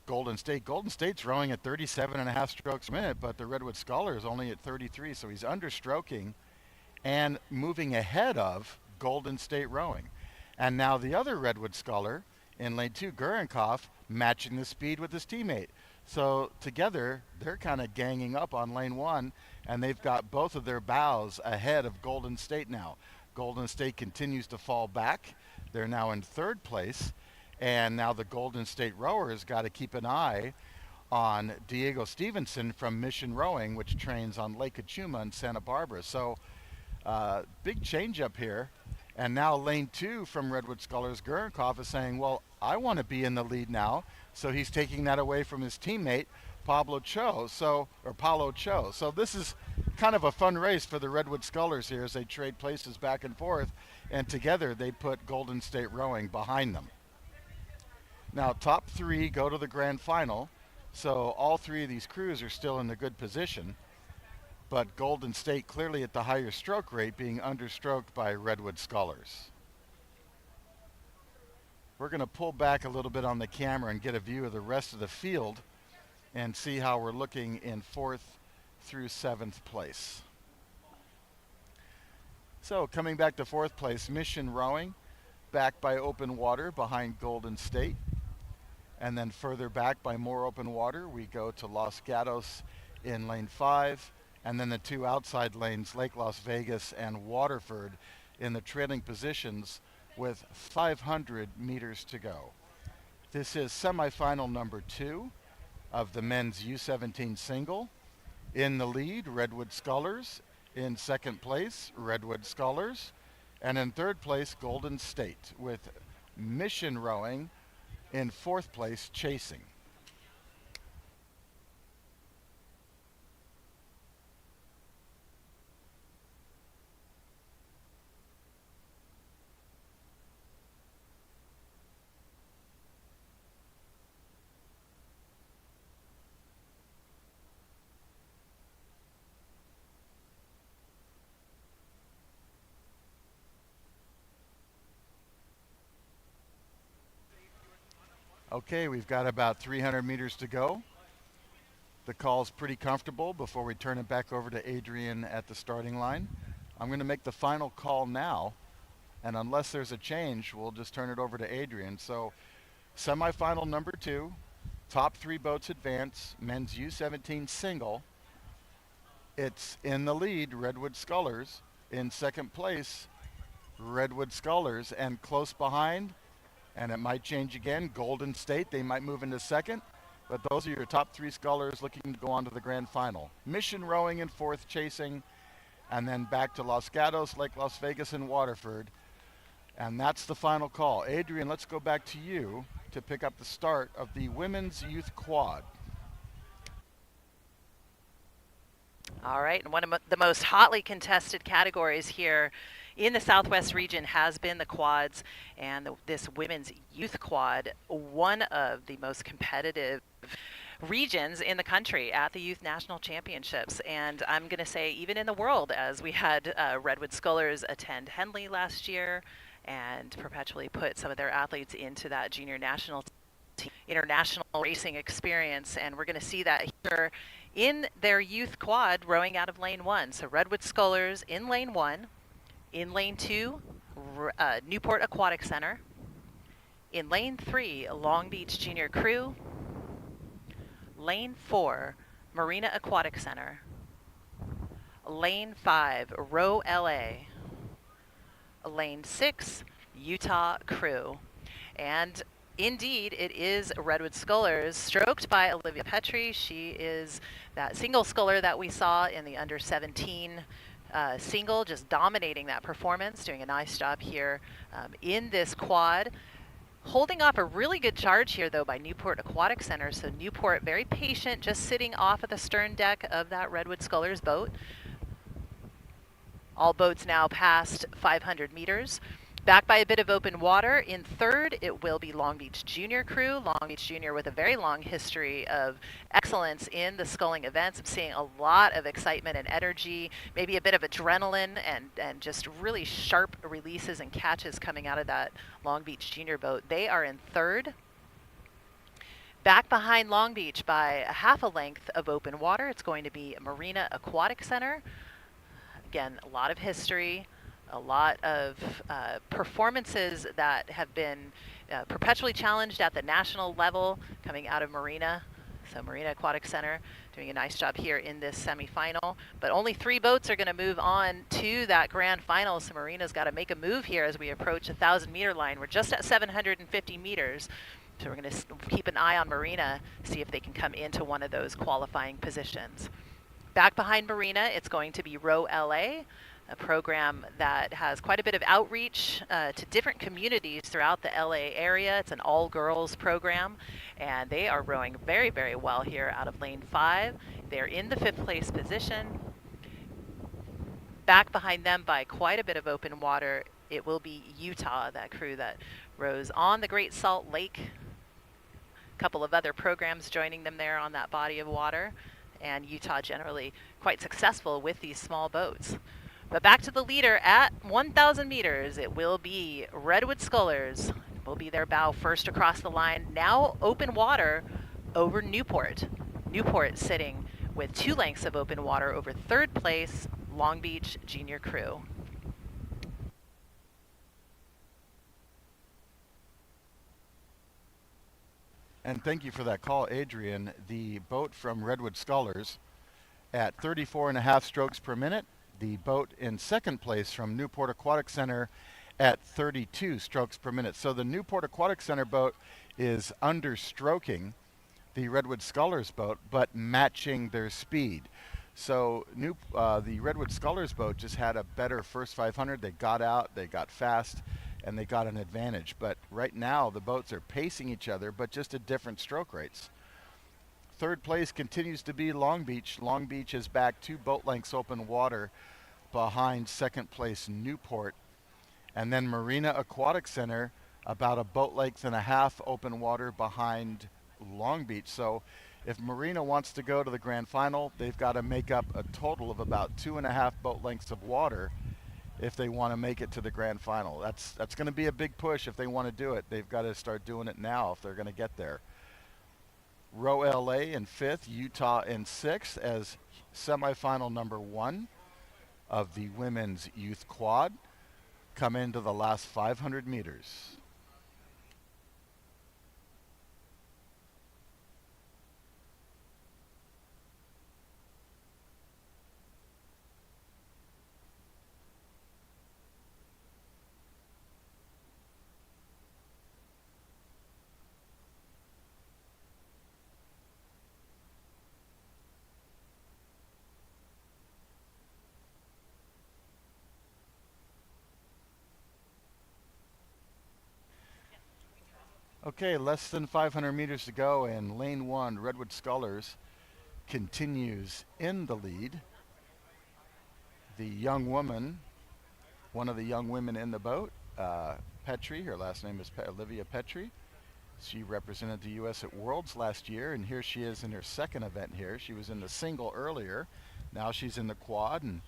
Speaker 1: Golden State. Golden State's rowing at 37.5 strokes a minute, but the Redwood Scholars only at 33, so he's understroking and moving ahead of Golden State rowing. And now the other Redwood Scholar in lane 2, Gurenkov, matching the speed with his teammate. So together, they're kind of ganging up on lane 1, and they've got both of their bows ahead of Golden State now. Golden State continues to fall back. They're now in third place, and now the Golden State rowers got to keep an eye on Diego Stevenson from Mission Rowing, which trains on Lake Cachuma in Santa Barbara. So big change up here. And now lane 2 from Redwood Scholars, Gurenkov is saying, well, I want to be in the lead now. So he's taking that away from his teammate, Paulo Cho. So this is kind of a fun race for the Redwood Scholars here as they trade places back and forth. And together they put Golden State Rowing behind them. Now top 3 go to the grand final. So all 3 of these crews are still in a good position. But Golden State clearly at the higher stroke rate, being understroked by Redwood Scholars. We're going to pull back a little bit on the camera and get a view of the rest of the field and see how we're looking in 4th through 7th place. So coming back to 4th place, Mission Rowing, back by open water behind Golden State. And then further back by more open water, we go to Los Gatos in lane 5. And then the 2 outside lanes, Lake Las Vegas and Waterford, in the trailing positions with 500 meters to go. This is semifinal number 2 of the men's U17 single. In the lead, Redwood Scholars. In second place, Redwood Scholars. And in third place, Golden State, with Mission Rowing in 4th place, chasing. Okay, we've got about 300 meters to go. The call's pretty comfortable before we turn it back over to Adrian at the starting line. I'm going to make the final call now, and unless there's a change, we'll just turn it over to Adrian. So semifinal number 2, top 3 boats advance, men's U17 single. It's in the lead, Redwood Scholars. In second place, Redwood Scholars, and close behind, and it might change again, Golden State. They might move into second, but those are your top 3 scholars looking to go on to the grand final. Mission Rowing in 4th, chasing, and then back to Los Gatos, Lake Las Vegas, and Waterford. And that's the final call. Adrian, let's go back to you to pick up the start of the women's youth quad.
Speaker 2: All right, and one of the most hotly contested categories here in the Southwest region has been the quads, and this women's youth quad, one of the most competitive regions in the country at the Youth National Championships, and I'm going to say even in the world, as we had Redwood Scholars attend Henley last year and perpetually put some of their athletes into that junior national team, international racing experience, and we're going to see that here in their youth quad rowing out of lane 1. So Redwood Scholars in lane 1. In lane 2, Newport Aquatic Center. In lane 3, Long Beach Junior Crew. Lane 4, Marina Aquatic Center. Lane 5, Row LA. Lane 6, Utah Crew. And indeed, it is Redwood Scullers, stroked by Olivia Petrie. She is that single sculler that we saw in the under 17 single, just dominating that performance, doing a nice job here in this quad. Holding off a really good charge here, though, by Newport Aquatic Center. So Newport very patient, just sitting off of the stern deck of that Redwood Scullers boat. All boats now past 500 meters. Back by a bit of open water. In third, it will be Long Beach Junior Crew. Long Beach Junior with a very long history of excellence in the sculling events. I'm seeing a lot of excitement and energy, maybe a bit of adrenaline and just really sharp releases and catches coming out of that Long Beach Junior boat. They are in third. Back behind Long Beach by a half a length of open water, it's going to be Marina Aquatic Center. Again, a lot of history, a lot of performances that have been perpetually challenged at the national level coming out of Marina. So Marina Aquatic Center doing a nice job here in this semifinal. But only 3 boats are going to move on to that grand final. So Marina's got to make a move here as we approach the 1,000-meter line. We're just at 750 meters. So we're going to keep an eye on Marina, see if they can come into one of those qualifying positions. Back behind Marina, it's going to be Row LA, a program that has quite a bit of outreach to different communities throughout the LA area. It's an all-girls program, and they are rowing very, very well here out of lane 5. They're in the 5th place position. Back behind them by quite a bit of open water, it will be Utah, that crew that rows on the Great Salt Lake. A couple of other programs joining them there on that body of water. And Utah generally quite successful with these small boats. But back to the leader at 1,000 meters, it will be Redwood Scullers. Will be their bow first across the line. Now open water over Newport. Newport sitting with 2 lengths of open water over third place, Long Beach Junior Crew.
Speaker 1: And thank you for that call, Adrian. The boat from Redwood Scullers at 34.5 strokes per minute. The boat in second place from Newport Aquatic Center at 32 strokes per minute. So the Newport Aquatic Center boat is understroking the Redwood Scullers boat, but matching their speed. So the Redwood Scullers boat just had a better first 500. They got out, they got fast, and they got an advantage. But right now, the boats are pacing each other, but just at different stroke rates. Third place continues to be Long Beach. Long Beach is back 2 boat lengths open water behind second place Newport. And then Marina Aquatic Center about a boat length and a half open water behind Long Beach. So if Marina wants to go to the grand final, they've got to make up a total of about 2.5 boat lengths of water if they want to make it to the grand final. That's going to be a big push if they want to do it. They've got to start doing it now if they're going to get there. Row LA in 5th, Utah in 6th as semifinal number 1 of the women's youth quad come into the last 500 meters. Okay, less than 500 meters to go, and lane 1, Redwood Scullers, continues in the lead. The young woman, one of the young women in the boat, Petrie, her last name is Olivia Petrie. She represented the U.S. at Worlds last year, and here she is in her second event here. She was in the single earlier. Now she's in the quad, and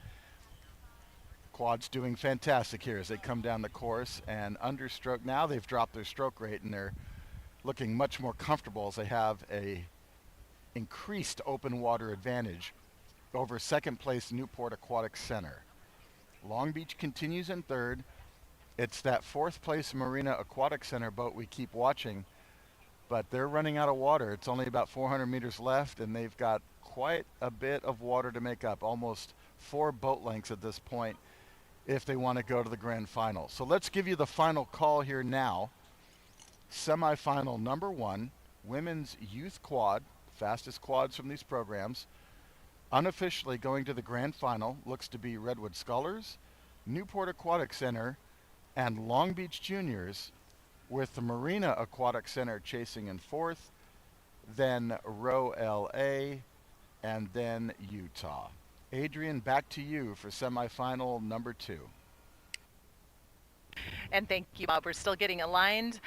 Speaker 1: quad's doing fantastic here as they come down the course and understroke. Now they've dropped their stroke rate and they're looking much more comfortable as they have a increased open water advantage over second place Newport Aquatic Center. Long Beach continues in third. It's that fourth place Marina Aquatic Center boat we keep watching, but they're running out of water. It's only about 400 meters left, and they've got quite a bit of water to make up, almost 4 boat lengths at this point, if they want to go to the grand final. So let's give you the final call here now. Semifinal number 1, women's youth quad, fastest quads from these programs. Unofficially going to the grand final looks to be Redwood Scullers, Newport Aquatic Center, and Long Beach Juniors, with the Marina Aquatic Center chasing in 4th, then Row LA, and then Utah. Adrian, back to you for semifinal number 2.
Speaker 2: And thank you, Bob. We're still getting aligned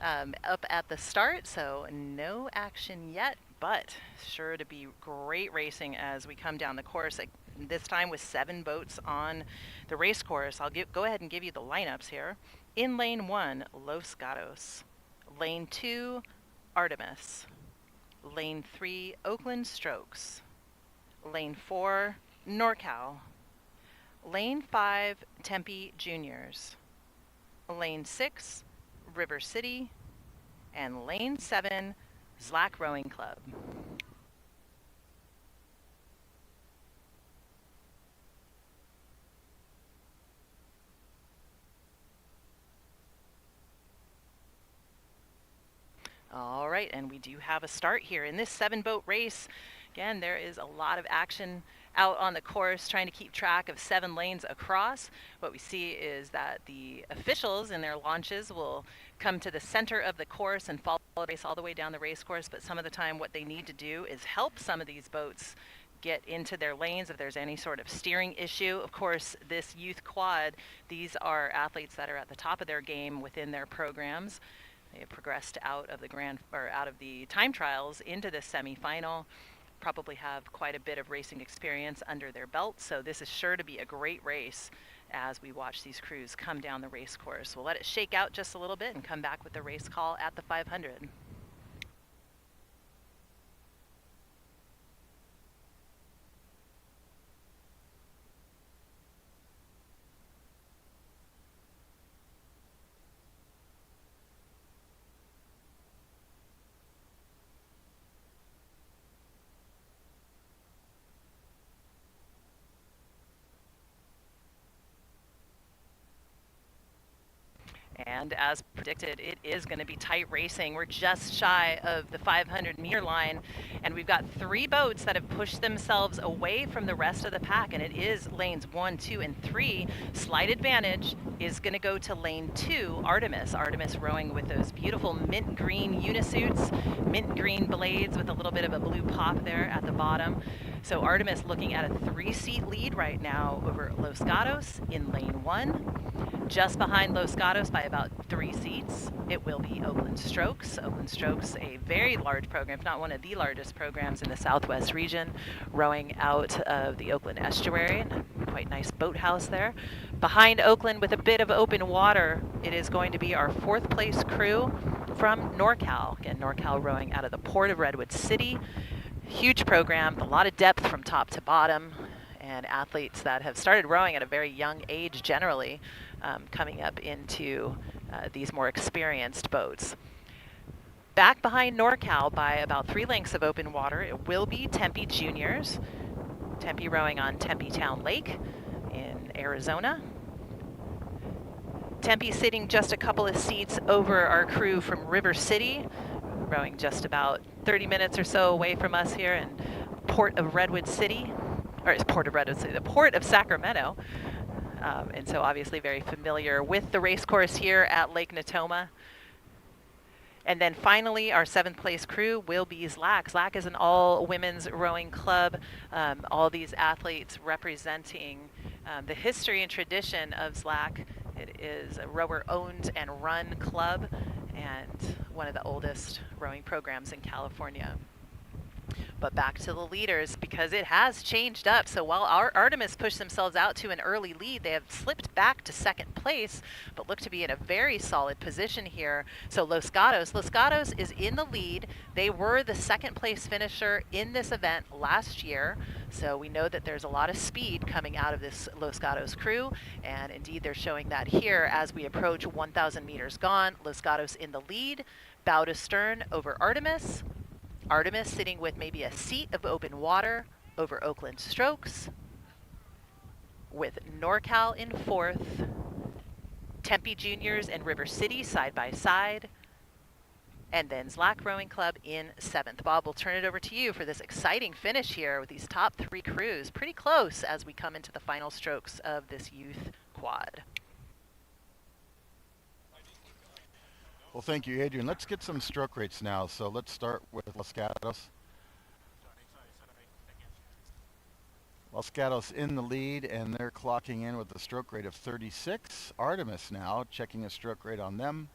Speaker 2: up at the start, so no action yet, but sure to be great racing as we come down the course. This time with 7 boats on the race course. I'll go ahead and give you the lineups here. In lane 1, Los Gatos. Lane 2, Artemis. Lane 3, Oakland Strokes. Lane 4, NorCal. Lane 5, Tempe Juniors. Lane 6, River City. And Lane 7, Slack Rowing Club. All right, and we do have a start here in this 7-boat race. Again, there is a lot of action out on the course trying to keep track of 7 lanes across. What we see is that the officials in their launches will come to the center of the course and follow the race all the way down the race course, but some of the time what they need to do is help some of these boats get into their lanes if there's any sort of steering issue. Of course, this youth quad, these are athletes that are at the top of their game within their programs. They have progressed out of the time trials into the semifinal, probably have quite a bit of racing experience under their belt, so this is sure to be a great race as we watch these crews come down the race course. We'll let it shake out just a little bit and come back with the race call at the 500. And as predicted, it is going to be tight racing. We're just shy of the 500-meter line, and we've got 3 boats that have pushed themselves away from the rest of the pack, and it is lanes 1, 2, and 3. Slight advantage is going to go to lane 2, Artemis. Artemis rowing with those beautiful mint green unisuits, mint green blades with a little bit of a blue pop there at the bottom. So Artemis looking at a 3-seat lead right now over Los Gatos in lane 1. Just behind Los Gatos by about 3 seats, it will be Oakland Strokes. Oakland Strokes, a very large program, if not one of the largest programs in the Southwest region, rowing out of the Oakland estuary, and a quite nice boathouse there. Behind Oakland with a bit of open water, it is going to be our 4th place crew from NorCal. Again, NorCal rowing out of the port of Redwood City. Huge program, a lot of depth from top to bottom, and athletes that have started rowing at a very young age generally, coming up into these more experienced boats. Back behind NorCal by about 3 lengths of open water, it will be Tempe Juniors. Tempe rowing on Tempe Town Lake in Arizona. Tempe sitting just a couple of seats over our crew from River City, rowing just about 30 minutes or so away from us here in Port of Redwood City, or it's Port of Redwood City, the Port of Sacramento. And so obviously very familiar with the race course here at Lake Natoma. And then finally, our 7th place crew will be Slack. Slack is an all-women's rowing club. All these athletes representing the history and tradition of Slack. It is a rower-owned and run club and one of the oldest rowing programs in California. But back to the leaders, because it has changed up. So while our Artemis pushed themselves out to an early lead, they have slipped back to second place, but look to be in a very solid position here. So Los Gatos is in the lead. They were the second place finisher in this event last year. So we know that there's a lot of speed coming out of this Los Gatos crew. And indeed, they're showing that here as we approach 1,000 meters gone. Los Gatos in the lead, bow to stern over Artemis. Artemis sitting with maybe a seat of open water over Oakland Strokes, with NorCal in fourth, Tempe Juniors and River City side by side, and then Slack Rowing Club in seventh. Bob, we'll turn it over to you for this exciting finish here with these top three crews. Pretty close as we come into the final strokes of this youth quad.
Speaker 1: Well, thank you, Adrian. Let's get some stroke rates now. So let's start with Los Gatos. Los Gatos in the lead, and they're clocking in with a stroke rate of 36. Artemis now checking a stroke rate on them.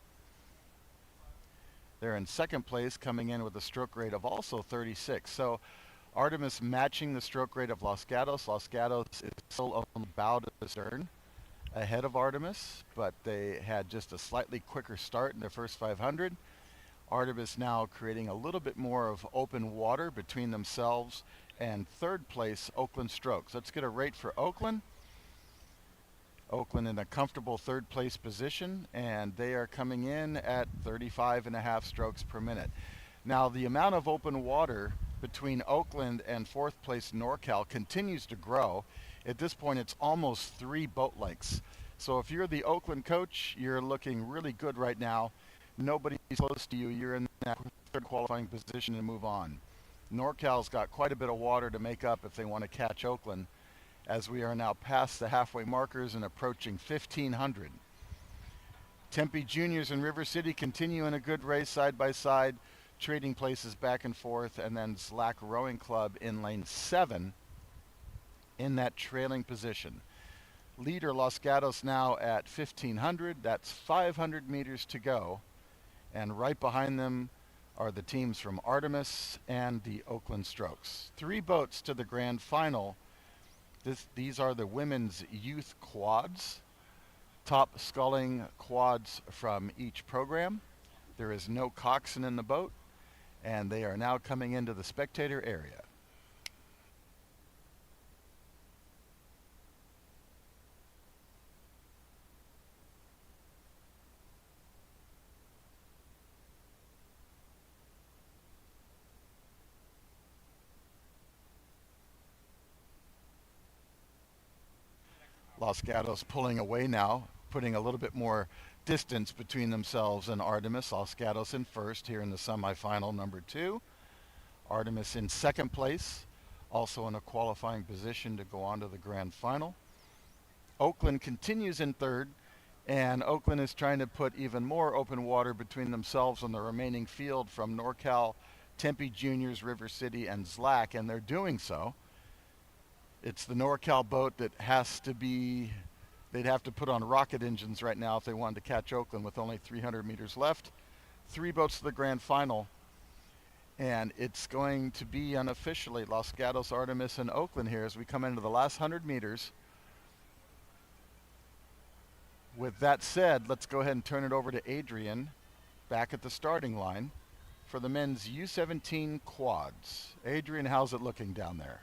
Speaker 1: They're in second place, coming in with a stroke rate of also 36. So Artemis matching the stroke rate of Los Gatos. Los Gatos is still on the bow to the stern, ahead of Artemis, but they had just a slightly quicker start in their first 500. Artemis now creating a little bit more of open water between themselves and third place Oakland Strokes. Let's get a rate for Oakland. Oakland in a comfortable third place position, and they are coming in at 35.5 strokes per minute. Now the amount of open water between Oakland and fourth place NorCal continues to grow. At this point, it's almost 3 boat lengths. So if you're the Oakland coach, you're looking really good right now. Nobody's close to you. You're in that third qualifying position to move on. NorCal's got quite a bit of water to make up if they want to catch Oakland, as we are now past the halfway markers and approaching 1,500. Tempe Juniors and River City continue in a good race side by side, trading places back and forth, and then Slack Rowing Club in lane 7 in that trailing position. Leader Los Gatos now at 1,500. That's 500 meters to go. And right behind them are the teams from Artemis and the Oakland Strokes. 3 boats to the grand final. These are the women's youth quads. Top sculling quads from each program. There is no coxswain in the boat, and they are now coming into the spectator area. Los Gatos pulling away now, putting a little bit more distance between themselves and Artemis. Los Gatos in first here in the semifinal number 2. Artemis in second place, also in a qualifying position to go on to the grand final. Oakland continues in third, and Oakland is trying to put even more open water between themselves and the remaining field from NorCal, Tempe Juniors, River City, and Slack, and they're doing so. It's the NorCal boat that has to be, they'd have to put on rocket engines right now if they wanted to catch Oakland with only 300 meters left. 3 boats to the grand final, and it's going to be unofficially Los Gatos, Artemis, and Oakland here as we come into the last 100 meters. With that said, let's go ahead and turn it over to Adrian back at the starting line for the men's U17 quads. Adrian, how's it looking down there?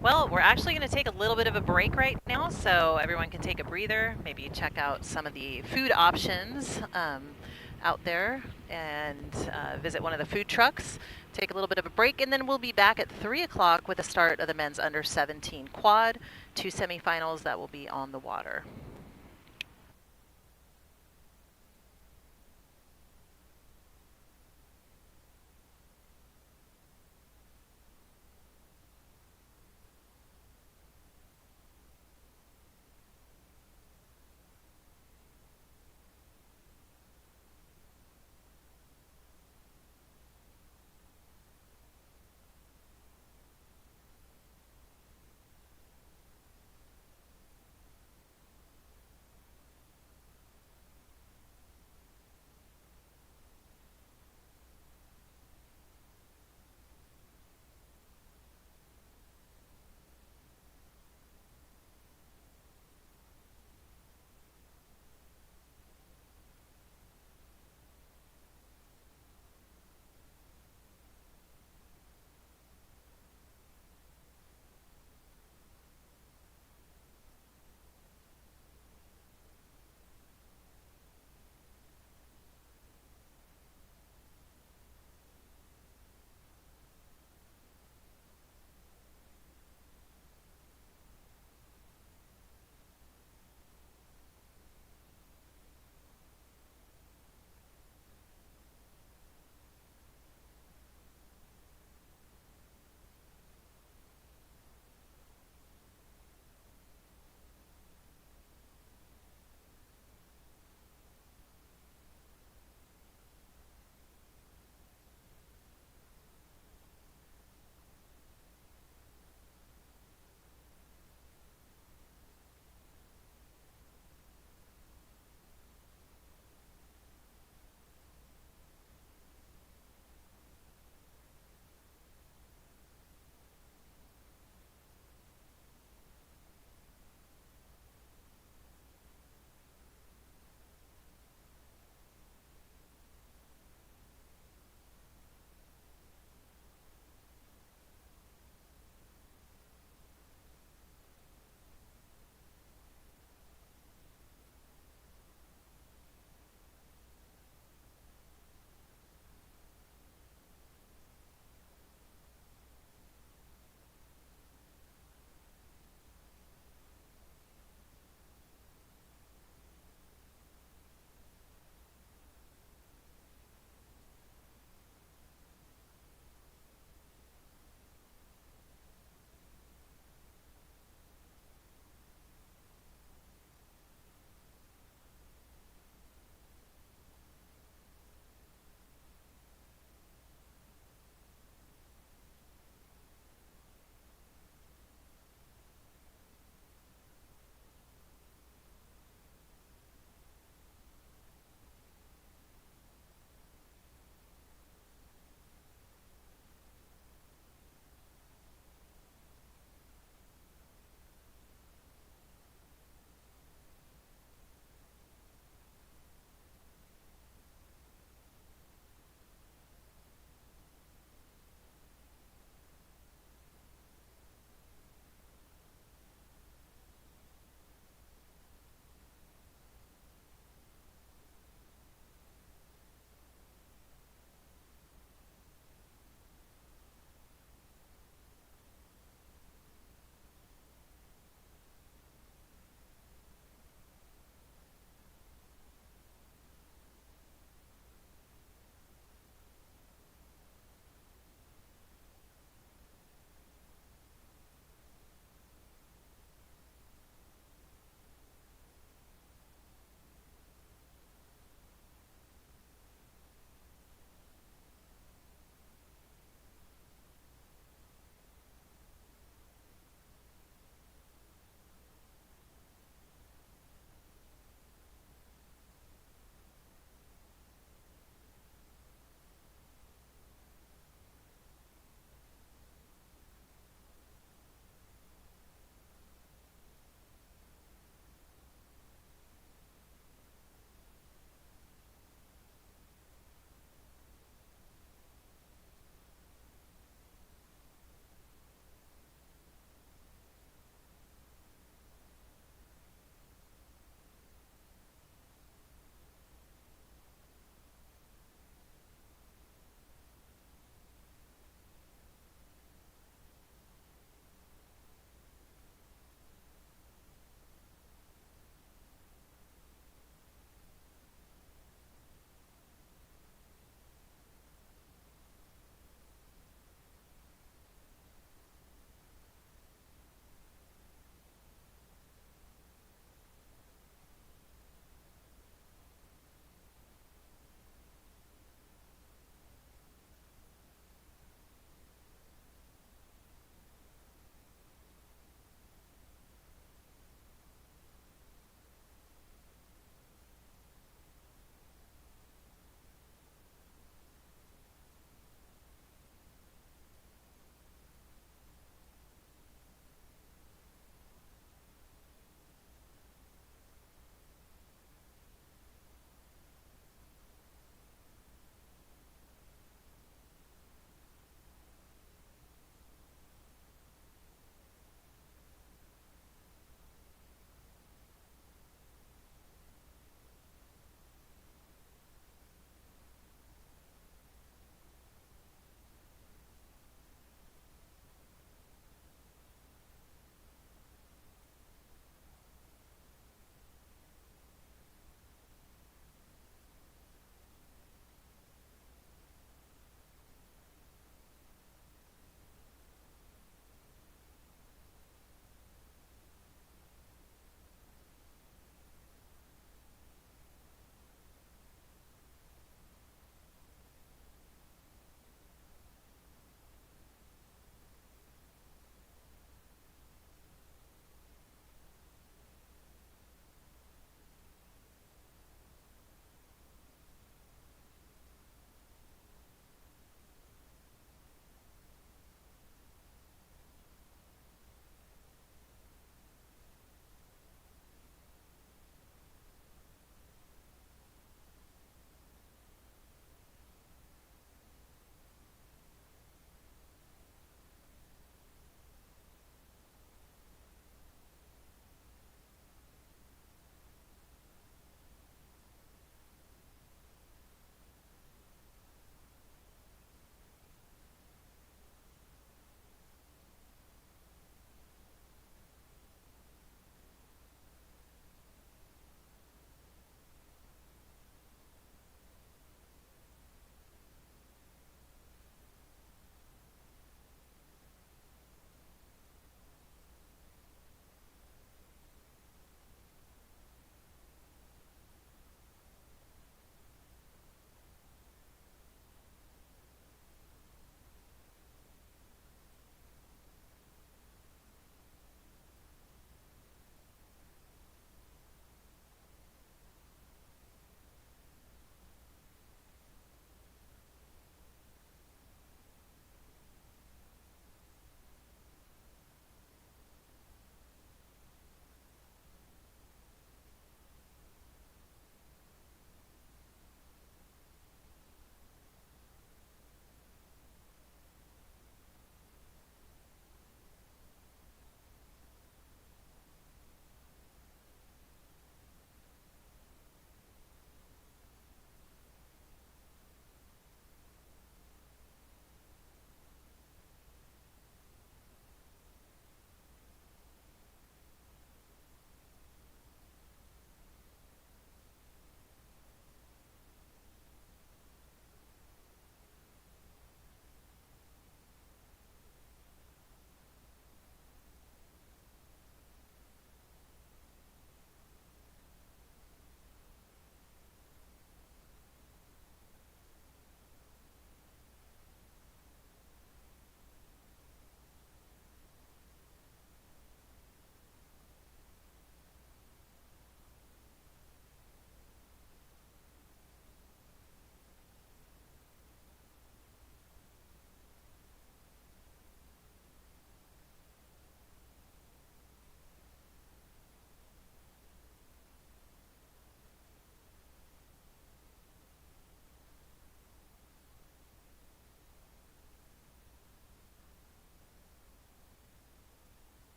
Speaker 2: Well, we're actually going to take a little bit of a break right now, so everyone can take a breather, maybe check out some of the food options out there, and visit one of the food trucks, take a little bit of a break, and then we'll be back at 3 o'clock with the start of the men's under 17 quad, 2 semifinals that will be on the water.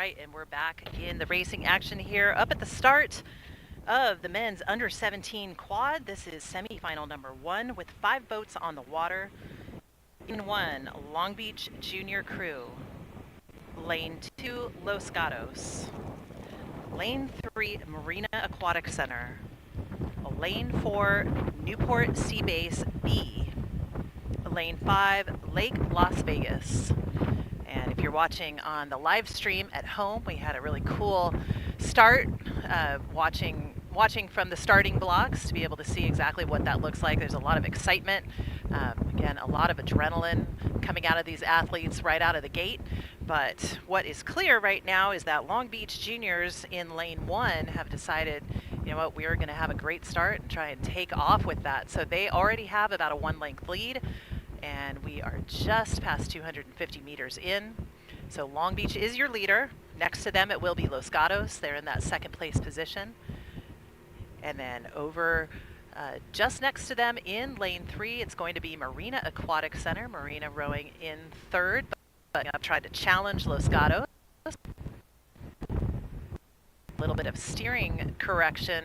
Speaker 2: right, and we're back in the racing action here up at the start of the men's under 17 quad. This is semifinal number 1 with 5 boats on the water. Lane 1, Long Beach Junior Crew. Lane 2, Los Gatos. Lane 3, Marina Aquatic Center. Lane 4, Newport Sea Base B. Lane 5, Lake Las Vegas. And if you're watching on the live stream at home, we had a really cool start, watching from the starting blocks to be able to see exactly what that looks like. There's a lot of excitement, again, a lot of adrenaline coming out of these athletes right out of the gate. But what is clear right now is that Long Beach Juniors in lane 1 have decided, you know what, we are going to have a great start and try and take off with that. So they already have about a 1-length lead, and we are just past 250 meters in. So Long Beach is your leader. Next to them it will be Los Gatos. They're in that second place position. And then over just next to them in lane 3, it's going to be Marina Aquatic Center. Marina rowing in third, but I've tried to challenge Los Gatos. A little bit of steering correction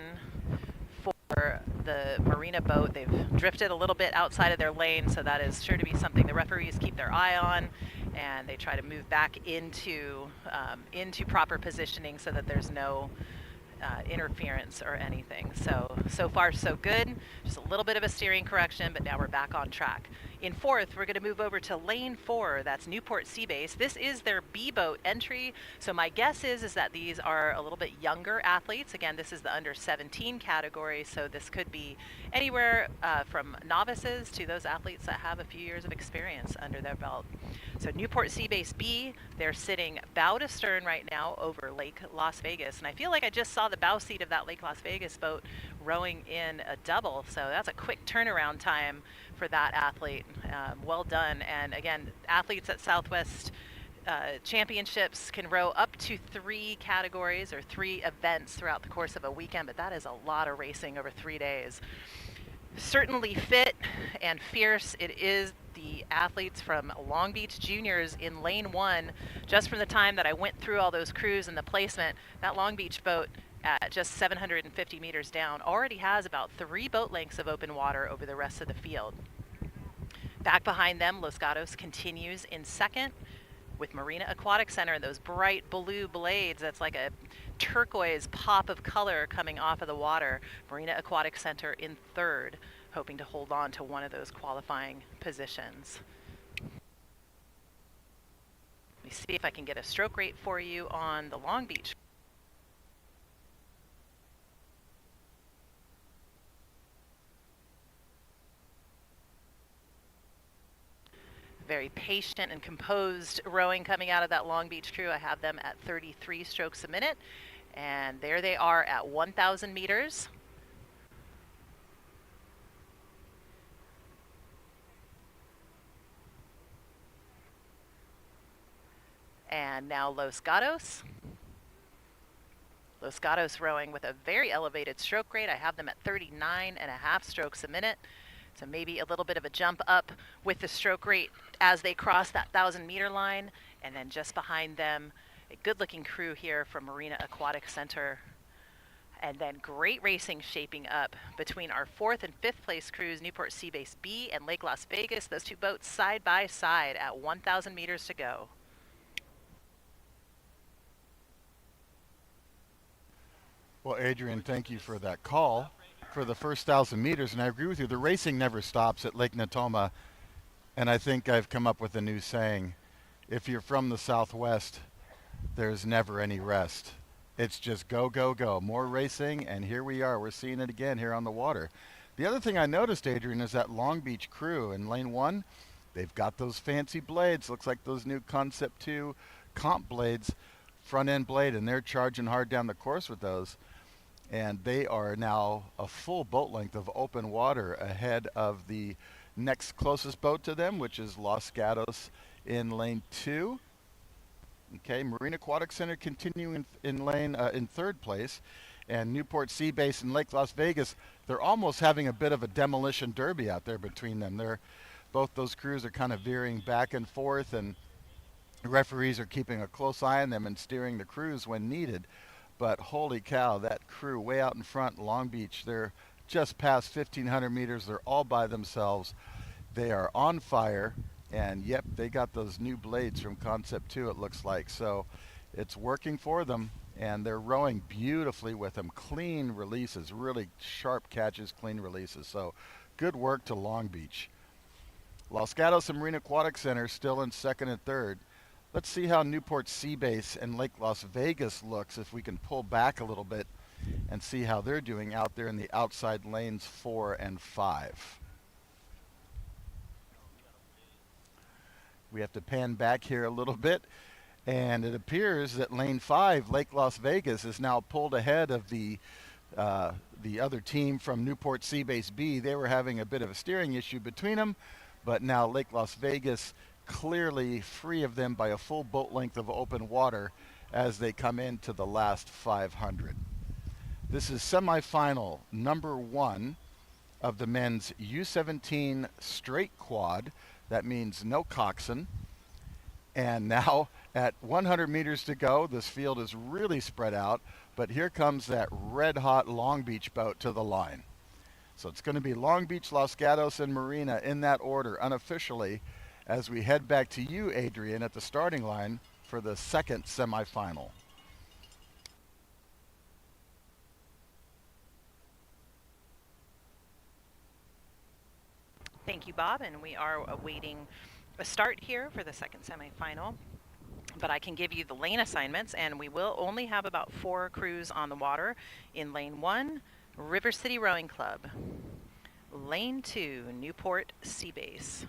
Speaker 2: for the Marina boat. They've drifted a little bit outside of their lane, so that is sure to be something the referees keep their eye on, and they try to move back into proper positioning so that there's no interference or anything. So far so good. Just a little bit of a steering correction, but now we're back on track. In fourth, we're going to move over to lane 4. That's Newport Sea Base. This is their B boat entry. So my guess is that these are a little bit younger athletes. Again, this is the under 17 category, so this could be anywhere from novices to those athletes that have a few years of experience under their belt. So Newport Sea Base B, they're sitting bow to stern right now over Lake Las Vegas. And I feel like I just saw the bow seat of that Lake Las Vegas boat rowing in a double. So that's a quick turnaround time for that athlete. Well done. And again, athletes at Southwest Championships can row up to 3 categories or 3 events throughout the course of a weekend, but that is a lot of racing over 3 days. Certainly fit and fierce. It is the athletes from Long Beach Juniors in lane 1. Just from the time that I went through all those crews and the placement, that Long Beach boat at just 750 meters down already has about 3 boat lengths of open water over the rest of the field. Back behind them, Los Gatos continues in second with Marina Aquatic Center and those bright blue blades. That's like a turquoise pop of color coming off of the water. Marina Aquatic Center in third, hoping to hold on to one of those qualifying positions. Let me see if I can get a stroke rate for you on the Long Beach. Very patient and composed rowing coming out of that Long Beach crew. I have them at 33 strokes a minute, and there they are at 1,000 meters. And now Los Gatos. Los Gatos rowing with a very elevated stroke rate. I have them at 39.5 strokes a minute. So maybe a little bit of a jump up with the stroke rate as they cross that 1,000-meter line. And then just behind them, a good-looking crew here from Marina Aquatic Center. And then great racing shaping up between our 4th and 5th place crews, Newport Sea Base B and Lake Las Vegas. Those 2 boats side by side at 1,000 meters to go.
Speaker 1: Well, Adrian, thank you for that call for the first 1,000 meters, and I agree with you. The racing never stops at Lake Natoma, and I think I've come up with a new saying. If you're from the Southwest, there's never any rest. It's just go, go, go. More racing, and here we are. We're seeing it again here on the water. The other thing I noticed, Adrian, is that Long Beach crew in lane 1, they've got those fancy blades. Looks like those new Concept 2 comp blades, front end blade, and they're charging hard down the course with those. And they are now a full boat length of open water ahead of the next closest boat to them, which is Los Gatos in lane 2. Okay, Marina Aquatic Center continuing in lane in 3rd place, and Newport Sea Base and Lake Las Vegas, they're almost having a bit of a demolition derby out there between them. Both those crews are kind of veering back and forth, and The referees are keeping a close eye on them and steering the crews when needed. But holy cow, that crew way out in front, Long Beach, they're just past 1,500 meters. They're all by themselves. They are on fire. And yep, they got those new blades from Concept 2, it looks like. So it's working for them. And they're rowing beautifully with them. Clean releases, really sharp catches, clean releases. So good work to Long Beach. Los Gatos and Marine Aquatic Center still in second and third. Let's see how Newport Seabase and Lake Las Vegas looks if we can pull back a little bit and see how they're doing out there in the outside lanes 4 and 5. We have to pan back here a little bit, and it appears that lane 5, Lake Las Vegas, is now pulled ahead of the other team from Newport Seabase B. They were having a bit of a steering issue between them, but now Lake Las Vegas clearly free of them by a full boat length of open water as they come into the last 500. This is semifinal number 1 of the men's U17 straight quad. That means no coxswain. And now at 100 meters to go, this field is really spread out, but here comes that red hot Long Beach boat to the line. So it's going to be Long Beach, Los Gatos, and Marina in that order unofficially as we head back to you, Adrian, at the starting line for the second semifinal.
Speaker 2: Thank you, Bob, and we are awaiting a start here for the second semifinal. But I can give you the lane assignments, and we will only have about 4 crews on the water. In lane 1, River City Rowing Club. Lane 2, Newport Seabase.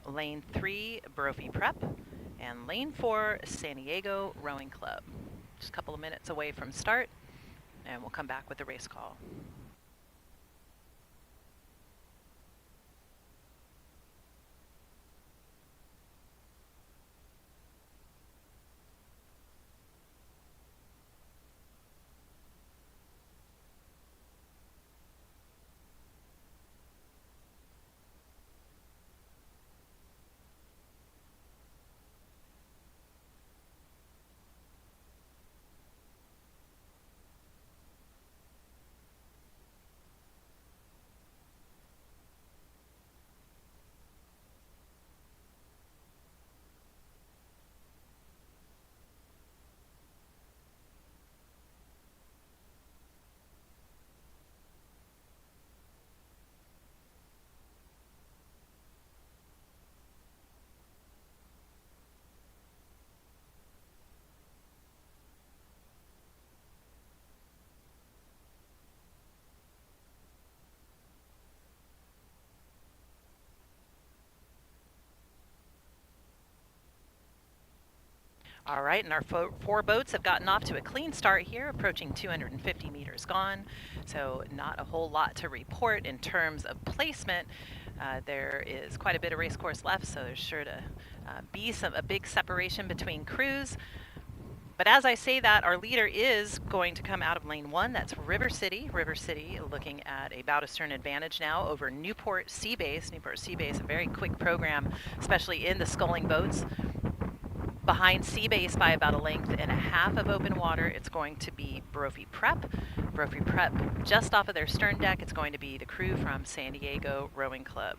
Speaker 2: Lane 3, Brophy Prep. And lane 4, San Diego Rowing Club. Just a couple of minutes away from start, and we'll come back with the race call. All right, and our 4 boats have gotten off to a clean start here, approaching 250 meters gone. So not a whole lot to report in terms of placement. There is quite a bit of race course left, so there's sure to be a big separation between crews. But as I say that, our leader is going to come out of lane 1. That's River City. River City looking at a bow to stern advantage now over Newport Seabase. Newport Seabase, a very quick program, especially in the sculling boats. Behind Seabase by about a length and a half of open water, it's going to be Brophy Prep. Brophy Prep just off of their stern deck, it's going to be the crew from San Diego Rowing Club.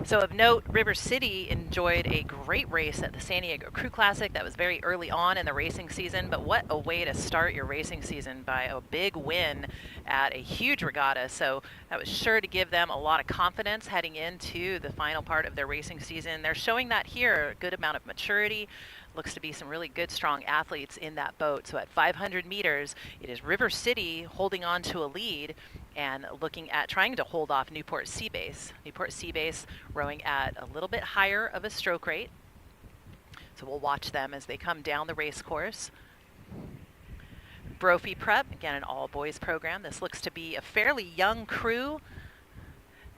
Speaker 2: So of note, River City enjoyed a great race at the San Diego Crew Classic. That was very early on in the racing season, but what a way to start your racing season by a big win at a huge regatta. So that was sure to give them a lot of confidence heading into the final part of their racing season. They're showing that here, a good amount of maturity. Looks to be some really good, strong athletes in that boat. So at 500 meters, it is River City holding on to a lead and looking at trying to hold off Newport Seabase. Newport Seabase rowing at a little bit higher of a stroke rate. So we'll watch them as they come down the race course. Brophy Prep, again, an all-boys program. This looks to be a fairly young crew.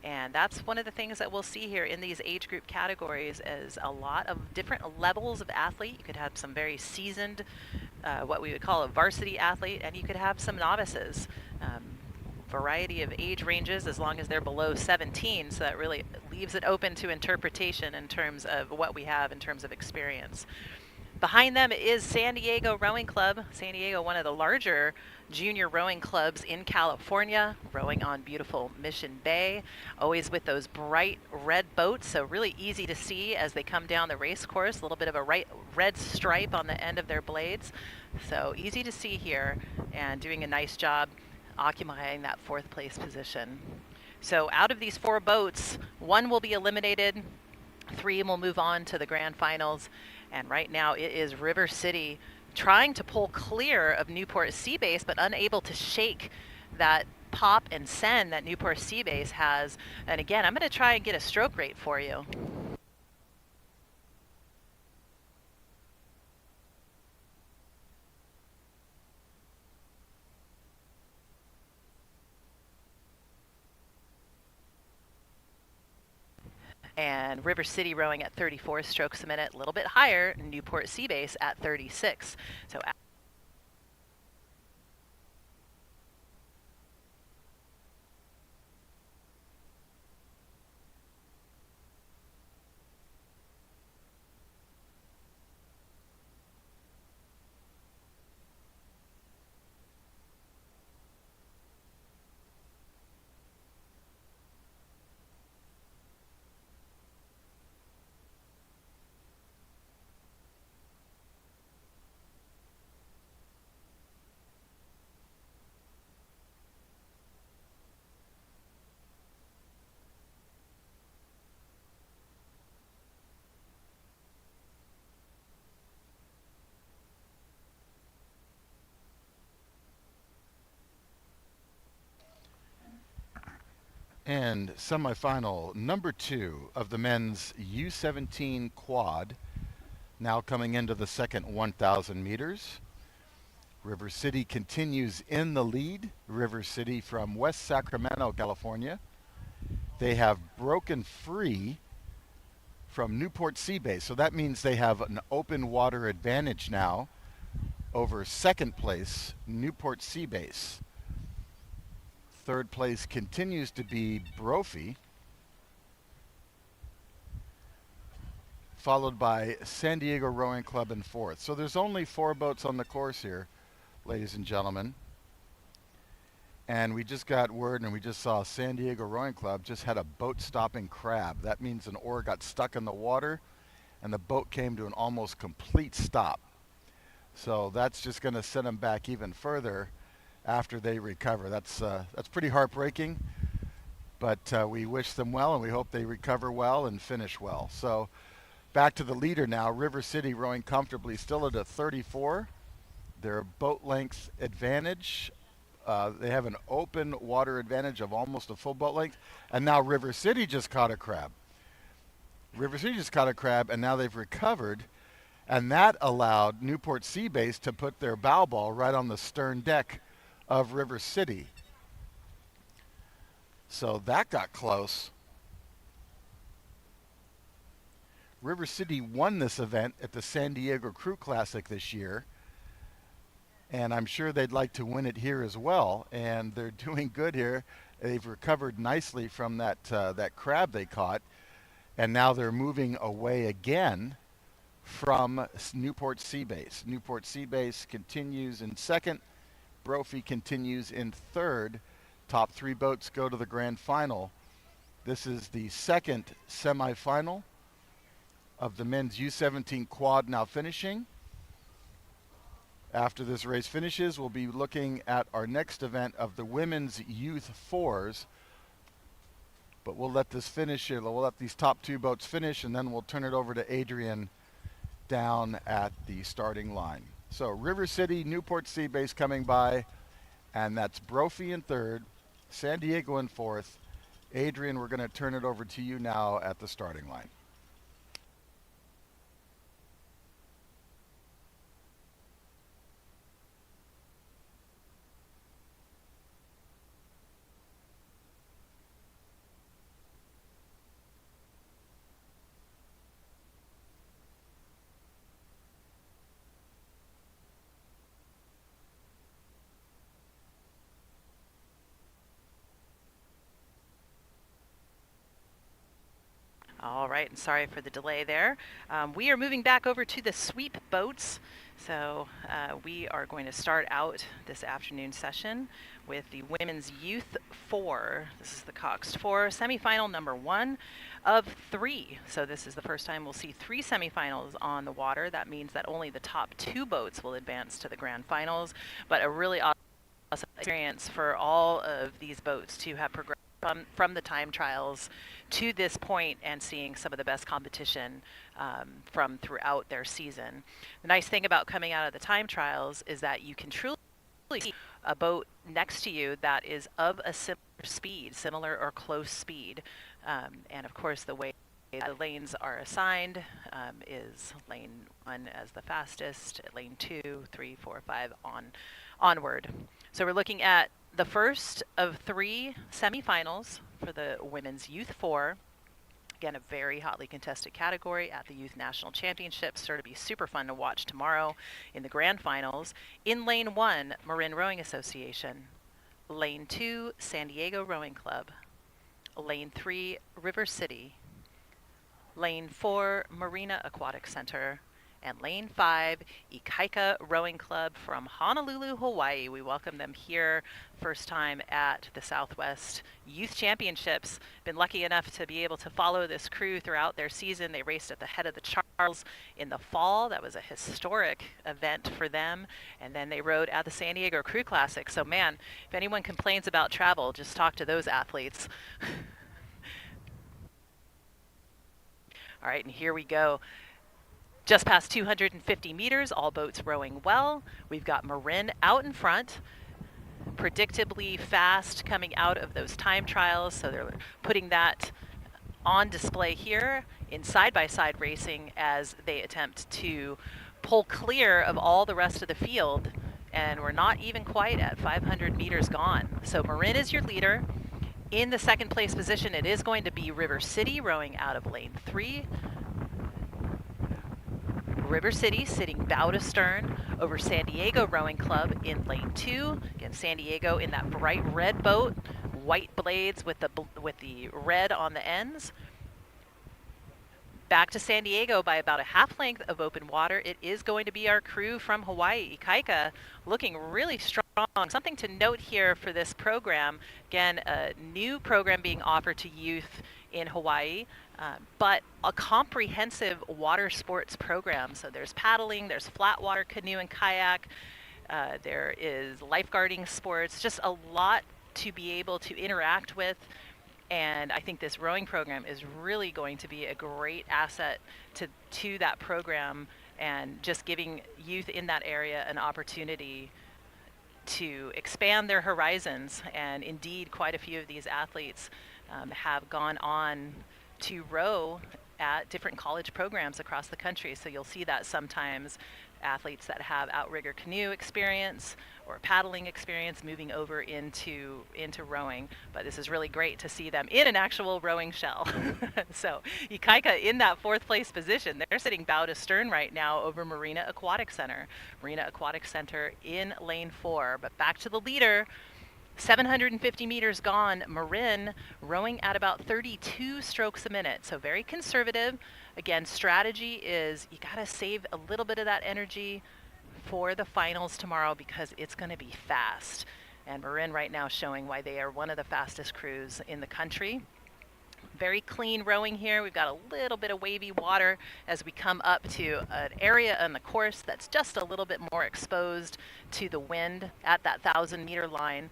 Speaker 2: And that's one of the things that we'll see here in these age group categories is a lot of different levels of athlete. You could have some very seasoned, what we would call a varsity athlete, and you could have some novices. variety of age ranges as long as they're below 17, so that really leaves it open to interpretation in terms of what we have in terms of experience. Behind them is San Diego Rowing Club. San Diego, one of the larger junior rowing clubs in California, rowing on beautiful Mission Bay, always with those bright red boats, so really easy to see as they come down the race course, a little bit of a red stripe on the end of their blades. So easy to see here and doing a nice job occupying that fourth place position. So out of these 4 boats, 1 will be eliminated, 3 will move on to the grand finals. And right now it is River City trying to pull clear of Newport Seabase, but unable to shake that pop and send that Newport Seabase has. And again, I'm going to try and get a stroke rate for you. And River City rowing at 34 strokes a minute, a little bit higher, Newport Seabase at 36. So
Speaker 1: And semifinal number 2 of the men's U17 quad, now coming into the second 1,000 meters. River City continues in the lead. River City from West Sacramento, California. They have broken free from Newport Seabase, so that means they have an open water advantage now over second place, Newport Seabase. Third place continues to be Brophy, followed by San Diego Rowing Club in fourth. So there's only 4 boats on the course here, ladies and gentlemen. And we just got word, and we just saw San Diego Rowing Club just had a boat stopping crab. That means an oar got stuck in the water and the boat came to an almost complete stop. So that's just going to send them back even further after they recover. That's pretty heartbreaking, but we wish them well and we hope they recover well and finish well. So back to the leader now, River City rowing comfortably, still at a 34. Their boat length advantage. They have an open water advantage of almost a full boat length. And now River City just caught a crab. River City just caught a crab, and now they've recovered. And that allowed Newport Seabase to put their bow ball right on the stern deck of River City. So that got close. River City won this event at the San Diego Crew Classic this year, and I'm sure they'd like to win it here as well, and they're doing good here. They've recovered nicely from that crab they caught, and now they're moving away again from Newport Seabase. Newport Seabase continues in second. Brophy continues in third. Top 3 boats go to the grand final. This is the second semifinal of the men's U17 quad now finishing. After this race finishes, we'll be looking at our next event of the women's youth fours. But we'll let this finish here. We'll let these top 2 boats finish, and then we'll turn it over to Adrian down at the starting line. So River City, Newport Seabase coming by, and that's Brophy in third, San Diego in fourth. Adrian, we're going to turn it over to you now at the starting line.
Speaker 2: right, and sorry for the delay there. We are moving back over to the sweep boats. So we are going to start out this afternoon session with the Women's Youth 4. This is the Cox 4 semifinal number 1 of 3. So this is the first time we'll see 3 semifinals on the water. That means that only the top 2 boats will advance to the grand finals, but a really awesome experience for all of these boats to have progressed from the time trials to this point and seeing some of the best competition from throughout their season. The nice thing about coming out of the time trials is that you can truly see a boat next to you that is of a similar or close speed. And of course, the way the lanes are assigned is lane 1 as the fastest, lane 2, 3, 4, 5 onward. So we're looking at the first of 3 semifinals for the Women's Youth 4. Again, a very hotly contested category at the Youth National Championships. Sure to be super fun to watch tomorrow in the grand finals. In lane 1, Marin Rowing Association. Lane 2, San Diego Rowing Club. Lane 3, River City. Lane 4, Marina Aquatic Center. And lane 5, Ikaika Rowing Club from Honolulu, Hawaii. We welcome them here, first time at the Southwest Youth Championships. Been lucky enough to be able to follow this crew throughout their season. They raced at the head of the Charles in the fall. That was a historic event for them. And then they rode at the San Diego Crew Classic. So man, if anyone complains about travel, just talk to those athletes. All right, and here we go. Just past 250 meters, all boats rowing well. We've got Marin out in front, predictably fast coming out of those time trials. So they're putting that on display here in side-by-side racing as they attempt to pull clear of all the rest of the field. And we're not even quite at 500 meters gone. So Marin is your leader. In the second place position, it is going to be River City rowing out of lane 3. River City sitting bow to stern over San Diego Rowing Club in lane 2. Again, San Diego in that bright red boat, white blades with the red on the ends. Back to San Diego by about a half length of open water. It is going to be our crew from Hawaii, Ikaika, looking really strong. Something to note here for this program, again, a new program being offered to youth in Hawaii. But a comprehensive water sports program. So there's paddling, there's flat water canoe and kayak, there is lifeguarding sports, just a lot to be able to interact with. And I think this rowing program is really going to be a great asset to that program and just giving youth in that area an opportunity to expand their horizons. And indeed, quite a few of these athletes have gone on to row at different college programs across the country. So you'll see that sometimes athletes that have outrigger canoe experience or paddling experience moving over into rowing. But this is really great to see them in an actual rowing shell. So Ikaika in that 4th place position. They're sitting bow to stern right now over Marina Aquatic Center. Marina Aquatic Center in lane 4. But back to the leader. 750 meters gone, Marin rowing at about 32 strokes a minute. So very conservative. Again, strategy is you got to save a little bit of that energy for the finals tomorrow because it's going to be fast. And Marin right now showing why they are one of the fastest crews in the country. Very clean rowing here. We've got a little bit of wavy water as we come up to an area on the course that's just a little bit more exposed to the wind at that 1,000-meter line.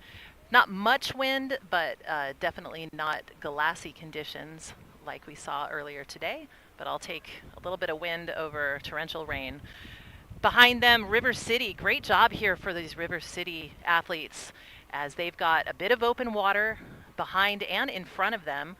Speaker 2: Not much wind, but definitely not glassy conditions like we saw earlier today. But I'll take a little bit of wind over torrential rain. Behind them, River City. Great job here for these River City athletes as they've got a bit of open water behind and in front of them.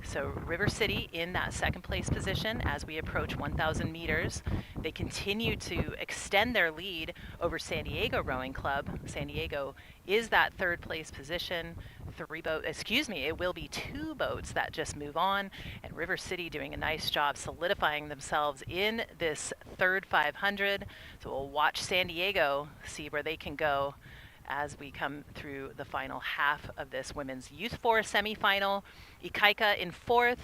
Speaker 2: So River City in that 2nd place position as we approach 1,000 meters. They continue to extend their lead over San Diego Rowing Club. San Diego is that 3rd place position. It will be 2 boats that just move on, and River City doing a nice job solidifying themselves in this 3rd 500. So we'll watch San Diego see where they can go as we come through the final half of this Women's Youth 4 semifinal. Ikaika in 4th,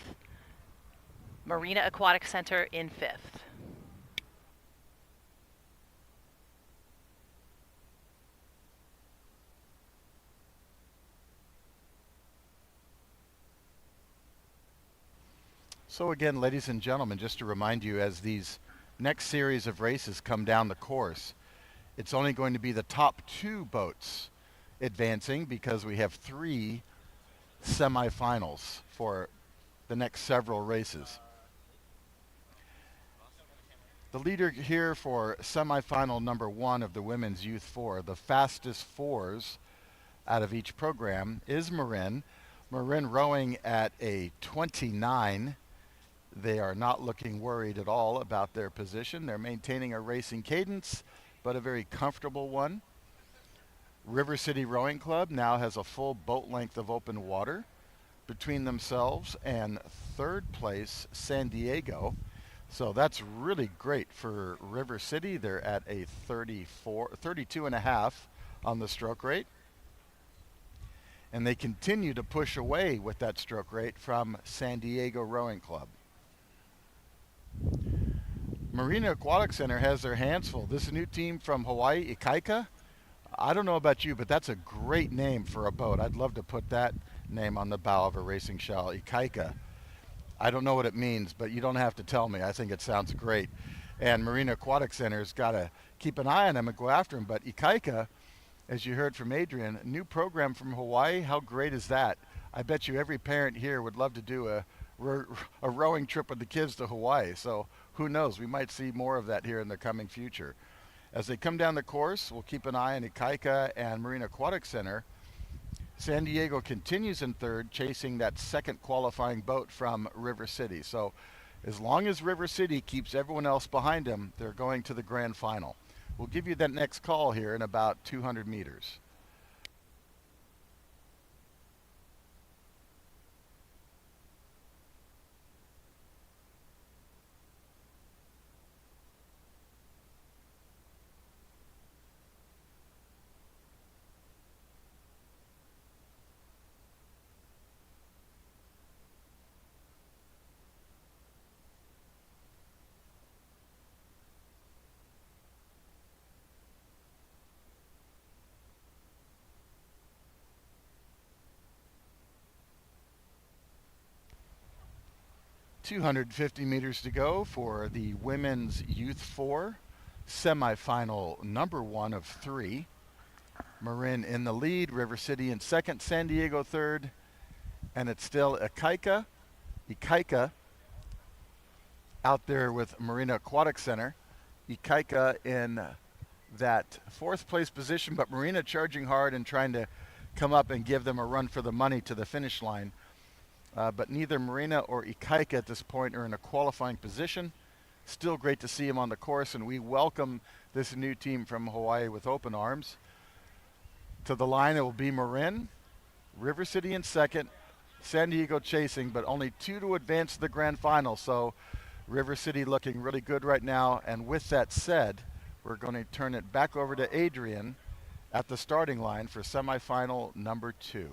Speaker 2: Marina Aquatic Center in 5th.
Speaker 1: So again, ladies and gentlemen, just to remind you, as these next series of races come down the course, it's only going to be the top 2 boats advancing because we have 3 semifinals for the next several races. The leader here for semifinal number 1 of the Women's Youth 4, the fastest 4s out of each program, is Marin. Marin rowing at a 29. They are not looking worried at all about their position. They're maintaining a racing cadence, but a very comfortable one. River City Rowing Club now has a full boat length of open water between themselves and 3rd place San Diego. So that's really great for River City. They're at a 32 and a half on the stroke rate. And they continue to push away with that stroke rate from San Diego Rowing Club. Marina Aquatic Center has their hands full. This new team from Hawaii, Ikaika. I don't know about you, but that's a great name for a boat. I'd love to put that name on the bow of a racing shell, Ikaika. I don't know what it means, but you don't have to tell me. I think it sounds great. And Marina Aquatic Center's got to keep an eye on them and go after them. But Ikaika, as you heard from Adrian, new program from Hawaii. How great is that? I bet you every parent here would love to do a rowing trip with the kids to Hawaii. So who knows? We might see more of that here in the coming future. As they come down the course, we'll keep an eye on Ikaika and Marina Aquatic Center. San Diego continues in 3rd, chasing that 2nd qualifying boat from River City. So as long as River City keeps everyone else behind them, they're going to the grand final. We'll give you that next call here in about 200 meters. .250 meters to go for the Women's Youth 4 semifinal number 1 of 3. Marin in the lead, River City in 2nd, San Diego 3rd, and it's still Ikaika out there with Marina Aquatic Center. Ikaika in that 4th place position, but Marina charging hard and trying to come up and give them a run for the money to the finish line. But neither Marina or Ikaika at this point are in a qualifying position. Still great to see them on the course, and we welcome this new team from Hawaii with open arms. To the line, it will be Marin, River City in 2nd, San Diego chasing, but only 2 to advance to the grand final. So River City looking really good right now. And with that said, we're going to turn it back over to Adrian at the starting line for semifinal number 2.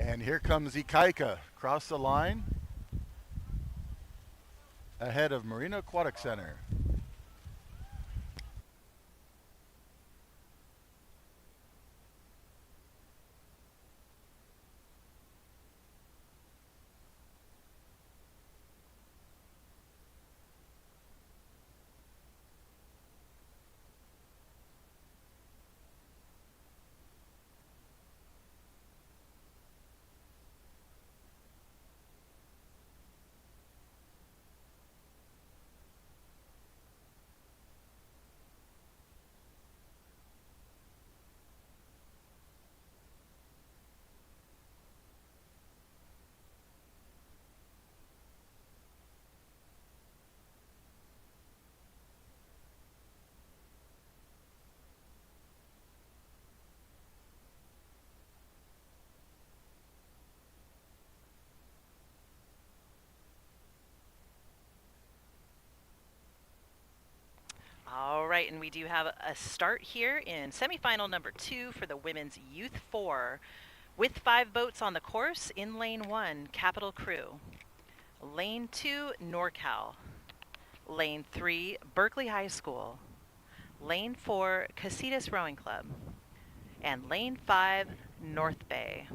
Speaker 1: And here comes Ikaika across the line ahead of Marina Aquatic Center.
Speaker 2: right, and we do have a start here in semifinal number 2 for the women's Youth 4. With 5 boats on the course, in lane 1, Capital Crew. Lane 2, NorCal. Lane 3, Berkeley High School. Lane 4, Casitas Rowing Club. And lane 5, North Bay.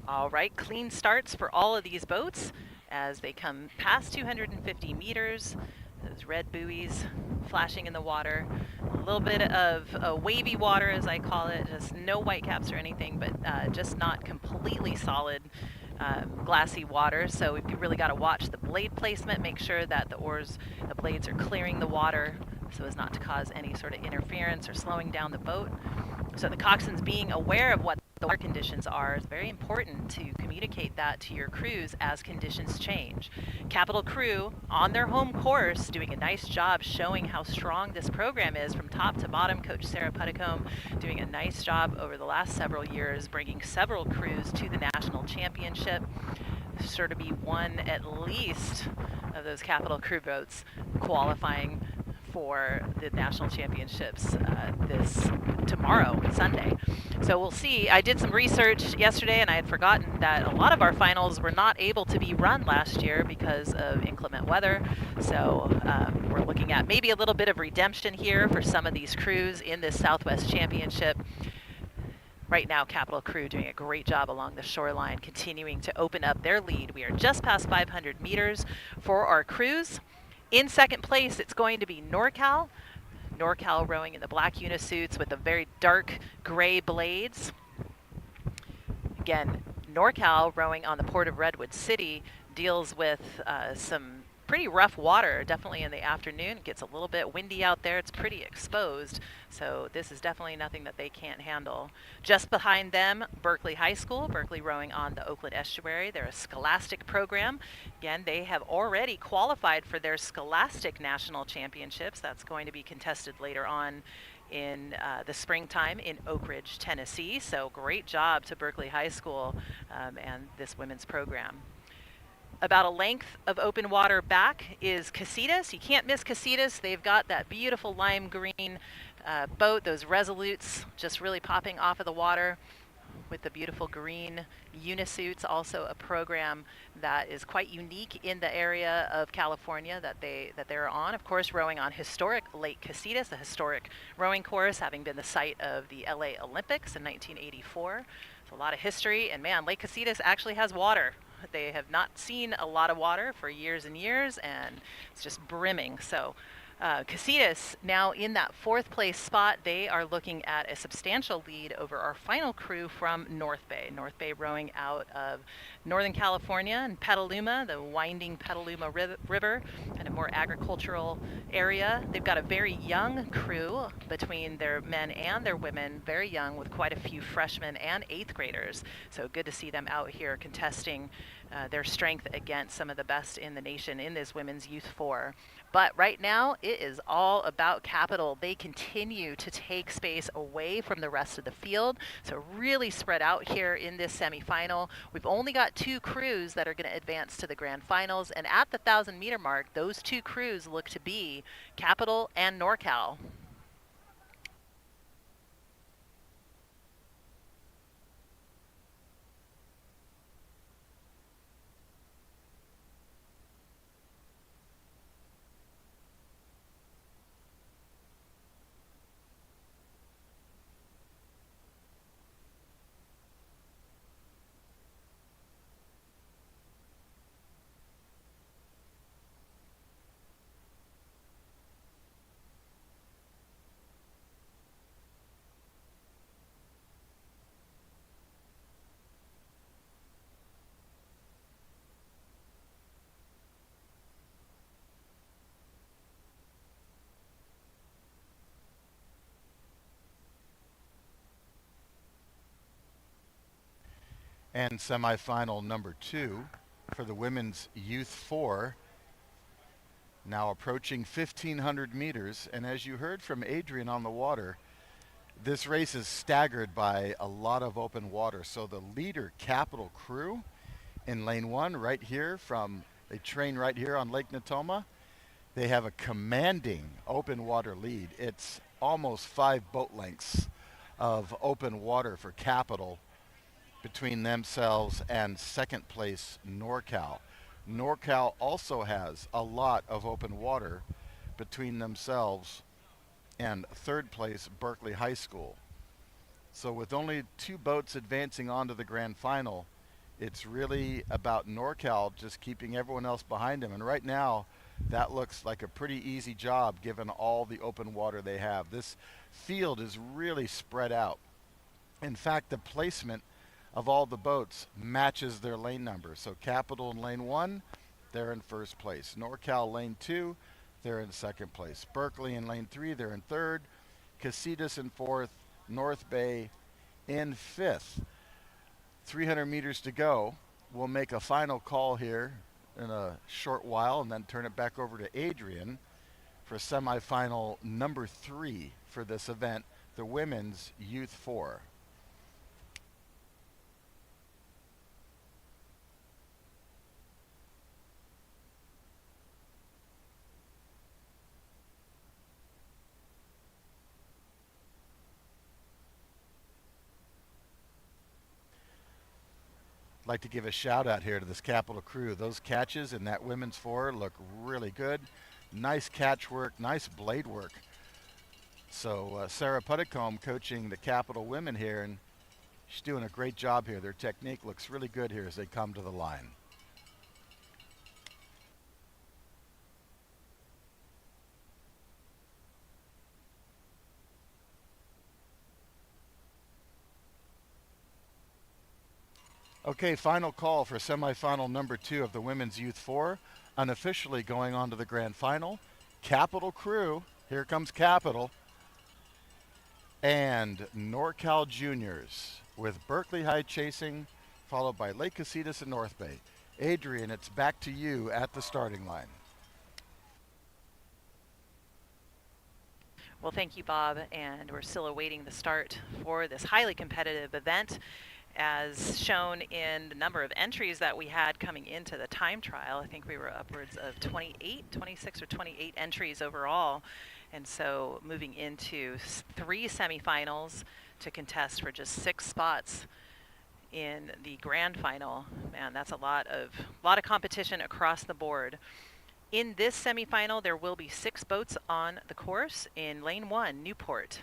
Speaker 2: All right, clean starts for all of these boats as they come past 250 meters. Those red buoys flashing in the water. A little bit of wavy water, as I call it, just no whitecaps or anything, but just not completely solid glassy water. So we've really got to watch the blade placement, make sure that the blades are clearing the water so as not to cause any sort of interference or slowing down the boat. So the coxswains being aware of what the water conditions are is very important to communicate that to your crews as conditions change. Capital Crew on their home course doing a nice job showing how strong this program is from top to bottom. Coach Sarah Putticombe doing a nice job over the last several years, bringing several crews to the national championship. Sure to be one at least of those Capital Crew boats qualifying for the national championships this tomorrow, Sunday. So we'll see. I did some research yesterday and I had forgotten that a lot of our finals were not able to be run last year because of inclement weather. So we're looking at maybe a little bit of redemption here for some of these crews in this Southwest Championship. Right now, Capital Crew doing a great job along the shoreline, continuing to open up their lead. We are just past 500 meters for our crews. In second place, it's going to be NorCal. NorCal rowing in the black unisuits with the very dark gray blades. Again, NorCal rowing on the Port of Redwood City deals with some pretty rough water, definitely in the afternoon. It gets a little bit windy out there. It's pretty exposed, so this is definitely nothing that they can't handle. Just behind them, Berkeley High School. Berkeley rowing on the Oakland Estuary. They're a scholastic program. Again, they have already qualified for their scholastic national championships. That's going to be contested later on in the springtime in Oak Ridge, Tennessee. So great job to Berkeley High School and this women's program. About a length of open water back is Casitas. You can't miss Casitas. They've got that beautiful lime green boat, those Resolutes just really popping off of the water with the beautiful green unisuits. Also a program that is quite unique in the area of California that they're on. Of course, rowing on historic Lake Casitas, a historic rowing course, having been the site of the LA Olympics in 1984. It's a lot of history, and man, Lake Casitas actually has water. They have not seen a lot of water for years and years, and it's just brimming. So Casitas now in that 4th place spot. They are looking at a substantial lead over our final crew from North Bay. North Bay rowing out of Northern California and Petaluma, the winding Petaluma River, and a more agricultural area. They've got a very young crew between their men and their women, very young, with quite a few freshmen and 8th graders. So good to see them out here contesting their strength against some of the best in the nation in this women's Youth 4. But right now, it is all about Capital. They continue to take space away from the rest of the field. So really spread out here in this semifinal. We've only got 2 crews that are going to advance to the grand finals. And at the 1,000-meter mark, those 2 crews look to be Capital and NorCal.
Speaker 1: And semifinal number 2 for the women's Youth 4, now approaching 1,500 meters. And as you heard from Adrian on the water, this race is staggered by a lot of open water. So the leader, Capital Crew, in lane 1 right here they train right here on Lake Natoma. They have a commanding open water lead. It's almost 5 boat lengths of open water for Capital between themselves and second place NorCal. NorCal also has a lot of open water between themselves and third place Berkeley High School. So with only 2 boats advancing onto the grand final, it's really about NorCal just keeping everyone else behind them. And right now, that looks like a pretty easy job given all the open water they have. This field is really spread out. In fact, the placement of all the boats matches their lane numbers. So Capital in lane 1, they're in first place. NorCal lane 2, they're in second place. Berkeley in lane 3, they're in third. Casitas in fourth. North Bay in fifth. 300 meters to go. We'll make a final call here in a short while and then turn it back over to Adrian for semifinal number 3 for this event, the women's Youth 4. I'd like to give a shout out here to this Capital Crew. Those catches in that women's 4 look really good. Nice catch work, nice blade work. So Sarah Puddicombe coaching the Capital women here, and she's doing a great job here. Their technique looks really good here as they come to the line. Okay, final call for semifinal number 2 of the women's Youth 4, unofficially going on to the grand final. Capital Crew, here comes Capital, and NorCal Juniors with Berkeley High chasing, followed by Lake Casitas and North Bay. Adrian, it's back to you at the starting line.
Speaker 2: Well, thank you, Bob, and we're still awaiting the start for this highly competitive event. As shown in the number of entries that we had coming into the time trial, I think we were upwards of 26 or 28 entries overall. And so moving into 3 semifinals to contest for just 6 spots in the grand final. Man, that's a lot of competition across the board. In this semifinal, there will be 6 boats on the course. In lane 1, Newport.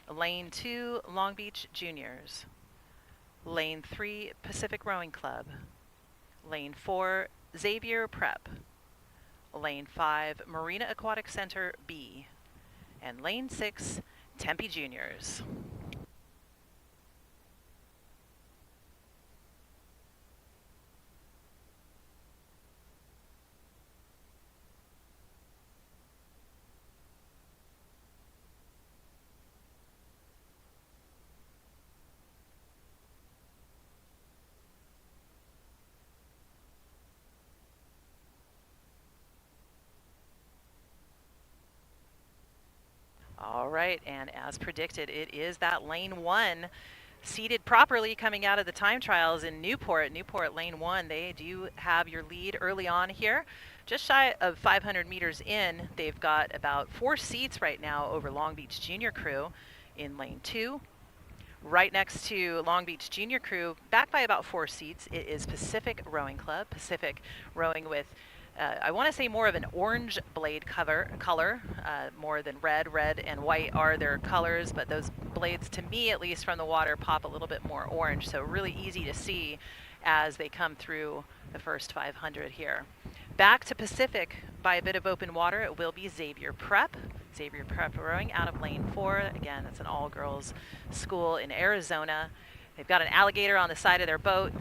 Speaker 2: Lane 2, Long Beach Juniors. Lane 3, Pacific Rowing Club. Lane 4, Xavier Prep. Lane 5, Marina Aquatic Center B. And Lane 6, Tempe Juniors. All right, and as predicted, it is that lane 1 seated properly coming out of the time trials in Newport. Newport lane 1, they do have your lead early on here. Just shy of 500 meters in, they've got about 4 seats right now over Long Beach Junior Crew in lane 2. Right next to Long Beach Junior Crew, back by about 4 seats, it is Pacific Rowing Club. Pacific rowing with I want to say more of an orange blade color, more than red. Red and white are their colors, but those blades, to me at least from the water, pop a little bit more orange. So really easy to see as they come through the first 500 here. Back to Pacific by a bit of open water, it will be Xavier Prep. Xavier Prep rowing out of lane 4. Again, it's an all-girls school in Arizona. They've got an alligator on the side of their boat.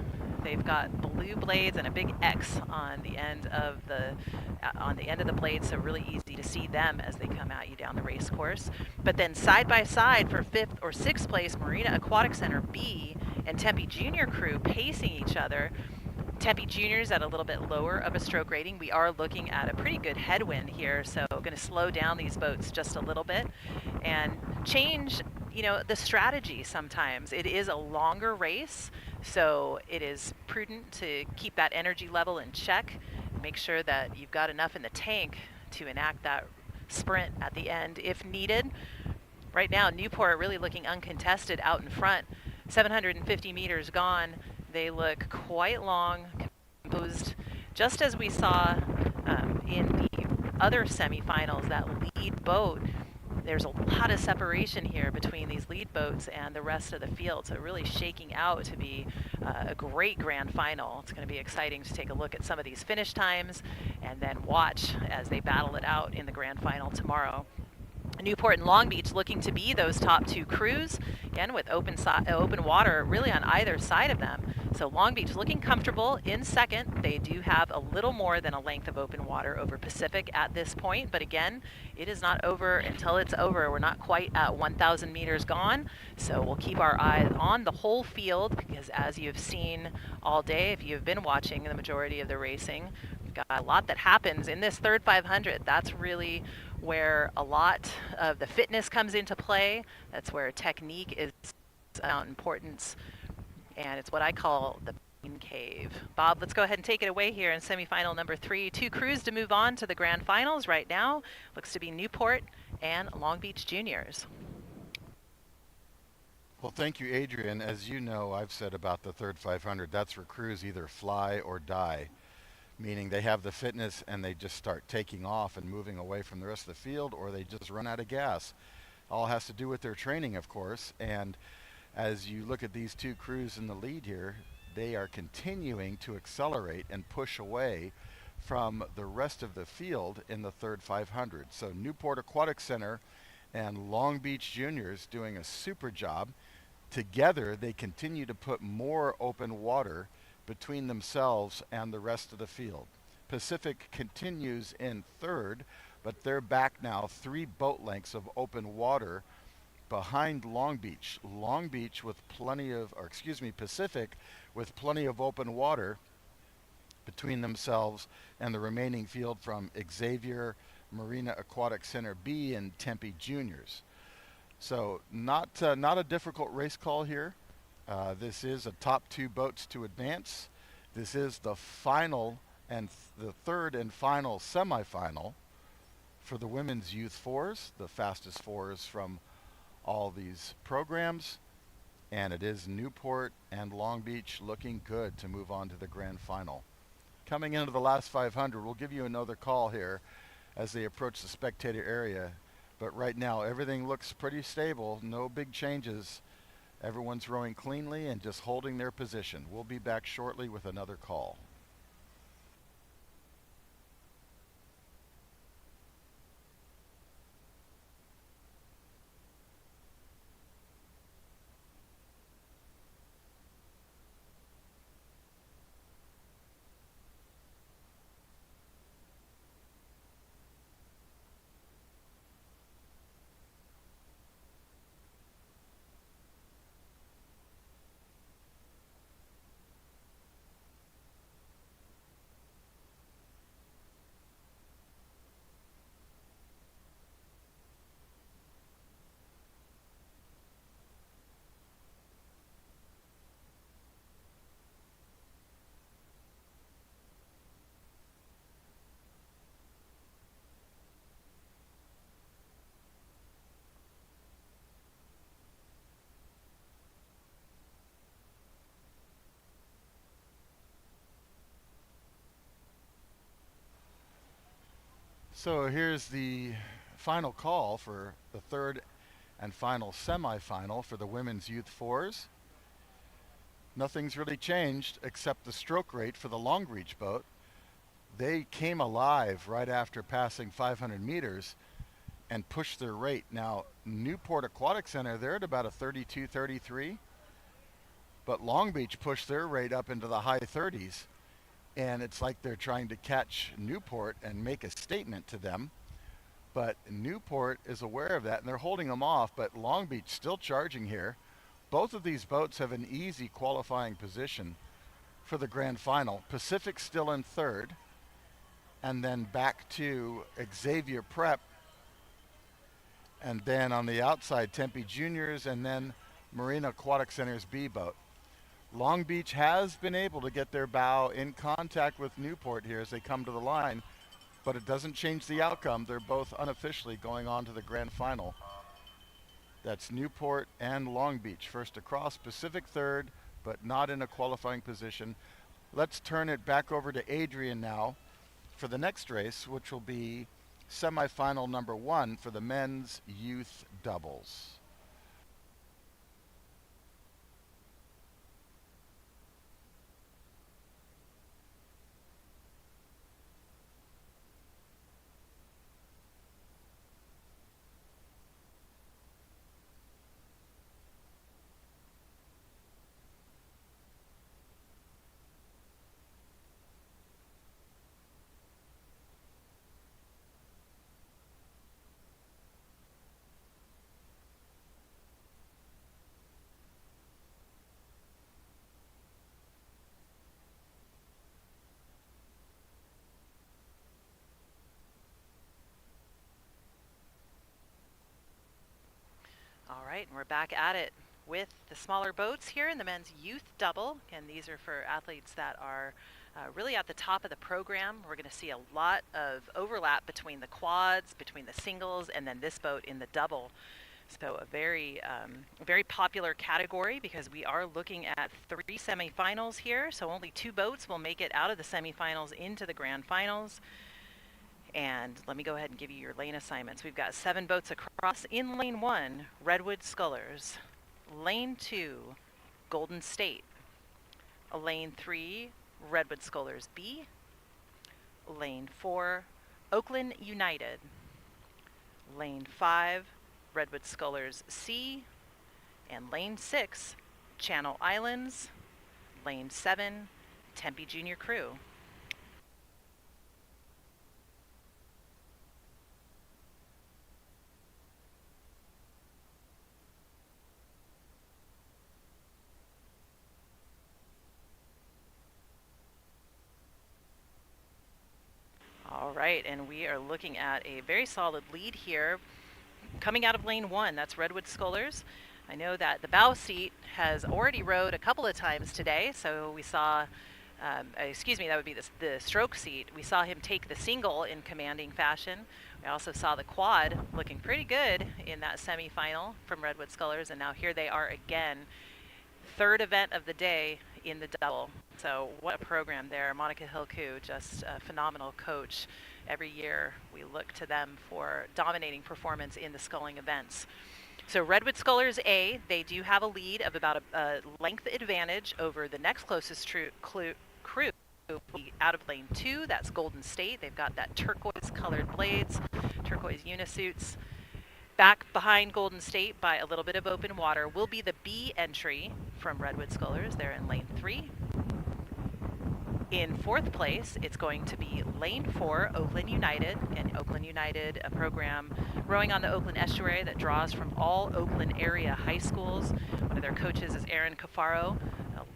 Speaker 2: They've got blue blades and a big X on the end of the blade, so really easy to see them as they come at you down the race course. But then side by side for 5th or 6th place, Marina Aquatic Center B and Tempe Junior Crew pacing each other. Tempe Juniors at a little bit lower of a stroke rating. We are looking at a pretty good headwind here, so going to slow down these boats just a little bit and change, the strategy sometimes. It is a longer race, so it is prudent to keep that energy level in check, make sure that you've got enough in the tank to enact that sprint at the end if needed. Right now, Newport really looking uncontested out in front. 750 meters gone. They look quite long, composed, just as we saw in the other semifinals. That lead boat, there's a lot of separation here between these lead boats and the rest of the field. So really shaking out to be a great grand final. It's going to be exciting to take a look at some of these finish times and then watch as they battle it out in the grand final tomorrow. Newport and Long Beach looking to be those top two crews, again with open water really on either side of them. So Long Beach looking comfortable in second. They do have a little more than a length of open water over Pacific at this point, but again, it is not over until it's over. We're not quite at 1,000 meters gone, so we'll keep our eyes on the whole field because as you've seen all day, if you've been watching the majority of the racing, we've got a lot that happens in this third 500. That's really where a lot of the fitness comes into play. That's where technique is of importance, and it's what I call the pain cave. Bob, let's go ahead and take it away here in semifinal number 3. Two crews to move on to the grand finals right now. Looks to be Newport and Long Beach Juniors.
Speaker 1: Well, thank you, Adrian. As you know, I've said about the third 500, that's where crews either fly or die, meaning they have the fitness and they just start taking off and moving away from the rest of the field, or they just run out of gas. All has to do with their training, of course, and as you look at these two crews in the lead here, they are continuing to accelerate and push away from the rest of the field in the third 500. So Newport Aquatic Center and Long Beach Juniors doing a super job. Together, they continue to put more open water between themselves and the rest of the field. Pacific continues in third, but they're back now 3 boat lengths of open water behind Long Beach. Long Beach with Pacific with plenty of open water between themselves and the remaining field from Xavier, Marina Aquatic Center B, and Tempe Juniors. So not a difficult race call here. This is a top 2 boats to advance. This is the final and the third and final semifinal for the women's youth fours, the fastest fours from all these programs. And it is Newport and Long Beach looking good to move on to the grand final. Coming into the last 500, we'll give you another call here as they approach the spectator area. But right now, everything looks pretty stable. No big changes. Everyone's rowing cleanly and just holding their position. We'll be back shortly with another call. So here's the final call for the third and final semifinal for the women's youth fours. Nothing's really changed except the stroke rate for the Long Beach boat. They came alive right after passing 500 meters and pushed their rate. Now, Newport Aquatic Center, they're at about a 32, 33, but Long Beach pushed their rate up into the high 30s. And it's like they're trying to catch Newport and make a statement to them. But Newport is aware of that, and they're holding them off, but Long Beach still charging here. Both of these boats have an easy qualifying position for the grand final. Pacific still in third, and then back to Xavier Prep, and then on the outside, Tempe Juniors, and then Marina Aquatic Center's B boat. Long Beach has been able to get their bow in contact with Newport here as they come to the line, but it doesn't change the outcome. They're both unofficially going on to the grand final. That's Newport and Long Beach. First across, Pacific third, but not in a qualifying position. Let's turn it back over to Adrian now for the next race, which will be semifinal number 1 for the men's youth doubles.
Speaker 2: All right, and we're back at it with the smaller boats here in the men's youth double. And these are for athletes that are really at the top of the program. We're going to see a lot of overlap between the quads, between the singles, and then this boat in the double. So a very popular category because we are looking at 3 semifinals here. So only 2 boats will make it out of the semifinals into the grand finals. And let me go ahead and give you your lane assignments. We've got 7 boats across. In lane 1, Redwood Scullers. Lane 2, Golden State. Lane 3, Redwood Scullers B. Lane 4, Oakland United. Lane 5, Redwood Scullers C. And lane 6, Channel Islands. Lane 7, Tempe Junior Crew. All right, and we are looking at a very solid lead here coming out of lane 1. That's Redwood Scullers. I know that the bow seat has already rowed a couple of times today, so we saw, that would be the stroke seat. We saw him take the single in commanding fashion. We also saw the quad looking pretty good in that semifinal from Redwood Scullers, and now here they are again. 3rd event of the day in the double. So what a program there. Monica Hilku, just a phenomenal coach. Every year we look to them for dominating performance in the sculling events. So Redwood Scullers A, they do have a lead of about a length advantage over the next closest crew out of lane 2. That's Golden State. They've got that turquoise colored blades, turquoise unisuits. Back behind Golden State by a little bit of open water will be the B entry from Redwood Scullers. They're in lane 3. In 4th place, it's going to be lane 4, Oakland United. And Oakland United, a program rowing on the Oakland estuary that draws from all Oakland area high schools. One of their coaches is Aaron Cafaro,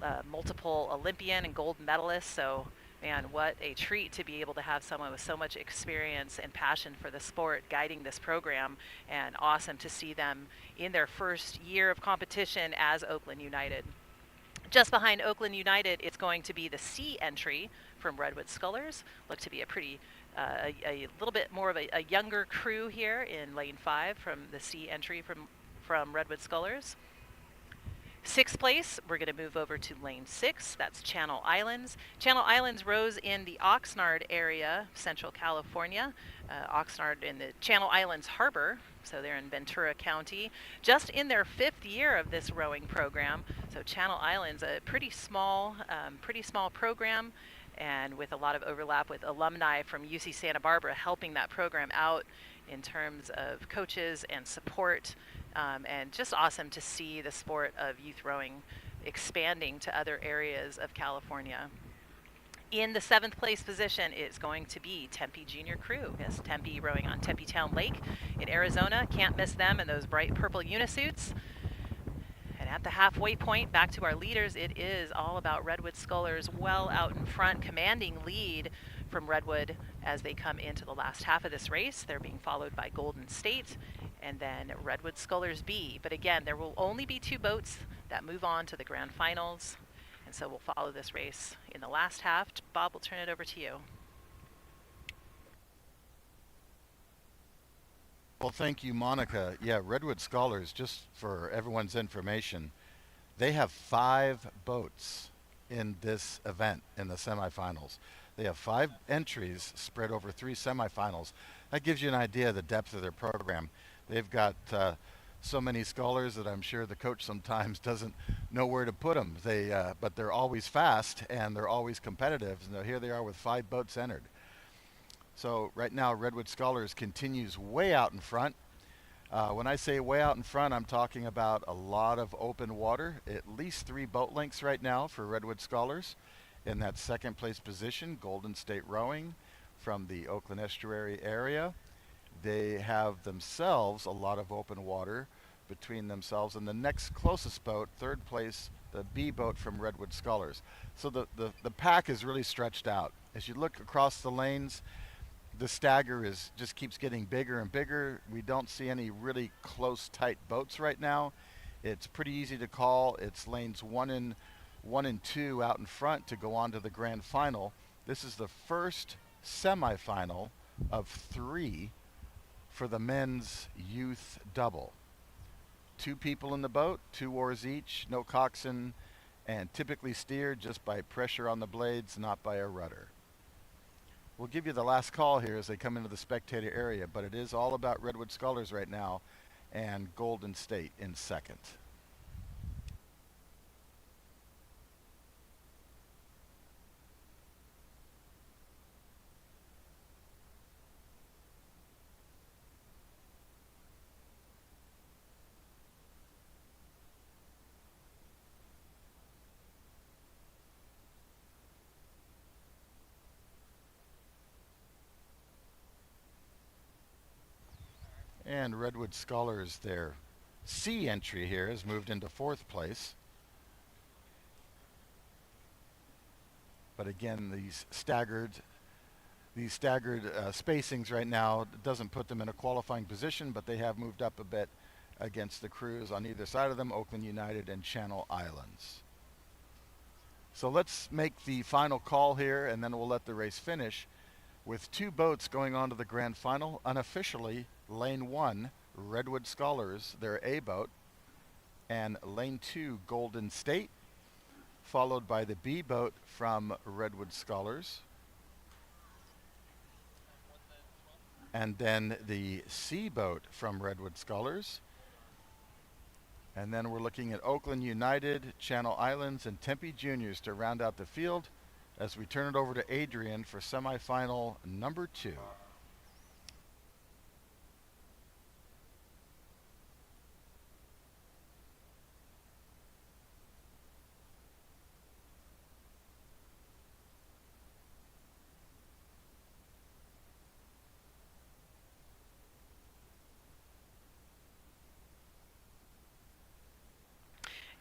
Speaker 2: a multiple Olympian and gold medalist. So, man, what a treat to be able to have someone with so much experience and passion for the sport guiding this program, and awesome to see them in their first year of competition as Oakland United. Just behind Oakland United, it's going to be the C entry from Redwood Scullers. Look to be a pretty, a little bit more of a younger crew here in lane 5 from the C entry from Redwood Scullers. 6th place, we're going to move over to lane 6. That's Channel Islands. Channel Islands rows in the Oxnard area, Central California. Oxnard in the Channel Islands Harbor, so they're in Ventura County. Just in their 5th year of this rowing program. So Channel Islands, a pretty small program, and with a lot of overlap with alumni from UC Santa Barbara helping that program out in terms of coaches and support. And just awesome to see the sport of youth rowing expanding to other areas of California. In the 7th place position is going to be Tempe Junior Crew. Yes, Tempe rowing on Tempe Town Lake in Arizona. Can't miss them in those bright purple unisuits. And at the halfway point, back to our leaders, it is all about Redwood Scullers well out in front, commanding lead from Redwood as they come into the last half of this race. They're being followed by Golden State and then Redwood Scullers B. But again, there will only be 2 boats that move on to the grand finals. And so we'll follow this race in the last half. Bob, we'll turn it over to you.
Speaker 1: Well, thank you, Monica. Yeah, Redwood Scholars, just for everyone's information, they have 5 boats in this event in the semifinals. They have 5 entries spread over 3 semifinals. That gives you an idea of the depth of their program. They've got so many scholars that I'm sure the coach sometimes doesn't know where to put them. But they're always fast and they're always competitive. So here they are with 5 boats entered. So right now, Redwood Scholars continues way out in front. When I say way out in front, I'm talking about a lot of open water, at least 3 boat lengths right now for Redwood Scholars. In that second place position, Golden State Rowing from the Oakland Estuary area. They have themselves a lot of open water between themselves and the next closest boat, third place, the B boat from Redwood Scholars. So the pack is really stretched out. As you look across the lanes, the stagger just keeps getting bigger and bigger. We don't see any really close, tight boats right now. It's pretty easy to call. It's lanes 1 and 2 out in front to go on to the grand final. This is the first semifinal of 3 for the men's youth double. 2 people in the boat, 2 oars each, no coxswain, and typically steered just by pressure on the blades, not by a rudder. We'll give you the last call here as they come into the spectator area, but it is all about Redwood Scholars right now and Golden State in second. And Redwood Scholars, their C entry here, has moved into 4th place. But again, these staggered spacings right now doesn't put them in a qualifying position, but they have moved up a bit against the crews on either side of them, Oakland United and Channel Islands. So let's make the final call here, and then we'll let the race finish with 2 boats going on to the grand final. Unofficially, lane 1, Redwood Scholars, their A boat, and lane 2, Golden State, followed by the B boat from Redwood Scholars, and then the C boat from Redwood Scholars. And then we're looking at Oakland United, Channel Islands, and Tempe Juniors to round out the field as we turn it over to Adrian for semifinal number 2.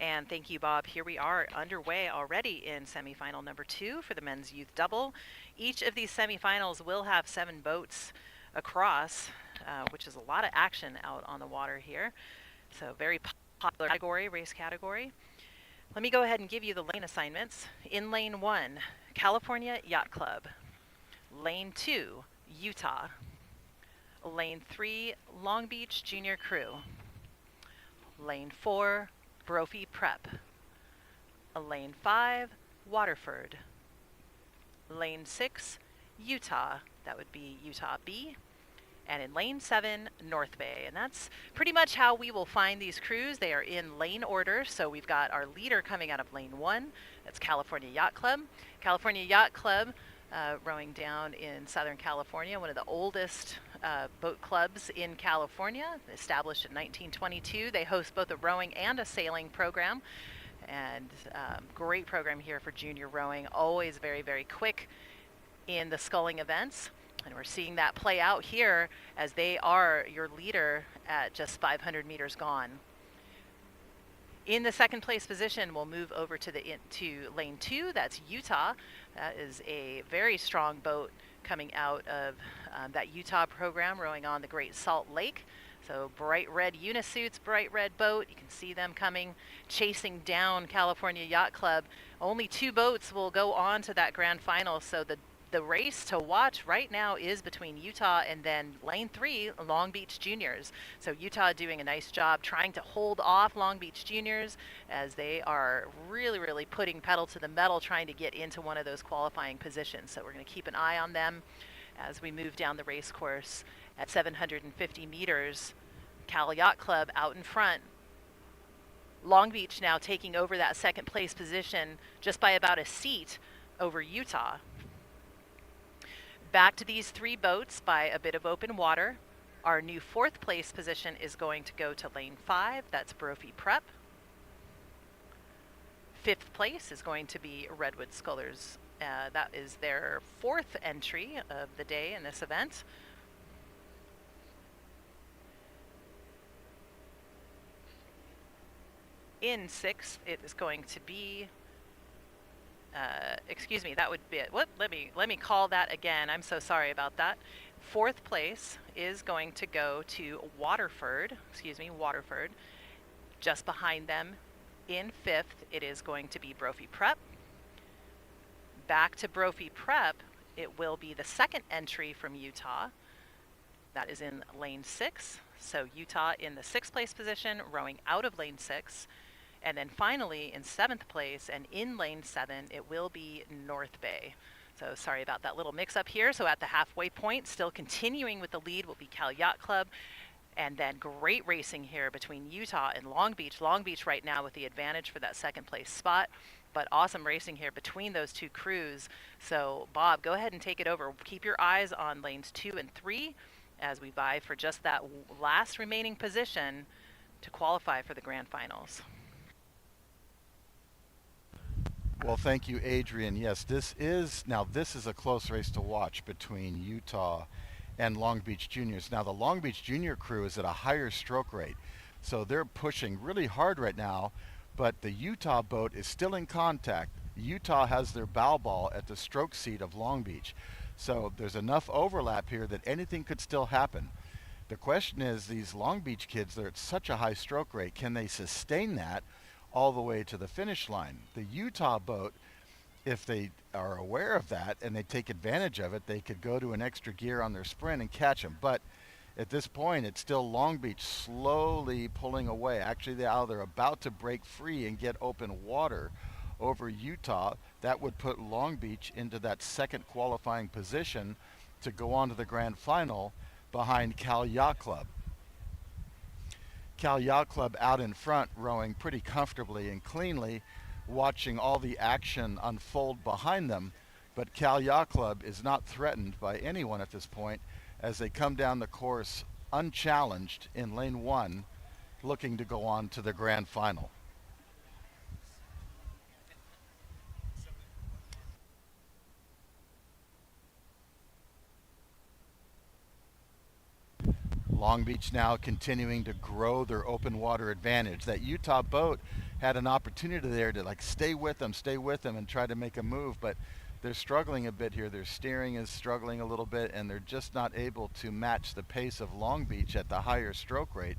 Speaker 2: And thank you, Bob. Here we are underway already in semifinal number 2 for the men's youth double. Each of these semifinals will have 7 boats across, which is a lot of action out on the water here. So very popular race category. Let me go ahead and give you the lane assignments. In lane 1, California Yacht Club. Lane 2, Utah. Lane 3, Long Beach Junior Crew. Lane 4, Brophy Prep. Lane 5, Waterford. Lane 6, Utah. That would be Utah B. And in lane 7, North Bay. And that's pretty much how we will find these crews. They are in lane order. So we've got our leader coming out of lane 1. That's California Yacht Club. California Yacht Club, rowing down in Southern California, one of the oldest boat clubs in California, established in 1922. They host both a rowing and a sailing program. And great program here for junior rowing, always very, very quick in the sculling events. And we're seeing that play out here as they are your leader at just 500 meters gone. In the second place position, we'll move over to lane 2. That's Utah. That is a very strong boat coming out of that Utah program, rowing on the Great Salt Lake. So bright red unisuits, bright red boat. You can see them coming, chasing down California Yacht Club. Only 2 boats will go on to that grand final, so the race to watch right now is between Utah and then lane 3, Long Beach Juniors. So Utah doing a nice job trying to hold off Long Beach Juniors as they are really putting pedal to the metal trying to get into one of those qualifying positions. So we're going to keep an eye on them as we move down the race course at 750 meters. Cal Yacht Club out in front. Long Beach now taking over that second place position just by about a seat over Utah. Back to these 3 boats by a bit of open water. Our new 4th place position is going to go to lane 5. That's Brophy Prep. 5th place is going to be Redwood Scullers. That is their 4th entry of the day in this event. In 6th, it is going to be excuse me, that would be it. Let me call that again. I'm so sorry about that. 4th place is going to go to Waterford. Just behind them in 5th, it is going to be Brophy Prep. Back to Brophy Prep, it will be the 2nd entry from Utah. That is in lane 6. So Utah in the 6th place position, rowing out of lane 6. And then finally, in 7th place and in lane 7, it will be North Bay. So sorry about that little mix-up here. So at the halfway point, still continuing with the lead will be Cal Yacht Club. And then great racing here between Utah and Long Beach. Long Beach right now with the advantage for that 2nd place spot. But awesome racing here between those 2 crews. So Bob, go ahead and take it over. Keep your eyes on lanes 2 and 3 as we vie for just that last remaining position to qualify for the grand finals.
Speaker 1: Well, thank you, Adrian. Yes, this is a close race to watch between Utah and Long Beach Juniors. Now, the Long Beach Junior crew is at a higher stroke rate, so they're pushing really hard right now, but the Utah boat is still in contact. Utah has their bow ball at the stroke seat of Long Beach, so there's enough overlap here that anything could still happen. The question is, these Long Beach kids, they're at such a high stroke rate, can they sustain that all the way to the finish line? The Utah boat, if they are aware of that and they take advantage of it, they could go to an extra gear on their sprint and catch them. But at this point, it's still Long Beach slowly pulling away. Actually, they're about to break free and get open water over Utah. That would put Long Beach into that 2nd qualifying position to go on to the grand final behind Cal Yacht Club. Cal Yacht Club out in front, rowing pretty comfortably and cleanly, watching all the action unfold behind them. But Cal Yacht Club is not threatened by anyone at this point as they come down the course unchallenged in lane 1, looking to go on to the grand final. Long Beach now continuing to grow their open water advantage. That Utah boat had an opportunity there to stay with them and try to make a move, but they're struggling a bit here. Their steering is struggling a little bit, and they're just not able to match the pace of Long Beach at the higher stroke rate.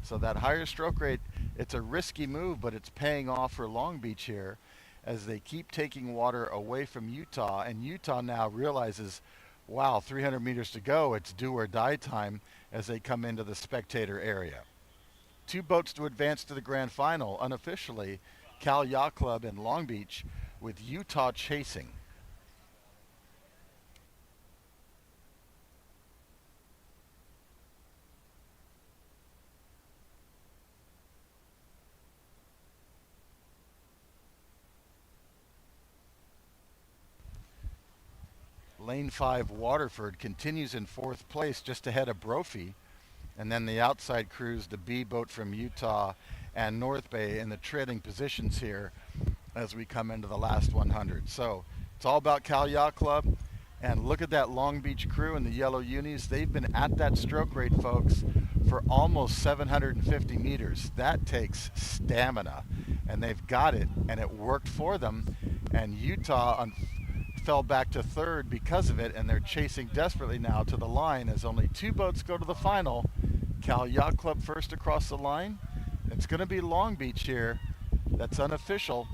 Speaker 1: So that higher stroke rate, it's a risky move, but it's paying off for Long Beach here as they keep taking water away from Utah, and Utah now realizes, wow, 300 meters to go, it's do or die time as they come into the spectator area. 2 boats to advance to the grand final unofficially, Cal Yacht Club and Long Beach, with Utah chasing. Lane 5 Waterford continues in 4th place just ahead of Brophy. And then the outside crews, the B boat from Utah and North Bay in the trailing positions here as we come into the last 100. So it's all about Cal Yacht Club. And look at that Long Beach crew in the yellow unis. They've been at that stroke rate, folks, for almost 750 meters. That takes stamina, and they've got it, and it worked for them. And Utah fell back to third because of it, and they're chasing desperately now to the line as only 2 boats go to the final. Cal Yacht Club first across the line. It's going to be Long Beach here. That's unofficial.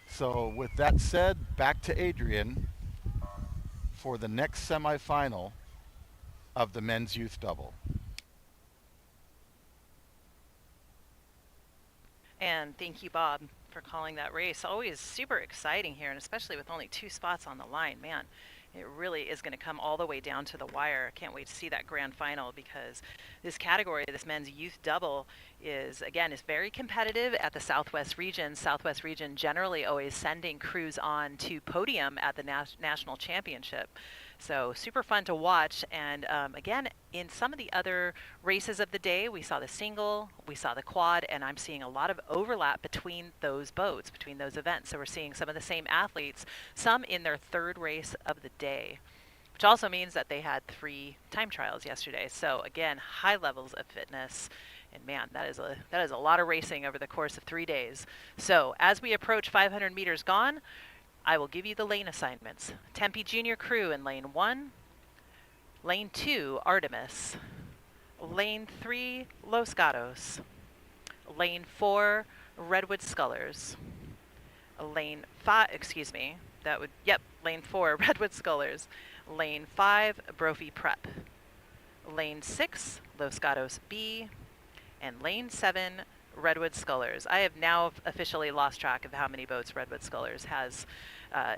Speaker 1: So with that said, back to Adrian for the next semifinal of the men's youth double.
Speaker 2: And thank you, Bob, for calling that race. Always super exciting here, and especially with only 2 spots on the line. Man, it really is going to come all the way down to the wire. Can't wait to see that grand final, because this category, this men's youth double, is very competitive at the Southwest region. Southwest region generally always sending crews on to podium at the national championship. So super fun to watch. And again, in some of the other races of the day, we saw the single, we saw the quad, and I'm seeing a lot of overlap between those boats, between those events. So we're seeing some of the same athletes, some in their 3rd race of the day, which also means that they had 3 time trials yesterday. So again, high levels of fitness. And man, that is a lot of racing over the course of 3 days. So as we approach 500 meters gone, I will give you the lane assignments. Tempe Junior crew in lane 1, lane 2, Artemis, lane 3, Los Gatos, lane 4, Redwood Scullers, lane 5, lane 4, Redwood Scullers, lane 5, Brophy Prep, lane 6, Los Gatos B, and lane 7, Redwood Scullers. I have now officially lost track of how many boats Redwood Scullers has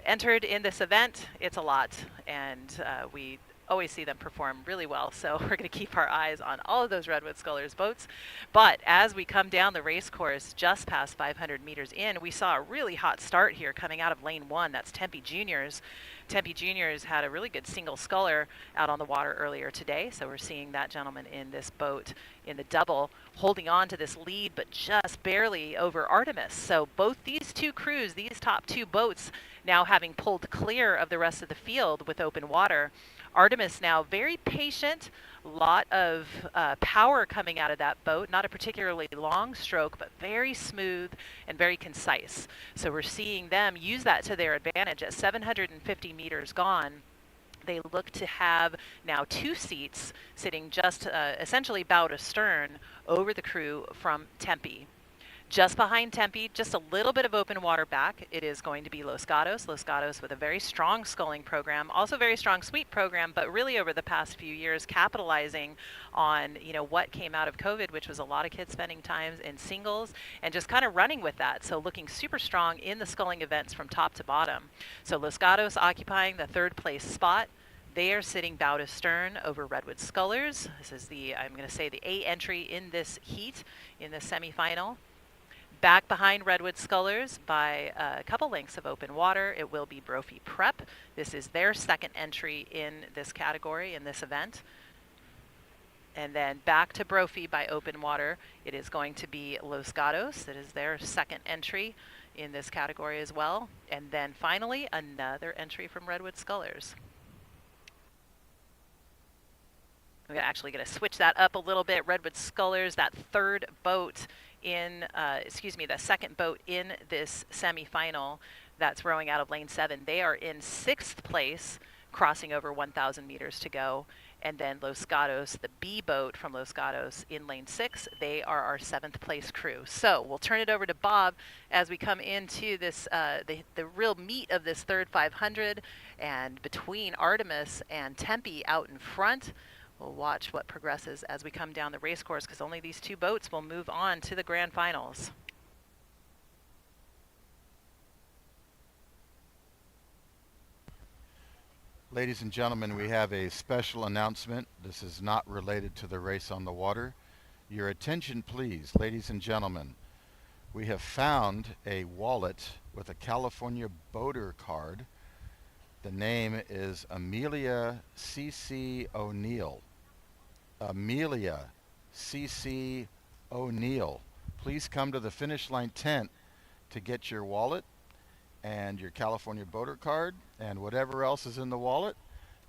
Speaker 2: entered in this event. It's a lot, and we always see them perform really well, so we're going to keep our eyes on all of those Redwood Scullers boats. But as we come down the race course just past 500 meters in, we saw a really hot start here coming out of lane 1. That's Tempe Juniors. Tempe Juniors had a really good single sculler out on the water earlier today, so we're seeing that gentleman in this boat in the double holding on to this lead, but just barely over Artemis. So both these 2 crews, these top 2 boats, now having pulled clear of the rest of the field with open water. Artemis now very patient, lot of power coming out of that boat, not a particularly long stroke, but very smooth and very concise. So we're seeing them use that to their advantage. At 750 meters gone, they look to have now 2 seats sitting just essentially bow to stern over the crew from Tempe. Just behind Tempe, just a little bit of open water back, it is going to be Los Gatos. Los Gatos with a very strong sculling program, also very strong sweep program, but really over the past few years capitalizing on what came out of COVID, which was a lot of kids spending time in singles and just kind of running with that. So looking super strong in the sculling events from top to bottom. So Los Gatos occupying the 3rd place spot. They are sitting bow to stern over Redwood Scullers. This is I'm going to say the A entry in this heat, in the semifinal. Back behind Redwood Scullers by a couple lengths of open water, it will be Brophy Prep. This is their 2nd entry in this category, in this event. And then back to Brophy by open water, it is going to be Los Gatos. That is their 2nd entry in this category as well. And then finally, another entry from Redwood Scullers. I'm actually going to switch that up a little bit. Redwood Scullers, that 3rd boat in, the 2nd boat in this semifinal that's rowing out of lane 7. They are in 6th place, crossing over 1,000 meters to go. And then Los Gatos, the B boat from Los Gatos in lane 6, they are our 7th place crew. So we'll turn it over to Bob as we come into this, the real meat of this 3rd 500, and between Artemis and Tempe out in front. We'll watch what progresses as we come down the race course, because only these 2 boats will move on to the grand finals.
Speaker 1: Ladies and gentlemen, we have a special announcement. This is not related to the race on the water. Your attention, please, ladies and gentlemen. We have found a wallet with a California boater card. The name is Amelia C.C. O'Neill. Amelia C.C. O'Neill. Please come to the finish line tent to get your wallet and your California boater card and whatever else is in the wallet.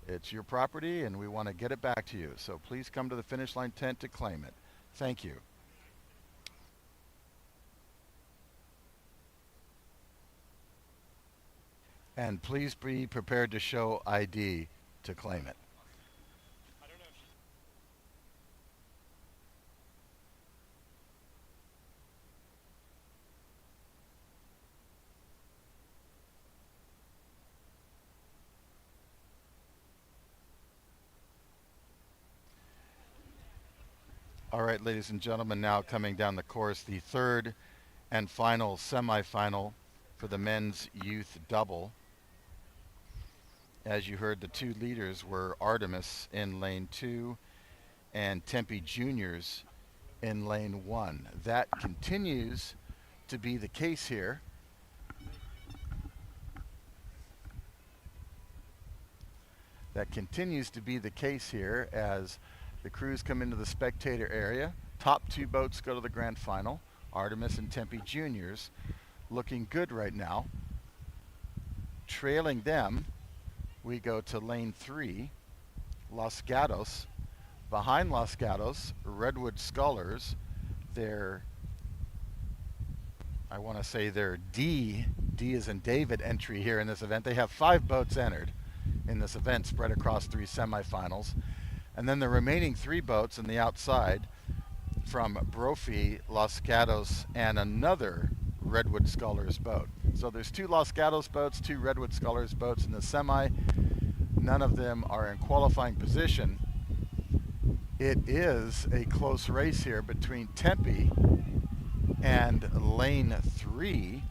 Speaker 1: It's your property and we want to get it back to you. So please come to the finish line tent to claim it. Thank you. And please be prepared to show ID to claim it. All right, ladies and gentlemen, now coming down the course, the third and final semifinal for the men's youth double. As you heard, the two leaders were Artemis in lane 2 and Tempe Juniors in lane 1. That continues to be the case here. That continues to be the case here as the crews come into the spectator area. Top two boats go to the grand final. Artemis and Tempe Juniors looking good right now. Trailing them, we go to lane 3, Los Gatos. Behind Los Gatos, Redwood Scullers. Their, I want to say their D as in David entry here in this event. They have 5 boats entered in this event spread across 3 semifinals. And then the remaining 3 boats on the outside from Brophy, Los Gatos, and another Redwood Scullers boat. So there's 2 Los Gatos boats, 2 Redwood Scullers boats in the semi. None of them are in qualifying position. It is a close race here between Tempe and lane 3.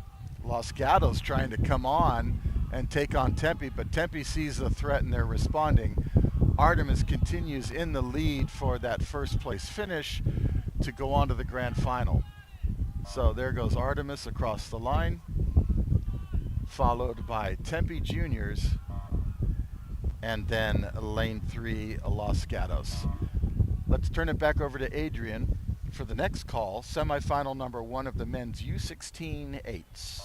Speaker 1: Los Gatos trying to come on and take on Tempe, but Tempe sees the threat and they're responding. Artemis continues in the lead for that first place finish to go on to the grand final. So there goes Artemis across the line, followed by Tempe Juniors, and then lane 3, Los Gatos. Let's turn it back over to Adrian for the next call, semifinal number 1 of the men's U16 8s.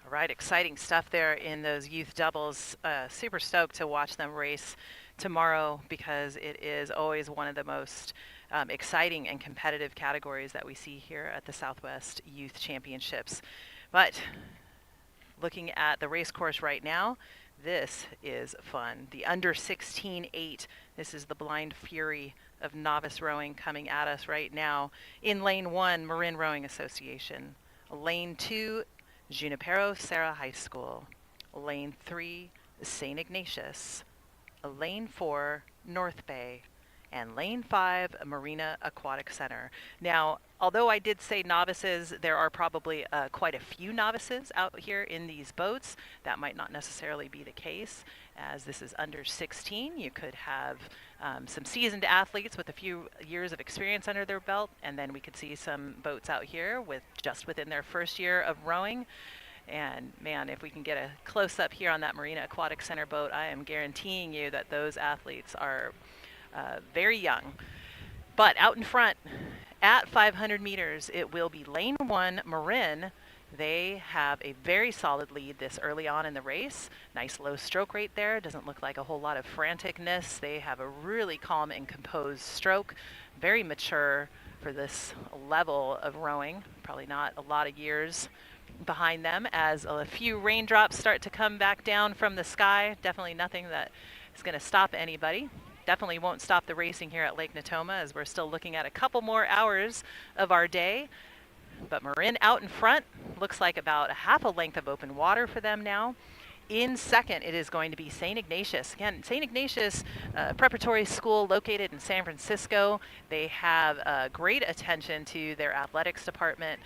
Speaker 2: All right, exciting stuff there in those youth doubles. Super stoked to watch them race tomorrow because it is always one of the most exciting and competitive categories that we see here at the Southwest Youth Championships. But looking at the race course right now, this is fun. The under 16 8. This is the Blind Fury of novice rowing coming at us right now. In lane 1, Marin Rowing Association. Lane 2, Junipero Serra High School. Lane 3, St. Ignatius. Lane 4, North Bay. And lane 5, Marina Aquatic Center. Now, although I did say novices, there are probably quite a few novices out here in these boats. That might not necessarily be the case, as this is under 16. You could have some seasoned athletes with a few years of experience under their belt, and then we could see some boats out here with just within their first year of rowing. And man, if we can get a close-up here on that Marina Aquatic Center boat, I am guaranteeing you that those athletes are very young. But out in front at 500 meters, it will be lane 1, Marin. They have a very solid lead this early on in the race. Nice low stroke rate there. Doesn't look like a whole lot of franticness. They have a really calm and composed stroke. Very mature for this level of rowing. Probably not a lot of years behind them as a few raindrops start to come back down from the sky. Definitely nothing that is going to stop anybody. Definitely won't stop the racing here at Lake Natoma as we're still looking at a couple more hours of our day. But Marin out in front, looks like about a half a length of open water for them now. In second, it is going to be St. Ignatius. Again, St. Ignatius Preparatory School located in San Francisco. They have great attention to their athletics department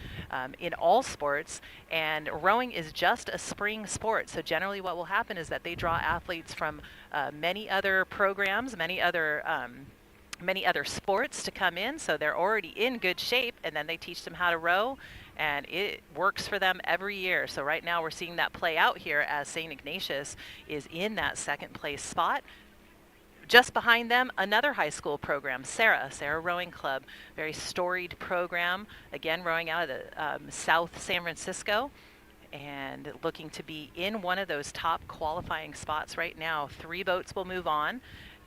Speaker 2: in all sports, and rowing is just a spring sport. So generally what will happen is that they draw athletes from many other programs, many other sports to come in, so they're already in good shape, and then they teach them how to row, and it works for them every year. So right now we're seeing that play out here as St. Ignatius is in that second place spot. Just behind them, another high school program, Sarah Rowing Club, very storied program, again rowing out of the South San Francisco and looking to be in one of those top qualifying spots right now. 3 boats will move on,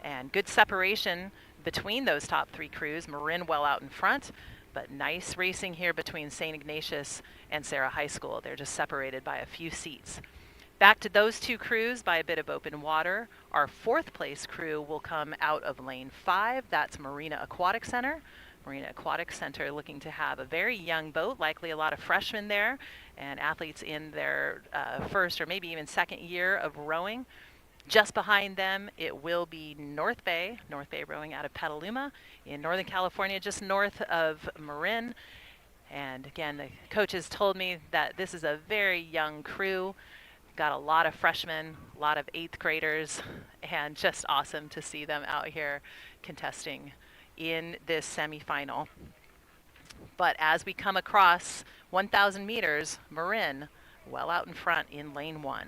Speaker 2: and good separation between those top 3 crews. Marin well out in front, but nice racing here between St. Ignatius and Sarah High School. They're just separated by a few seats. Back to those 2 crews by a bit of open water. Our 4th place crew will come out of lane 5. That's Marina Aquatic Center. Marina Aquatic Center looking to have a very young boat, likely a lot of freshmen there, and athletes in their first or maybe even second year of rowing. Just behind them, it will be North Bay rowing out of Petaluma in Northern California, just north of Marin. And again, the coaches told me that this is a very young crew. Got a lot of freshmen, a lot of 8th graders, and just awesome to see them out here contesting in this semifinal. But as we come across 1,000 meters, Marin well out in front in lane 1.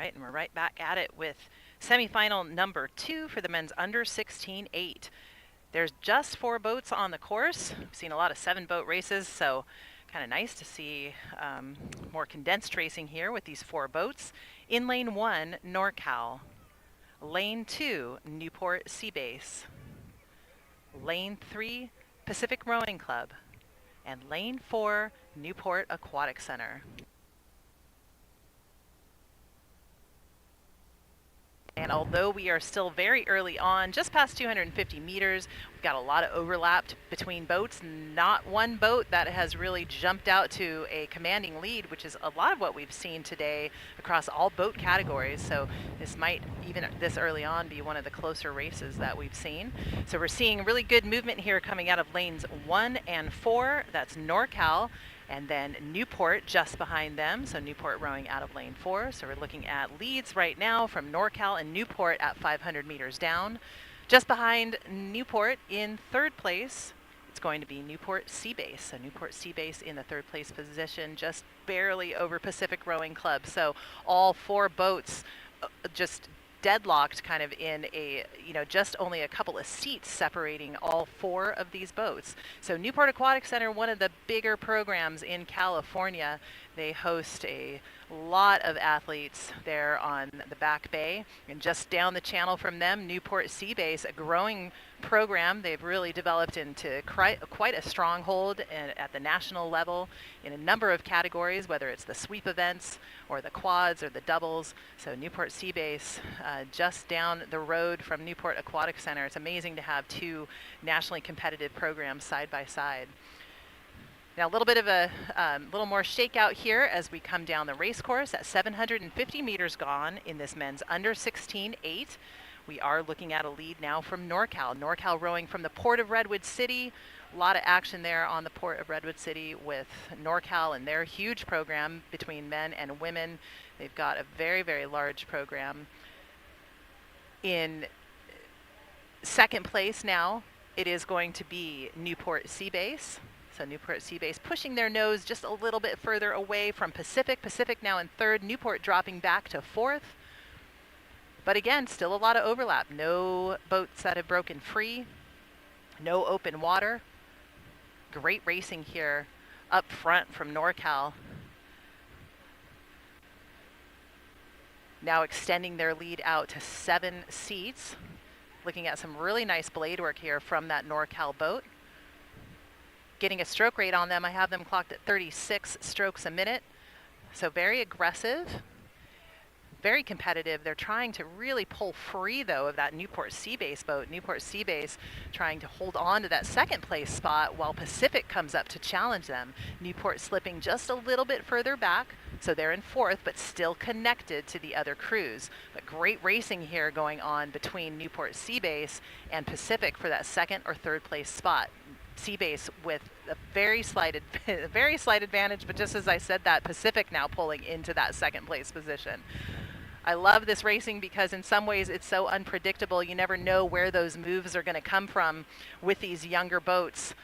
Speaker 2: right, and we're right back at it with semifinal number 2 for the men's under 16-8. There's just 4 boats on the course. We've seen a lot of 7-boat races, so kind of nice to see more condensed racing here with these 4 boats. In lane 1, NorCal. Lane 2, Newport Seabase. Lane 3, Pacific Rowing Club. And lane 4, Newport Aquatic Center. And although we are still very early on, just past 250 meters, we've got a lot of overlap between boats. Not one boat that has really jumped out to a commanding lead, which is a lot of what we've seen today across all boat categories. So this might, even this early on, be one of the closer races that we've seen. So we're seeing really good movement here coming out of lanes 1 and 4. That's NorCal. And then Newport just behind them, so Newport rowing out of lane 4. So we're looking at leads right now from NorCal and Newport at 500 meters down. Just behind Newport in 3rd place, it's going to be Newport Seabase. So Newport Seabase in the 3rd place position, just barely over Pacific Rowing Club. So all 4 boats just deadlocked kind of in a, just only a couple of seats separating all 4 of these boats. So Newport Aquatic Center, one of the bigger programs in California. They host a lot of athletes there on the Back Bay. And just down the channel from them, Newport Seabase, a growing program. They've really developed into quite a stronghold at the national level in a number of categories, whether it's the sweep events or the quads or the doubles. So Newport Seabase, just down the road from Newport Aquatic Center. It's amazing to have 2 nationally competitive programs side by side. Now a little bit of a little more shakeout here as we come down the race course at 750 meters gone in this men's under 16-8. We are looking at a lead now from NorCal. NorCal rowing from the Port of Redwood City. A lot of action there on the Port of Redwood City with NorCal and their huge program between men and women. They've got a very, very large program. In 2nd place now, it is going to be Newport Seabase. So Newport Seabase pushing their nose just a little bit further away from Pacific. Pacific now in 3rd, Newport dropping back to 4th. But again, still a lot of overlap. No boats that have broken free, no open water. Great racing here up front from NorCal. Now extending their lead out to 7 seats. Looking at some really nice blade work here from that NorCal boat. Getting a stroke rate on them, I have them clocked at 36 strokes a minute. So very aggressive, very competitive. They're trying to really pull free, though, of that Newport Seabase boat. Newport Seabase trying to hold on to that 2nd place spot while Pacific comes up to challenge them. Newport slipping just a little bit further back, so they're in 4th, but still connected to the other crews. But great racing here going on between Newport Seabase and Pacific for that 2nd or 3rd place spot. Seabase with a very slight advantage, but just as I said that, Pacific now pulling into that 2nd place position. I love this racing because in some ways it's so unpredictable. You never know where those moves are going to come from with these younger boats.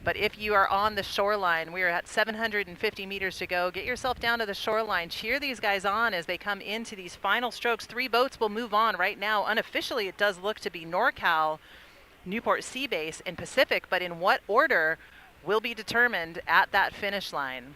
Speaker 2: But if you are on the shoreline, we are at 750 meters to go. Get yourself down to the shoreline. Cheer these guys on as they come into these final strokes. 3 boats will move on right now. Unofficially, it does look to be NorCal, Newport Seabase, and Pacific, but in what order will be determined at that finish line.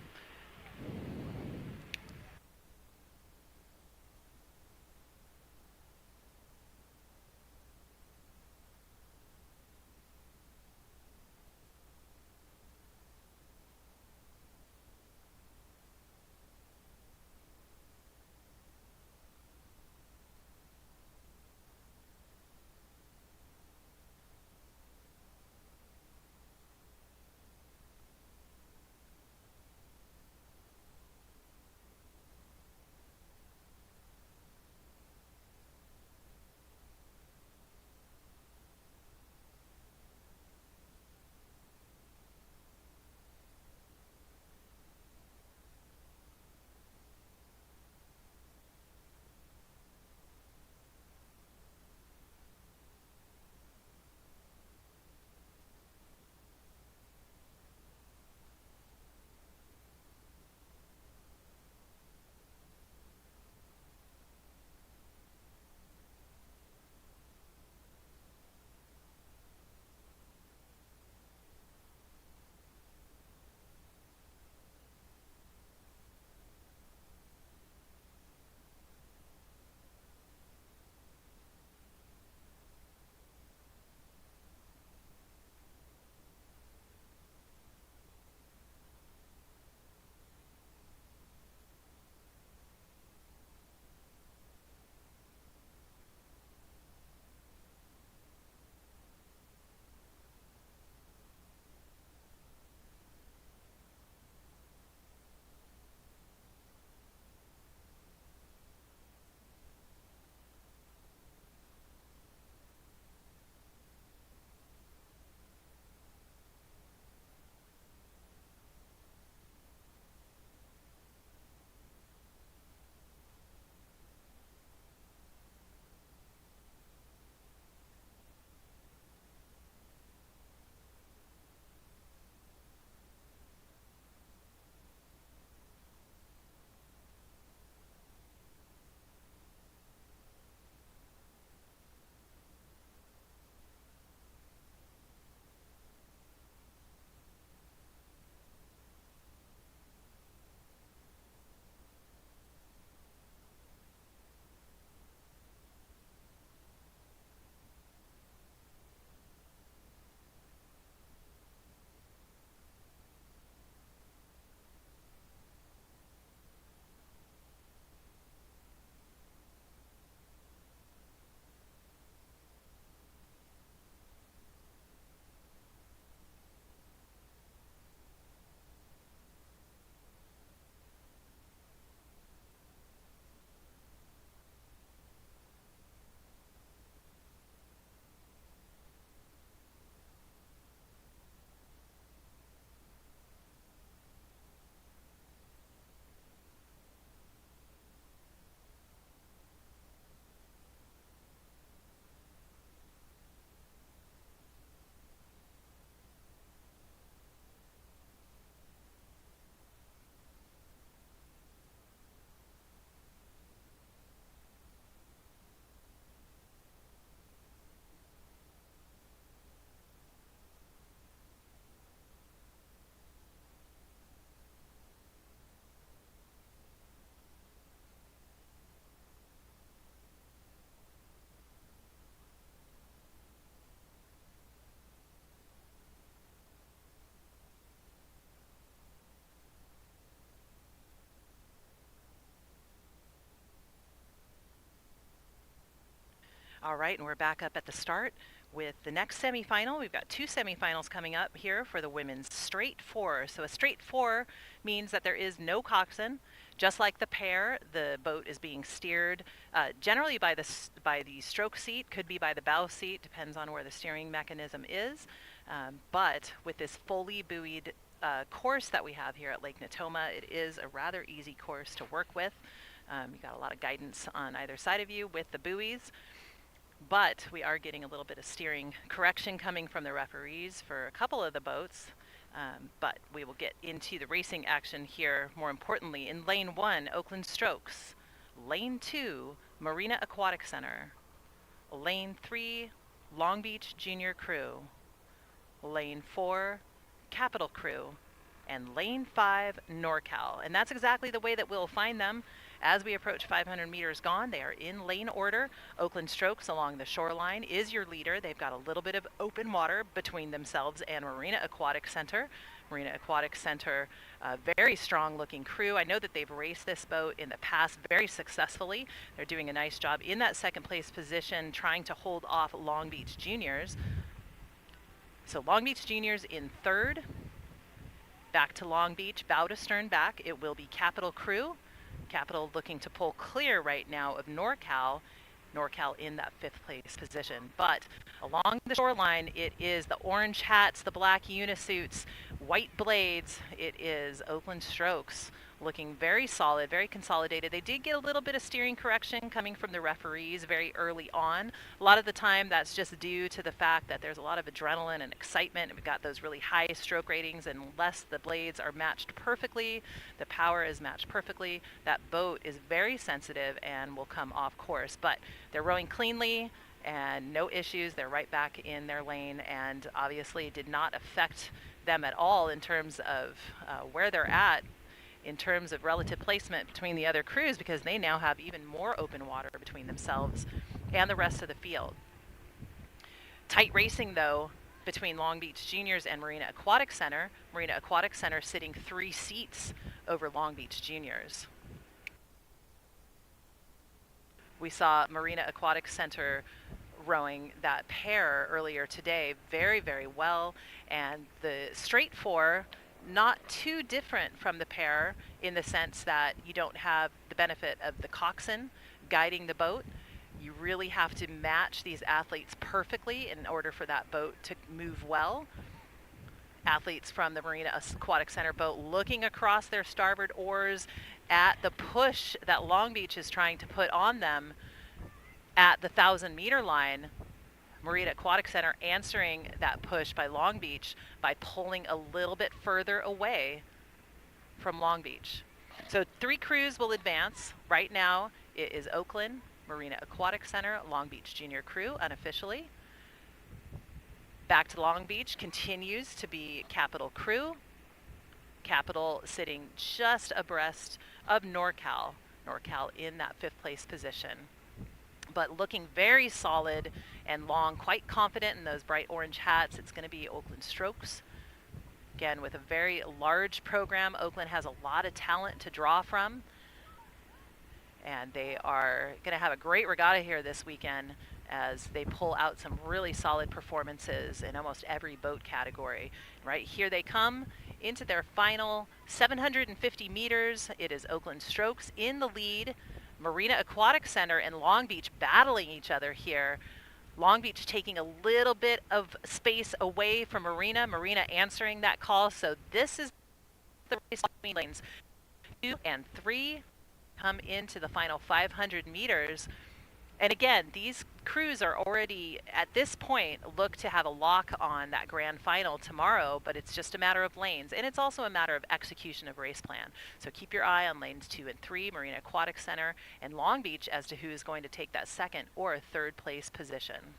Speaker 2: All right, and we're back up at the start with the next semifinal. We've got two semifinals coming up here for the women's straight four. So a straight four means that there is no coxswain. Just like the pair, the boat is being steered generally by the stroke seat, could be by the bow seat, depends on where the steering mechanism is. But with this fully buoyed course that we have here at Lake Natoma, it is a rather easy course to work with. You've got a lot of guidance on either side of you with the buoys. But we are getting a little bit of steering correction coming from the referees for a couple of the boats. But we will get into the racing action here more importantly in Lane 1, Oakland Strokes. Lane 2, Marina Aquatic Center. Lane 3, Long Beach Junior Crew. Lane 4, Capital Crew. And Lane 5, NorCal. And that's exactly the way that we'll find them. As we approach 500 meters gone, they are in lane order. Oakland Strokes along the shoreline is your leader. They've got a little bit of open water between themselves and Marina Aquatic Center. Marina Aquatic Center, very strong looking crew. I know that they've raced this boat in the past very successfully. They're doing a nice job in that second place position, trying to hold off Long Beach Juniors. So Long Beach Juniors in third. Back to Long Beach, bow to stern back. It will be Capital Crew. Capital looking to pull clear right now of NorCal. NorCal in that fifth place position. But along the shoreline, it is the orange hats, the black unisuits, white blades. It is Oakland Strokes looking very solid, very consolidated. They did get a little bit of steering correction coming from the referees very early on. A lot of the time that's just due to the fact that there's a lot of adrenaline and excitement. We've got those really high stroke ratings, and unless the blades are matched perfectly, the power is matched perfectly, that boat is very sensitive and will come off course. But they're rowing cleanly and no issues. They're right back in their lane, and obviously it did not affect them at all in terms of where they're at in terms of relative placement between the other crews, because they now have even more open water between themselves and the rest of the field. Tight racing, though, between Long Beach Juniors and Marina Aquatic Center. Marina Aquatic Center sitting 3 seats over Long Beach Juniors. We saw Marina Aquatic Center rowing that pair earlier today very, very well, and the straight four, not too different from the pair in the sense that you don't have the benefit of the coxswain guiding the boat. You really have to match these athletes perfectly in order for that boat to move well. Athletes from the Marina Aquatic Center boat looking across their starboard oars at the push that Long Beach is trying to put on them at the 1,000-meter line. Marina Aquatic Center answering that push by Long Beach by pulling a little bit further away from Long Beach. So 3 crews will advance. Right now it is Oakland, Marina Aquatic Center, Long Beach Junior Crew unofficially. Back to Long Beach continues to be Capital Crew. Capital sitting just abreast of NorCal. NorCal in that 5th place position, but looking very solid and long, quite confident in those bright orange hats. It's going to be Oakland Strokes. Again, with a very large program, Oakland has a lot of talent to draw from. And they are going to have a great regatta here this weekend as they pull out some really solid performances in almost every boat category. Right here they come into their final 750 meters. It is Oakland Strokes in the lead. Marina Aquatic Center and Long Beach battling each other here. Long Beach taking a little bit of space away from Marina. Marina answering that call. So this is the race between lanes 2 and 3 come into the final 500 meters. And again, these crews are already, at this point, look to have a lock on that grand final tomorrow, but it's just a matter of lanes. And it's also a matter of execution of race plan. So keep your eye on lanes 2 and 3, Marina Aquatic Center and Long Beach, as to who is going to take that 2nd or 3rd place position.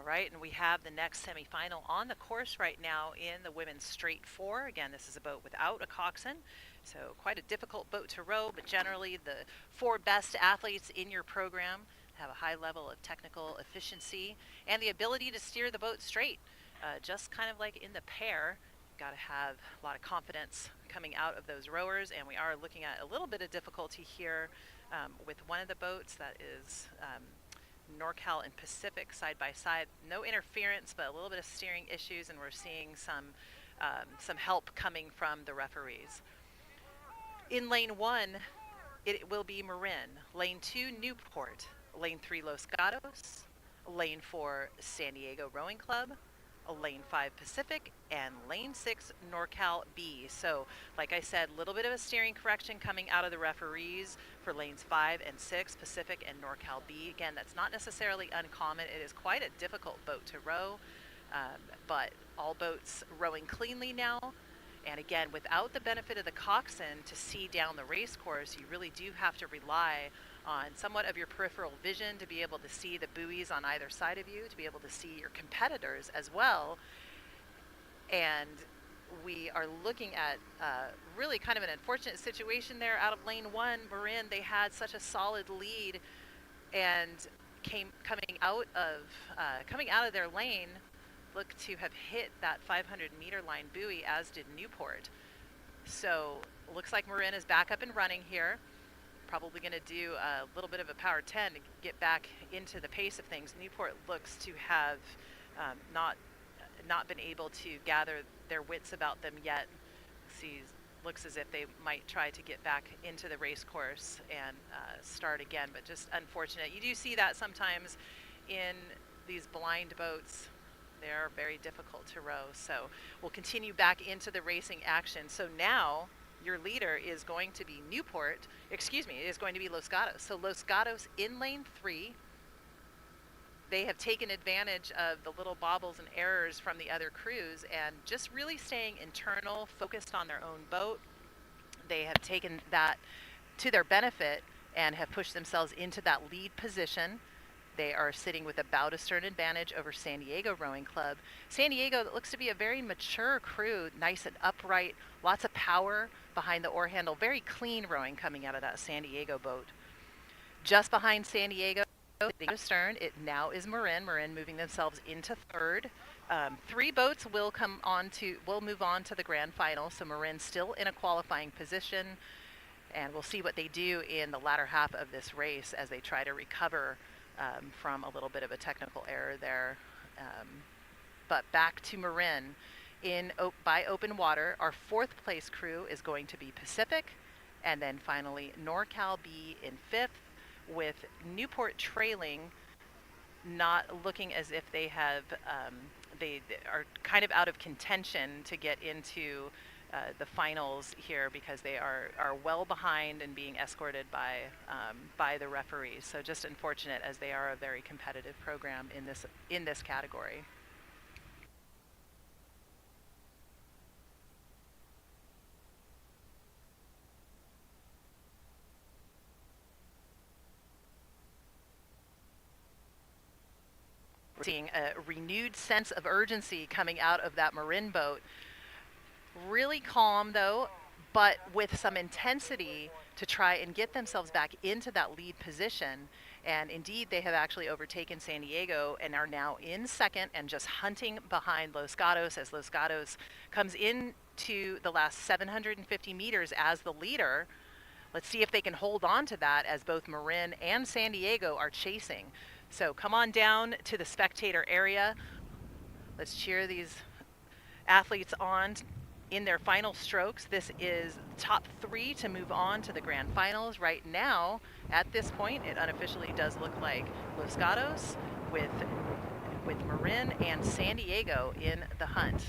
Speaker 2: right, and we have the next semifinal on the course right now in the women's straight four. Again, this is a boat without a coxswain, so quite a difficult boat to row, but generally the four best athletes in your program have a high level of technical efficiency and the ability to steer the boat straight. Just kind of like in the pair, got to have a lot of confidence coming out of those rowers, and we are looking at a little bit of difficulty here with one of the boats that is NorCal and Pacific side by side. No interference, but a little bit of steering issues, and we're seeing some help coming from the referees. In lane 1, it will be Marin. Lane 2, Newport. Lane 3, Los Gatos. Lane 4, San Diego Rowing Club. Lane 5, Pacific, and lane 6, NorCal B. So, like I said, a little bit of a steering correction coming out of the referees for lanes 5 and 6, Pacific and NorCal B. Again, that's not necessarily uncommon. It is quite a difficult boat to row, but all boats rowing cleanly now. And again, without the benefit of the coxswain to see down the race course, you really do have to rely on somewhat of your peripheral vision to be able to see the buoys on either side of you, to be able to see your competitors as well. And we are looking at really kind of an unfortunate situation there out of lane 1. Marin, they had such a solid lead and coming out of their lane, look to have hit that 500-meter line buoy, as did Newport. So looks like Marin is back up and running here. Probably going to do a little bit of a power 10 to get back into the pace of things. Newport looks to have not been able to gather their wits about them yet. Looks as if they might try to get back into the race course and start again, but just unfortunate. You do see that sometimes in these blind boats. They're very difficult to row. So we'll continue back into the racing action. So now your leader is going to be is going to be Los Gatos. So Los Gatos in lane 3, they have taken advantage of the little bobbles and errors from the other crews and just really staying internal, focused on their own boat. They have taken that to their benefit and have pushed themselves into that lead position. They are sitting with about a stern advantage over San Diego Rowing Club. San Diego, that looks to be a very mature crew, nice and upright, lots of power behind the oar handle, very clean rowing coming out of that San Diego boat. Just behind San Diego, stern, it now is Marin. Marin moving themselves into third. 3 boats will move on to the grand final, so Marin still in a qualifying position, and we'll see what they do in the latter half of this race as they try to recover from a little bit of a technical error there. But back to Marin. By open water, our 4th place crew is going to be Pacific, and then finally NorCal B in 5th, with Newport trailing, not looking as if they have, they are kind of out of contention to get into the finals here because they are well behind and being escorted by the referees. So just unfortunate, as they are a very competitive program in this category. We're seeing a renewed sense of urgency coming out of that Marin boat. Really calm though, but with some intensity to try and get themselves back into that lead position. And indeed, they have actually overtaken San Diego and are now in second and just hunting behind Los Gatos as Los Gatos comes into the last 750 meters as the leader. Let's see if they can hold on to that as both Marin and San Diego are chasing. So come on down to the spectator area. Let's cheer these athletes on in their final strokes. This is top 3 to move on to the grand finals. Right now, at this point, it unofficially does look like Los Gatos with Marin and San Diego in the hunt.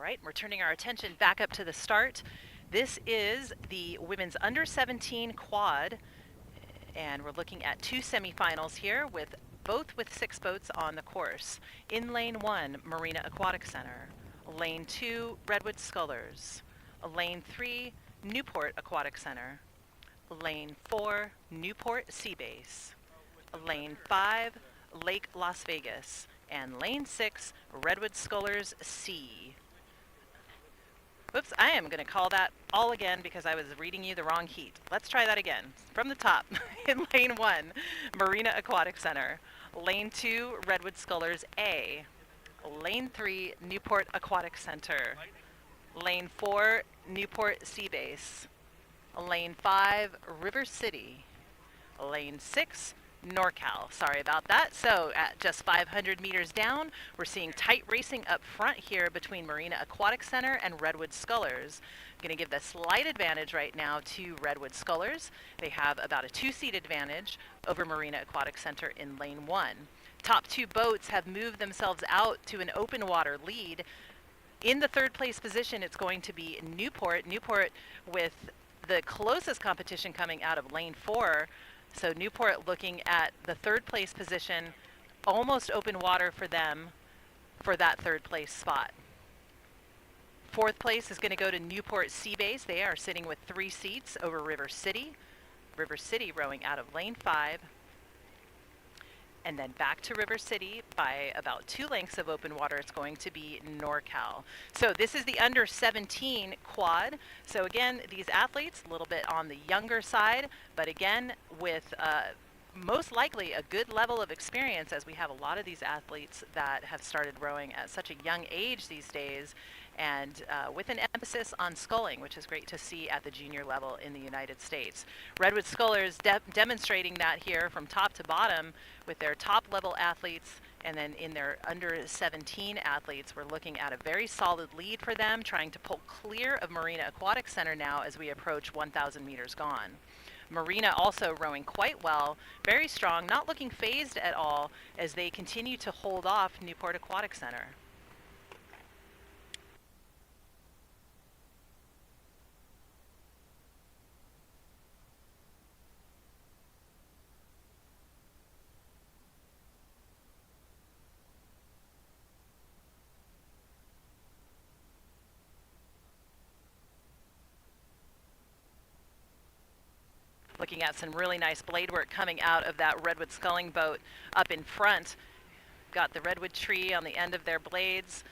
Speaker 2: right, we're turning our attention back up to the start. This is the women's under 17 quad, and we're looking at two semifinals here with both with 6 boats on the course. In lane 1, Marina Aquatic Center. Lane 2, Redwood Scullers. Lane 3, Newport Aquatic Center. Lane 4, Newport Sea Base. Lane 5, Lake Las Vegas. And lane 6, Redwood Scullers Sea. Whoops, I am going to call that all again because I was reading you the wrong heat. Let's try that again. From the top, in lane 1, Marina Aquatic Center. Lane 2, Redwood Scullers A. Lane 3, Newport Aquatic Center. Lane 4, Newport Sea Base. Lane 5, River City. Lane 6, NorCal. Sorry about that. So at just 500 meters down, we're seeing tight racing up front here between Marina Aquatic Center and Redwood Scullers. Going to give the slight advantage right now to Redwood Scullers. They have about a 2-seat advantage over Marina Aquatic Center in lane 1. Top 2 boats have moved themselves out to an open water lead. In the 3rd place position, it's going to be Newport. Newport with the closest competition coming out of lane 4. So Newport looking at the 3rd place position, almost open water for them for that 3rd place spot. 4th place is going to go to Newport Sea Base. They are sitting with 3 seats over River City. River City rowing out of lane 5. And then back to River City by about 2 lengths of open water. It's going to be NorCal. So this is the under 17 quad. So again, these athletes a little bit on the younger side, but again with most likely a good level of experience, as we have a lot of these athletes that have started rowing at such a young age these days, and with an emphasis on sculling, which is great to see at the junior level in the United States. Redwood Scullers demonstrating that here from top to bottom with their top level athletes, and then in their under 17 athletes, we're looking at a very solid lead for them, trying to pull clear of Marina Aquatic Center now as we approach 1,000 meters gone. Marina also rowing quite well, very strong, not looking phased at all as they continue to hold off Newport Aquatic Center. Looking at some really nice blade work coming out of that redwood sculling boat up in front. Got the redwood tree on the end of their blades.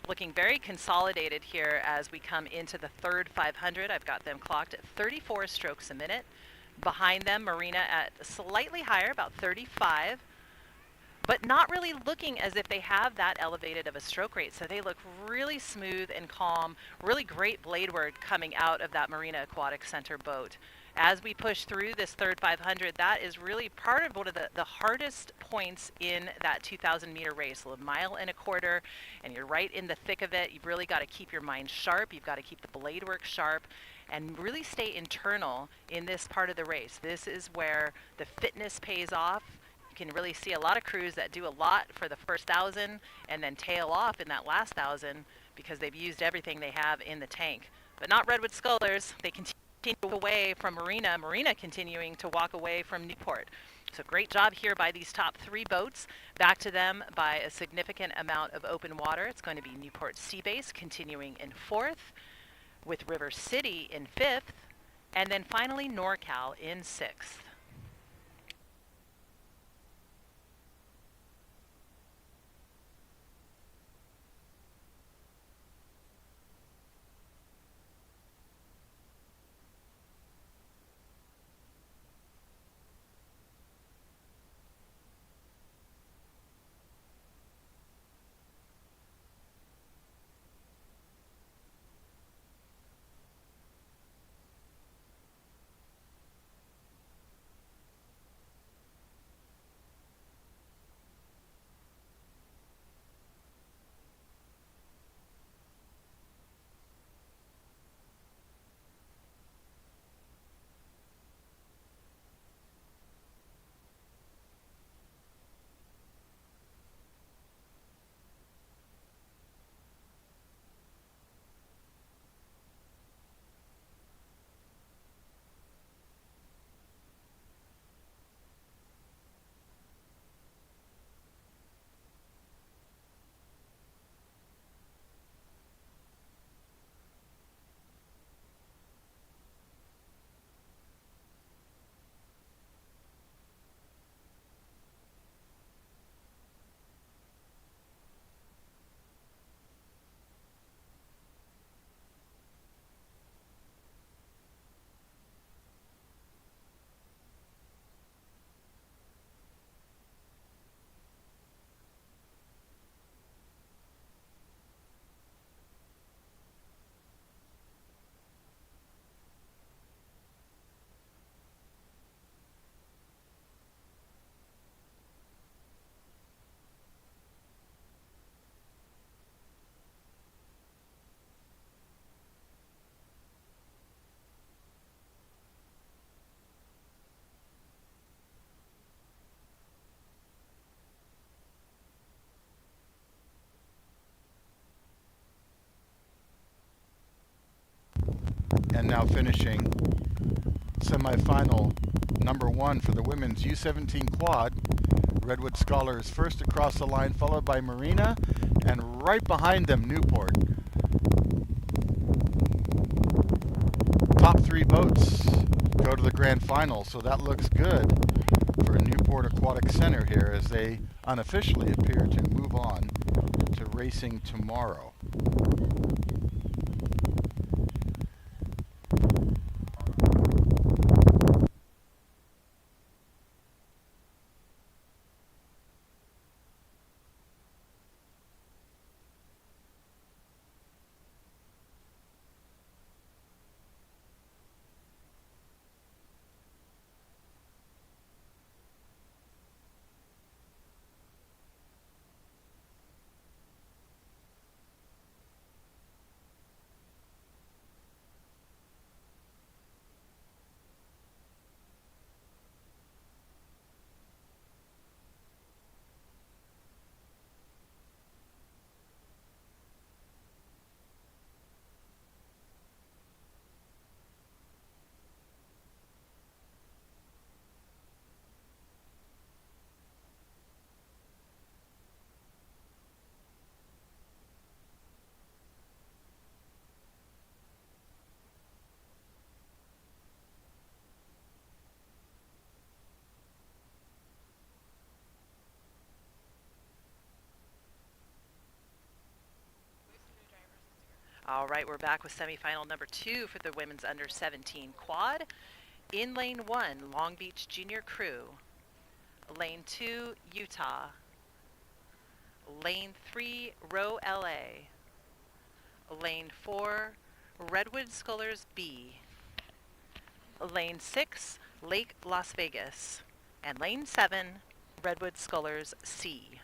Speaker 2: Looking very consolidated here as we come into the 3rd 500. I've got them clocked at 34 strokes a minute. Behind them, Marina at slightly higher, about 35. But not really looking as if they have that elevated of a stroke rate. So they look really smooth and calm. Really great blade work coming out of that Marina Aquatic Center boat. As we push through this 3rd 500, that is really part of one of the hardest points in that 2,000 meter race, a mile and a quarter, and you're right in the thick of it. You've really got to keep your mind sharp. You've got to keep the blade work sharp and really stay internal in this part of the race. This is where the fitness pays off. You can really see a lot of crews that do a lot for the first 1,000 and then tail off in that last 1,000 because they've used everything they have in the tank. But not Redwood Scullers. They continue away from Marina. Marina continuing to walk away from Newport. So great job here by these top 3 boats. Back to them by a significant amount of open water. It's going to be Newport Sea Base continuing in 4th, with River City in 5th, and then finally NorCal in 6th.
Speaker 1: and now finishing semifinal number 1 for the women's U17 quad. Redwood Scholars first across the line, followed by Marina, and right behind them, Newport. Top 3 boats go to the grand final, so that looks good for Newport Aquatic Center here as they unofficially appear to move on to racing tomorrow.
Speaker 2: All right, we're back with semifinal number 2 for the women's under 17 quad. In lane 1, Long Beach Junior Crew. Lane 2, Utah. Lane 3, Row LA. Lane 4, Redwood Scholars B. Lane 6, Lake Las Vegas. And lane 7, Redwood Scholars C.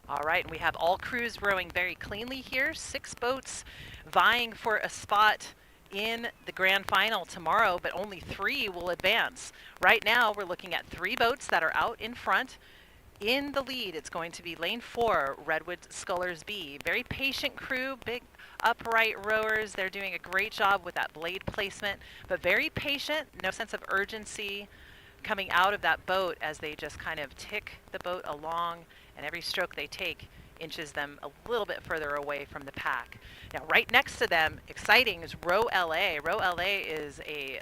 Speaker 2: All right, we have all crews rowing very cleanly here. 6 boats vying for a spot in the grand final tomorrow, but only 3 will advance. Right now, we're looking at 3 boats that are out in front. In the lead, it's going to be lane 4, Redwood Scholars B. Very patient crew, big upright rowers. They're doing a great job with that blade placement, but very patient, no sense of urgency coming out of that boat as they just kind of tick the boat along, and every stroke they take inches them a little bit further away from the pack. Now, right next to them, exciting, is Row LA. Row LA is a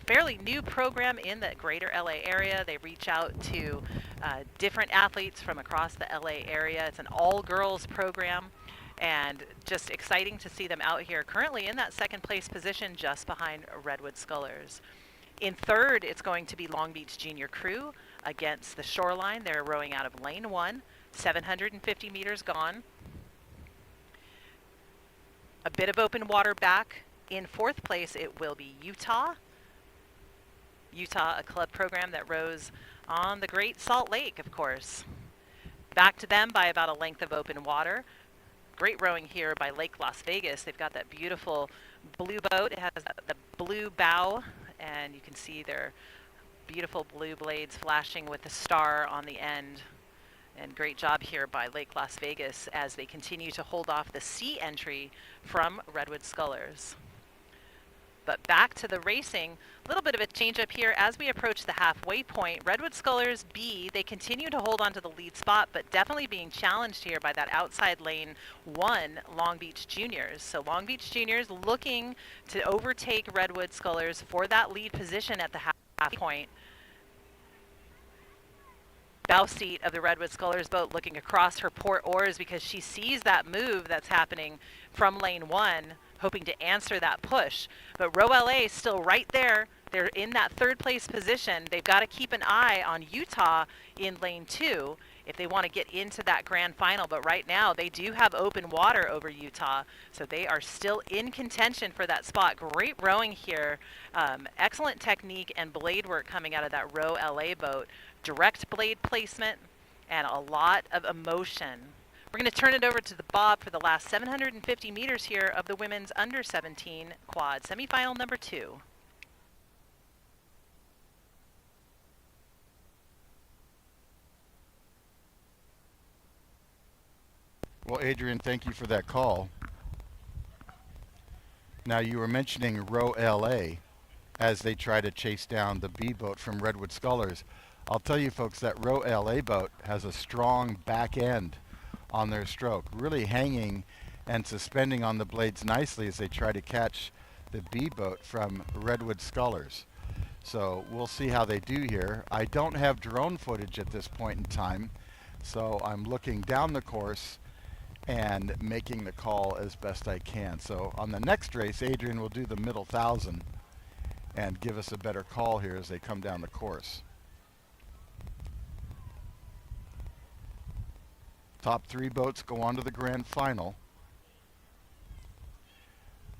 Speaker 2: fairly new program in the greater LA area. They reach out to different athletes from across the LA area. It's an all-girls program, and just exciting to see them out here currently in that second place position just behind Redwood Scholars. In third, it's going to be Long Beach Junior Crew against the Shoreline. They're rowing out of lane 1, 750 meters gone. A bit of open water back. In fourth place, it will be Utah. Utah, a club program that rows on the Great Salt Lake, of course. Back to them by about a length of open water. Great rowing here by Lake Las Vegas. They've got that beautiful blue boat. It has the blue bow, and you can see their beautiful blue blades flashing with the star on the end. And great job here by Lake Las Vegas as they continue to hold off the C entry from Redwood Scholars. But back to the racing, a little bit of a change up here as we approach the halfway point. Redwood Scholars B, they continue to hold on to the lead spot, but definitely being challenged here by that outside lane 1, Long Beach Juniors. So Long Beach Juniors looking to overtake Redwood Scholars for that lead position at the halfway point. Bow seat of the Redwood Scholars boat looking across her port oars because she sees that move that's happening from lane 1, hoping to answer that push. But Row LA is still right there. They're in that third place position. They've got to keep an eye on Utah in lane 2 if they want to get into that grand final. But right now they do have open water over Utah, so they are still in contention for that spot. Great rowing here. Excellent technique and blade work coming out of that Row LA boat. Direct blade placement and a lot of emotion We're going to turn it over to the Bob for the last 750 meters here of the women's under 17 quad, semifinal number 2.
Speaker 1: Well, Adrian, thank you for that call. Now, you were mentioning Row LA as they try to chase down the B boat from Redwood Scullers. I'll tell you folks, that Row LA boat has a strong back end on their stroke, really hanging and suspending on the blades nicely as they try to catch the B boat from Redwood Scullers. So we'll see how they do here. I don't have drone footage at this point in time, so I'm looking down the course and making the call as best I can. So on the next race, Adrian will do the middle 1,000 and give us a better call here as they come down the course. Top 3 boats go on to the grand final.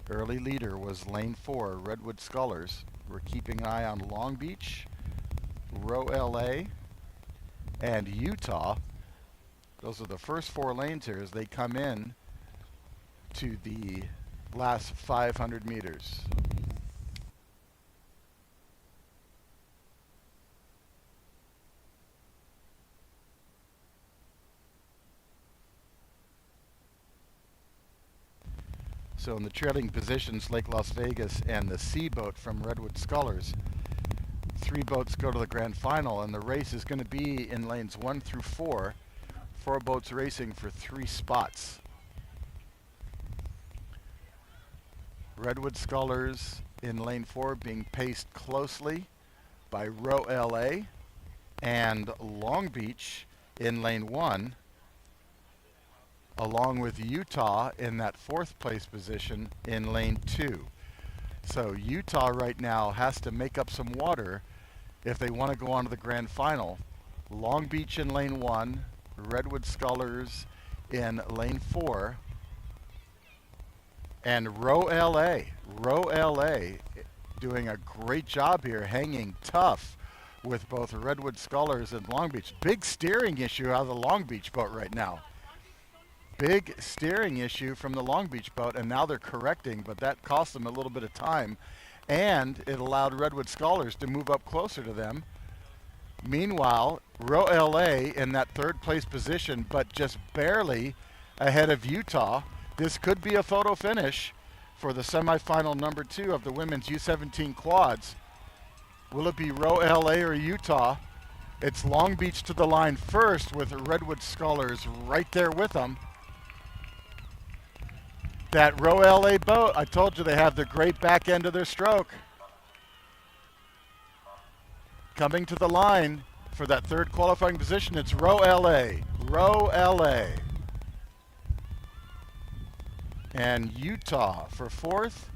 Speaker 1: Early leader was lane 4, Redwood Scullers. We're keeping an eye on Long Beach, Row LA, and Utah. Those are the first 4 lanes here as they come in to the last 500 meters. So in the trailing positions, Lake Las Vegas and the C boat from Redwood Scullers. 3 boats go to the grand final, and the race is going to be in lanes 1 through 4. 4 boats racing for 3 spots. Redwood Scullers in lane 4 being paced closely by Row LA, and Long Beach in lane 1, along with Utah in that 4th place position in lane 2. So Utah right now has to make up some water if they want to go on to the grand final. Long Beach in lane 1, Redwood Scullers in lane 4, and Row LA doing a great job here, hanging tough with both Redwood Scullers and Long Beach. Big steering issue out of the Long Beach boat right now. Big steering issue from the Long Beach boat, and now they're correcting, but that cost them a little bit of time, and it allowed Redwood Scullers to move up closer to them. Meanwhile, Row LA in that 3rd place position, but just barely ahead of Utah. This could be a photo finish for the semifinal number 2 of the women's U17 quads. Will it be Row LA or Utah? It's Long Beach to the line first with Redwood Scullers right there with them. That Row LA boat, I told you they have the great back end of their stroke. Coming to the line for that 3rd qualifying position, it's Row LA. Row LA. And Utah for 4th.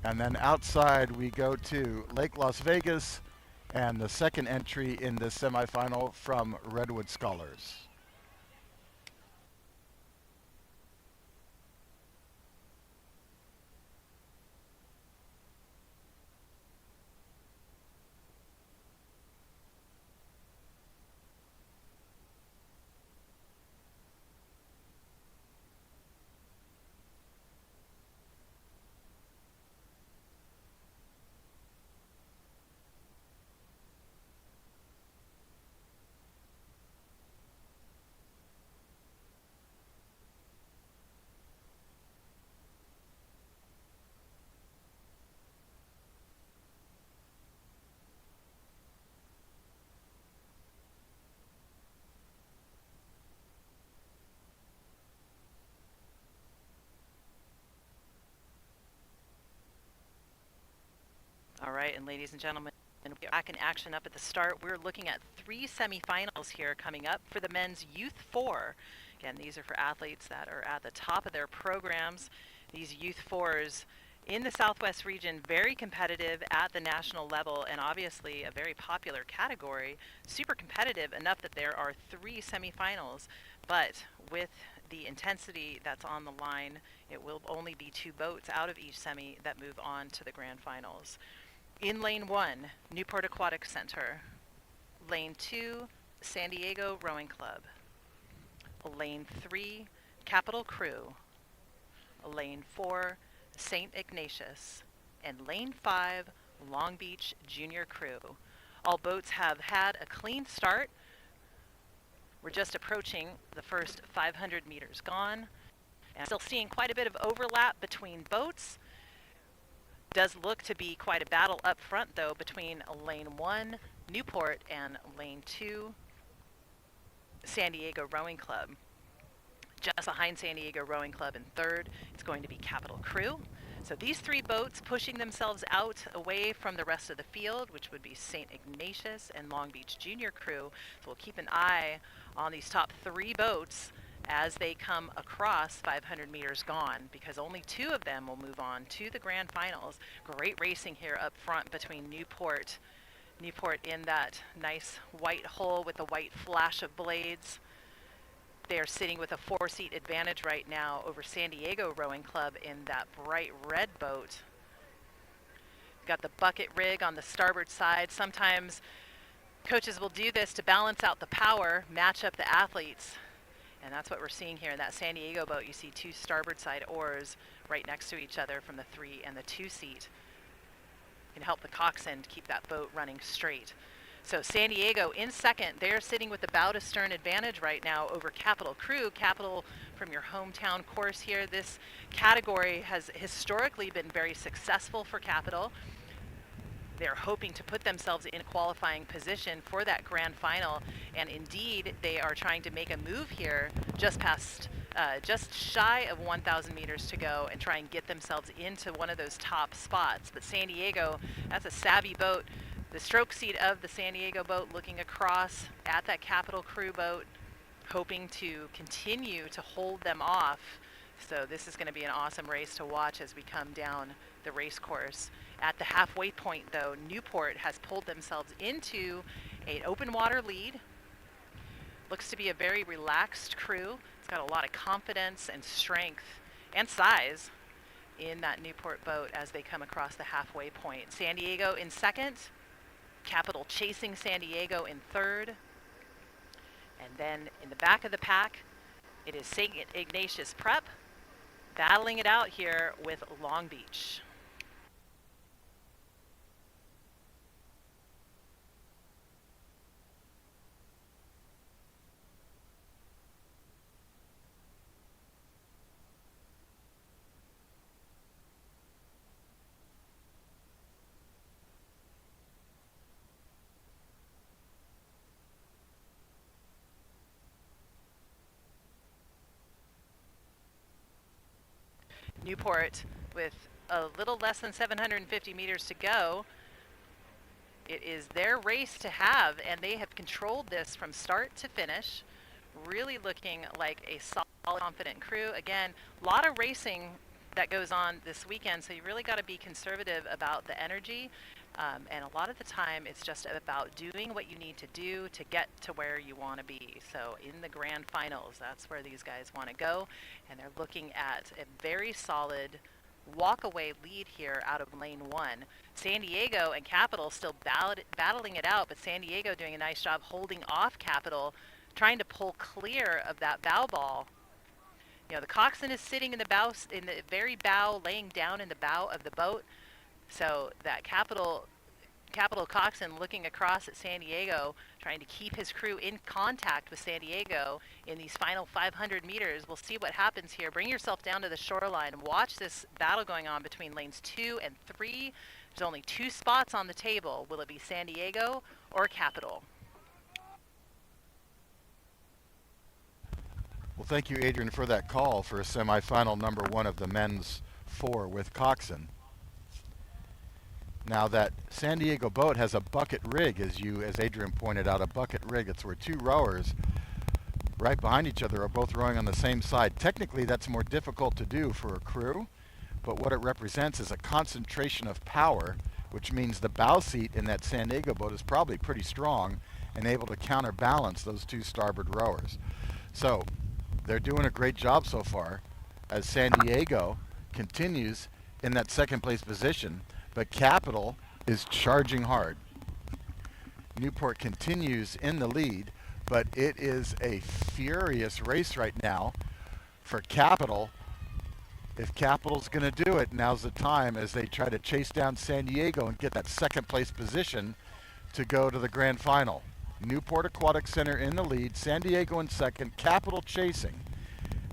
Speaker 1: And then outside we go to Lake Las Vegas and the 2nd entry in the semifinal from Redwood Scullers.
Speaker 2: All right, and ladies and gentlemen, we're back in action up at the start. We're looking at 3 semifinals here coming up for the men's Youth 4. Again, these are for athletes that are at the top of their programs. These Youth 4s in the Southwest region, very competitive at the national level, and obviously a very popular category. Super competitive enough that there are 3 semifinals, but with the intensity that's on the line, it will only be 2 boats out of each semi that move on to the grand finals. In lane 1, Newport Aquatic Center. Lane 2, San Diego Rowing Club. Lane 3, Capital Crew. Lane 4, St. Ignatius. And Lane 5, Long Beach Junior Crew. All boats have had a clean start. We're just approaching the first 500 meters gone. And still seeing quite a bit of overlap between boats. Does look to be quite a battle up front, though, between Lane 1, Newport, and Lane 2, San Diego Rowing Club. Just behind San Diego Rowing Club in third, it's going to be Capital Crew. So these three boats pushing themselves out away from the rest of the field, which would be St. Ignatius and Long Beach Junior Crew. So we'll keep an eye on these top three boats as they come across 500 meters gone, because only two of them will move on to the grand finals. Great racing here up front between Newport in that nice white hull with the white flash of blades. They are sitting with a 4-seat advantage right now over San Diego Rowing Club in that bright red boat. Got the bucket rig on the starboard side. Sometimes coaches will do this to balance out the power, match up the athletes. And that's what we're seeing here in that San Diego boat. You see two starboard side oars right next to each other from the 3 and the 2 seat. Can help the coxswain keep that boat running straight. So San Diego in second. They're sitting with the bow to stern advantage right now over Capital Crew. Capital from your hometown course here. This category has historically been very successful for Capital. They're hoping to put themselves in a qualifying position for that grand final, and indeed they are trying to make a move here just shy of 1,000 meters to go and try and get themselves into one of those top spots. But San Diego, that's a savvy boat. The stroke seat of the San Diego boat looking across at that Capital Crew boat, hoping to continue to hold them off. So this is going to be an awesome race to watch as we come down the race course. At the halfway point, though, Newport has pulled themselves into an open water lead. Looks to be a very relaxed crew. It's got a lot of confidence and strength and size in that Newport boat as they come across the halfway point. San Diego in second. Capital chasing San Diego in third. And then in the back of the pack, it is St. Ignatius Prep battling it out here with Long Beach. Newport with a little less than 750 meters to go. It is their race to have, and they have controlled this from start to finish. Really looking like a solid, confident crew. Again, a lot of racing that goes on this weekend, so you really got to be conservative about the energy. And a lot of the time, it's just about doing what you need to do to get to where you want to be. So in the grand finals, that's where these guys want to go. And they're looking at a very solid walk-away lead here out of lane 1. San Diego and Capital still battling it out, but San Diego doing a nice job holding off Capital, trying to pull clear of that bow ball. You know, the coxswain is sitting in the very bow, laying down in the bow of the boat. So that Capital coxswain looking across at San Diego, trying to keep his crew in contact with San Diego in these final 500 meters. We'll see what happens here. Bring yourself down to the shoreline and watch this battle going on between lanes 2 and 3. There's only 2 spots on the table. Will it be San Diego or Capital?
Speaker 1: Well, thank you, Adrian, for that call for a semifinal number 1 of the men's 4 with coxswain. Now that San Diego boat has a bucket rig, as Adrian pointed out, a bucket rig. It's where 2 rowers right behind each other are both rowing on the same side. Technically, that's more difficult to do for a crew, but what it represents is a concentration of power, which means the bow seat in that San Diego boat is probably pretty strong and able to counterbalance those 2 starboard rowers. So they're doing a great job so far as San Diego continues in that second place position. But Capital is charging hard. Newport continues in the lead, but it is a furious race right now for Capital. If Capital's going to do it, now's the time as they try to chase down San Diego and get that second place position to go to the grand final. Newport Aquatic Center in the lead, San Diego in second, Capital chasing.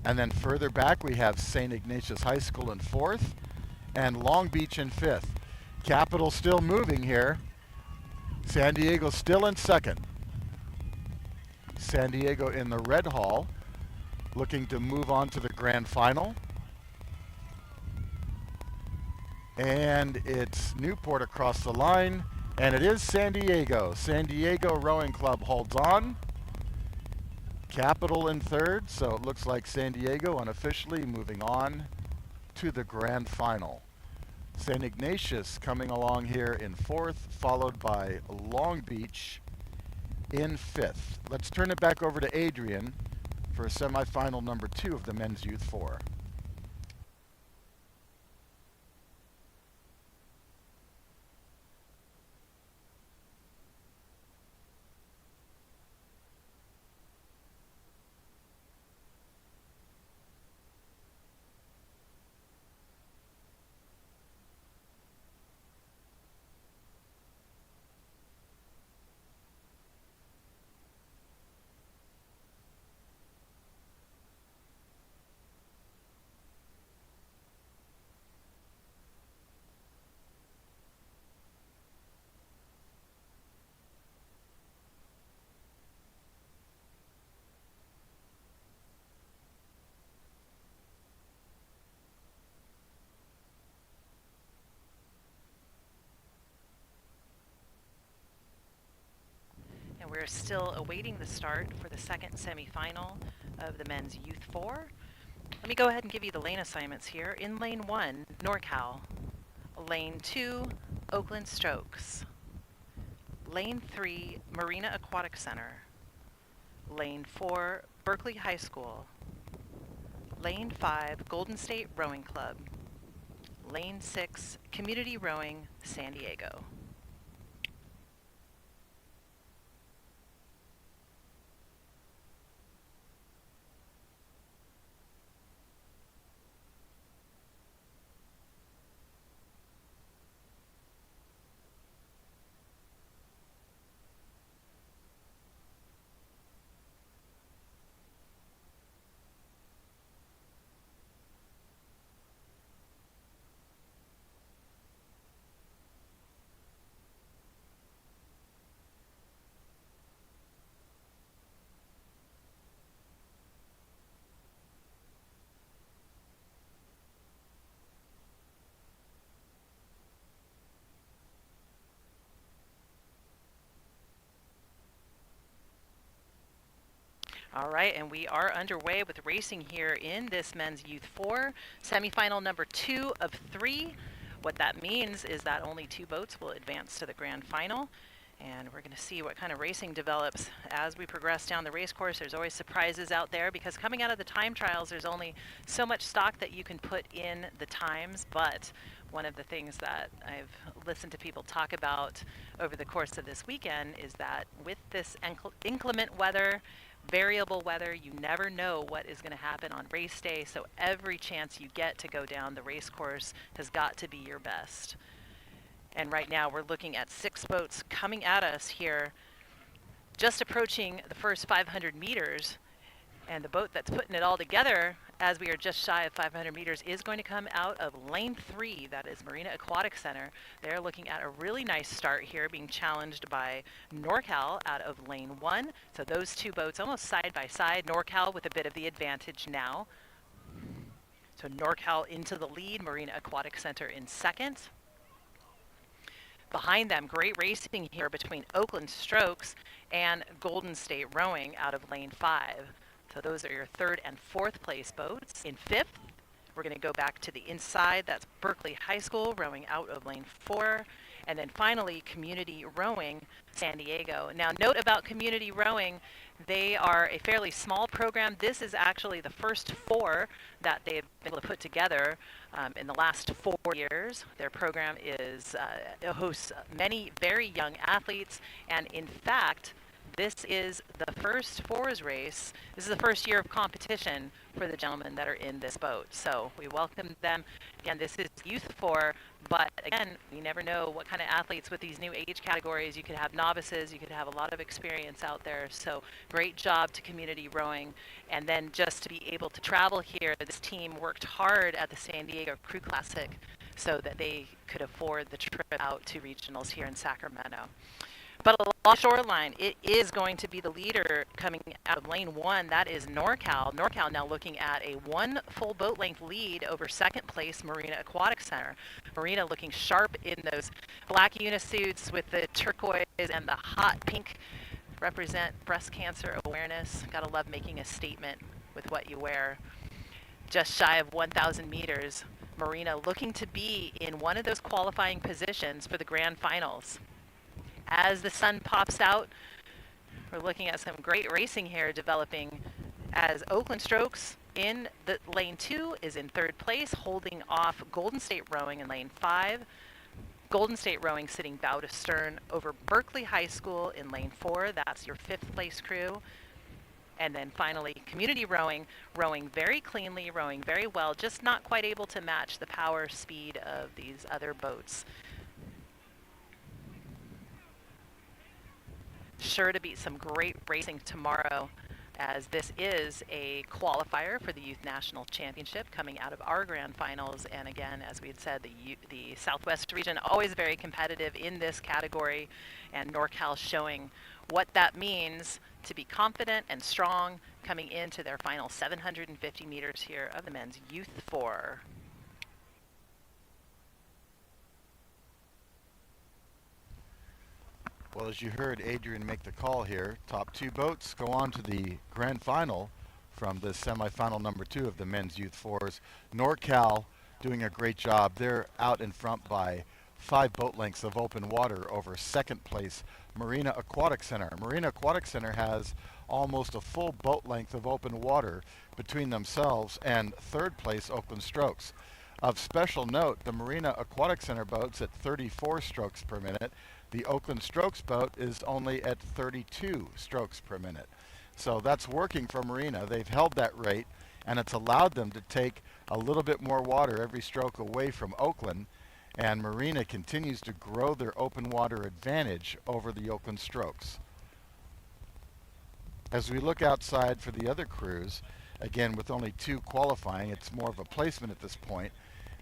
Speaker 1: And then further back we have St. Ignatius High School in fourth and Long Beach in fifth. Capital still moving here. San Diego still in second. San Diego in the red hall, looking to move on to the grand final. And it's Newport across the line, and it is San Diego. San Diego Rowing Club holds on. Capital in third, so it looks like San Diego unofficially moving on to the grand final. St. Ignatius coming along here in fourth, followed by Long Beach in fifth. Let's turn it back over to Adrian for semifinal number 2 of the men's Youth 4.
Speaker 2: And we're still awaiting the start for the second semifinal of the men's Youth 4. Let me go ahead and give you the lane assignments here. In lane 1, NorCal. Lane 2, Oakland Strokes. Lane 3, Marina Aquatic Center. Lane 4, Berkeley High School. Lane 5, Golden State Rowing Club. Lane 6, Community Rowing, San Diego. All right, and we are underway with racing here in this men's Youth 4, semifinal number 2 of 3. What that means is that only 2 boats will advance to the grand final. And we're going to see what kind of racing develops as we progress down the race course. There's always surprises out there because coming out of the time trials, there's only so much stock that you can put in the times. But one of the things that I've listened to people talk about over the course of this weekend is that with this inclement weather, variable weather, you never know what is going to happen on race day. So every chance you get to go down the race course has got to be your best. And right now we're looking at 6 boats coming at us here, just approaching the first 500 meters. And the boat that's putting it all together as we are just shy of 500 meters is going to come out of lane 3. That is Marina Aquatic Center. They're looking at a really nice start here, being challenged by NorCal out of lane 1. So those 2 boats almost side by side. NorCal with a bit of the advantage now. So NorCal into the lead, Marina Aquatic Center in second. Behind them, great racing here between Oakland Strokes and Golden State Rowing out of lane 5. So those are your 3rd and 4th place boats. In 5th, we're going to go back to the inside. That's Berkeley High School rowing out of lane 4. And then finally, Community Rowing, San Diego. Now, note about Community Rowing, they are a fairly small program. This is actually the first 4 that they've been able to put together in the last 4 years. Their program hosts many very young athletes, and in fact, this is the first fours race. This is the first year of competition for the gentlemen that are in this boat. So we welcome them. Again, this is youth four, but again, we never know what kind of athletes with these new age categories. You could have novices, you could have a lot of experience out there. So great job to Community Rowing. And then just to be able to travel here, this team worked hard at the San Diego Crew Classic so that they could afford the trip out to regionals here in Sacramento. But along shoreline, it is going to be the leader coming out of lane one. That is NorCal. NorCal now looking at a 1 full boat length lead over second place Marina Aquatic Center. Marina looking sharp in those black unisuits with the turquoise and the hot pink, represent breast cancer awareness. Gotta love making a statement with what you wear. Just shy of 1,000 meters. Marina looking to be in one of those qualifying positions for the grand finals. As the sun pops out, we're looking at some great racing here developing as Oakland Strokes in the lane 2 is in third place, holding off Golden State Rowing in lane 5. Golden State Rowing sitting bow to stern over Berkeley High School in lane 4. That's your 5th place crew. And then finally, Community Rowing, rowing very cleanly, rowing very well, just not quite able to match the power speed of these other boats. Sure to be some great racing tomorrow, as this is a qualifier for the Youth National Championship coming out of our grand finals. And again, as we had said, the Southwest region always very competitive in this category, and NorCal showing what that means to be confident and strong coming into their final 750 meters here of the men's Youth 4.
Speaker 1: Well, as you heard Adrian make the call here, top 2 boats go on to the grand final from the semifinal number 2 of the men's Youth 4s. NorCal doing a great job. They're out in front by 5 boat lengths of open water over second place Marina Aquatic Center. Marina Aquatic Center has almost a full boat length of open water between themselves and third place Oakland Strokes. Of special note, the Marina Aquatic Center boat's at 34 strokes per minute. The Oakland Strokes boat is only at 32 strokes per minute. So that's working for Marina. They've held that rate, and it's allowed them to take a little bit more water every stroke away from Oakland, and Marina continues to grow their open water advantage over the Oakland Strokes. As we look outside for the other crews, again with only 2 qualifying, it's more of a placement at this point.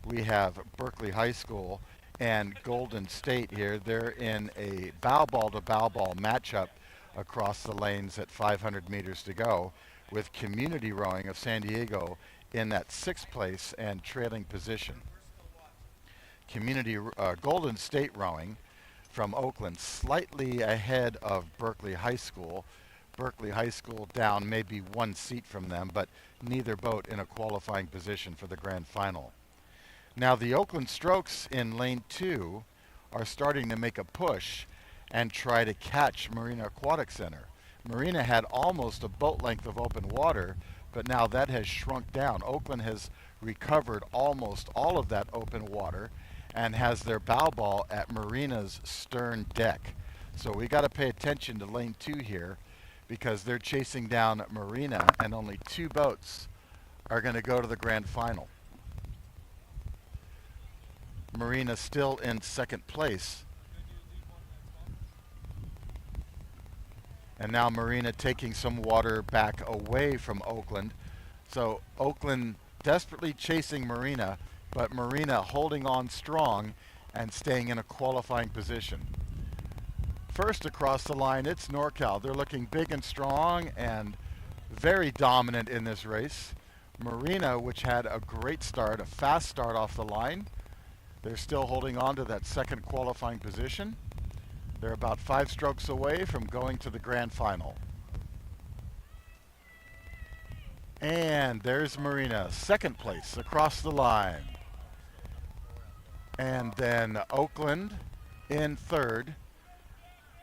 Speaker 1: We have Berkeley High School and Golden State here. They're in a bow ball to bow ball matchup across the lanes at 500 meters to go, with Community Rowing of San Diego in that 6th place and trailing position. Golden State Rowing from Oakland slightly ahead of Berkeley High School. Berkeley High School down maybe 1 seat from them, but neither boat in a qualifying position for the grand final. Now the Oakland Strokes in lane 2 are starting to make a push and try to catch Marina Aquatic Center. Marina had almost a boat length of open water, but now that has shrunk down. Oakland has recovered almost all of that open water and has their bow ball at Marina's stern deck. So we got to pay attention to lane 2 here, because they're chasing down Marina, and only 2 boats are going to go to the grand final. Marina still in 2nd place. And now Marina taking some water back away from Oakland. So Oakland desperately chasing Marina, but Marina holding on strong and staying in a qualifying position. First across the line, it's NorCal. They're looking big and strong and very dominant in this race. Marina, which had a great start, a fast start off the line, they're still holding on to that 2nd qualifying position. They're about 5 strokes away from going to the grand final. And there's Marina, 2nd place across the line. And then Oakland in 3rd.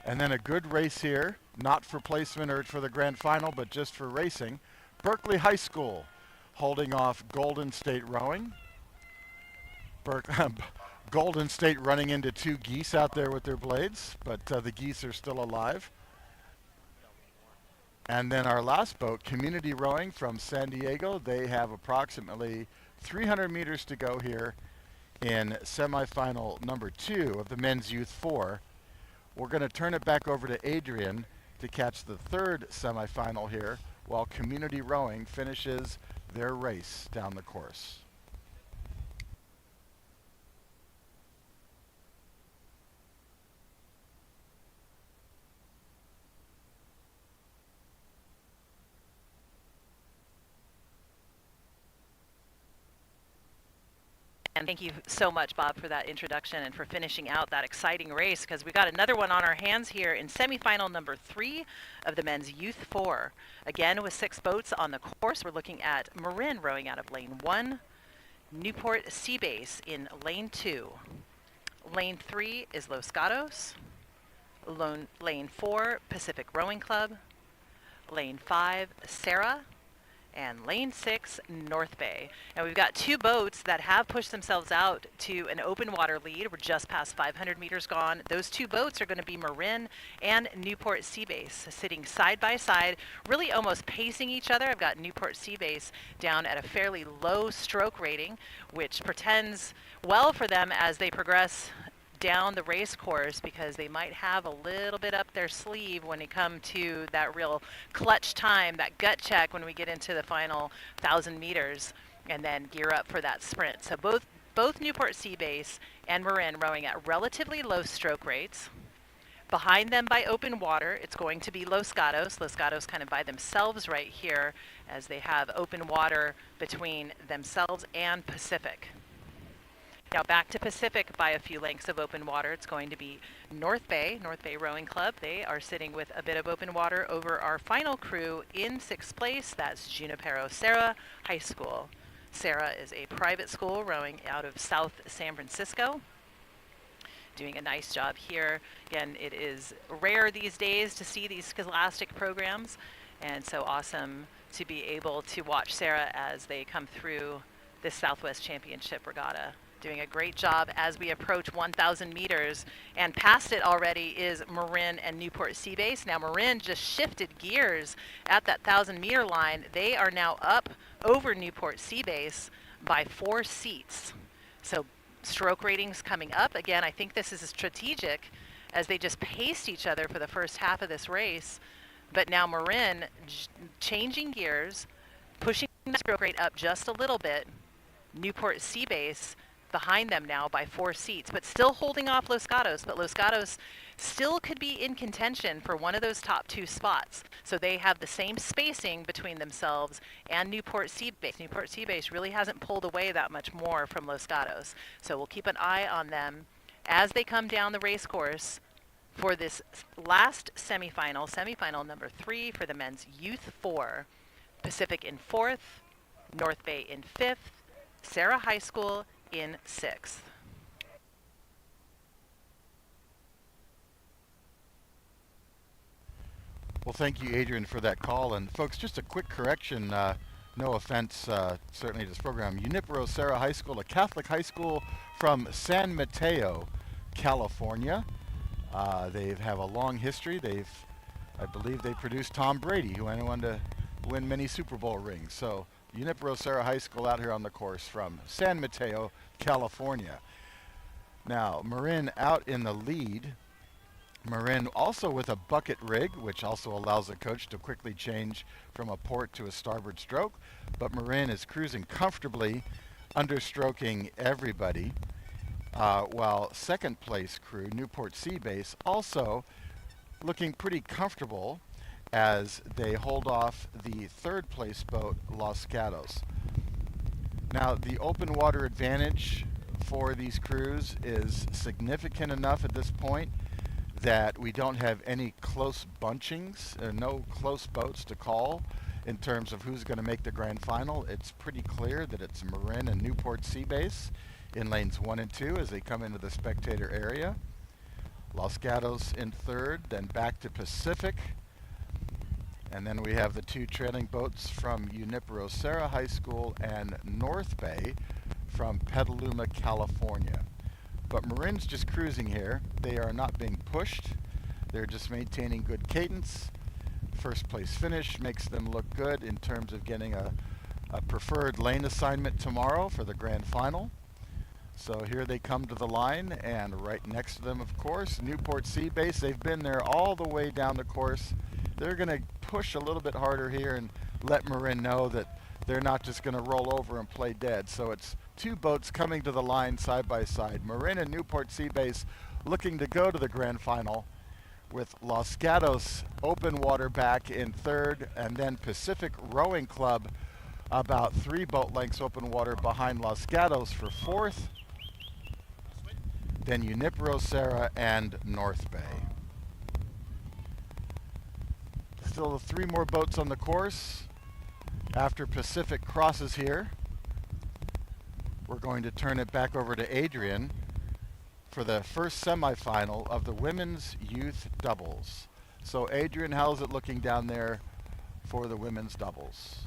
Speaker 1: And then a good race here, not for placement or for the grand final, but just for racing. Berkeley High School holding off Golden State Rowing. Golden State running into 2 geese out there with their blades, but the geese are still alive. And then our last boat, Community Rowing from San Diego, they have approximately 300 meters to go here in semifinal number 2 of the men's youth 4. We're going to turn it back over to Adrian to catch the third semifinal here while Community Rowing finishes their race down the course.
Speaker 2: And thank you so much, Bob, for that introduction and for finishing out that exciting race, because we got another one on our hands here in semifinal number 3 of the men's youth 4. Again, with 6 boats on the course, we're looking at Marin rowing out of lane 1, Newport Seabase in lane 2. Lane 3 is Los Gatos. Lane 4, Pacific Rowing Club. Lane 5, Sarah. And lane 6, North Bay. And we've got 2 boats that have pushed themselves out to an open water lead. We're just past 500 meters gone. Those 2 boats are going to be Marin and Newport Seabase, sitting side by side, really almost pacing each other. I've got Newport Seabase down at a fairly low stroke rating, which portends well for them as they progress down the race course, because they might have a little bit up their sleeve when it comes to that real clutch time, that gut check when we get into the final 1,000 meters and then gear up for that sprint. So both Newport Seabase and Marin rowing at relatively low stroke rates. Behind them by open water, it's going to be Los Gatos. Los Gatos kind of by themselves right here, as they have open water between themselves and Pacific. Now back to Pacific by a few lengths of open water. It's going to be North Bay Rowing Club. They are sitting with a bit of open water over our final crew in 6th place. That's Junipero Serra High School. Serra is a private school rowing out of South San Francisco, doing a nice job here. Again, it is rare these days to see these scholastic programs, and so awesome to be able to watch Serra as they come through this Southwest Championship Regatta. Doing a great job as we approach 1,000 meters, and past it already is Marin and Newport Seabase. Now Marin just shifted gears at that 1,000-meter line. They are now up over Newport Seabase by 4 seats. So stroke ratings coming up. Again, I think this is strategic as they just paced each other for the first half of this race. But now Marin changing gears, pushing the stroke rate up just a little bit. Newport Seabase behind them now by 4 seats, but still holding off Los Gatos. But Los Gatos still could be in contention for one of those top 2 spots. So they have the same spacing between themselves and Newport Seabase. Newport Seabase really hasn't pulled away that much more from Los Gatos. So we'll keep an eye on them as they come down the race course for this last semifinal number 3 for the men's youth 4. Pacific in 4th, North Bay in 5th, Serra High School in 6th.
Speaker 1: Well, thank you, Adrian, for that call. And folks, just a quick correction, no offense certainly to this program. Junipero Serra High School, a Catholic high school from San Mateo, California. They have a long history. I believe they produced Tom Brady, who went on to win many Super Bowl rings. So Junipero Serra High School out here on the course from San Mateo, California. Now, Marin out in the lead. Marin also with a bucket rig, which also allows the coach to quickly change from a port to a starboard stroke. But Marin is cruising comfortably, understroking everybody, while second place crew, Newport Seabase, also looking pretty comfortable as they hold off the third place boat, Los Gatos. Now, the open water advantage for these crews is significant enough at this point that we don't have any close bunchings, no close boats to call in terms of who's going to make the grand final. It's pretty clear that it's Marin and Newport Seabase in lanes 1 and 2 as they come into the spectator area. Los Gatos in third, then back to Pacific. And then we have the 2 trailing boats from Junipero Serra High School and North Bay from Petaluma, California. But Marin's just cruising here. They are not being pushed. They're just maintaining good cadence. first place finish makes them look good in terms of getting a preferred lane assignment tomorrow for the grand final. So here they come to the line, and right next to them, of course, Newport Sea Base. They've been there all the way down the course. They're going to push a little bit harder here and let Marin know that they're not just going to roll over and play dead. So it's two boats coming to the line side by side. Marin and Newport Sea Base looking to go to the grand final, with Los Gatos Open Water back in third, and then Pacific Rowing Club about 3 boat lengths open water behind Los Gatos for fourth. Then Junipero Serra and North Bay. Still 3 more boats on the course. After Pacific crosses here, we're going to turn it back over to Adrian for the first semifinal of the women's youth doubles. So Adrian, how's it looking down there for the women's doubles?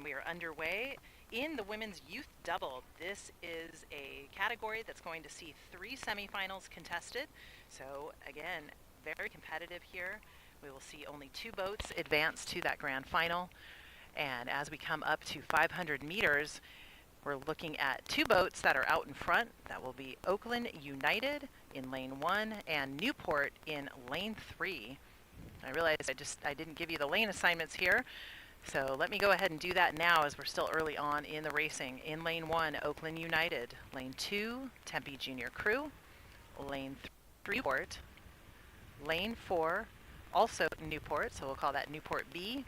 Speaker 2: And we are underway in the women's youth double. This is a category that's going to see 3 semifinals contested. So again, very competitive here. We will see only 2 boats advance to that grand final. And as we come up to 500 meters, we're looking at 2 boats that are out in front. That will be Oakland United in lane 1 and Newport in lane 3. I realized I didn't give you the lane assignments here. So let me go ahead and do that now as we're still early on in the racing. In lane 1, Oakland United. Lane 2, Tempe Junior Crew. Lane 3, Newport. Lane 4, also Newport, so we'll call that Newport B.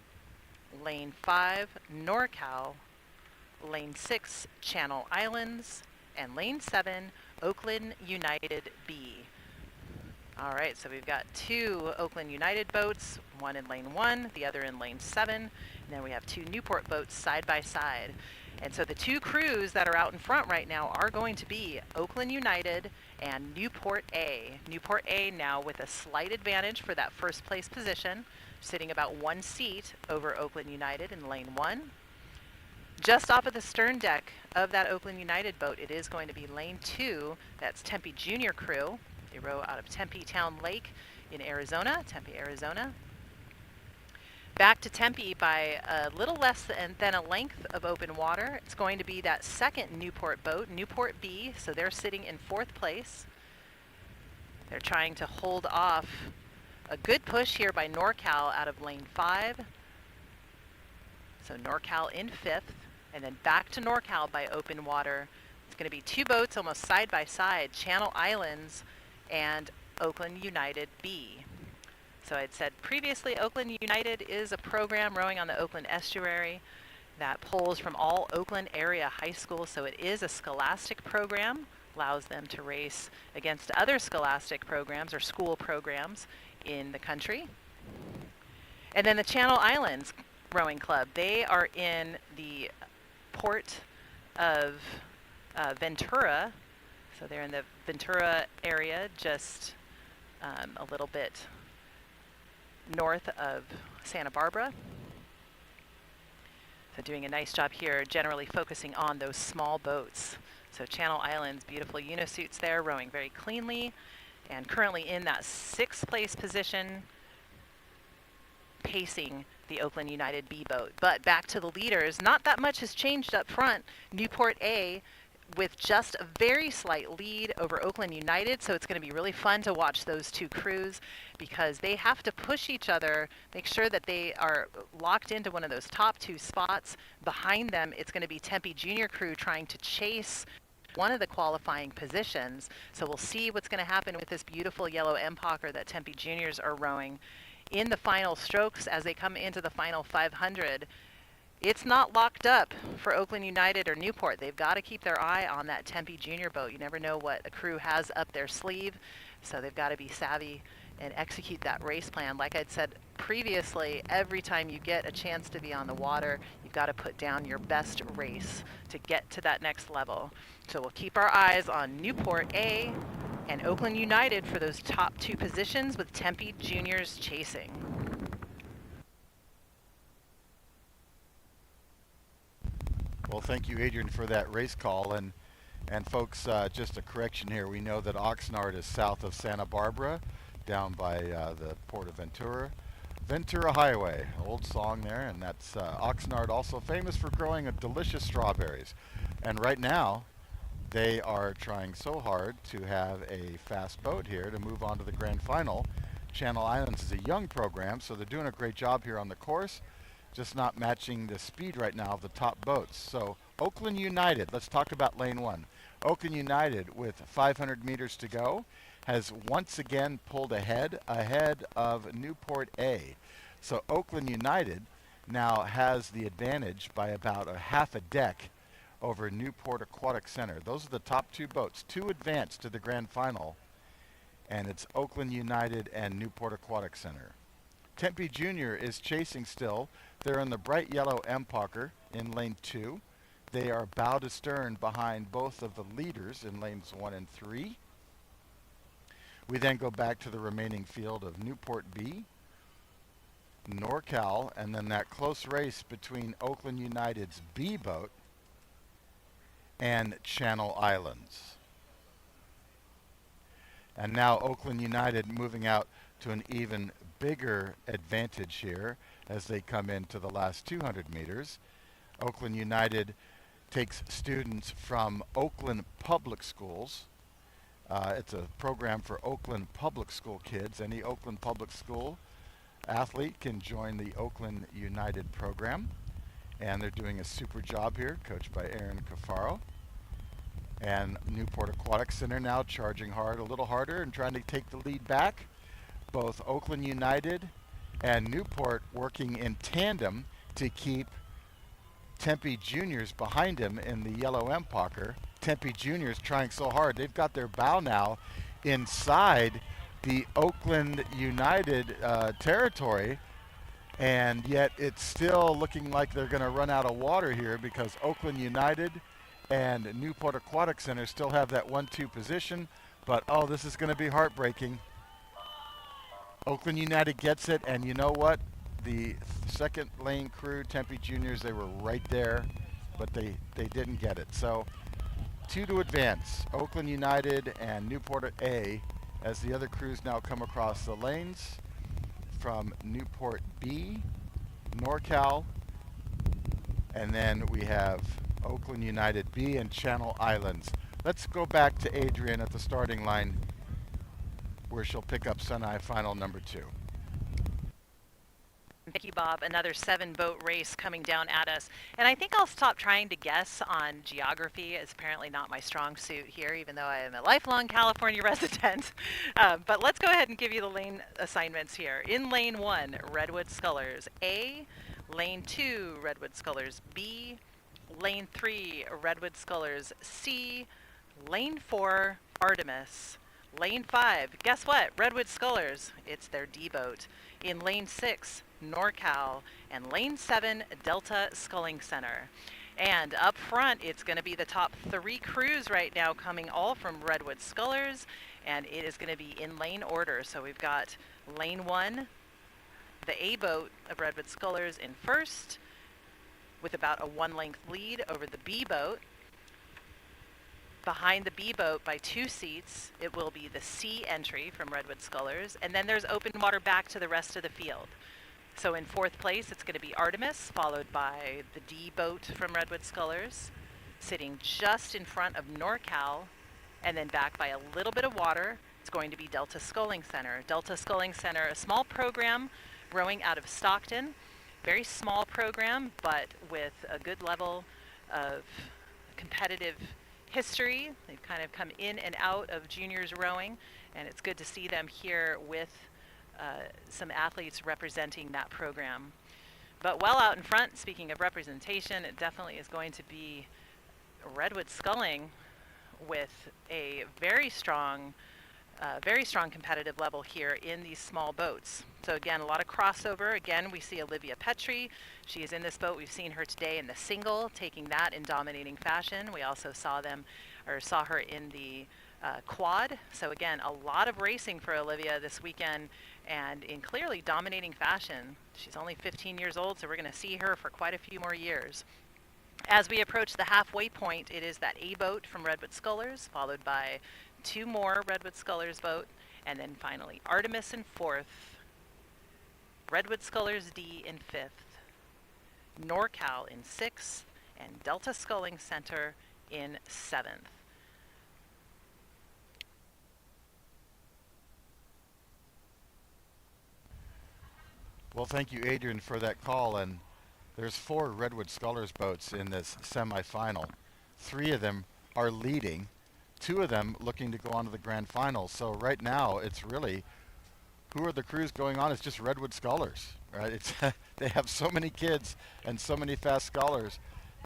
Speaker 2: Lane 5, NorCal. Lane 6, Channel Islands. And lane 7, Oakland United B. All right, so we've got 2 Oakland United boats, one in lane 1, the other in lane 7, and then we have 2 Newport boats side by side. And so the 2 crews that are out in front right now are going to be Oakland United and Newport A. Newport A now with a slight advantage for that first place position, sitting about 1 seat over Oakland United in lane 1. Just off of the stern deck of that Oakland United boat, it is going to be lane 2, that's Tempe Junior Crew. They row out of Tempe Town Lake in Arizona, Tempe, Arizona. Back to Tempe by a little less than a length of open water. It's going to be that second Newport boat, Newport B, so they're sitting in 4th place. They're trying to hold off a good push here by NorCal out of lane 5. So NorCal in 5th, and then back to NorCal by open water. It's going to be 2 boats almost side by side, Channel Islands and Oakland United B. So I'd said previously Oakland United is a program rowing on the Oakland estuary that pulls from all Oakland area high schools, so it is a scholastic program, allows them to race against other scholastic programs or school programs in the country. And then the Channel Islands Rowing Club, they are in the port of Ventura. So they're in the Ventura area, just a little bit north of Santa Barbara. So doing a nice job here, generally focusing on those small boats. So Channel Islands, beautiful unisuits there, rowing very cleanly, and currently in that 6th place position, pacing the Oakland United B boat. But back to the leaders, not that much has changed up front. Newport A with just a very slight lead over Oakland United, so it's going to be really fun to watch those 2 crews because they have to push each other, make sure that they are locked into one of those top 2 spots. Behind them, it's going to be Tempe Junior Crew trying to chase one of the qualifying positions. So we'll see what's going to happen with this beautiful yellow Empauker that Tempe Juniors are rowing in the final strokes as they come into the final 500. It's not locked up for Oakland United or Newport. They've got to keep their eye on that Tempe Junior boat. You never know what a crew has up their sleeve, so they've got to be savvy and execute that race plan. Like I'd said previously, every time you get a chance to be on the water, you've got to put down your best race to get to that next level. So we'll keep our eyes on Newport A and Oakland United for those top 2 positions with Tempe Juniors chasing.
Speaker 1: Well, thank you, Adrian, for that race call. And folks, just a correction here. We know that Oxnard is south of Santa Barbara, down by the port of Ventura. Ventura Highway, old song there, and that's Oxnard, also famous for growing delicious strawberries. And right now, they are trying so hard to have a fast boat here to move on to the grand final. Channel Islands is a young program, so they're doing a great job here on the course, just not matching the speed right now of the top boats. So Oakland United, let's talk about lane 1. Oakland United, with 500 meters to go, has once again pulled ahead of Newport A. So Oakland United now has the advantage by about a half a deck over Newport Aquatic Center. Those are the top 2 boats, 2 advance to the grand final, and it's Oakland United and Newport Aquatic Center. Tempe Junior is chasing still. They're in the bright yellow Empauker in lane 2. They are bow to stern behind both of the leaders in lanes 1 and 3. We then go back to the remaining field of Newport B, NorCal, and then that close race between Oakland United's B boat and Channel Islands. And now Oakland United moving out to an even bigger advantage here as they come into the last 200 meters. Oakland United takes students from Oakland Public Schools. It's a program for Oakland Public School kids. Any Oakland Public School athlete can join the Oakland United program. And they're doing a super job here, coached by Aaron Cafaro. And Newport Aquatic Center now charging hard, a little harder, and trying to take the lead back. Both Oakland United and Newport working in tandem to keep Tempe Juniors behind him in the yellow Empire. Tempe Juniors trying so hard. They've got their bow now inside the Oakland United territory, and yet it's still looking like they're going to run out of water here because Oakland United and Newport Aquatic Center still have that 1-2 position, but oh, this is going to be heartbreaking. Oakland United gets it, and you know what? The second lane crew, Tempe Juniors, they were right there, but they didn't get it. So 2 to advance, Oakland United and Newport A, as the other crews now come across the lanes from Newport B, NorCal, and then we have Oakland United B and Channel Islands. Let's go back to Adrian at the starting line where she'll pick up semi-final number 2.
Speaker 2: Thank you, Bob. Another 7-boat race coming down at us. And I think I'll stop trying to guess on geography. It's apparently not my strong suit here, even though I am a lifelong California resident. But let's go ahead and give you the lane assignments here. In lane 1, Redwood Scullers A. Lane 2, Redwood Scullers B. Lane 3, Redwood Scullers C. Lane 4, Artemis. Lane 5, guess what? Redwood Scullers. It's their D boat. In lane 6, NorCal. And lane 7, Delta Sculling Center. And up front, it's going to be the top 3 crews right now coming all from Redwood Scullers. And it is going to be in lane order. So we've got lane 1, the A boat of Redwood Scullers in first, with about a 1-length lead over the B boat. Behind the B boat by 2 seats, it will be the C entry from Redwood Scullers, and then there's open water back to the rest of the field. So in 4th place, it's going to be Artemis, followed by the D boat from Redwood Scullers, sitting just in front of NorCal, and then back by a little bit of water, it's going to be Delta Sculling Center. Delta Sculling Center, a small program rowing out of Stockton. Very small program, but with a good level of competitive history. They've kind of come in and out of juniors rowing, and it's good to see them here with some athletes representing that program. But well out in front, speaking of representation, it definitely is going to be Redwood Sculling with a very strong competitive level here in these small boats. So again, a lot of crossover. Again, we see Olivia Petrie. She is in this boat. We've seen her today in the single, taking that in dominating fashion. We also saw her in the quad. So again, a lot of racing for Olivia this weekend, and in clearly dominating fashion. She's only 15 years old, so we're going to see her for quite a few more years. As we approach the halfway point, it is that A boat from Redwood Scullers, followed by 2 more Redwood Scullers boat, and then finally Artemis in 4th, Redwood Scullers D in 5th, NorCal in 6th, and Delta Sculling Center in 7th.
Speaker 1: Well, thank you, Adrian, for that call. And there's 4 Redwood Scullers boats in this semifinal. 3 of them are leading. 2 of them looking to go on to the grand final. So right now, it's really, who are the crews going on? It's just Redwood Scullers, right? It's they have so many kids and so many fast scullers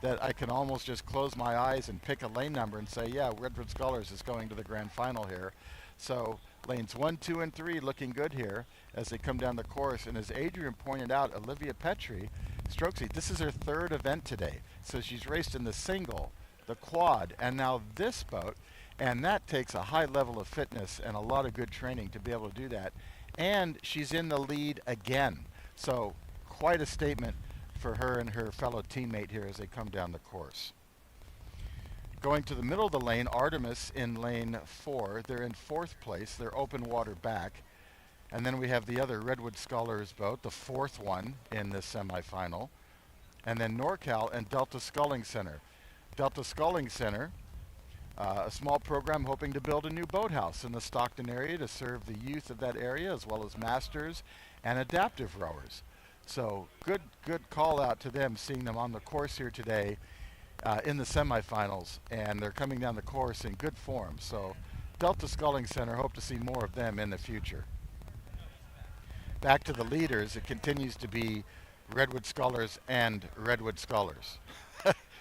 Speaker 1: that I can almost just close my eyes and pick a lane number and say, yeah, Redwood Scullers is going to the grand final here. So lanes 1, 2, and 3 looking good here as they come down the course. And as Adrian pointed out, Olivia Petrie, Strokesy, this is her 3rd event today. So she's raced in the single, the quad, and now this boat. And that takes a high level of fitness and a lot of good training to be able to do that. And she's in the lead again. So quite a statement for her and her fellow teammate here as they come down the course. Going to the middle of the lane, Artemis in lane 4. They're in 4th place. They're open water back. And then we have the other Redwood Scholars boat, the 4th one in this semifinal. And then NorCal and Delta Sculling Center. Delta Sculling Center, a small program hoping to build a new boathouse in the Stockton area to serve the youth of that area as well as masters and adaptive rowers. So good call out to them, seeing them on the course here today in the semifinals, and they're coming down the course in good form. So Delta Sculling Center, hope to see more of them in the future. Back to the leaders, it continues to be Redwood Scholars and Redwood Scholars.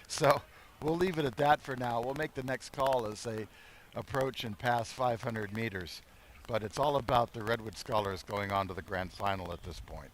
Speaker 1: So we'll leave it at that for now. We'll make the next call as they approach and pass 500 meters. But it's all about the Redwood Scholars going on to the grand final at this point.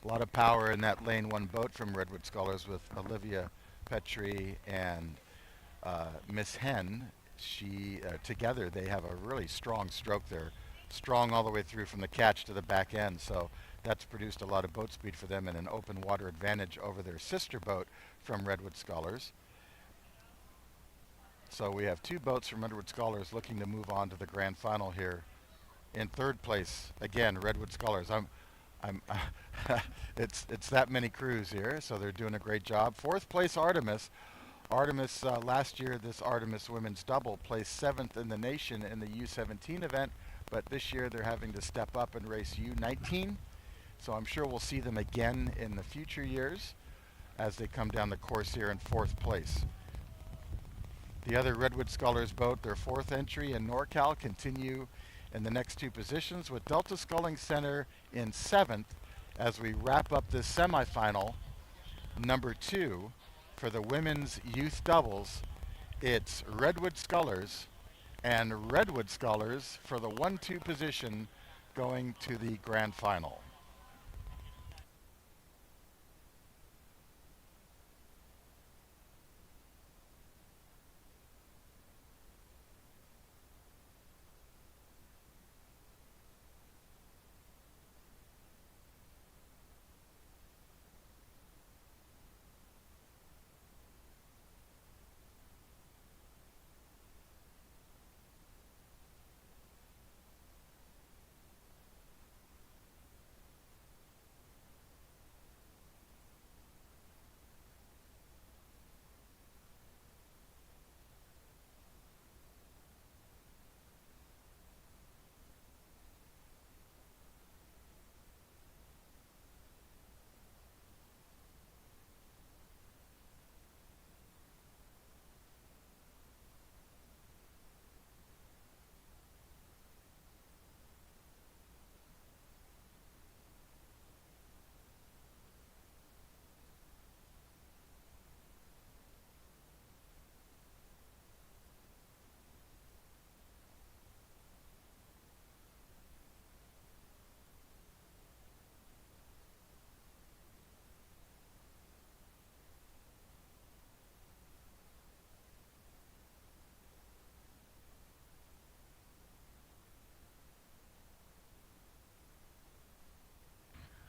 Speaker 1: A lot of power in that lane 1 boat from Redwood Scholars with Olivia Petrie and Miss Hen. Together they have a really strong stroke there, strong all the way through from the catch to the back end. So that's produced a lot of boat speed for them and an open water advantage over their sister boat from Redwood Scholars. So we have 2 boats from Redwood Scholars looking to move on to the grand final here. In 3rd place, again, Redwood Scholars. It's that many crews here, so they're doing a great job. 4th place, Artemis. Artemis, last year, this Artemis women's double placed 7th in the nation in the U17 event, but this year they're having to step up and race U19. So I'm sure we'll see them again in the future years as they come down the course here in 4th place. The other Redwood Scholars boat, their 4th entry in NorCal, continue in the next 2 positions with Delta Sculling Center in 7th as we wrap up this semifinal, number 2, for the women's youth doubles. It's Redwood Scholars and Redwood Scholars for the 1-2 position going to the grand final.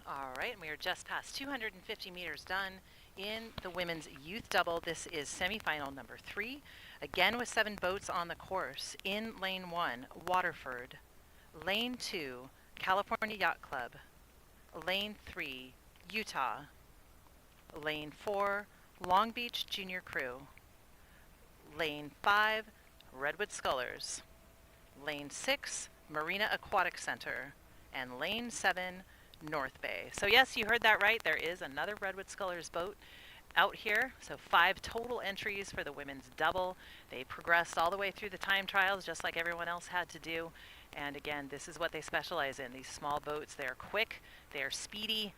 Speaker 2: All right, and we are just past 250 meters done in the women's youth double. This is semifinal number 3, again with 7 boats on the course. In lane 1, Waterford. Lane 2, California Yacht Club. Lane 3, Utah. Lane 4, Long Beach Junior Crew. Lane 5, Redwood Scullers. Lane 6, Marina Aquatic Center. And Lane 7, North Bay. So yes, you heard that right. There is another Redwood Scullers boat out here. So 5 total entries for the women's double. They progressed all the way through the time trials just like everyone else had to do. And again, this is what they specialize in, these small boats. They're quick, they're speedy,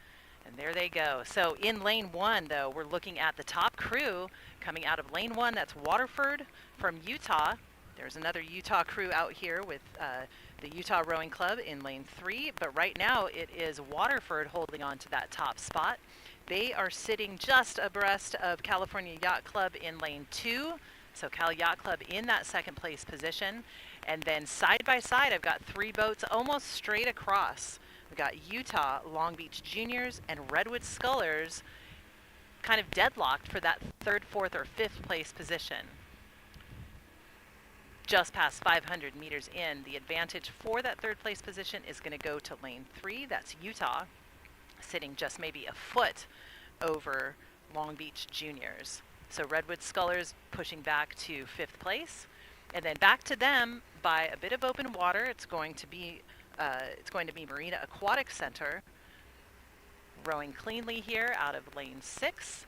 Speaker 2: and there they go. So in lane one, though, we're looking at the top crew coming out of lane one. That's Waterford from Utah. There's another Utah crew out here with the Utah Rowing Club in lane three. But right now, it is Waterford holding on to that top spot. They are sitting just abreast of California Yacht Club in lane two. So Cal Yacht Club in that second place position. And then side by side, I've got three boats almost straight across. We've got Utah, Long Beach Juniors, and Redwood Scullers kind of deadlocked for that third, fourth, or fifth place position. Just past 500 meters in, the advantage for that third place position is going to go to lane three. That's Utah, sitting just maybe a foot over Long Beach Juniors. So Redwood Scullers pushing back to fifth place. And then back to them by a bit of open water. It's going to be Marina Aquatic Center rowing cleanly here out of lane 6.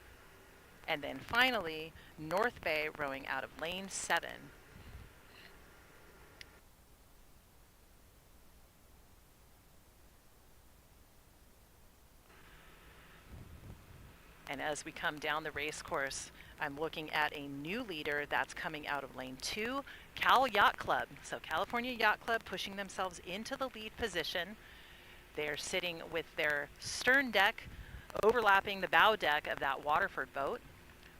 Speaker 2: And then finally, North Bay rowing out of lane 7. And as we come down the race course, I'm looking at a new leader that's coming out of lane 2, Cal Yacht Club. So California Yacht Club pushing themselves into the lead position. They're sitting with their stern deck overlapping the bow deck of that Waterford boat.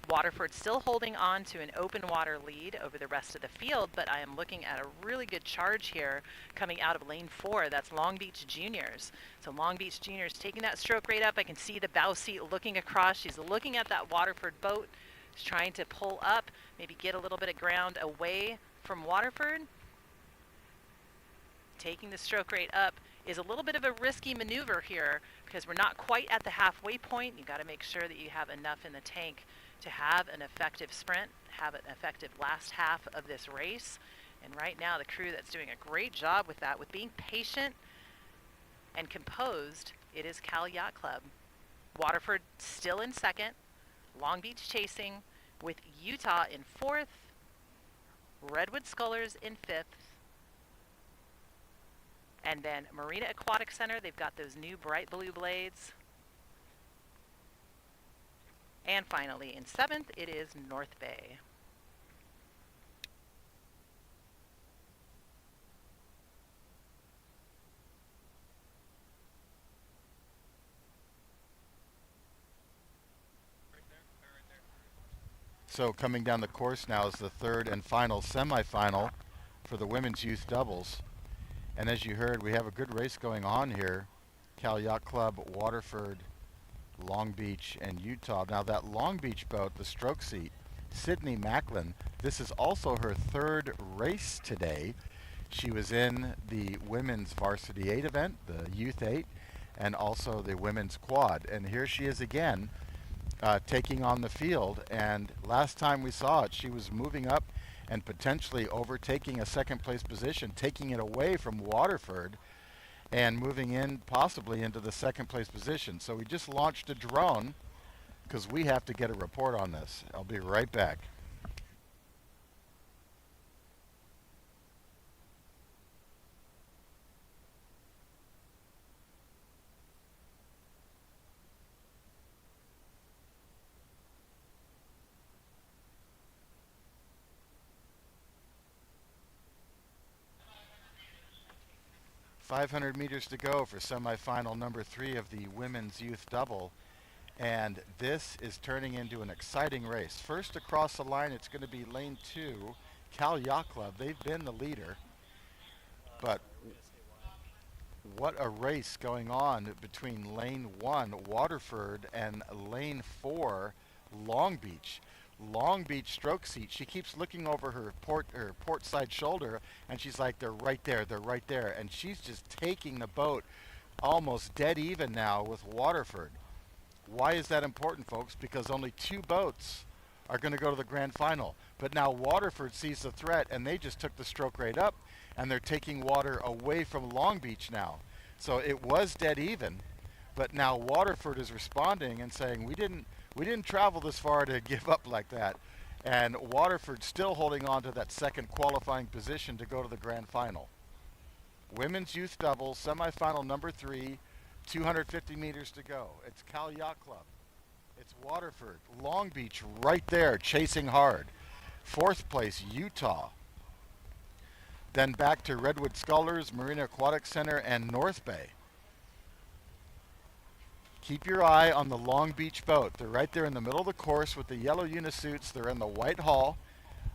Speaker 2: Waterford still holding on to an open water lead over the rest of the field, but I am looking at a really good charge here coming out of lane 4. That's Long Beach Juniors. So Long Beach Juniors taking that stroke rate up. I can see the bow seat looking across. She's looking at that Waterford boat. She's trying to pull up, maybe get a little bit of ground away from Waterford. Taking the stroke rate up is a little bit of a risky maneuver here because we're not quite at the halfway point. You got to make sure that you have enough in the tank to have an effective sprint, have an effective last half of this race. And right now the crew that's doing a great job with that, with being patient and composed, it is Cal Yacht Club. Waterford still in second, Long Beach chasing, with Utah in fourth, Redwood Scullers in fifth, and then Marina Aquatic Center, they've got those new bright blue blades. And finally, in seventh, it is North Bay.
Speaker 1: So coming down the course now is the third and final semifinal for the women's youth doubles. And as you heard, we have a good race going on here. Cal Yacht Club, Waterford, Long Beach, and Utah. Now that Long Beach boat, the stroke seat, Sydney Macklin, this is also her third race today. She was in the women's varsity 8 event, the youth 8, and also the women's quad. And here she is again, taking on the field. And last time we saw it, she was moving up and potentially overtaking a second place position, taking it away from Waterford and moving in possibly into the second place position. So we just launched a drone because we have to get a report on this. I'll be right back. .500 meters to go for semifinal number 3 of the women's youth double. And this is turning into an exciting race. First across the line, it's going to be lane 2, Cal Yacht Club. They've been the leader. But what a race going on between lane 1, Waterford, and lane 4, Long Beach. Long Beach stroke seat. She keeps looking over her port side shoulder, and she's like, they're right there, they're right there. And she's just taking the boat almost dead even now with Waterford. Why is that important, folks? Because only 2 boats are going to go to the grand final. But now Waterford sees the threat, and they just took the stroke rate up, and they're taking water away from Long Beach now. So it was dead even, but now Waterford is responding and saying, we didn't travel this far to give up like that. And Waterford still holding on to that second qualifying position to go to the grand final. Women's youth doubles, semifinal number 3, 250 meters to go. It's Cal Yacht Club. It's Waterford. Long Beach right there, chasing hard. Fourth place, Utah. Then back to Redwood Scullers, Marina Aquatic Center, and North Bay. Keep your eye on the Long Beach boat. They're right there in the middle of the course with the yellow unisuits. They're in the white hull.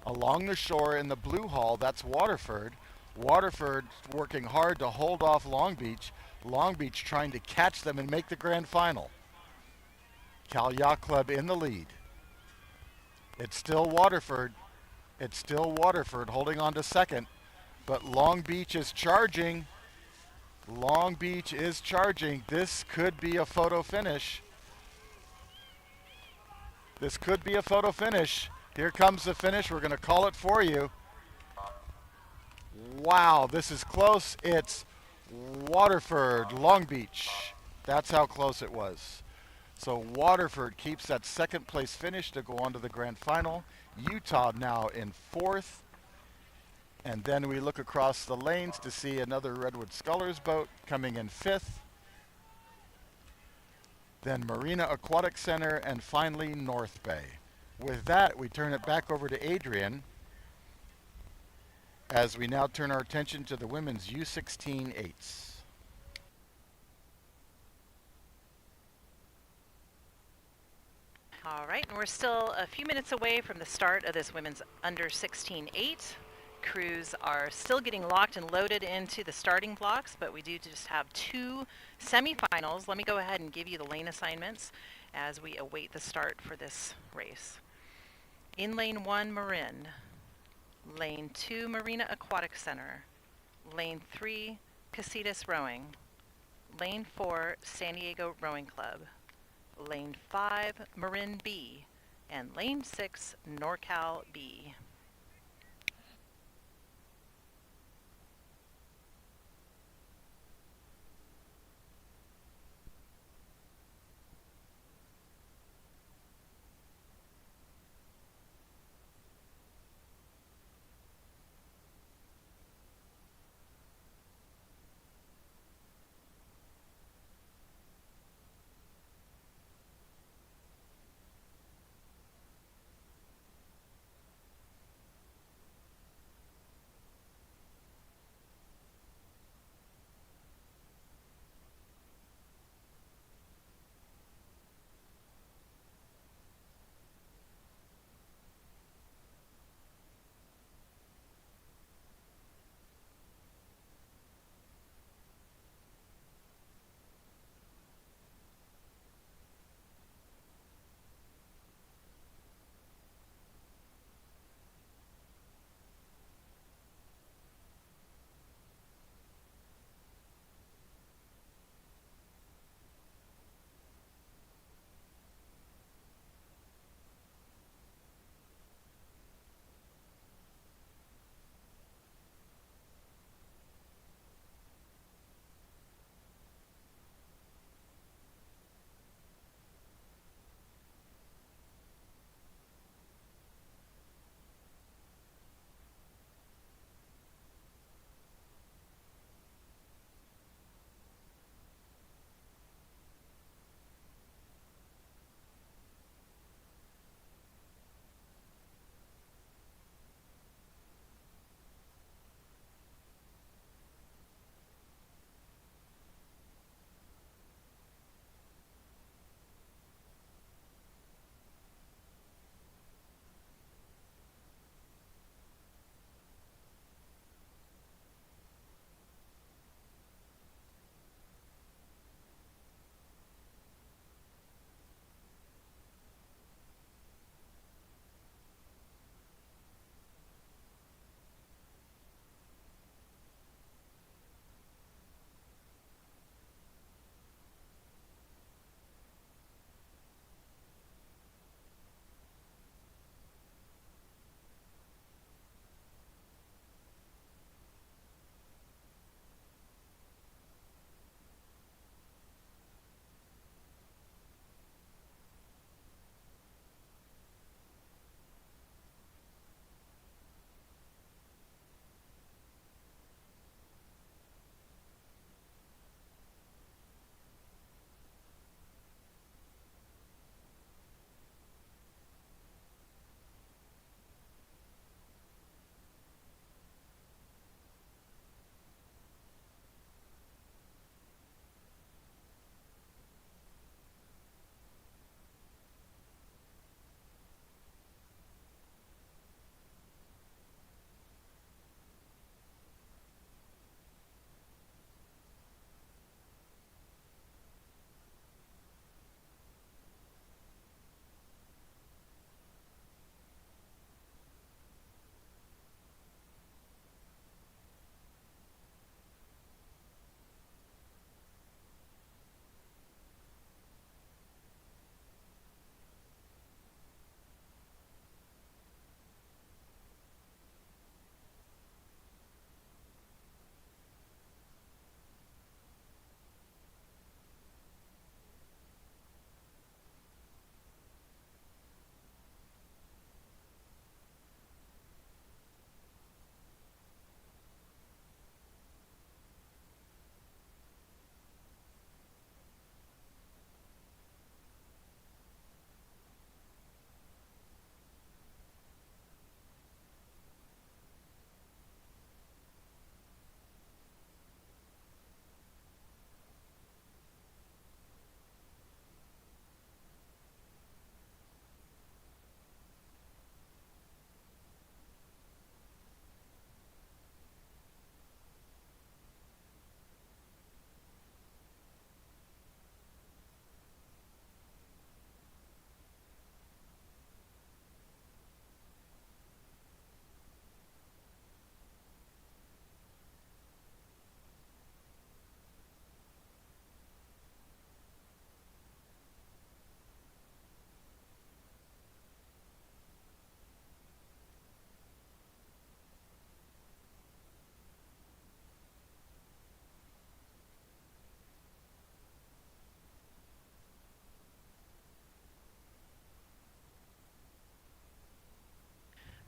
Speaker 1: Along the shore in the blue hull, that's Waterford. Waterford working hard to hold off Long Beach. Long Beach trying to catch them and make the grand final. Cal Yacht Club in the lead. It's still Waterford. It's still Waterford holding on to second. But Long Beach is charging. Long Beach is charging. This could be a photo finish. This could be a photo finish. Here comes the finish. We're going to call it for you. Wow, this is close. It's Waterford, Long Beach. That's how close it was. So Waterford keeps that second place finish to go on to the grand final. Utah now in fourth. And then we look across the lanes to see another Redwood Scullers boat coming in fifth. Then Marina Aquatic Center, and finally North Bay. With that, we turn it back over to Adrian as we now turn our attention to the women's U16 eights.
Speaker 2: All right, and we're still a few minutes away from the start of this women's under 16 8. Crews are still getting locked and loaded into the starting blocks, but we do just have 2 semifinals. Let me go ahead and give you the lane assignments as we await the start for this race. In lane 1, Marin. Lane 2, Marina Aquatic Center. Lane 3, Casitas Rowing. Lane 4, San Diego Rowing Club. Lane 5, Marin B. And Lane 6, NorCal B.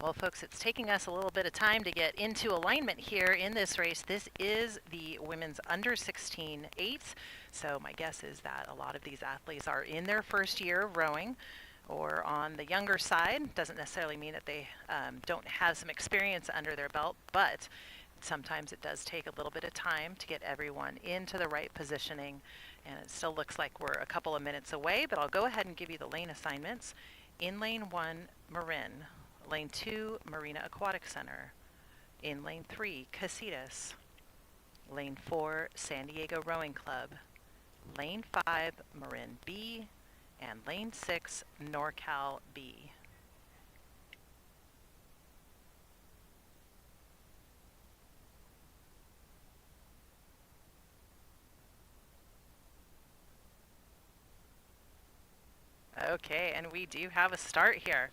Speaker 2: Well, folks, it's taking us a little bit of time to get into alignment here in this race. This is the women's under 16 eights. So my guess is that a lot of these athletes are in their first year of rowing or on the younger side. Doesn't necessarily mean that they don't have some experience under their belt, but sometimes it does take a little bit of time to get everyone into the right positioning. And it still looks like we're a couple of minutes away, but I'll go ahead and give you the lane assignments. In lane 1, Marin. Lane 2, Marina Aquatic Center. In lane 3, Casitas. Lane 4, San Diego Rowing Club. Lane 5, Marin B. And lane 6, NorCal B. Okay, and we do have a start here.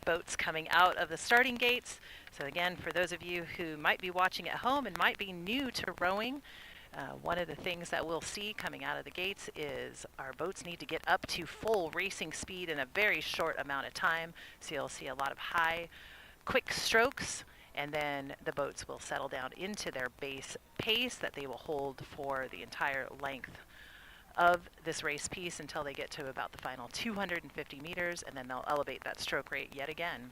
Speaker 2: Boats coming out of the starting gates. So again, for those of you who might be watching at home and might be new to rowing, one of the things that we'll see coming out of the gates is our boats need to get up to full racing speed in a very short amount of time. So you'll see a lot of high, quick strokes, and then the boats will settle down into their base pace that they will hold for the entire length of this race piece until they get to about the final 250 meters, and then they'll elevate that stroke rate yet again.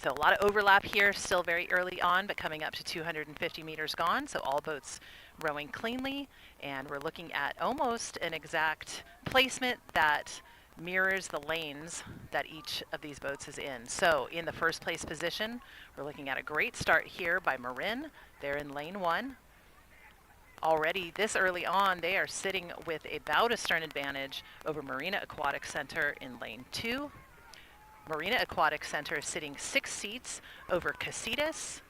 Speaker 2: So a lot of overlap here, still very early on, but coming up to 250 meters gone, so all boats rowing cleanly, and we're looking at almost an exact placement that mirrors the lanes that each of these boats is in. So in the first place position, we're looking at a great start here by Marin. They're in lane 1. Already this early on, they are sitting with about a stern advantage over Marina Aquatic Center in lane 2. Marina Aquatic Center is sitting 6 seats over Casitas.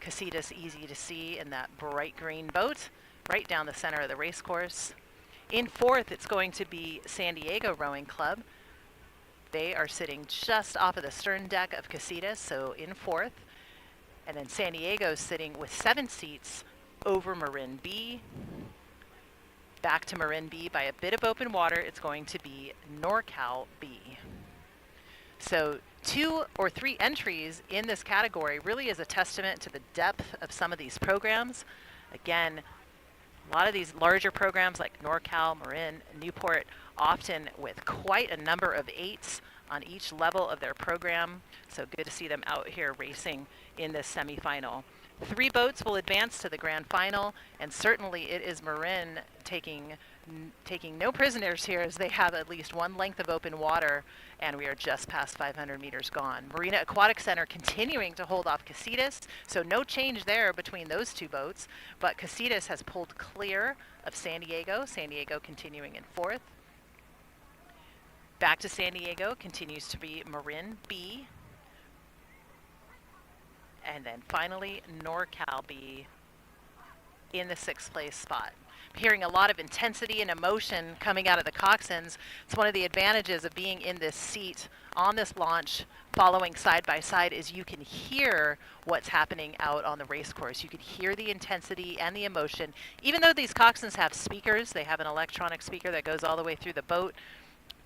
Speaker 2: Casitas easy to see in that bright green boat right down the center of the race course. In 4th, it's going to be San Diego Rowing Club. They are sitting just off of the stern deck of Casitas, so in 4th. And then San Diego's sitting with 7 seats over Marin B. Back to Marin B by a bit of open water, it's going to be NorCal B. So 2 or 3 entries in this category really is a testament to the depth of some of these programs. Again, a lot of these larger programs like NorCal, Marin, Newport, often with quite a number of 8s on each level of their program. So good to see them out here racing in this semifinal. 3 boats will advance to the grand final, and certainly it is Marin taking no prisoners here, as they have at least 1 length of open water, and we are just past 500 meters gone. Marina Aquatic Center continuing to hold off Casitas, so no change there between those 2 boats, but Casitas has pulled clear of San Diego continuing in 4th. Back to San Diego continues to be Marin B. And then finally, NorCal B in the 6th place spot. I'm hearing a lot of intensity and emotion coming out of the coxswains. It's one of the advantages of being in this seat on this launch, following side by side, is you can hear what's happening out on the race course. You can hear the intensity and the emotion. Even though these coxswains have speakers, they have an electronic speaker that goes all the way through the boat.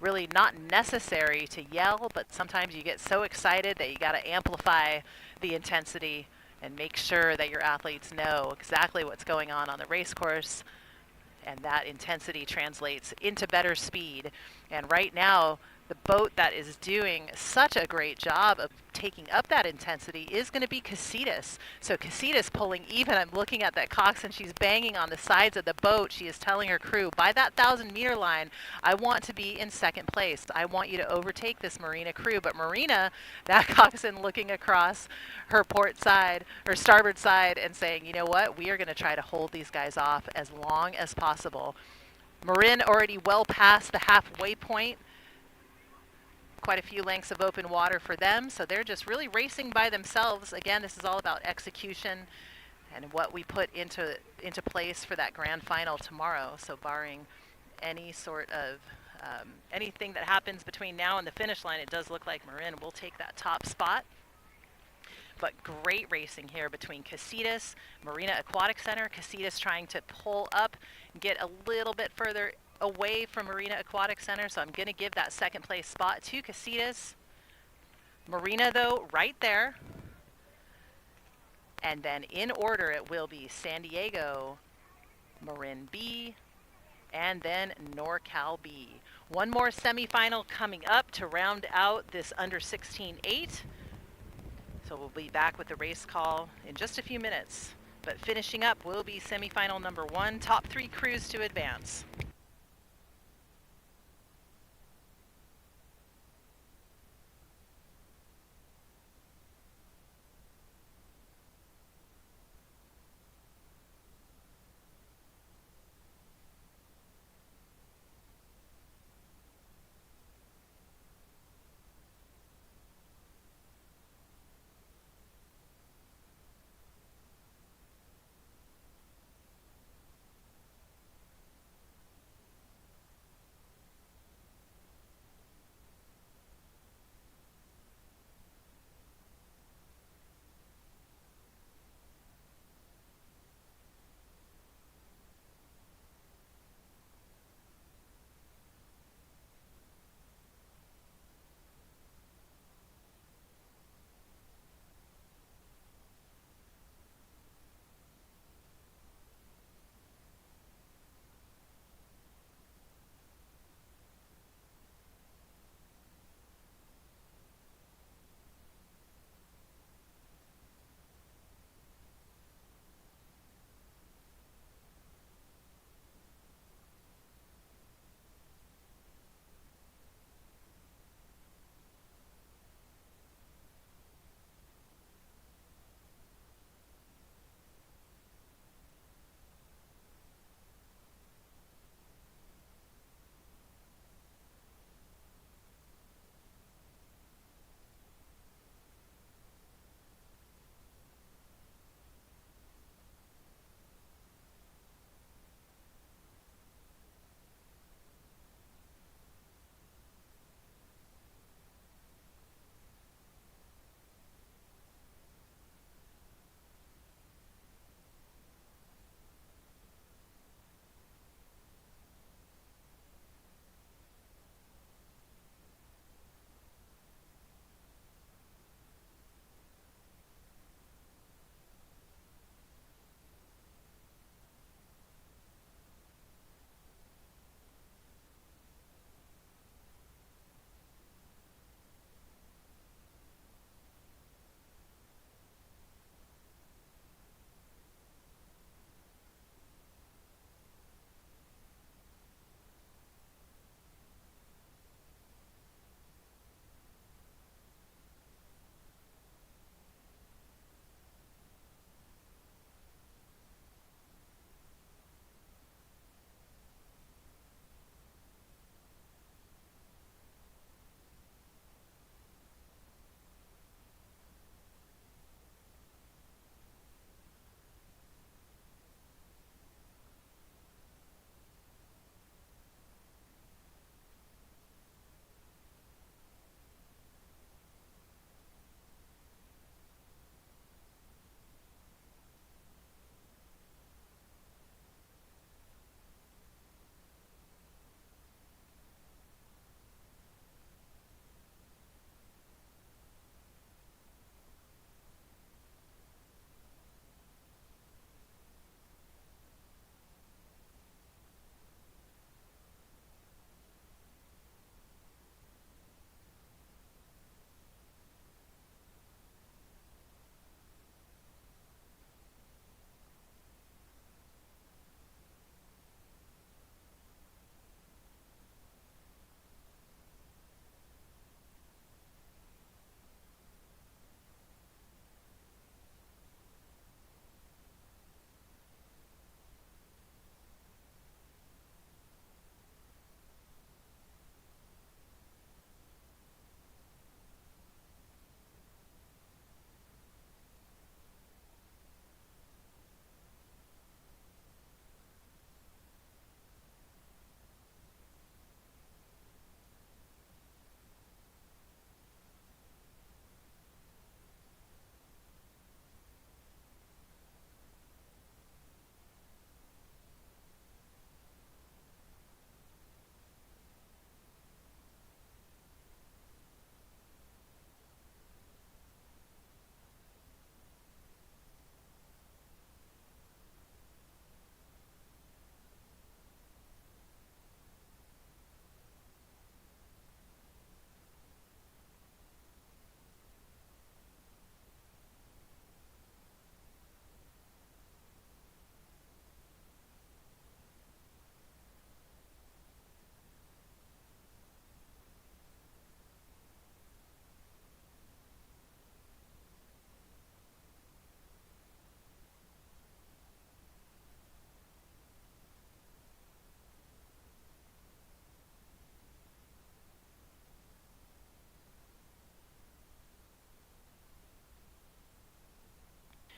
Speaker 2: Really not necessary to yell, but sometimes you get so excited that you got to amplify the intensity and make sure that your athletes know exactly what's going on the race course, and that intensity translates into better speed. And right now, the boat that is doing such a great job of taking up that intensity is going to be Casitas. So Casitas pulling even. I'm looking at that coxswain. She's banging on the sides of the boat. She is telling her crew, by that 1,000-meter line, I want to be in 2nd place. I want you to overtake this Marina crew. But Marina, that coxswain, looking across her port side, her starboard side, and saying, you know what, we are going to try to hold these guys off as long as possible. Marin already well past the halfway point. Quite a few lengths of open water for them, so they're just really racing by themselves. Again, this is all about execution and what we put into place for that grand final tomorrow. So barring any sort of anything that happens between now and the finish line, it does look like Marin will take that top spot. But great racing here between Casitas, Marina Aquatic Center. Casitas trying to pull up and get a little bit further away from Marina Aquatic Center, so I'm going to give that 2nd place spot to Casitas. Marina, though, right there. And then in order, it will be San Diego, Marin B, and then NorCal B. One more semifinal coming up to round out this under 16-8. So we'll be back with the race call in just a few minutes. But finishing up will be semifinal number 1, top 3 crews to advance.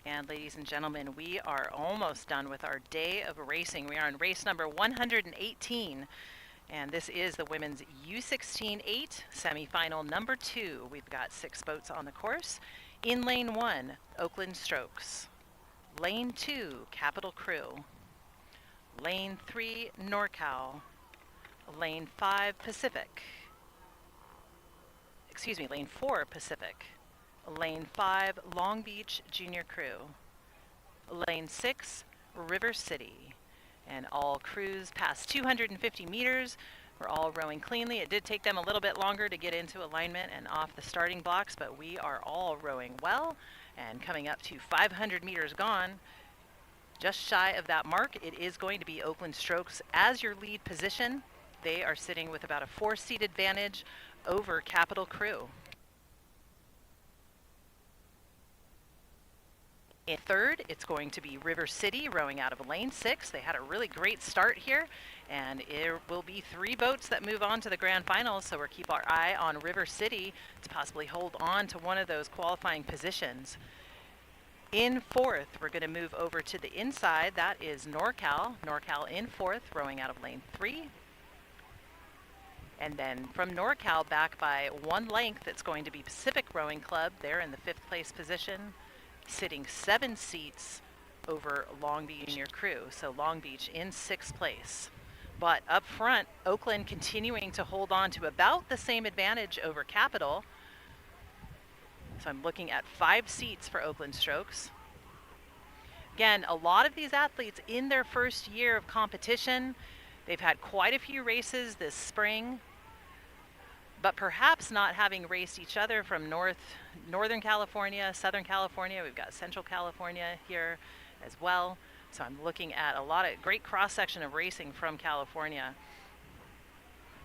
Speaker 2: And ladies and gentlemen, we are almost done with our day of racing. We are on race number 118, and this is the women's U16 8 semifinal number 2. We've got 6 boats on the course. In lane 1, Oakland Strokes. Lane 2, Capital Crew. Lane 3, NorCal. Lane 5, Pacific. Lane 4, Pacific. Lane 5, Long Beach Junior Crew. Lane 6, River City. And all crews past 250 meters. We're all rowing cleanly. It did take them a little bit longer to get into alignment and off the starting blocks, but we are all rowing well. And coming up to 500 meters gone, just shy of that mark, it is going to be Oakland Strokes as your lead position. They are sitting with about a 4-seat advantage over Capital Crew. In third, it's going to be River City rowing out of lane 6. They had a really great start here, and it will be 3 boats that move on to the grand finals, so we'll keep our eye on River City to possibly hold on to one of those qualifying positions. In fourth, we're going to move over to the inside. That is NorCal. NorCal in fourth, rowing out of lane 3. And then from NorCal back by 1 length, it's going to be Pacific Rowing Club. They're in the 5th place position, sitting 7 seats over Long Beach Junior Crew. So Long Beach in 6th place. But up front, Oakland continuing to hold on to about the same advantage over Capital. So I'm looking at 5 seats for Oakland Strokes. Again, a lot of these athletes in their first year of competition. They've had quite a few races this spring, but perhaps not having raced each other from Northern California, Southern California. We've got Central California here as well. So I'm looking at a lot of great cross-section of racing from California.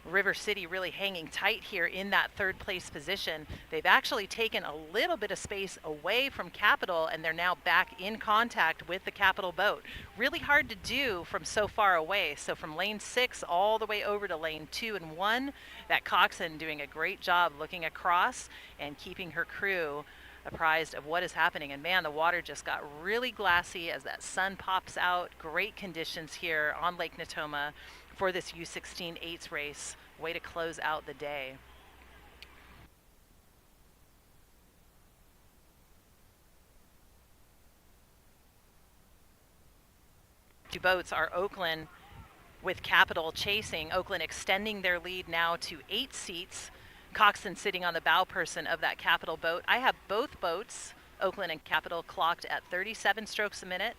Speaker 2: River City really hanging tight here in that 3rd place position. They've actually taken a little bit of space away from Capital, and they're now back in contact with the Capital boat. Really hard to do from so far away. So from lane 6 all the way over to lane 2 and 1, that coxswain doing a great job looking across and keeping her crew apprised of what is happening. And man, the water just got really glassy as that sun pops out. Great conditions here on Lake Natoma for this U16 8s race. Way to close out the day. Two boats are Oakland with Capital chasing. Oakland extending their lead now to 8 seats. Coxswain sitting on the bow person of that Capital boat. I have both boats, Oakland and Capital, clocked at 37 strokes a minute.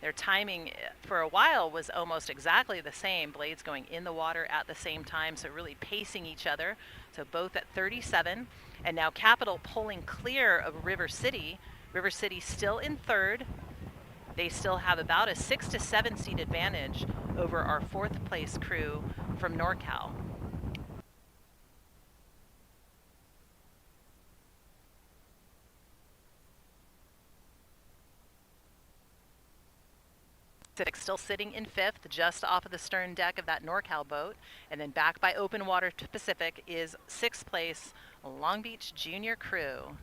Speaker 2: Their timing for a while was almost exactly the same, blades going in the water at the same time, so really pacing each other. So both at 37, and now Capital pulling clear of River City. River City still in 3rd. They still have about a 6 to 7 seat advantage over our 4th place crew from NorCal. Pacific still sitting in 5th, just off of the stern deck of that NorCal boat. And then back by open water to Pacific is 6th place Long Beach Junior Crew.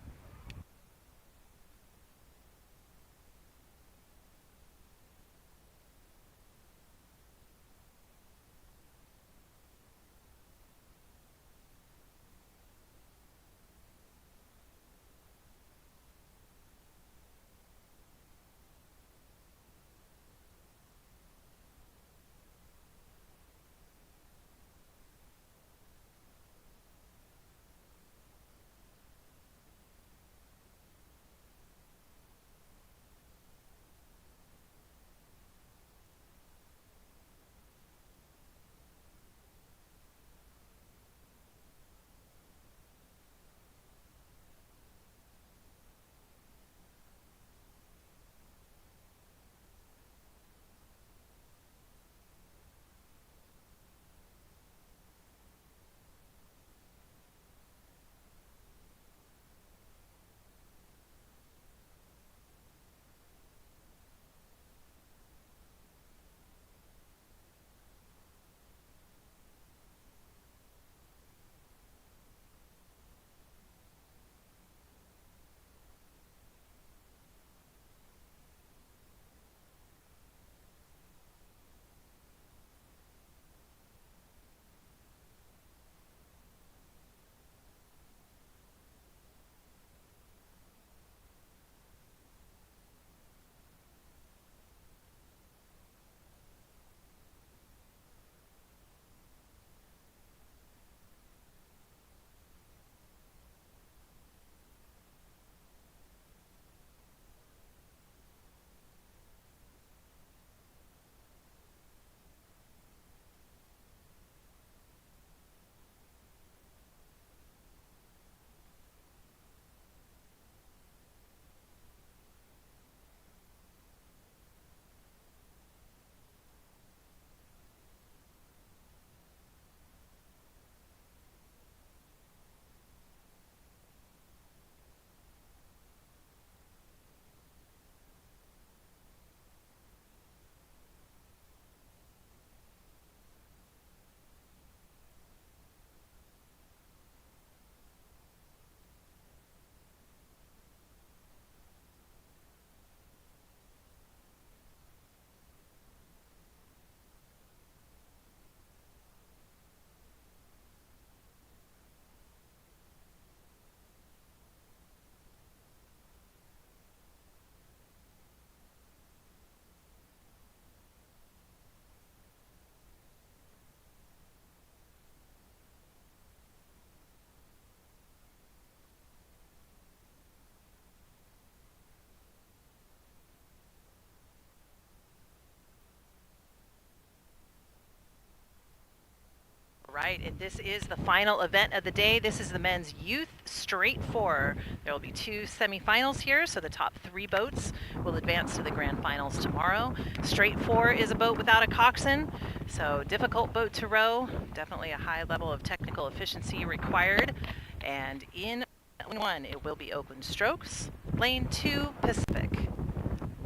Speaker 2: right, and this is the final event of the day. This is the men's youth straight four. There will be 2 semifinals here, so the top 3 boats will advance to the grand finals tomorrow. Straight four is a boat without a coxswain, so difficult boat to row. Definitely a high level of technical efficiency required. And in lane 1, it will be Oakland Strokes. Lane 2, Pacific.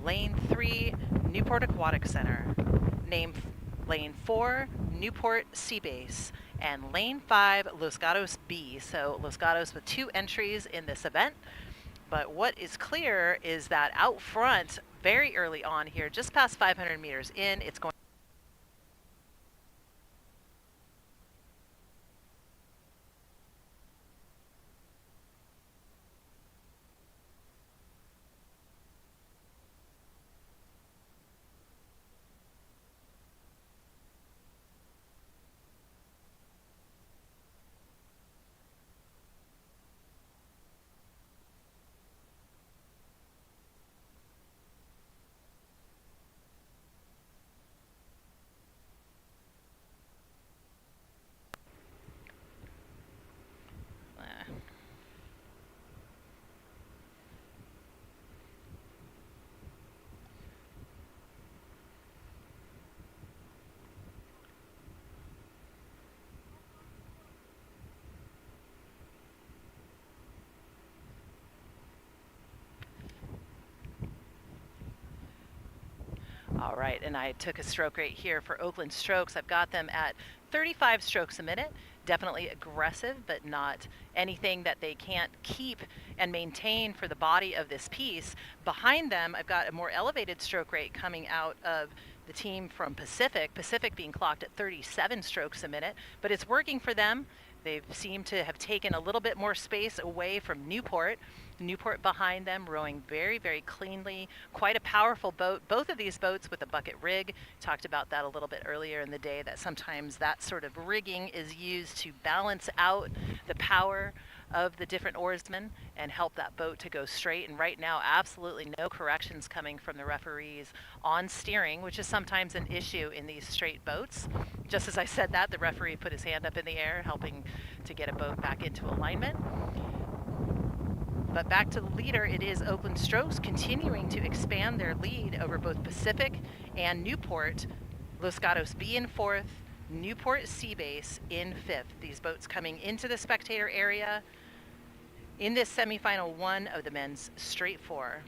Speaker 2: Lane 3, Newport Aquatic Center. Lane 4, Newport Sea Base. And Lane 5, Los Gatos B. So Los Gatos with 2 entries in this event. But what is clear is that out front, very early on here, just past 500 meters in, it's going all right, and I took a stroke rate here for Oakland Strokes. I've got them at 35 strokes a minute. Definitely aggressive, but not anything that they can't keep and maintain for the body of this piece. Behind them, I've got a more elevated stroke rate coming out of the team from Pacific. Pacific being clocked at 37 strokes a minute, but it's working for them. They've seemed to have taken a little bit more space away from Newport. Newport behind them, rowing very, very cleanly. Quite a powerful boat. Both of these boats with a bucket rig. Talked about that a little bit earlier in the day, that sometimes that sort of rigging is used to balance out the power of the different oarsmen and help that boat to go straight. And right now, absolutely no corrections coming from the referees on steering, which is sometimes an issue in these straight boats. Just as I said that, the referee put his hand up in the air, helping to get a boat back into alignment. But back to the leader, it is Oakland Strokes continuing to expand their lead over both Pacific and Newport. Los Gatos B in 4th, Newport Sea Base in 5th. These boats coming into the spectator area in this semifinal 1 of the men's straight four.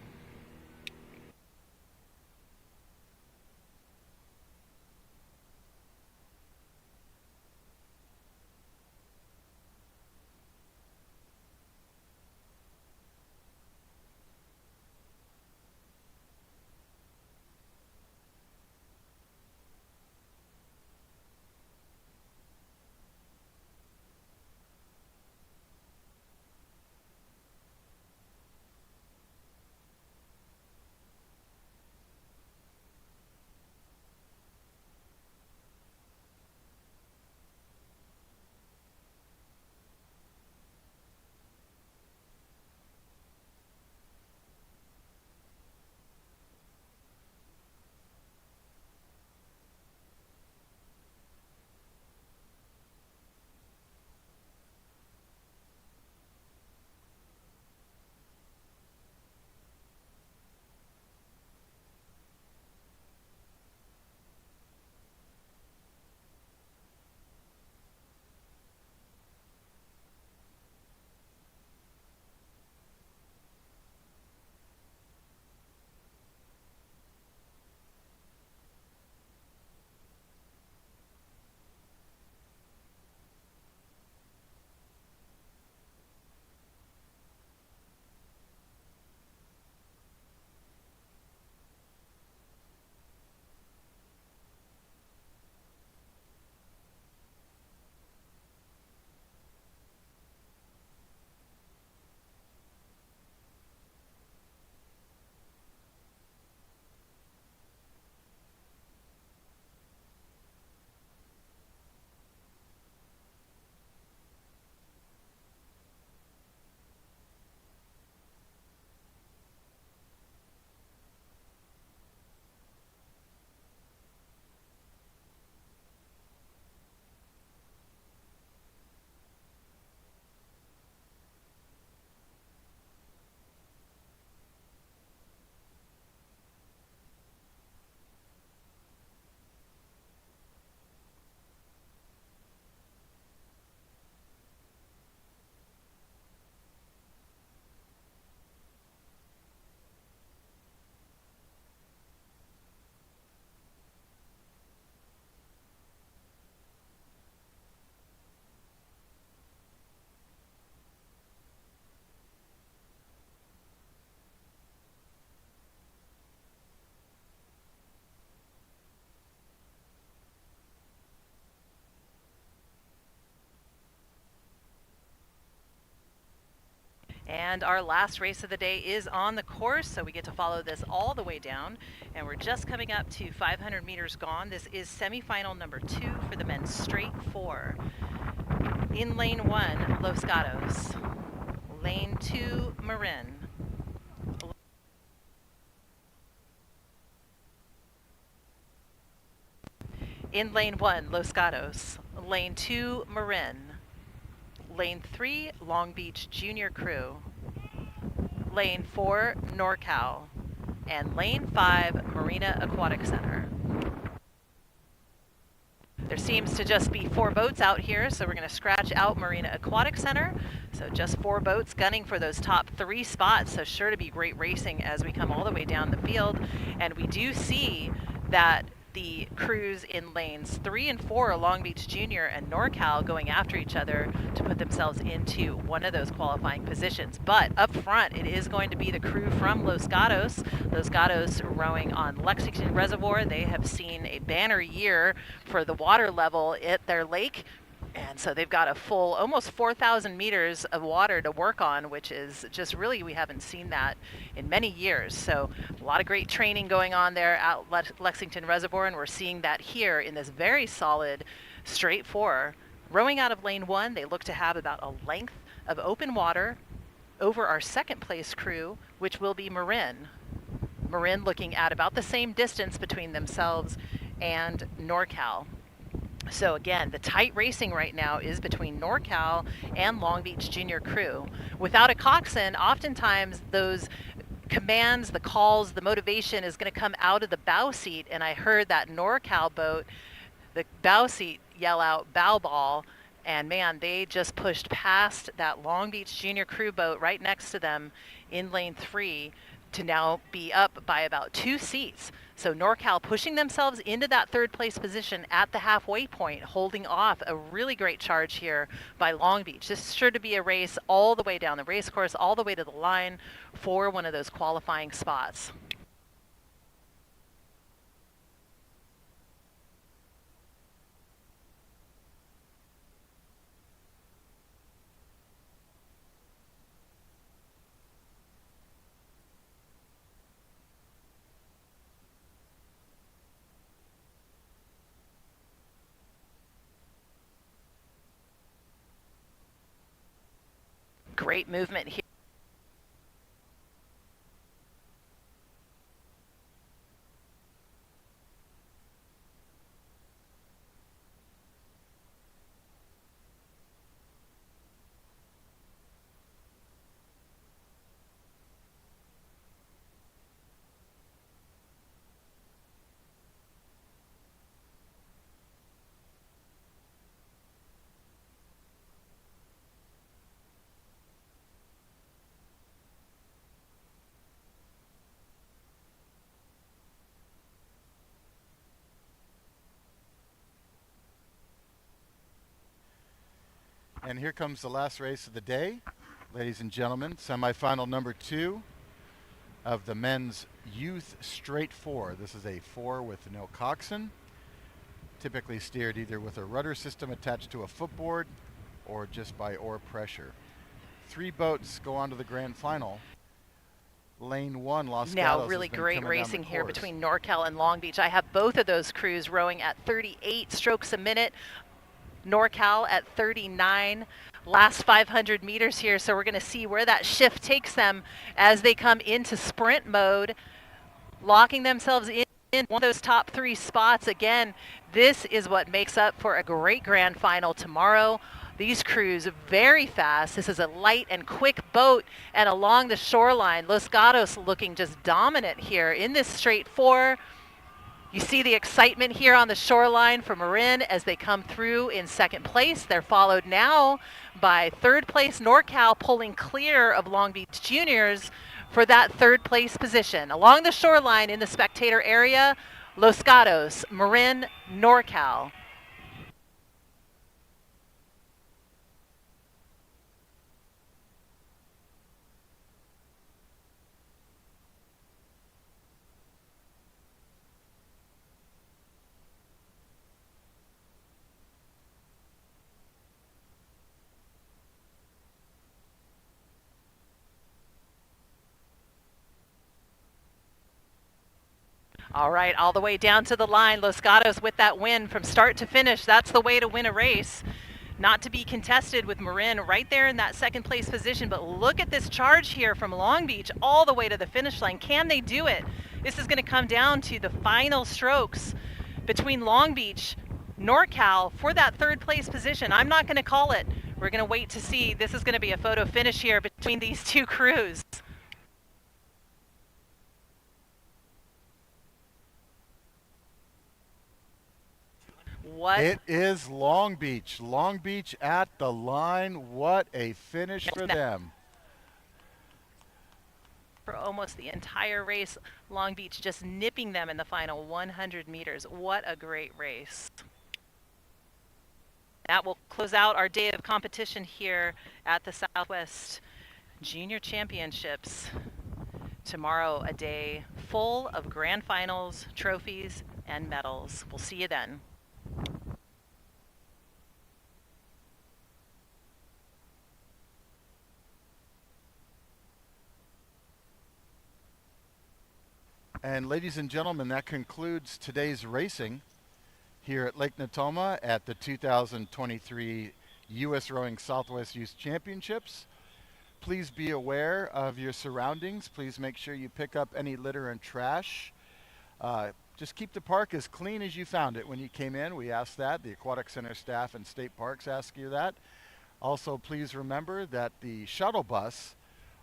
Speaker 2: And our last race of the day is on the course, so we get to follow this all the way down. And we're just coming up to 500 meters gone. This is semifinal number 2 for the men's straight 4. In lane 1, Los Gatos. Lane 2, Marin. In lane 1, Los Gatos. Lane 2, Marin. Lane 3, Long Beach Junior Crew. Lane 4, NorCal. And lane 5, Marina Aquatic Center. There seems to just be 4 boats out here, so we're going to scratch out Marina Aquatic Center. So just 4 boats gunning for those top 3 spots, so sure to be great racing as we come all the way down the field. And we do see that the crews in lanes 3 and 4, Long Beach Junior and NorCal, going after each other to put themselves into one of those qualifying positions. But up front, it is going to be the crew from Los Gatos. Los Gatos rowing on Lexington Reservoir. They have seen a banner year for the water level at their lake. And so they've got a full almost 4,000 meters of water to work on, which is just really, we haven't seen that in many years. So a lot of great training going on there at Lexington Reservoir, and we're seeing that here in this very solid straight 4. Rowing out of lane 1, they look to have about a length of open water over our second place crew, which will be Marin. Marin looking at about the same distance between themselves and NorCal. So again, the tight racing right now is between NorCal and Long Beach Junior Crew. Without a coxswain, oftentimes those commands, the calls, the motivation is going to come out of the bow seat. And I heard that NorCal boat, the bow seat, yell out "bow ball." And man, they just pushed past that Long Beach Junior Crew boat right next to them in lane 3 to now be up by about 2 seats. So NorCal pushing themselves into that 3rd place position at the halfway point, holding off a really great charge here by Long Beach. This is sure to be a race all the way down the race course, all the way to the line for one of those qualifying spots. Great movement here.
Speaker 1: And here comes the last race of the day, ladies and gentlemen. Semifinal number 2 of the men's youth straight 4. This is a 4 with no coxswain, typically steered either with a rudder system attached to a footboard or just by oar pressure. 3 boats go on to the grand final. Lane 1, Los Gatos.
Speaker 2: Now really great racing here between NorCal and Long Beach. I have both of those crews rowing at 38 strokes a minute. NorCal at 39. Last 500 meters here, so we're going to see where that shift takes them as they come into sprint mode, locking themselves in one of those top 3 spots. Again, this is what makes up for a great grand final tomorrow. These crews very fast. This is a light and quick boat, and along the shoreline, Los Gatos looking just dominant here in this straight 4. You see the excitement here on the shoreline for Marin as they come through in 2nd place. They're followed now by 3rd place NorCal, pulling clear of Long Beach Juniors for that 3rd place position. Along the shoreline in the spectator area, Los Gatos, Marin, NorCal. All right, all the way down to the line. Los Gatos with that win from start to finish. That's the way to win a race. Not to be contested with Marin right there in that second place position, but look at this charge here from Long Beach all the way to the finish line. Can they do it? This is going to come down to the final strokes between Long Beach, NorCal for that third place position. I'm not going to call it. We're going to wait to see. This is going to be a photo finish here between these two crews. What?
Speaker 1: It is Long Beach. Long Beach at the line. What a finish for them.
Speaker 2: For almost the entire race, Long Beach just nipping them in the final 100 meters. What a great race. That will close out our day of competition here at the Southwest Junior Championships. Tomorrow, a day full of grand finals, trophies, and medals. We'll see you then.
Speaker 1: And ladies and gentlemen, that concludes today's racing here at Lake Natoma at the 2023 US Rowing Southwest Youth Championships. Please be aware of your surroundings. Please make sure you pick up any litter and trash. Just keep the park as clean as you found it when you came in. We ask that. The Aquatic Center staff and state parks ask you that. Also, please remember that the shuttle bus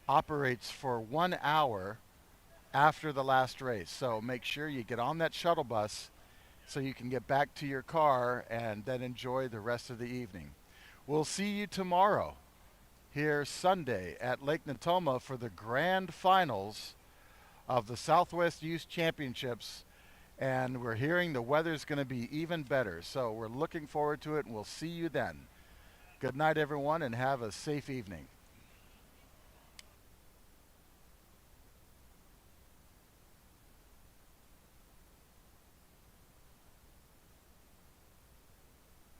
Speaker 1: operates for 1 hour after the last race. So make sure you get on that shuttle bus so you can get back to your car and then enjoy the rest of the evening. We'll see you tomorrow here Sunday at Lake Natoma for the grand finals of the Southwest Youth Championships. And we're hearing the weather's going to be even better. So we're looking forward to it, and we'll see you then. Good night, everyone, and have a safe evening.